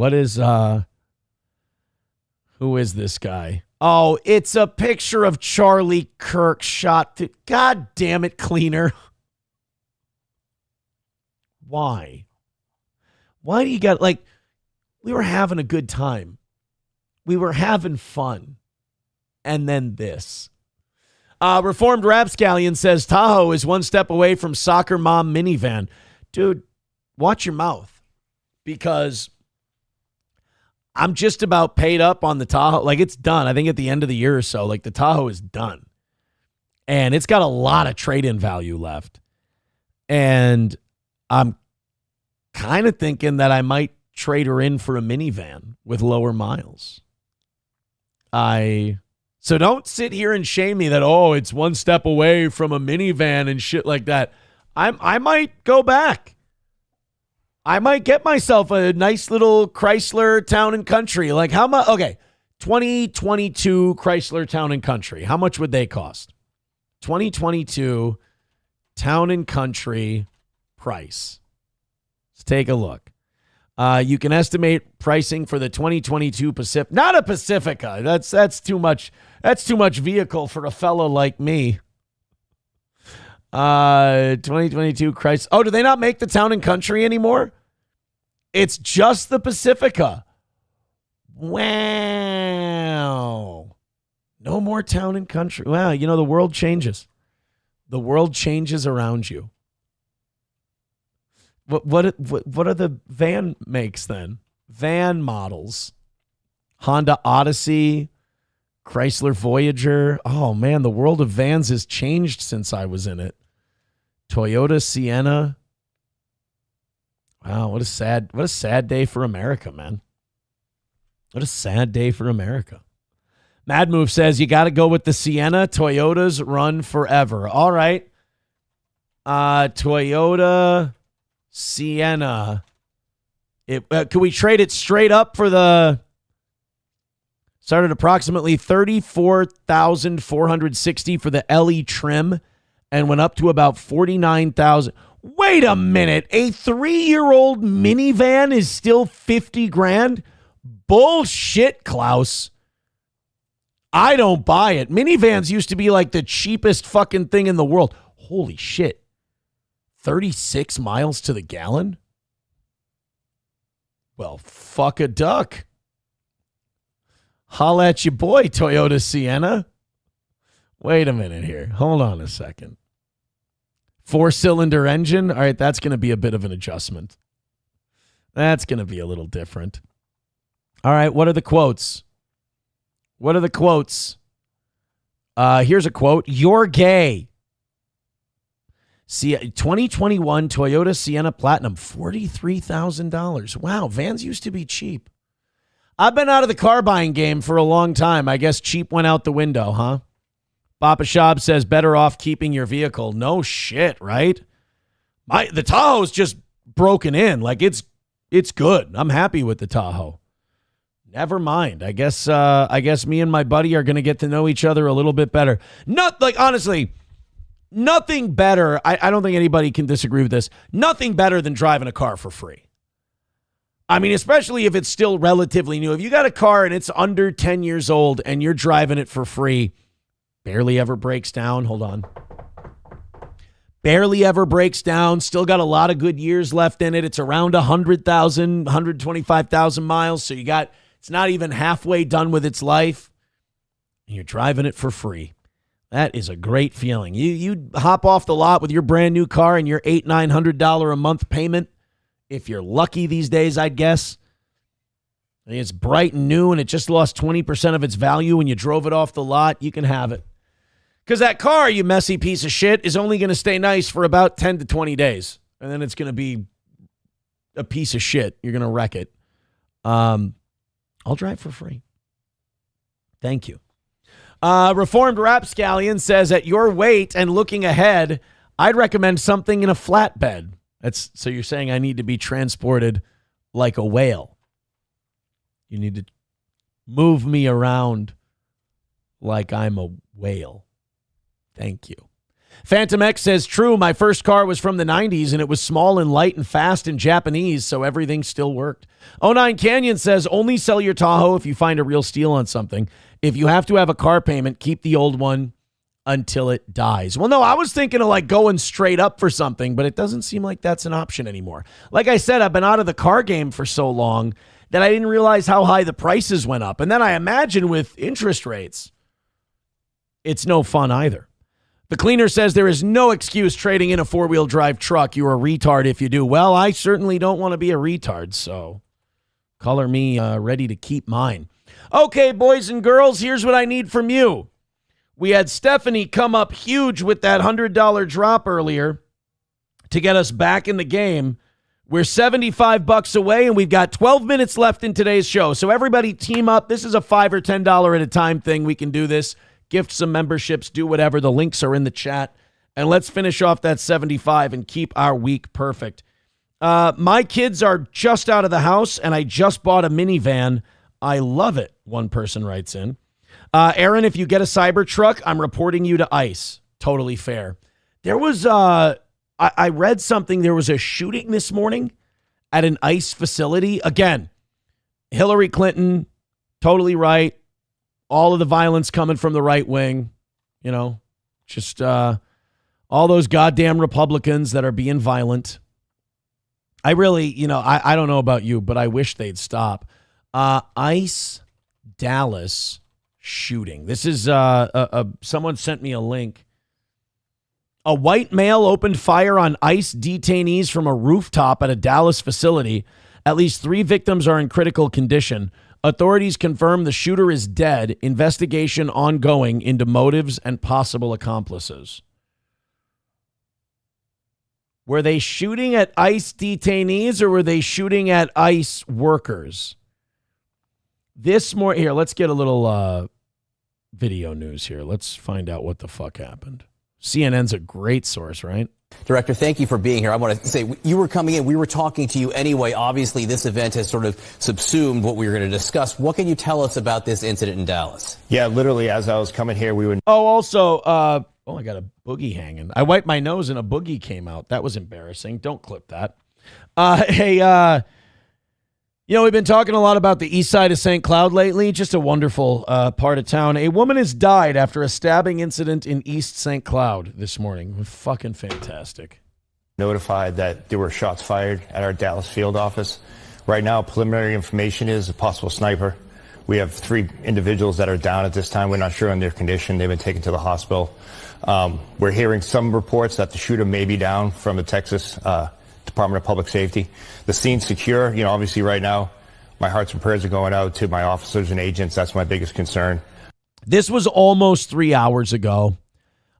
who is this guy? Oh, it's a picture of Charlie Kirk shot. God damn it, cleaner. Why? Why do you got, we were having a good time. We were having fun. And then this. Reformed Rapscallion says Tahoe is one step away from soccer mom minivan. Dude, watch your mouth. Because I'm just about paid up on the Tahoe. It's done. I think at the end of the year or so, the Tahoe is done. And it's got a lot of trade-in value left. And I'm kind of thinking that I might trade her in for a minivan with lower miles. So don't sit here and shame me that, it's one step away from a minivan and shit like that. I might go back. I might get myself a nice little Chrysler Town and Country. How much? Okay, 2022 Chrysler Town and Country. How much would they cost? 2022 Town and Country price. Let's take a look. You can estimate pricing for the 2022 Pacifica. Not a Pacifica. That's too much. That's too much vehicle for a fellow like me. 2022 Chrysler. Oh, do they not make the Town and Country anymore? It's just the Pacifica. Wow. No more Town and Country. Wow, the world changes. The world changes around you. What are the van makes then? Van models. Honda Odyssey, Chrysler Voyager. Oh man, the world of vans has changed since I was in it. Toyota Sienna. Wow, what a sad day for America, man. What a sad day for America. Mad Move says you got to go with the Sienna. Toyotas run forever. All right. Toyota Sienna. Could we trade it straight up for the... Started approximately $34,460 for the LE trim and went up to about $49,000. Wait a minute. A 3-year-old minivan is still $50,000? Bullshit, Klaus. I don't buy it. Minivans used to be the cheapest fucking thing in the world. Holy shit. 36 miles to the gallon? Well, fuck a duck. Holla at your boy, Toyota Sienna. Wait a minute here. Hold on a second. 4-cylinder engine? All right, that's going to be a bit of an adjustment. That's going to be a little different. All right, what are the quotes? Here's a quote. You're gay. See, 2021 Toyota Sienna Platinum, $43,000. Wow, vans used to be cheap. I've been out of the car buying game for a long time. I guess cheap went out the window, huh? Papa Shab says better off keeping your vehicle. No shit, right? The Tahoe's just broken in. It's good. I'm happy with the Tahoe. Never mind. I guess me and my buddy are going to get to know each other a little bit better. Honestly, nothing better. I don't think anybody can disagree with this. Nothing better than driving a car for free. I mean, especially if it's still relatively new. If you got a car and it's under 10 years old and you're driving it for free, barely ever breaks down. Hold on. Barely ever breaks down. Still got a lot of good years left in it. It's around 100,000, 125,000 miles. So it's not even halfway done with its life. And you're driving it for free. That is a great feeling. You hop off the lot with your brand new car and your $800-900 a month payment. If you're lucky these days, I'd guess. It's bright and new and it just lost 20% of its value when you drove it off the lot. You can have it. Because that car, you messy piece of shit, is only going to stay nice for about 10 to 20 days. And then it's going to be a piece of shit. You're going to wreck it. I'll drive for free. Thank you. Reformed Rapscallion says, at your weight and looking ahead, I'd recommend something in a flatbed. So you're saying I need to be transported like a whale. You need to move me around like I'm a whale. Thank you. Phantom X says, true, my first car was from the 90s and it was small and light and fast and Japanese, so everything still worked. 09 Canyon says, only sell your Tahoe if you find a real steal on something. If you have to have a car payment, keep the old one until it dies. Well, no, I was thinking of like going straight up for something, but it doesn't seem like that's an option anymore. Like I said, I've been out of the car game for so long that I didn't realize how high the prices went up. And then I imagine with interest rates, it's no fun either. The Cleaner says there is no excuse trading in a four-wheel drive truck. You're a retard if you do. Well, I certainly don't want to be a retard, so color me ready to keep mine. Okay, boys and girls, here's what I need from you. We had Stephanie come up huge with that $100 drop earlier to get us back in the game. We're $75 away, and we've got 12 minutes left in today's show. So everybody team up. This is a $5 or $10 at a time thing. We can do this. Gift some memberships, do whatever. The links are in the chat. And let's finish off that 75 and keep our week perfect. My kids are just out of the house, and I just bought a minivan. I love it, one person writes in. Aaron, if you get a Cybertruck, I'm reporting you to ICE. Totally fair. There was, I read something. There was a shooting this morning at an ICE facility. Again, Hillary Clinton, totally right. All of the violence coming from the right wing, you know, just all those goddamn Republicans that are being violent. I really, you know, I don't know about you, but I wish they'd stop. ICE Dallas shooting. This is someone sent me a link. A white male opened fire on ICE detainees from a rooftop at a Dallas facility. At least 3 victims are in critical condition. Authorities confirm the shooter is dead. Investigation ongoing into motives and possible accomplices. Were they shooting at ICE detainees or were they shooting at ICE workers? Here, let's get a little video news here. Let's find out what the fuck happened. CNN's a great source, right? Director, thank you for being here. I want to say you were coming in. We were talking to you anyway. Obviously, this event has sort of subsumed what we were going to discuss. What can you tell us about this incident in Dallas? Yeah, literally, as I was coming here, we were... Oh, also, I got a boogie hanging. I wiped my nose and a boogie came out. That was embarrassing. Don't clip that. You know, we've been talking a lot about the east side of St. Cloud lately. Just a wonderful part of town. A woman has died after a stabbing incident in East St. Cloud this morning. Fucking fantastic. Notified that there were shots fired at our Dallas field office. Right now, preliminary information is a possible sniper. We have 3 individuals that are down at this time. We're not sure on their condition. They've been taken to the hospital. We're hearing some reports that the shooter may be down from the Texas Department of Public Safety. The scene's secure. You know, obviously right now, my hearts and prayers are going out to my officers and agents. That's my biggest concern. This was almost 3 hours ago.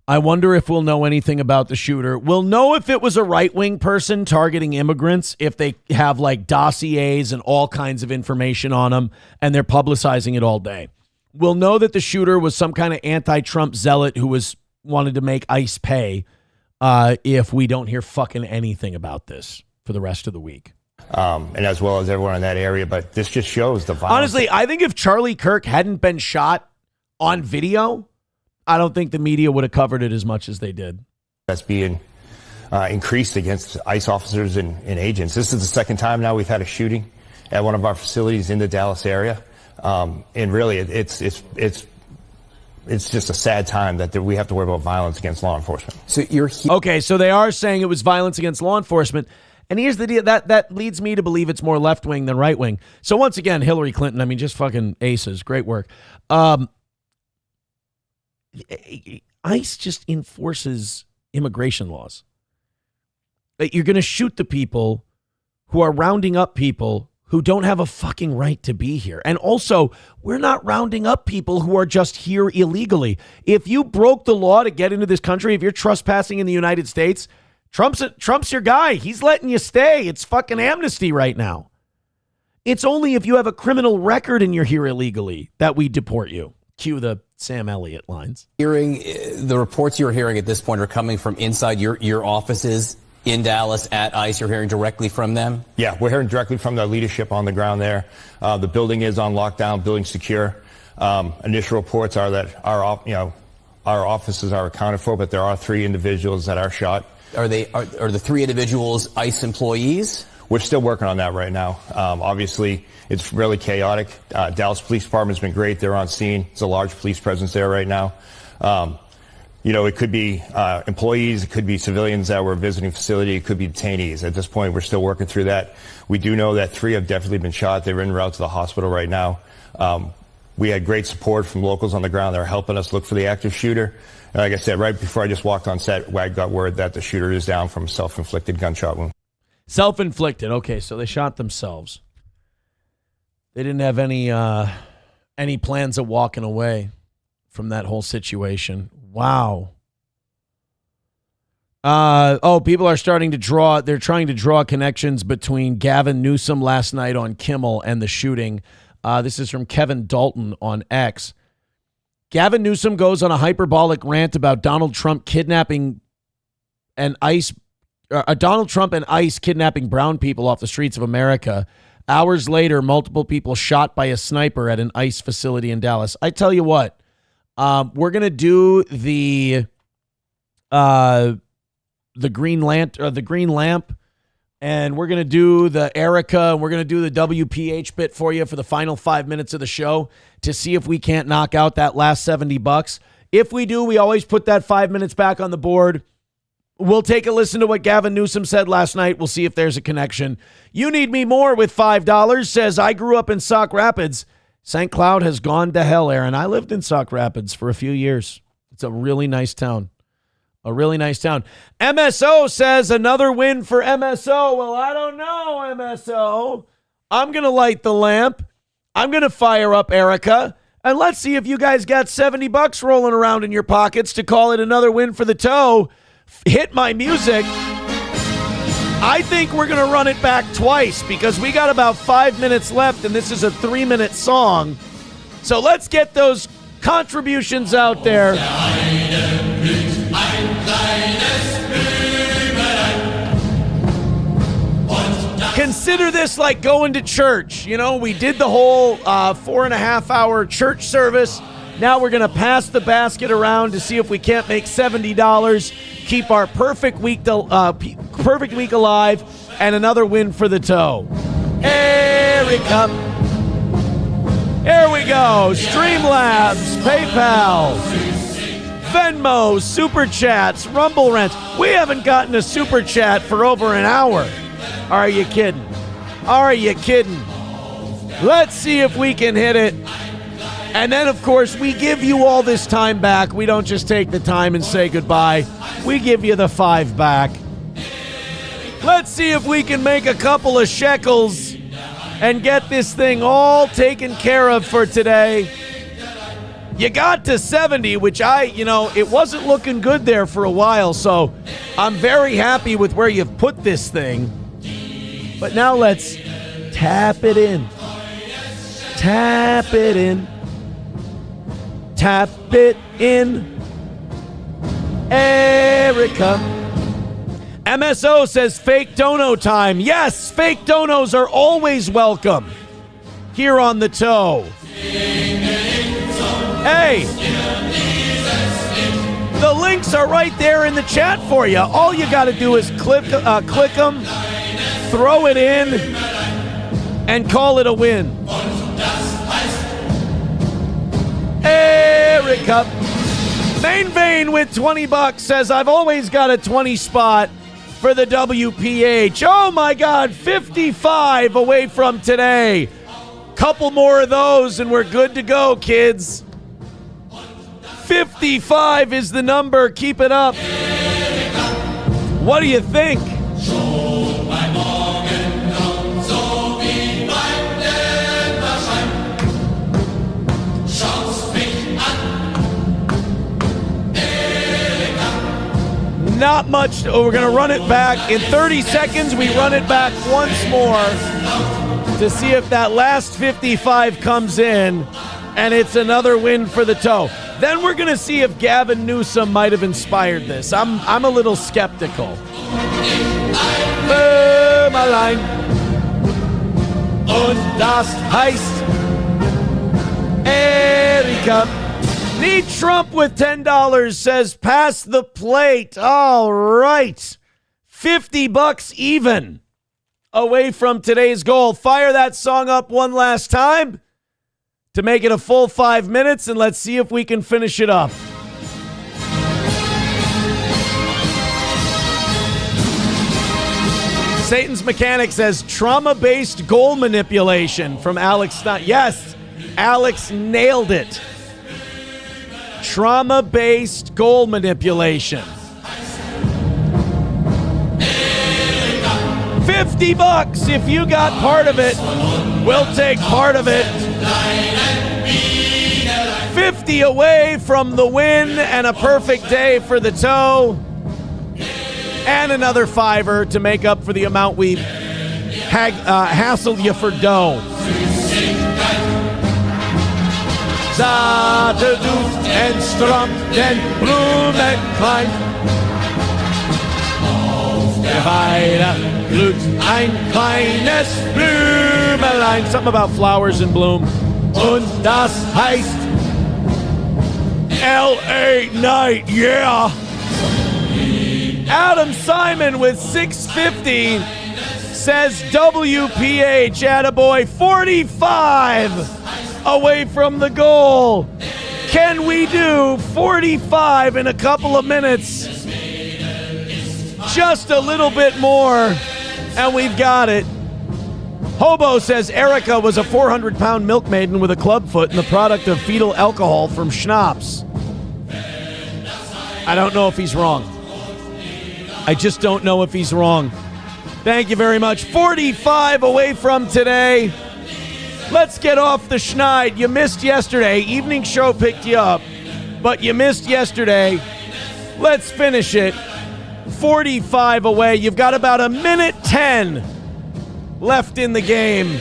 I wonder if we'll know anything about the shooter. We'll know if it was a right-wing person targeting immigrants, if they have like dossiers and all kinds of information on them, and they're publicizing it all day. We'll know that the shooter was some kind of anti-Trump zealot who wanted to make ICE pay if we don't hear fucking anything about this for the rest of the week. And as well as everyone in that area. But this just shows the violence. Honestly, I think if Charlie Kirk hadn't been shot on video, I don't think the media would have covered it as much as they did. That's being increased against ICE officers and agents. This is the second time now we've had a shooting at one of our facilities in the Dallas area. And really, it's just a sad time that we have to worry about violence against law enforcement. So okay, so they are saying it was violence against law enforcement. And here's the deal. That leads me to believe it's more left-wing than right-wing. So once again, Hillary Clinton, I mean, just fucking aces. Great work. ICE just enforces immigration laws. That you're going to shoot the people who are rounding up people who don't have a fucking right to be here. And also, we're not rounding up people who are just here illegally. If you broke the law to get into this country, if you're trespassing in the United States, Trump's your guy. He's letting you stay. It's fucking amnesty right now. It's only if you have a criminal record and you're here illegally that we deport you. Cue the Sam Elliott lines. Hearing the reports you're hearing at this point are coming from inside your offices in Dallas at ICE. You're hearing directly from them? Yeah, we're hearing directly from the leadership on the ground there. The building is on lockdown, building secure. Initial reports are that our offices are accounted for, but there are 3 individuals that are shot. Are the 3 individuals ICE employees? We're still working on that right now. Obviously, it's really chaotic. Dallas Police Department's been great. They're on scene. There's a large police presence there right now. It could be employees, it could be civilians that were visiting facility, it could be detainees. At this point, we're still working through that. We do know that 3 have definitely been shot. They're en route to the hospital right now. We had great support from locals on the ground that are helping us look for the active shooter. And like I said, right before I just walked on set, I got word that the shooter is down from a self-inflicted gunshot wound. Self-inflicted. Okay, so they shot themselves. They didn't have any plans of walking away from that whole situation. Wow. People are starting to draw. They're trying to draw connections between Gavin Newsom last night on Kimmel and the shooting. This is from Kevin Dalton on X. Gavin Newsom goes on a hyperbolic rant about Donald Trump kidnapping and ICE. Donald Trump and ICE kidnapping brown people off the streets of America. Hours later, multiple people shot by a sniper at an ICE facility in Dallas. I tell you what, we're gonna do the green lamp, and we're gonna do the Erica, and we're gonna do the WPH bit for you for the final 5 minutes of the show to see if we can't knock out that last $70. If we do, we always put that 5 minutes back on the board. We'll take a listen to what Gavin Newsom said last night. We'll see if there's a connection. You Need Me More with $5 says, I grew up in Sauk Rapids. St. Cloud has gone to hell, Aaron. I lived in Sauk Rapids for a few years. It's a really nice town. A really nice town. MSO says, another win for MSO. Well, I don't know, MSO. I'm going to light the lamp. I'm going to fire up Erica. And let's see if you guys got $70 rolling around in your pockets to call it another win for the toe. Hit my music. I think we're going to run it back twice because we got about 5 minutes left and this is a 3-minute song. So let's get those contributions out there. Consider this like going to church. You know, we did the whole 4.5-hour church service. Now we're going to pass the basket around to see if we can't make $70. Keep our perfect week alive, and another win for the toe. Erica. Here we go. Streamlabs, PayPal, Venmo, Super Chats, Rumble Rents. We haven't gotten a Super Chat for over an hour. Are you kidding? Are you kidding? Let's see if we can hit it. And then, of course, we give you all this time back. We don't just take the time and say goodbye. We give you the 5 back. Let's see if we can make a couple of shekels and get this thing all taken care of for today. You got to 70, which it wasn't looking good there for a while, so I'm very happy with where you've put this thing. But now let's tap it in. Tap it in. Tap it in. Erica. MSO says fake dono time. Yes, fake donos are always welcome here on the toe. Hey, the links are right there in the chat for you. All you got to do is click them, throw it in, and call it a win. Erica. Main Vein with $20 says, I've always got a 20 spot for the WPH. Oh my God, 55 away from today. Couple more of those and we're good to go, kids. 55 is the number. Keep it up. What do you think? Not much. We're going to run it back. In 30 seconds, we run it back once more to see if that last 55 comes in, and it's another win for the toe. Then we're going to see if Gavin Newsom might have inspired this. I'm a little skeptical. Boom, allein. Und das heißt Erika. Need Trump with $10, says pass the plate. All right. $50 even away from today's goal. Fire that song up one last time to make it a full 5 minutes, and let's see if we can finish it up. Satan's Mechanic says trauma-based goal manipulation from Alex Stein. Yes, Alex nailed it. Trauma-based goal manipulation. $50 if you got part of it. We'll take part of it. 50 away from the win and a perfect day for the toe. And another $5 to make up for the amount we hassled you for dough. Zaterduft and Strom den Blumen klein. Weiter blüht ein kleines Blümelein. Something about flowers in bloom. Und das heißt LA Night, yeah. Adam Simon with 650 says WPH, attaboy, 45 away from the goal. Can we do 45 in a couple of minutes? Just a little bit more, and we've got it. Hobo says Erica was a 400-pound milkmaiden with a clubfoot and the product of fetal alcohol from schnapps. I don't know if he's wrong. I just don't know if he's wrong. Thank you very much. 45 away from today. Let's get off the schneid. You missed yesterday. Evening show picked you up, but you missed yesterday. Let's finish it. 45 away. You've got about a minute 10 left in the game.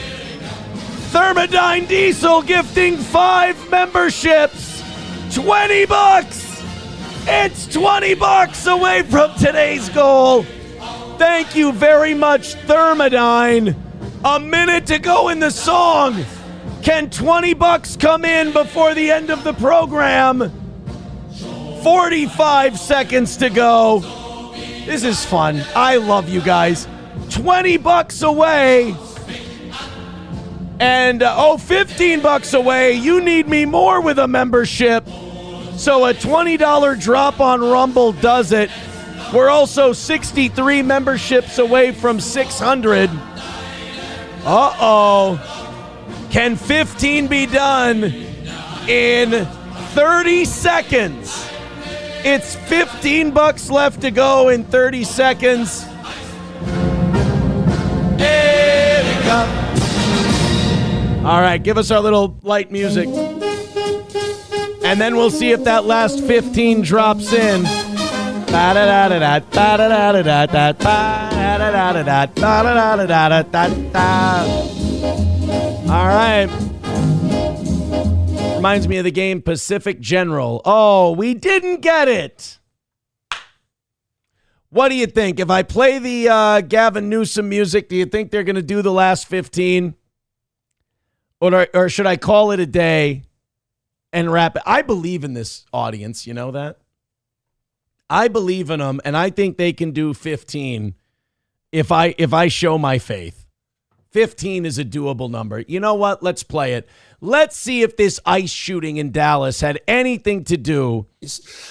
Thermodyne Diesel gifting 5 memberships. $20. It's $20 away from today's goal. Thank you very much, Thermodyne. A minute to go in the song. Can $20 come in before the end of the program? 45 seconds to go. This is fun. I love you guys. $20 away. And, $15 away. You need me more with a membership. So a $20 drop on Rumble does it. We're also 63 memberships away from 600. Uh-oh. Can 15 be done in 30 seconds? It's $15 left to go in 30 seconds. Erica. All right, give us our little light music. And then we'll see if that last 15 drops in. All right. Reminds me of the game Pacific General. Oh, we didn't get it. What do you think? If I play the Gavin Newsom music, do you think they're going to do the last 15? Or should I call it a day and wrap it? I believe in this audience. You know that? I believe in them, and I think they can do 15 if I show my faith. 15 is a doable number. You know what? Let's play it. Let's see if this ICE shooting in Dallas had anything to do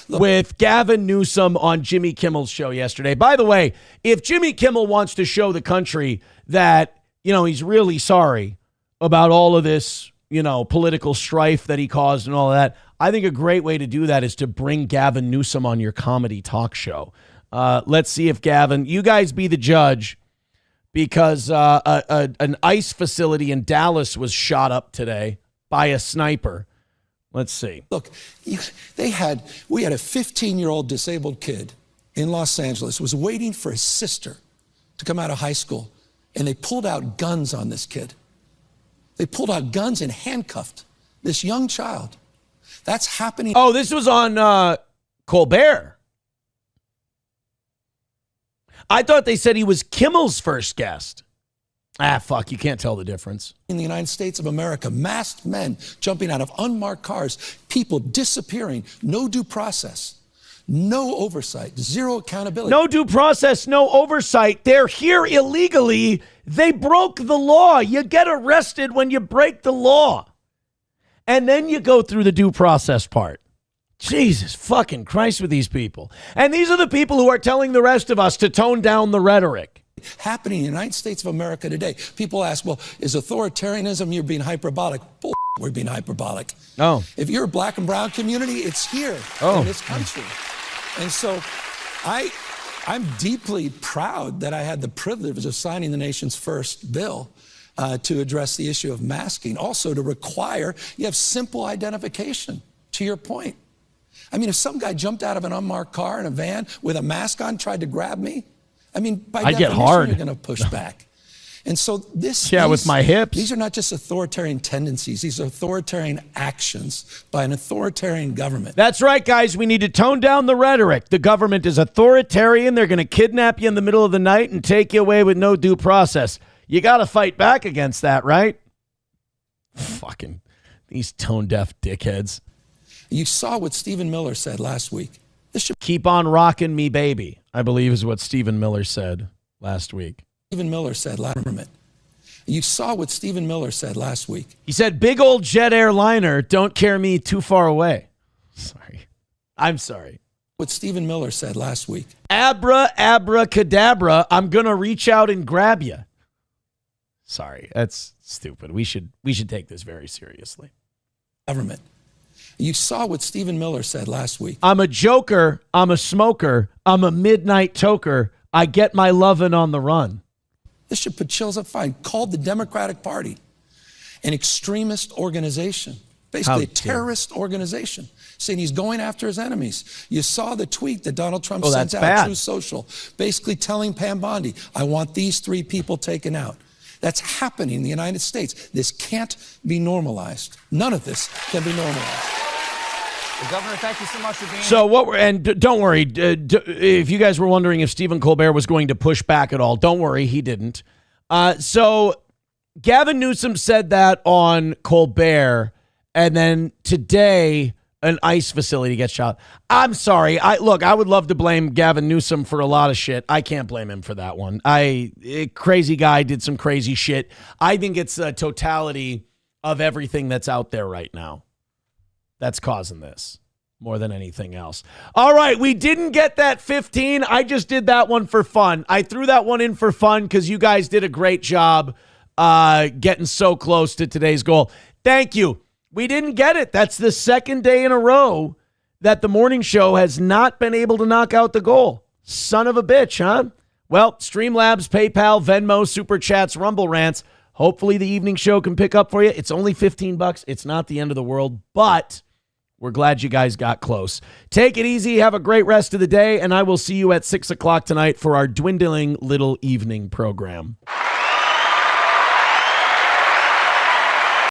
with Gavin Newsom on Jimmy Kimmel's show yesterday. By the way, if Jimmy Kimmel wants to show the country that, he's really sorry about all of this, political strife that he caused and all of that, I think a great way to do that is to bring Gavin Newsom on your comedy talk show. Let's see if Gavin, you guys be the judge, because an ICE facility in Dallas was shot up today by a sniper. Let's see. Look, we had a 15-year-old disabled kid in Los Angeles was waiting for his sister to come out of high school, and they pulled out guns on this kid. They pulled out guns and handcuffed this young child. That's happening. Oh, this was on Colbert. I thought they said he was Kimmel's first guest. Ah, fuck, you can't tell the difference. In the United States of America, masked men jumping out of unmarked cars, people disappearing, no due process, no oversight, zero accountability. No due process, no oversight. They're here illegally. They broke the law. You get arrested when you break the law. And then you go through the due process part. Jesus fucking Christ with these people. And these are the people who are telling the rest of us to tone down the rhetoric. Happening in the United States of America today. People ask, well, is authoritarianism, you're being hyperbolic? Bull, we're being hyperbolic. Oh. If you're a black and brown community, it's here in this country. And so I'm deeply proud that I had the privilege of signing the nation's first bill to address the issue of masking. Also to require, you have simple identification, to your point. I mean, if some guy jumped out of an unmarked car in a van with a mask on, tried to grab me, I mean, by definition, you're going to push back. And so with my hips. These are not just authoritarian tendencies. These are authoritarian actions by an authoritarian government. That's right, guys. We need to tone down the rhetoric. The government is authoritarian. They're going to kidnap you in the middle of the night and take you away with no due process. You got to fight back against that, right? Fucking these tone-deaf dickheads. You saw what Stephen Miller said last week. Keep on rocking me, baby, I believe is what Stephen Miller said last week. Stephen Miller said last week. You saw what Stephen Miller said last week. He said, big old jet airliner, don't carry me too far away. Sorry. I'm sorry. What Stephen Miller said last week. Abracadabra, I'm going to reach out and grab you. Sorry, that's stupid. We should take this very seriously. Government. You saw what Stephen Miller said last week. I'm a joker. I'm a smoker. I'm a midnight toker. I get my lovin' on the run. This should put chills up. Fine. Called the Democratic Party an extremist organization, basically a terrorist organization, saying he's going after his enemies. You saw the tweet that Donald Trump sent out, Truth Social, basically telling Pam Bondi, I want these 3 people taken out. That's happening in the United States. This can't be normalized. None of this can be normalized. Well, Governor, thank you so much for being So don't worry, if you guys were wondering if Stephen Colbert was going to push back at all, don't worry, he didn't. So Gavin Newsom said that on Colbert, and then today an ICE facility gets shot. I'm sorry. I would love to blame Gavin Newsom for a lot of shit. I can't blame him for that one. Crazy guy did some crazy shit. I think it's a totality of everything that's out there right now that's causing this more than anything else. All right, we didn't get that 15. I just did that one for fun. I threw that one in for fun because you guys did a great job getting so close to today's goal. Thank you. We didn't get it. That's the second day in a row that the morning show has not been able to knock out the goal. Son of a bitch, huh? Well, Streamlabs, PayPal, Venmo, Super Chats, Rumble Rants. Hopefully the evening show can pick up for you. It's only $15. It's not the end of the world, but we're glad you guys got close. Take it easy. Have a great rest of the day, and I will see you at 6 o'clock tonight for our dwindling little evening program.